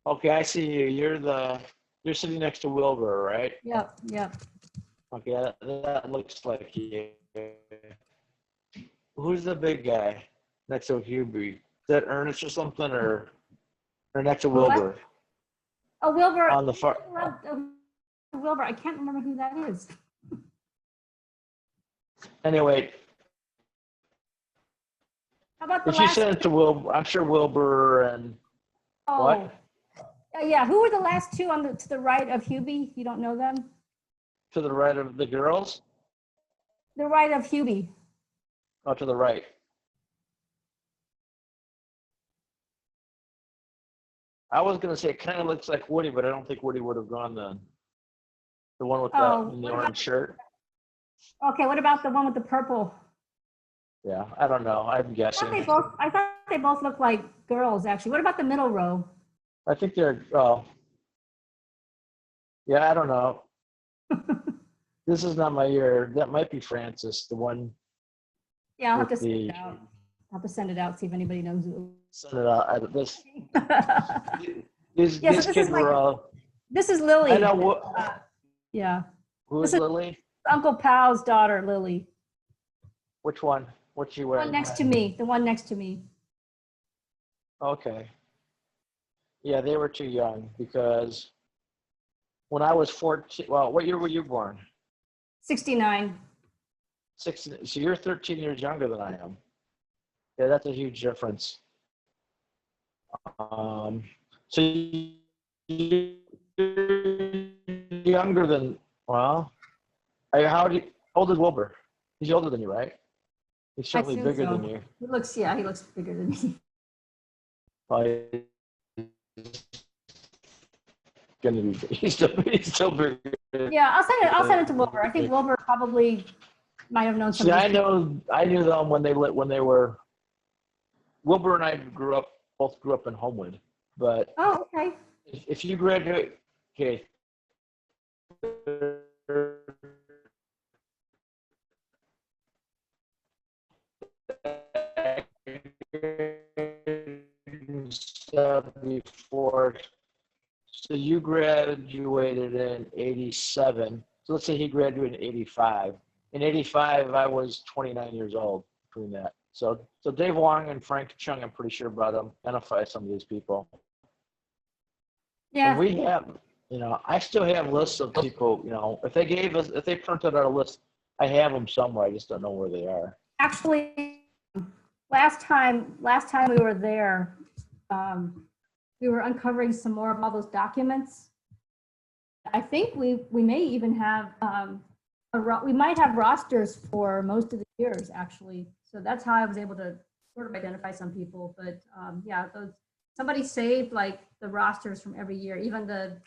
Okay, I see you. You're sitting next to Wilbur, right? Yep, yep. Okay, that looks like you. Who's the big guy next to Hubie? Is that Ernest or something, or next to Wilbur? Oh, Wilbur. On the far. Wilbur, I can't remember who that is. Anyway. How about the if you send it to Wilbur, I'm sure Wilbur and what? Yeah, who were the last two to the right of Hubie? You don't know them? To the right of the girls? The right of Hubie. Oh, to the right. I was going to say it kind of looks like Woody, but I don't think Woody would have gone then. The one with the orange shirt. Okay, what about the one with the purple? Yeah, I don't know. I'm guessing. I thought they both look like girls, actually. What about the middle row? I think they're, yeah, I don't know. This is not my year. That might be Francis, the one. Yeah, I'll have to send it out. I'll have to send it out, see if anybody knows it. Send it out. These kids were. This is Lily. I know. Yeah. Who is Lily? Uncle Pal's daughter, Lily. Which one? What's she wearing? The one next to me. The one next to me. Okay. Yeah, they were too young because when I was 14, well, what year were you born? 69. 16. So you're 13 years younger than I am. Yeah, that's a huge difference. So you're younger than, well, how old is Wilbur? He's older than you, right? He's certainly bigger than you. He looks bigger than me. He's still bigger. Yeah, I'll send it to Wilbur. I think Wilbur probably might have known some. See, I knew them when they were. Wilbur and I both grew up in Homewood, but. Oh, okay. If you graduate, okay. Before, so you graduated in 87. So let's say he graduated in 85. In 85, I was 29 years old between that. So Dave Wong and Frank Chung, I'm pretty sure about them, identify some of these people. Yeah. And we have, I still have lists of people, if they printed out a list I have them somewhere. I just don't know where they are. Actually, last time we were there, we were uncovering some more of all those documents. I think we may even have we might have rosters for most of the years actually. So that's how I was able to sort of identify some people. But yeah, somebody saved like the rosters from every year, even the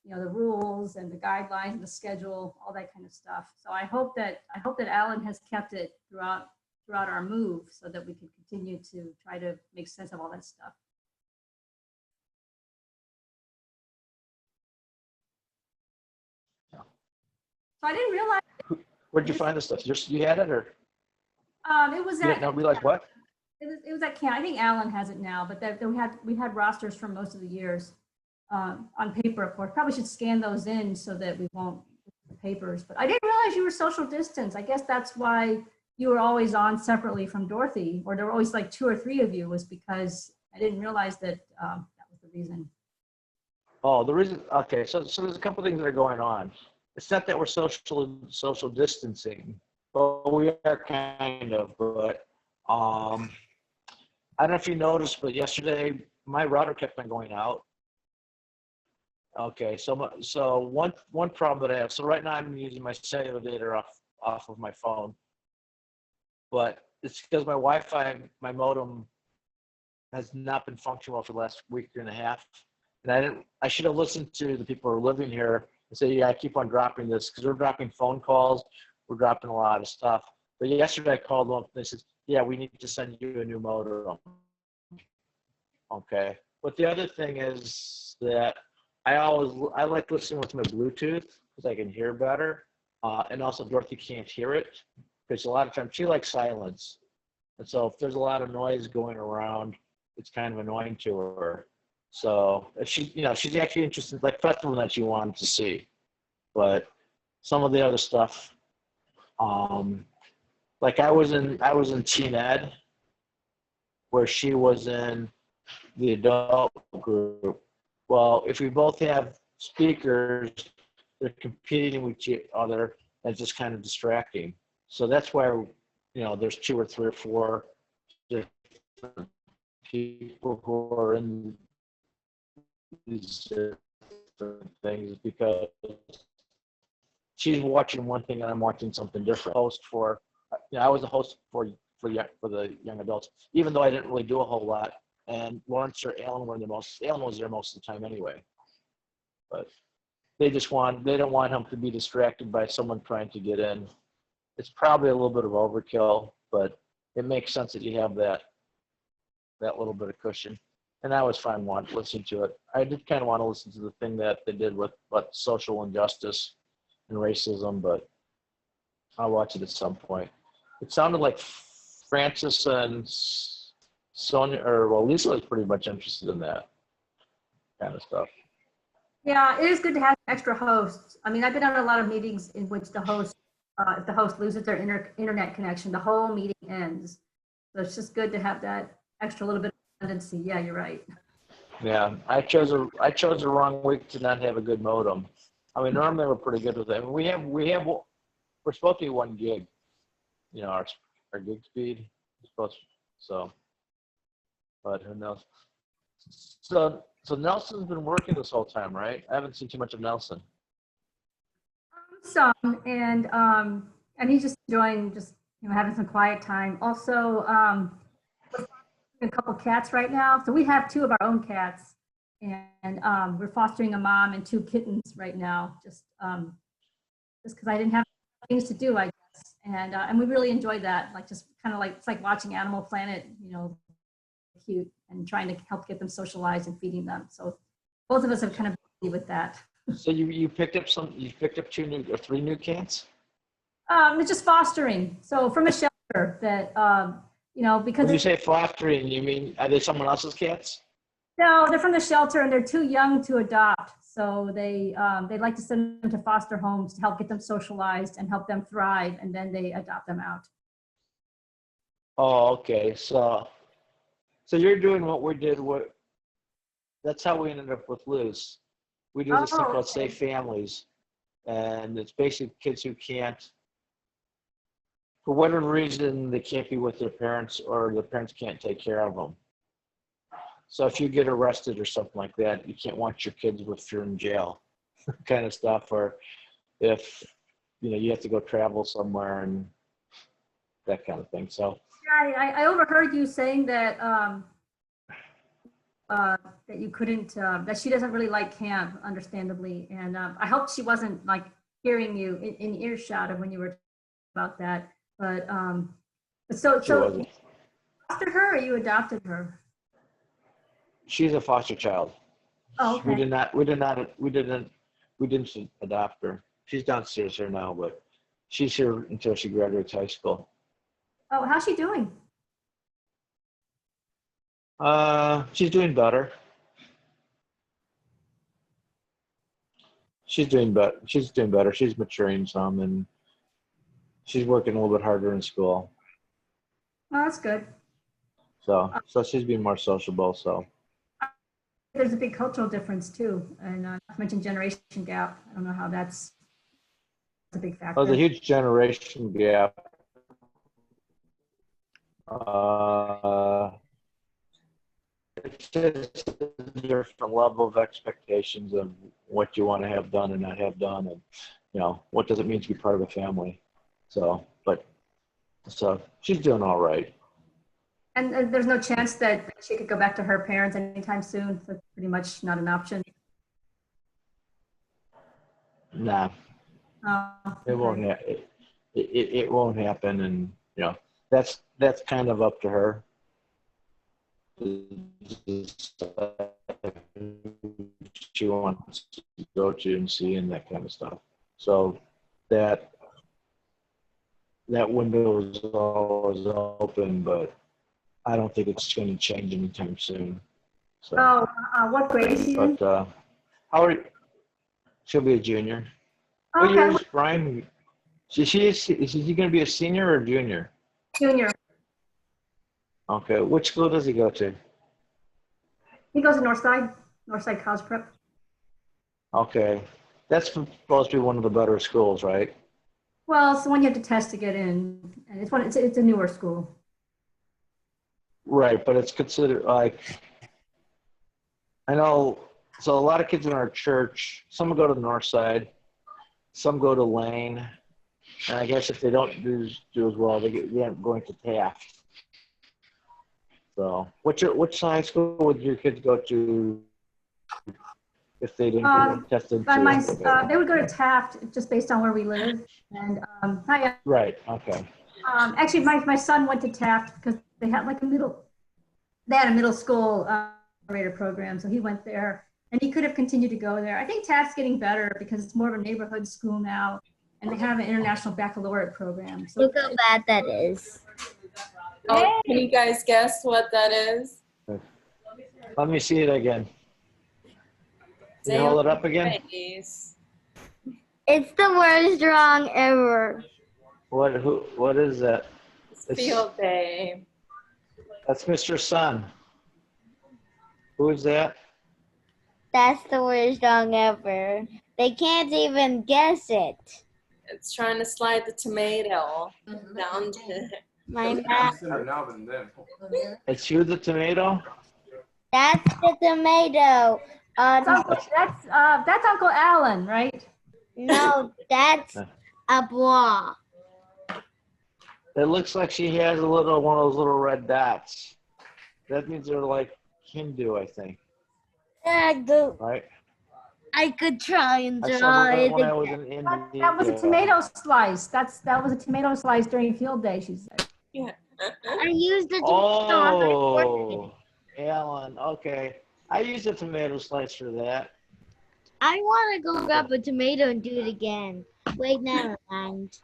rules and the guidelines and the schedule, all that kind of stuff. So I hope that Alan has kept it throughout our move so that we can continue to try to make sense of all that stuff. So I didn't realize. Where'd you find this stuff? You had it, or? It was You didn't know, realize what? It was at camp. I think Alan has it now, but we had rosters from most of the years on paper, of course. Probably should scan those in so that we won't lose the papers. But I didn't realize you were social distance. I guess that's why you were always on separately from Dorothy, or there were always like 2 or 3 of you, was because I didn't realize that that was the reason. Oh, the reason. Okay, so there's a couple things that are going on. It's not that we're social distancing, but we are kind of. But I don't know if you noticed, but yesterday my router kept on going out. Okay, so one problem that I have. So right now I'm using my cellular data off of my phone, but it's because my Wi-Fi, my modem, has not been functional well for the last week and a half, and I should have listened to the people who are living here and say, yeah, I keep on dropping this because we're dropping phone calls, we're dropping a lot of stuff. But yesterday I called them up and they said, yeah, we need to send you a new modem. Okay, but the other thing is that I like listening with my Bluetooth because I can hear better, and also Dorothy can't hear it because a lot of times she likes silence, and so if there's a lot of noise going around, it's kind of annoying to her. So she's actually interested, like festival that she wanted to see, but some of the other stuff, like I was in Teen Ed, where she was in the adult group. Well, if we both have speakers, they're competing with each other, and it's just kind of distracting. So that's why, there's 2 or 3 or 4 different people who are in these different things, because she's watching one thing and I'm watching something different. I was a host for the young adults, even though I didn't really do a whole lot. And Lawrence or Alan were Alan was there most of the time anyway. But they don't want him to be distracted by someone trying to get in. It's probably a little bit of overkill, but it makes sense that you have that little bit of cushion. And I was fine listening to it. I did kind of want to listen to the thing that they did with social injustice and racism, but I'll watch it at some point. It sounded like Francis and Sonia, Lisa was pretty much interested in that kind of stuff. Yeah, it is good to have extra hosts. I mean, I've been on a lot of meetings in which the host, if the host loses their internet connection, the whole meeting ends. So it's just good to have that extra little bit of redundancy. Yeah, you're right. Yeah, I chose the wrong week to not have a good modem. I mean, normally we're pretty good with it. We're supposed to be 1 gig. Our gig speed is supposed to, so. But who knows? So Nelson's been working this whole time, right? I haven't seen too much of Nelson. Some, and he's just enjoying having some quiet time. Also, we're fostering a couple cats right now. So we have 2 of our own cats, and we're fostering a mom and 2 kittens right now, just because I didn't have things to do, I guess. And we really enjoyed that. It's like watching Animal Planet, cute, and trying to help get them socialized and feeding them. So both of us have kind of busy with that. So you picked up 2 or 3 new cats? It's just fostering. So from a shelter that because when you say fostering, you mean are they someone else's cats? No, they're from the shelter and they're too young to adopt. So they like to send them to foster homes to help get them socialized and help them thrive, and then they adopt them out. Oh, okay. So you're doing what we did. That's how we ended up with Luz. We do this thing called Safe Families, and it's basically kids who can't for whatever reason, they can't be with their parents or the parents can't take care of them. So if you get arrested or something like that, you can't watch your kids if you're in jail kind of stuff. Or if, you have to go travel somewhere and that kind of thing. So Yeah, I overheard you saying that that you couldn't, that she doesn't really like camp, understandably. And I hope she wasn't like hearing you in earshot of when you were about that. But so you fostered her or you adopted her? she's a foster child. Oh, okay. We didn't adopt her. She's downstairs here now, but she's here until she graduates high school. Oh, how's she doing? She's doing better. She's doing better. She's maturing some, and she's working a little bit harder in school. Oh, that's good. So she's being more sociable. So there's a big cultural difference too, and not to mention generation gap. I don't know how that's a big factor. Oh, there's a huge generation gap. It's just a different level of expectations of what you want to have done and not have done, and what does it mean to be part of a family. So she's doing all right. And there's no chance that she could go back to her parents anytime soon. That's pretty much not an option. Nah, it won't. It won't happen, and that's kind of up to her. She wants to go to and see and that kind of stuff. So that window is always open, but I don't think it's going to change anytime soon. So, what grade is she in? But how are you? She'll be a junior. Okay. What year is Brian? Is he going to be a senior or junior? Junior. Okay. Which school does he go to? He goes to Northside College Prep. Okay. That's supposed to be one of the better schools, right? Well, it's the one you have to test to get in, and it's a newer school. Right, but it's considered like, I know, so a lot of kids in our church, some go to the north side, some go to Lane, and I guess if they don't do as well, they end up going to Taft. So, which high school would your kids go to if they didn't get tested? They would go to Taft just based on where we live. And right, okay. Actually, my son went to Taft because they had like a middle school operator program, so he went there, and he could have continued to go there. I think Taft's getting better because it's more of a neighborhood school now, and they have an international baccalaureate program. So look how bad that is. Oh, can you guys guess what that is? Let me see it again. Can you hold it up again? It's the worst wrong ever. What is that? It's field day. That's Mr. Sun. Who is that? That's the worst wrong ever. They can't even guess it. It's trying to slide the tomato down to my mouth. It's you, the tomato? That's the tomato. That's Uncle Alan, right? No, that's a bois. It looks like she has one of those little red dots. That means they're like Hindu, I think. Right? I could try and draw it. That was a tomato slice. That was a tomato slice during field day, she said. Yeah. I used the tomato. Oh, Alan. Okay. I used a tomato slice for that. I want to go grab a tomato and do it again. Wait, never mind.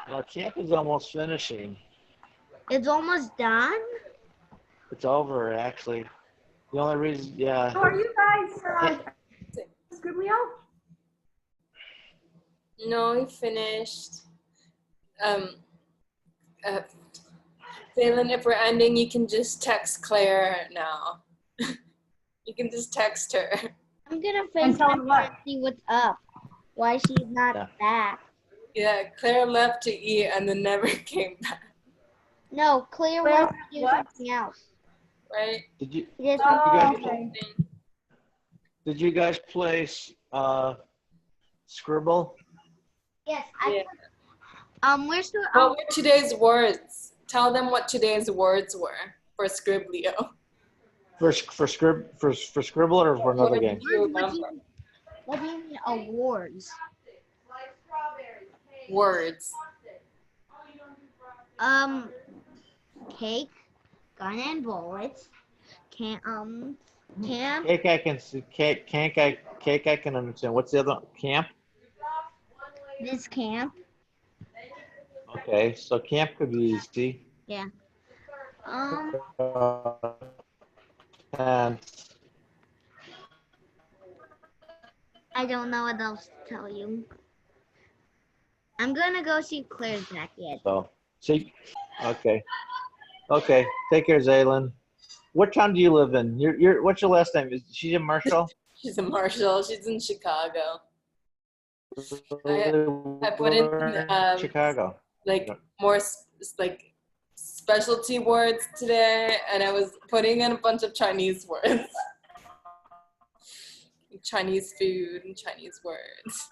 Well, camp is almost finishing. It's almost done? It's over, actually. The only reason, yeah. So are you guys Scriblio? No, he finished. Phelan, if we're ending, you can just text Claire now. You can just text her. I'm gonna FaceTime her and see what's up. Why she's not back. Yeah, Claire left to eat and then never came back. No, Claire wants to do something else. Right? Did you? Yes, Did you guys play Scribble? Yes, Yeah. We're still. What were today's words? Tell them what today's words were for Scriblio. For Scribble or for another game? What do you mean awards? Words. Cake, gun and bullets. Camp. Cake I can see. Cake I can understand. What's the other? Camp? This camp. Okay, so camp could be easy. Yeah. And I don't know what else to tell you. I'm gonna go see if Claire's back yet. so see. Okay. Okay. Take care, Zaylin. What town do you live in? You're what's your last name? Is she in Marshall? She's in Marshall. She's in Chicago. I put in Chicago. like more like specialty words today, and I was putting in a bunch of Chinese words. Chinese food and Chinese words.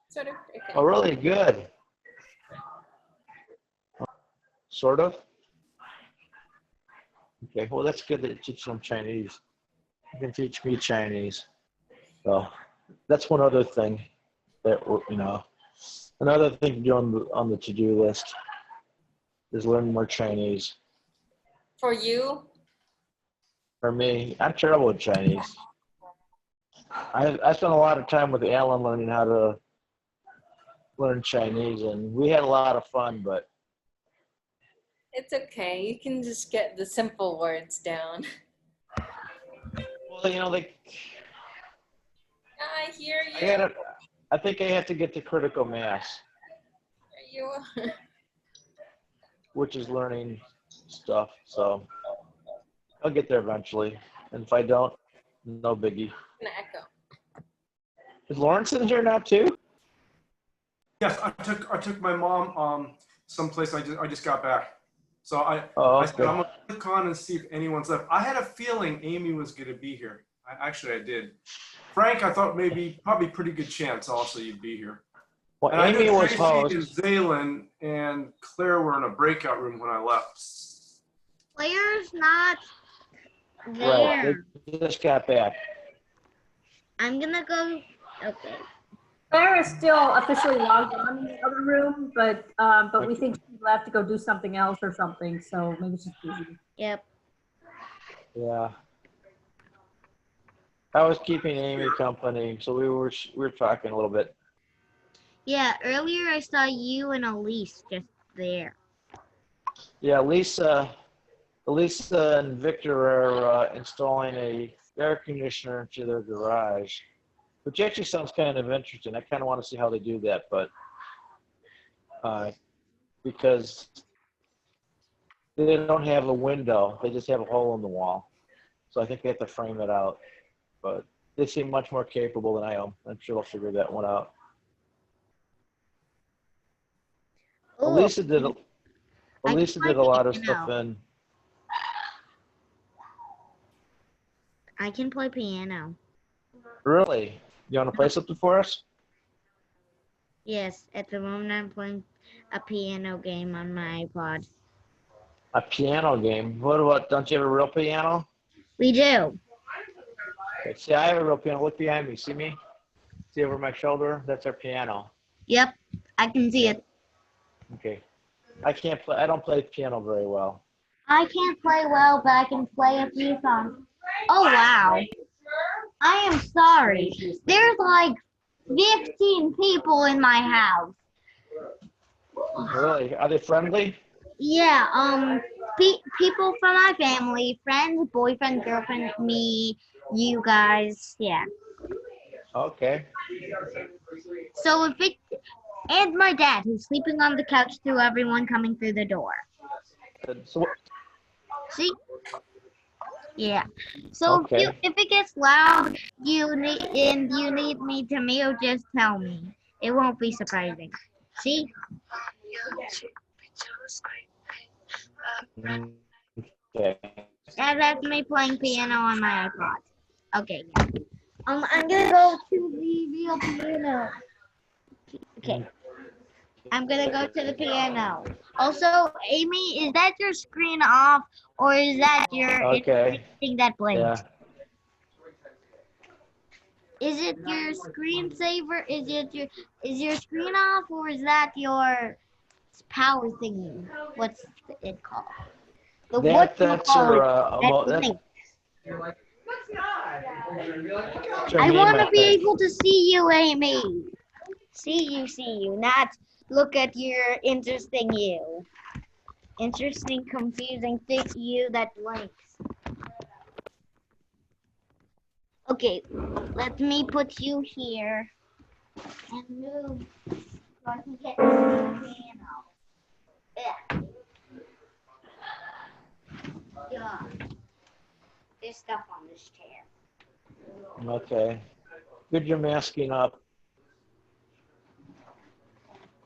Sort of. Okay. Oh, really good. Sort of. Okay, well, that's good that you teach them Chinese. You can teach me Chinese. So that's one other thing that, another thing to do on the to-do list is learn more Chinese. For you? For me, I'm terrible with Chinese. I spent a lot of time with Alan learning how to learn Chinese, and we had a lot of fun, but It's okay. You can just get the simple words down. well, I hear you. I think I had to get to critical mass, You are. which is learning stuff. So I'll get there eventually. And if I don't, no biggie. An echo. Is Lawrence in here now too? Yes, I took my mom someplace. I just got back, so I said I'm gonna click on and see if anyone's left. I had a feeling Amy was gonna be here. I did. Frank, I thought probably pretty good chance also you'd be here. Well, and Amy was Tracy host. and Zaylin and Claire were in a breakout room when I left. Claire's not there. Right, they just got back. I'm gonna go. Okay. Claire is still officially logged on in the other room, but we think she left to go do something else or something, so maybe she's busy. Yep. Yeah. I was keeping Amy company, so we were talking a little bit. Yeah, earlier I saw you and Elise just there. Yeah, Lisa and Victor are installing a air conditioner into their garage, which actually sounds kind of interesting. I kind of want to see how they do that, but because they don't have a window, they just have a hole in the wall. So I think they have to frame it out. But they seem much more capable than I am. I'm sure they'll figure that one out. Ooh, Elisa did a lot of stuff in. I can play piano. Really? You want to play something for us? Yes, at the moment I'm playing a piano game on my iPod. A piano game? What about, don't you have a real piano? We do. Okay, see, I have a real piano. Look behind me. See me? See over my shoulder? That's our piano. Yep, I can see it. Okay. I don't play piano very well. I can't play well, but I can play a few songs. Oh, wow. I am sorry. There's like 15 people in my house. Really? Are they friendly? Yeah, people from my family, friends, boyfriend, girlfriend, me, you guys, yeah. Okay. So and my dad, who's sleeping on the couch through everyone coming through the door. So, See? Yeah. So Okay. if it gets loud, you need me to mute, just tell me. It won't be surprising. See? Okay. And that's me playing piano on my iPod. Okay. Yeah. I'm gonna go to the real piano. Okay. I'm gonna go to the piano. Also, Amy, is that your screen off, or is that your Okay. thing that blinks? Yeah. Is it your screensaver? Is your screen off, or is that your power thingy? What's it called? The what you That's call it? well, That that's blinks. your I name, want I to be think. able to see you, Amy. See you, not look at your interesting you. Interesting, confusing thing you that blinks. Okay, let me put you here and move so I can get to the piano. Yeah. Yeah. There's stuff on this chair. Okay. Good, you're masking up.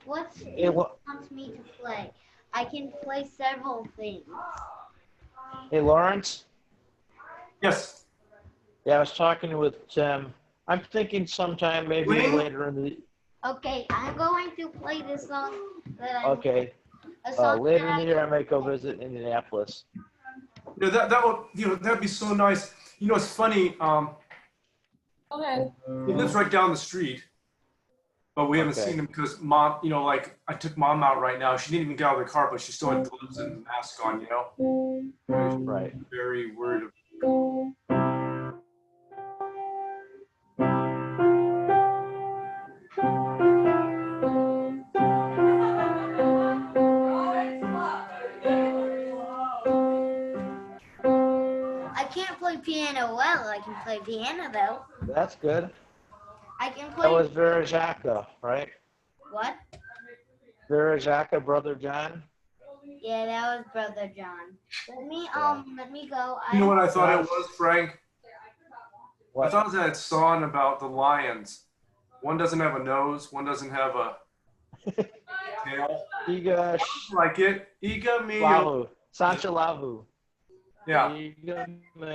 What Hey, what? wants me to play? I can play several things. Hey, Lawrence. Yes. Yeah, I was talking with Tim. I'm thinking sometime maybe later in the. Okay, I'm going to play this song that I. Okay. A song Later that in the year, I might go visit Indianapolis. Yeah, that would that'd be so nice. It's funny. Okay. He lives right down the street, but we haven't seen him because mom. Like I took mom out right now. She didn't even get out of the car, but she still had gloves and a mask on. Right. Very worried. I can't play piano well. I can play piano though. That's good. I can play. That was Vera Jacka, right? What? Vera Jacka, Brother John. Yeah, that was Brother John. Let me go. You know what I thought it was, Frank? What? I thought it was that song about the lions. One doesn't have a nose, one doesn't have a tail. Iga like it. Iga me. Lahu. Sancho Lahu. Yeah. Iga me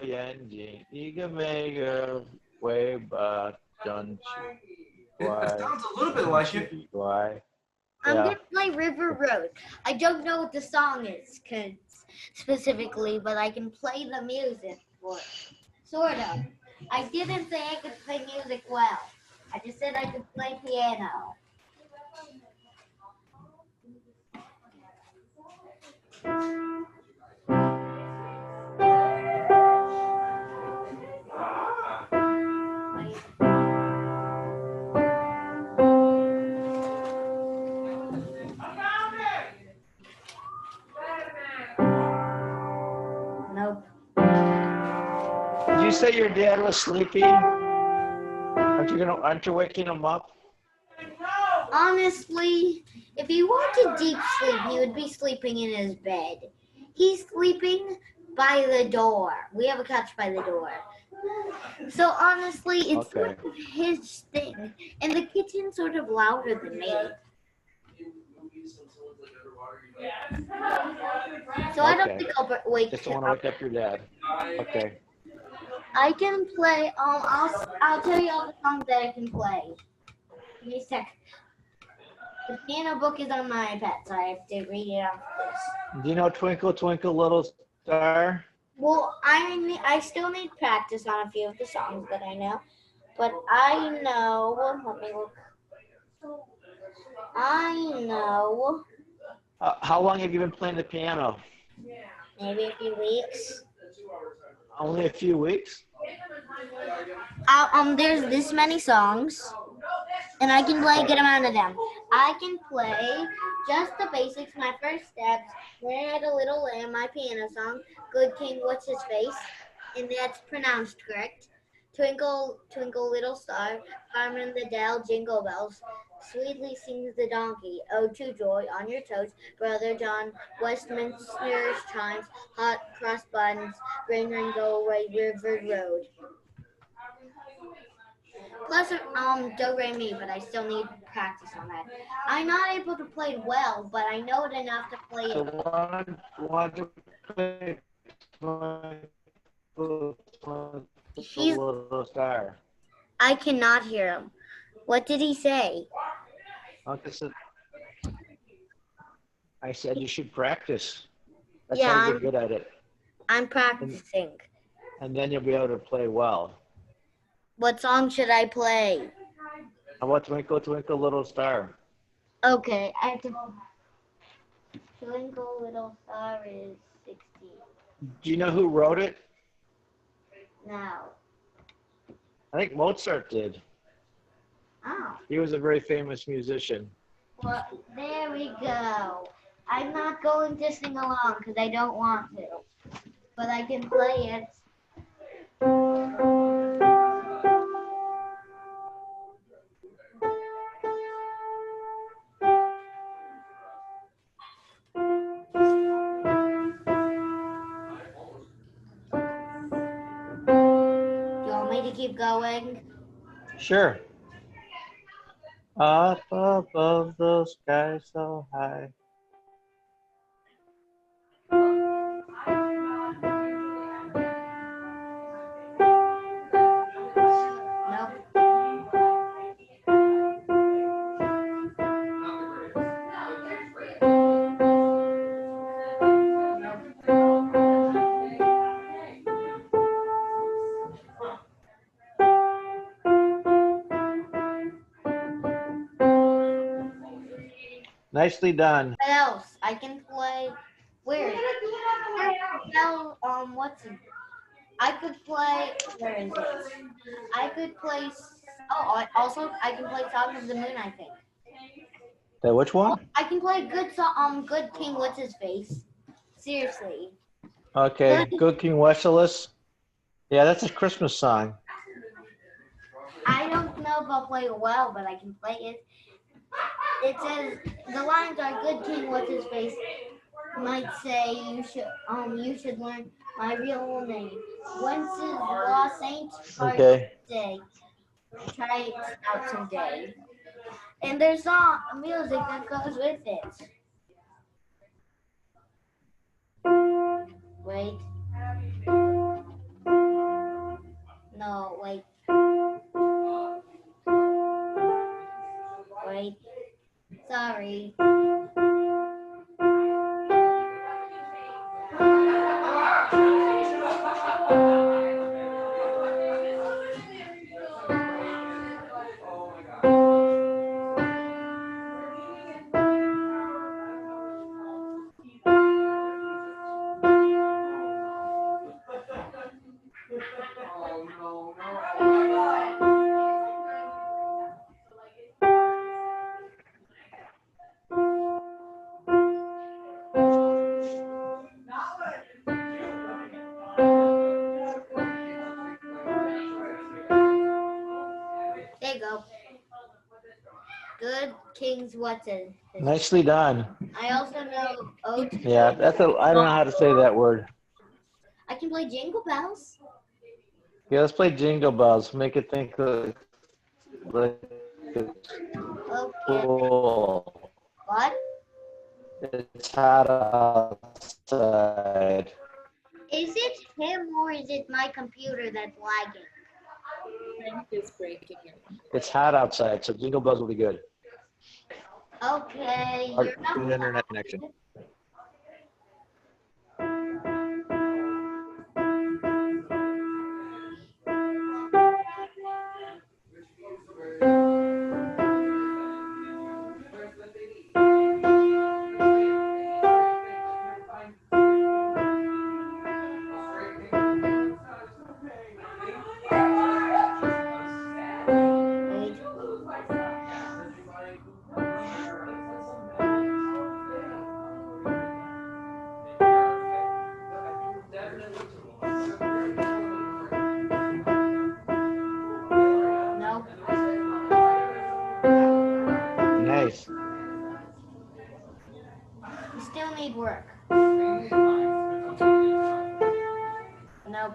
yanji. Iga me way ba dunchi. It sounds a little bit like it. Why? I'm Yeah. gonna play River Road. I don't know what the song is specifically, but I can play the music for it. Sort of. I didn't say I could play music well. I just said I could play piano. Nope. Did you say your dad was sleeping? Aren't you waking him up? Honestly, if he wanted deep sleep, he would be sleeping in his bed. He's sleeping by the door. We have a couch by the door. So honestly, it's sort of his thing. And the kitchen's sort of louder than me. So I don't think I'll wake Just him don't want up. to wake up your dad. Okay. I can play. I'll tell you all the songs that I can play. Give me a sec. The piano book is on my iPad, so I have to read it off this. Do you know Twinkle Twinkle Little Star? Well, I still need practice on a few of the songs that I know, but I know. Let me look. I know. How long have you been playing the piano? Maybe a few weeks. Only a few weeks? There's this many songs, and I can play a good amount of them. I can play just the basics, my first steps, Where Had a Little Lamb, my piano song, Good King, What's His Face, and that's pronounced correct. Twinkle, twinkle, little star, farmer in the dell, jingle bells. Sweetly sings the donkey, ode to joy on your toes. Brother John, Westminster's chimes, hot cross buns, ring, ring, go away, river road. Plus, do, re, mi, but I still need practice on that. I'm not able to play it well, but I know it enough to play it. So want to play He's, Little Star. I cannot hear him. What did he say? I said you should practice. That's Yeah, how you get good at it. I'm practicing. And then you'll be able to play well. What song should I play? How about Twinkle, Twinkle, Little Star? Okay, I have to. Twinkle Little Star is 16. Do you know who wrote it? No. I think Mozart did. Oh. He was a very famous musician. Well, there we go. I'm not going to sing along because I don't want to, but I can play it. Do you want me to keep going? Sure. Up above the sky so high. Nicely done. What else? I can play. Where is it? No, what's it? I could play. Where is it? I could play. Oh, also I can play Song of the Moon. I think. Which one? I can play good song. Good King. What's his face? Seriously. Okay, Good King Wenceslas. Yeah, that's a Christmas song. I don't know if I'll play it well, but I can play it. It says the lines are good King. What's his face? Might say you should learn my real name. Wenceslas Saint Okay. Day. Try it out someday. And there's not music that goes with it. Wait. No, wait. Wait. Sorry. There you go. Good King's Watson. Nicely done. I also know Ode to Yeah, I don't know how to say that word. I can play Jingle Bells. Yeah, let's play Jingle Bells. Make it think like it's cool. What? It's hot outside. Is it him or is it my computer that's lagging? It's breaking. It's hot outside, so Jingle Bells will be good. Okay. Our You're not good internet connection. nice. You still need work. Nope.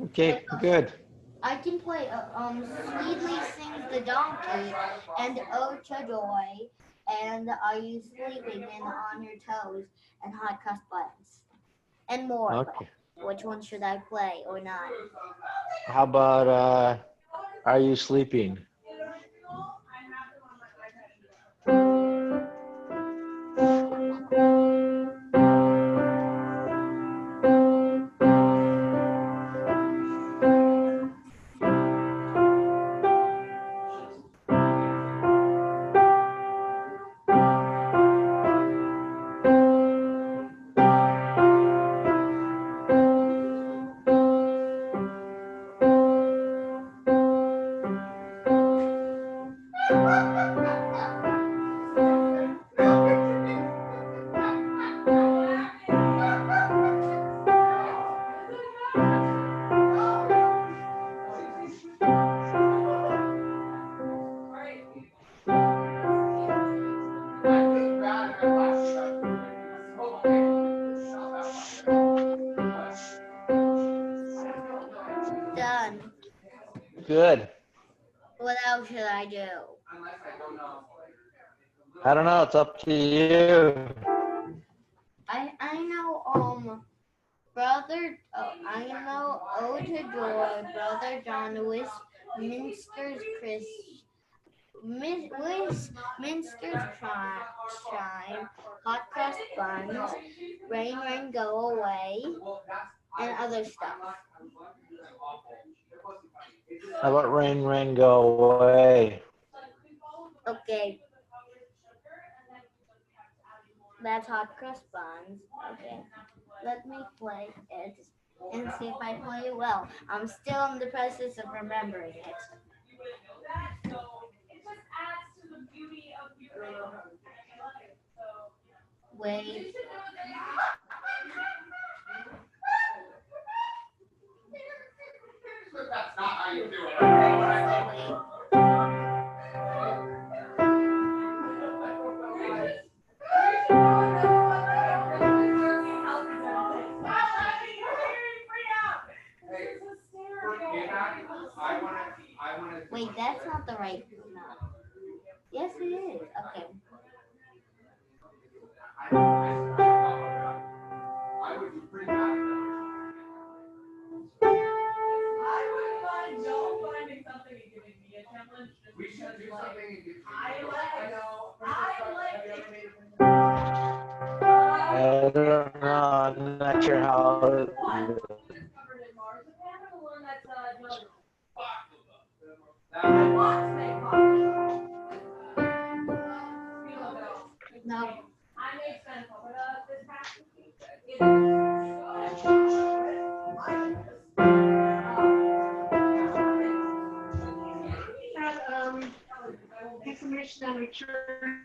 Okay, good. I can play Sweetly Sings the Donkey and Oh to Joy and Are You Sleeping and On Your Toes and Hot Cross Buns and more. Okay. Which one should I play or not? How about Are You Sleeping? Done. Good. What else should I do? I don't know. It's up to you. I know I know Oh to Joy, Brother John Lewis, Minster's Chris Minster's Chime, Hot Cross Buns, Rain Rain Go Away, and other stuff. How about Rain, Rain, Go Away? Okay. That's Hot Cross Buns. Okay. Let me play it and see if I play it well. I'm still in the process of remembering it. Wait. That's not how you do it. Wait, that's not the right note. Yes, it is. Okay. I would be pretty bad. Finding something and giving me a challenge. We should do something and give I don't know. I'm not sure how. No. Information on return.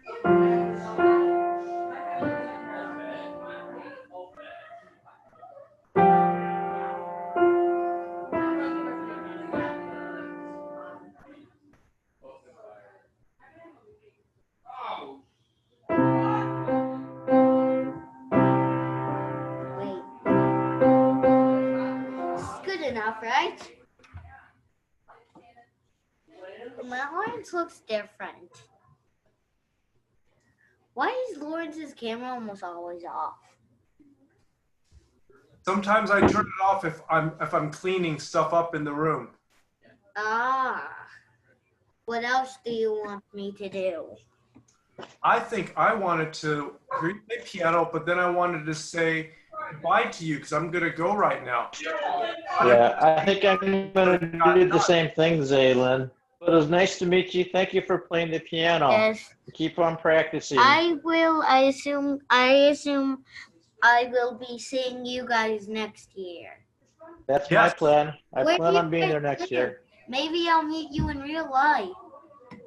Wait. It's good enough, right? My Lawrence looks different. Why is Lawrence's camera almost always off? Sometimes I turn it off if I'm cleaning stuff up in the room. Ah. What else do you want me to do? I think I wanted to hear you play piano, but then I wanted to say goodbye to you because I'm gonna go right now. Yeah, I think I'm going to do the same thing, Zaylin. But it was nice to meet you. Thank you for playing the piano. Yes. Keep on practicing. I assume I will be seeing you guys next year. That's my plan. I Where plan do on you being guys there next live? year. Maybe I'll meet you in real life.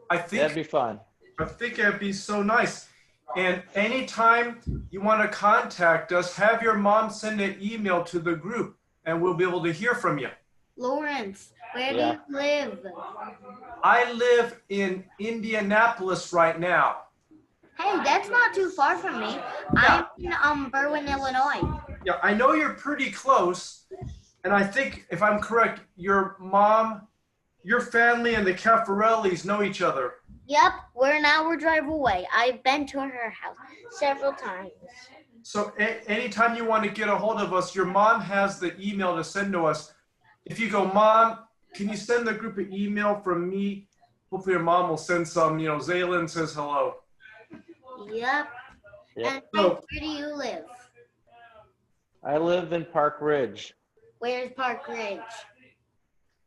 That'd be fun. I think that'd be so nice. And anytime you want to contact us, have your mom send an email to the group and we'll be able to hear from you. Lawrence, where do you live? I live in Indianapolis right now. Hey, that's not too far from me. I'm in Berwyn, Illinois. Yeah, I know you're pretty close. And I think, if I'm correct, your mom, your family, and the Caffarellis know each other. Yep, we're an hour drive away. I've been to her house several times. So anytime you want to get a hold of us, your mom has the email to send to us. If you go, Mom, can you send the group an email from me? Hopefully your mom will send some, Zaylin says hello. Yep. And So, where do you live? I live in Park Ridge. Where's Park Ridge?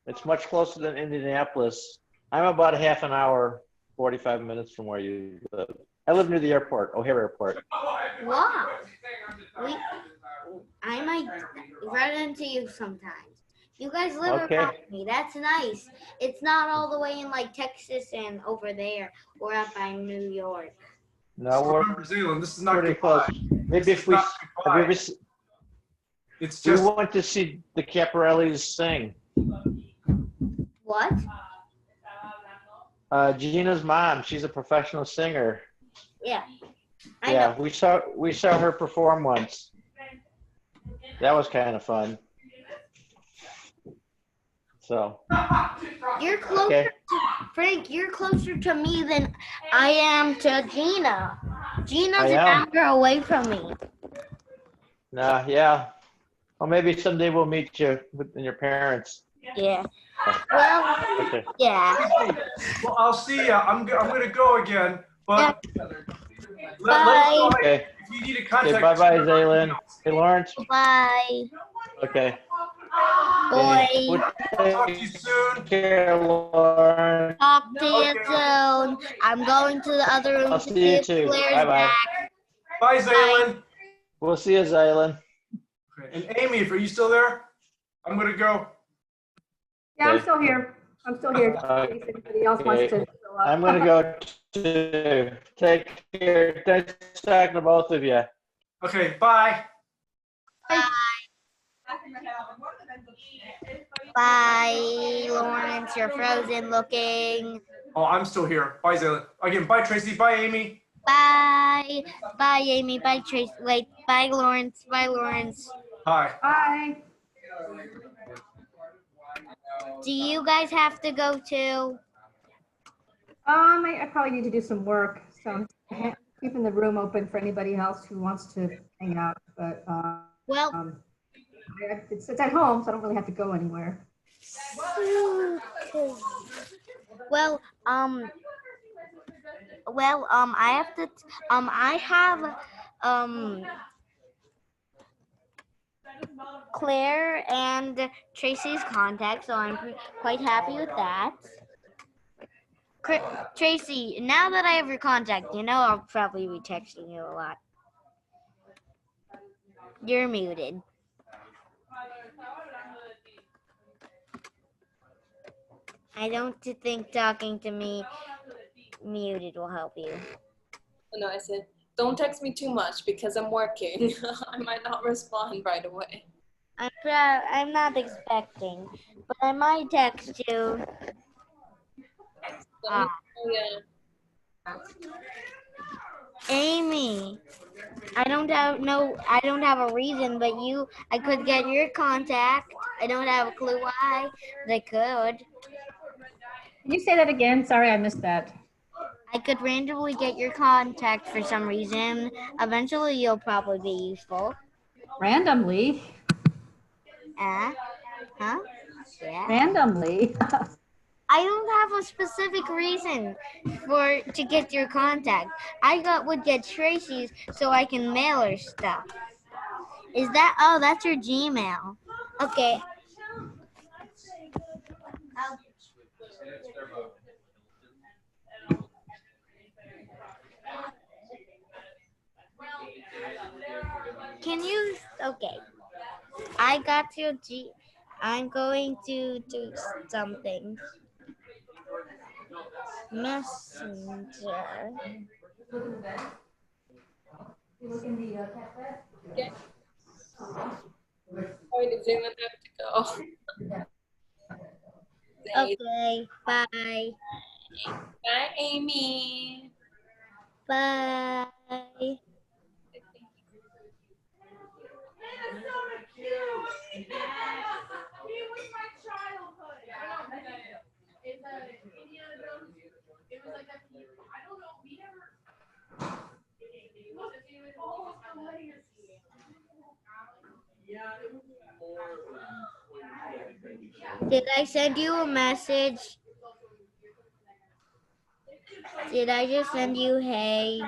It's much closer than Indianapolis. I'm about a half an hour, 45 minutes from where you live. I live near the airport, O'Hare Airport. Wow. I might run into you sometimes. You guys live around me. That's nice. It's not all the way in like Texas and over there or up by New York. No, we're Zealand. This is not pretty goodbye. close. Maybe if we, have you ever, it's just, we went to see the Caparellis sing. What? Gina's mom, she's a professional singer. Yeah. Yeah, we saw her perform once. That was kind of fun. So. You're closer to Frank. You're closer to me than I am to Gina. Gina's an hour away from me. Nah, yeah. Well, maybe someday we'll meet you and your parents. Yeah. Well. Okay. Yeah. Well, I'll see ya. I'm gonna go again, but let us know if you need to contact. Okay, bye-bye, Zaylin. Hey, Lawrence. Bye. Okay. Boy. Talk to you soon. Take care, Lawrence. Talk to you soon. I'm going to the other room I'll to see you if too. Claire's Bye-bye. back. Bye, Zaylin. We'll see you, Zaylin. And Amy, are you still there? I'm gonna go. Yeah, I'm still here. I'm still here. In case anybody else wants to show up. I'm going to go too. Take care. Nice talking to both of you. Okay, bye. Bye, Lawrence. You're frozen looking. Oh, I'm still here. Bye, Zaylin. Again, bye, Tracy. Bye, Amy. Bye. Bye, Amy. Bye, Tracy. Wait. Bye, Lawrence. Bye, Lawrence. Hi. Bye. Do you guys have to go too? I probably need to do some work, so I'm keeping the room open for anybody else who wants to hang out. But it's at home, so I don't really have to go anywhere. Well, I have to. I have Claire and Tracy's contact, so I'm quite happy with that. Tracy, now that I have your contact, I'll probably be texting you a lot. You're muted. I don't think talking to me muted will help you. No, I said, don't text me too much because I'm working. I might not respond right away. I'm not expecting, but I might text you. Amy, I don't have a reason, but I could get your contact. I don't have a clue why, but I could. Can you say that again? Sorry, I missed that. I could randomly get your contact for some reason. Eventually, you'll probably be useful. Randomly? Huh? Yeah. Randomly? I don't have a specific reason to get your contact. would get Tracy's so I can mail her stuff. Is that? Oh, that's your Gmail. Okay. Can you? Okay. I got your I'm going to do something. Messenger. Okay. Going to Jalen have to go. Okay, bye. Bye, Amy. Bye. Did I send you a message? Did I just send you hey?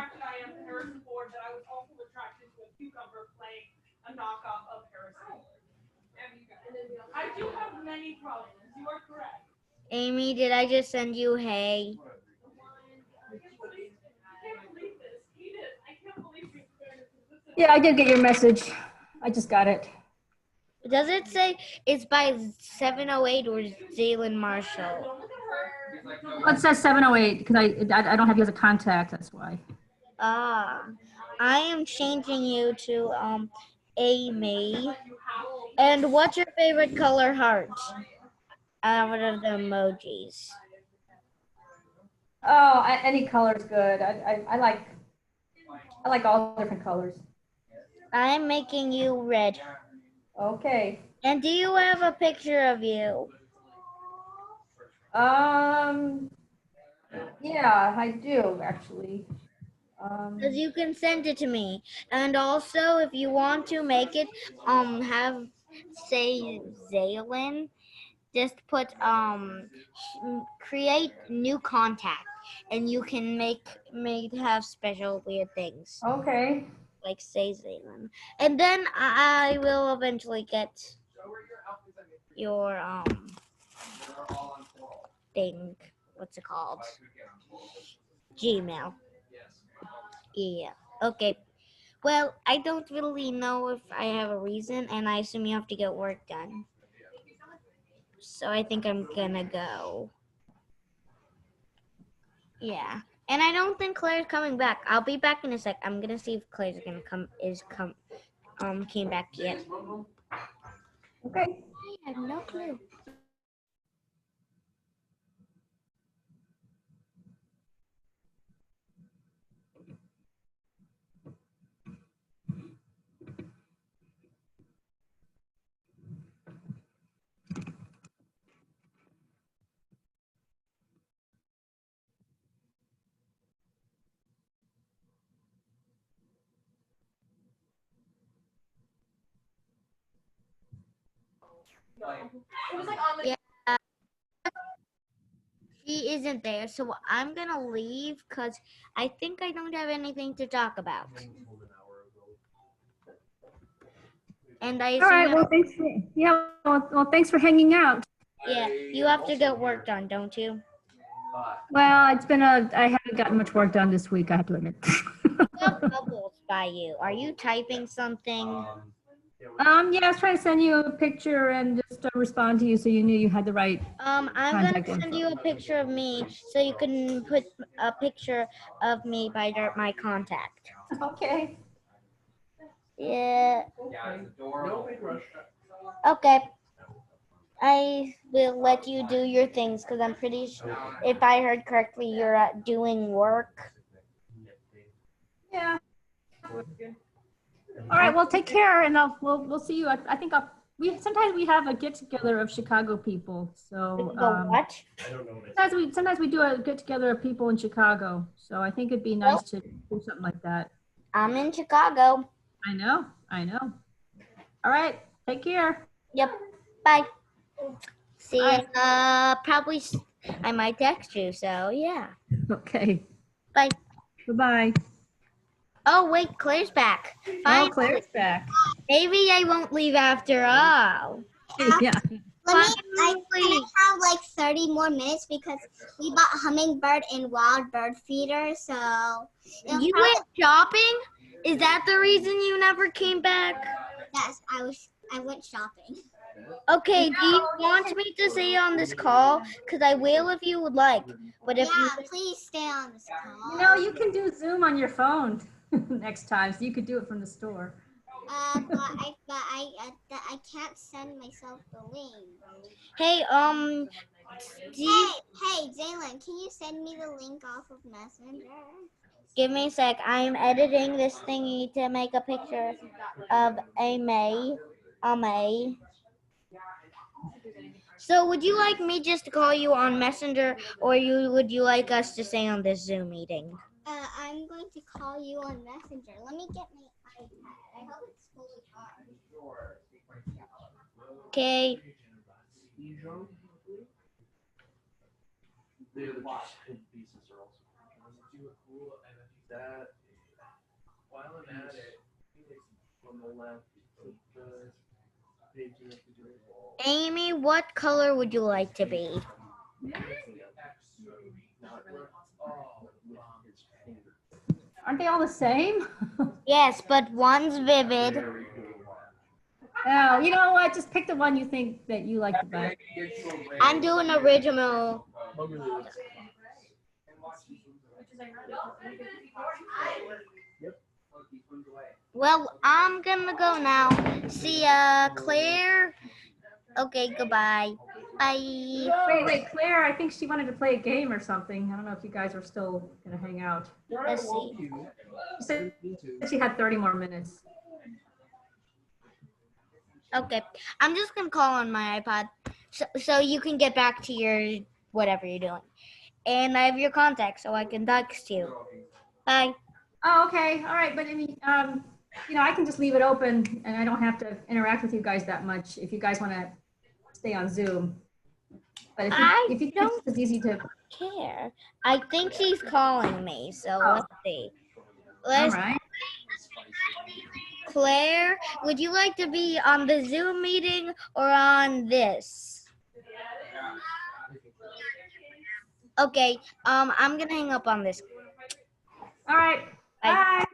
I do have many problems. You are correct. Amy, did I just send you hey? Yeah, I did get your message. I just got it. Does it say it's by 708 or Jalen Marshall? Oh, it says 708 because I don't have you as a contact. That's why. Ah, I am changing you to Amy. And what's your favorite color heart out of the emojis? Oh, any color is good. I like all different colors. I'm making you red. Okay. And do you have a picture of you? Yeah, I do actually. Because you can send it to me. And also, if you want to make it, have say Zaylin, just put create new contact, and you can make have special weird things. Okay. Like say Zaylin, and then I will eventually get your thing. What's it called? Gmail. Yeah. Okay. Well, I don't really know if I have a reason, and I assume you have to get work done. So I think I'm gonna go. Yeah. And I don't think Claire's coming back. I'll be back in a sec. I'm gonna see if Claire's gonna came back yet. Okay. I have no clue. It was like on the. Yeah. She isn't there, so I'm gonna leave because I think I don't have anything to talk about. And I assume All right. Well, thanks. Well, thanks for hanging out. yeah, you have to get work done, don't you? Well, I haven't gotten much work done this week, I have to admit. What bubbles by you? Are you typing something? Yeah, I was trying to send you a picture and just respond to you so you knew you had the right. I'm gonna send you a picture of me so you can put a picture of me by my contact. Okay. Yeah. Okay. I will let you do your things because I'm pretty sure, if I heard correctly, you're doing work. Yeah. All right. Well, take care, and we'll see you. I think sometimes we have a get together of Chicago people. So what? Sometimes we do a get together of people in Chicago. So I think it'd be nice to do something like that. I'm in Chicago. I know. All right. Take care. Yep. Bye. See ya. Probably I might text you. So yeah. Okay. Bye. Bye-bye. Oh wait, Claire's back. Finally. Oh, Claire's back. Maybe I won't leave after all. Yeah. I have like 30 more minutes because we bought hummingbird and wild bird feeders. So you went shopping? Is that the reason you never came back? Yes, I went shopping. Okay, do you want me to stay on this call? Because I will if you would like. But if you please stay on this call. You know, you can do Zoom on your phone next time, so you could do it from the store. But I can't send myself the link. Hey, Hey, Jalen, can you send me the link off of Messenger? give me a sec. I'm editing this thingy to make a picture of a May. So would you like me just to call you on Messenger, or would you like us to stay on this Zoom meeting? I'm going to call you on Messenger. Let me get my iPad. I hope it's fully charged. Okay. Amy, what color would you like to be? Aren't they all the same? Yes, but one's vivid. Oh, you know what? Just pick the one you think that you like the best. I'm doing original. Well, I'm gonna go now. See ya, Claire. Okay, goodbye. Bye. Wait, Claire, I think she wanted to play a game or something. I don't know if you guys are still gonna hang out. Let's see. She said she had 30 more minutes. Okay, I'm just gonna call on my iPod, so you can get back to your whatever you're doing, and I have your contact, so I can text you. Bye. Oh, okay, all right, but I mean, you know, I can just leave it open, and I don't have to interact with you guys that much if you guys want to stay on Zoom. But if you think it's easy to care. I think she's calling me, so let's see. All right. Claire, would you like to be on the Zoom meeting or on this? Okay, I'm gonna hang up on this. All right. Bye.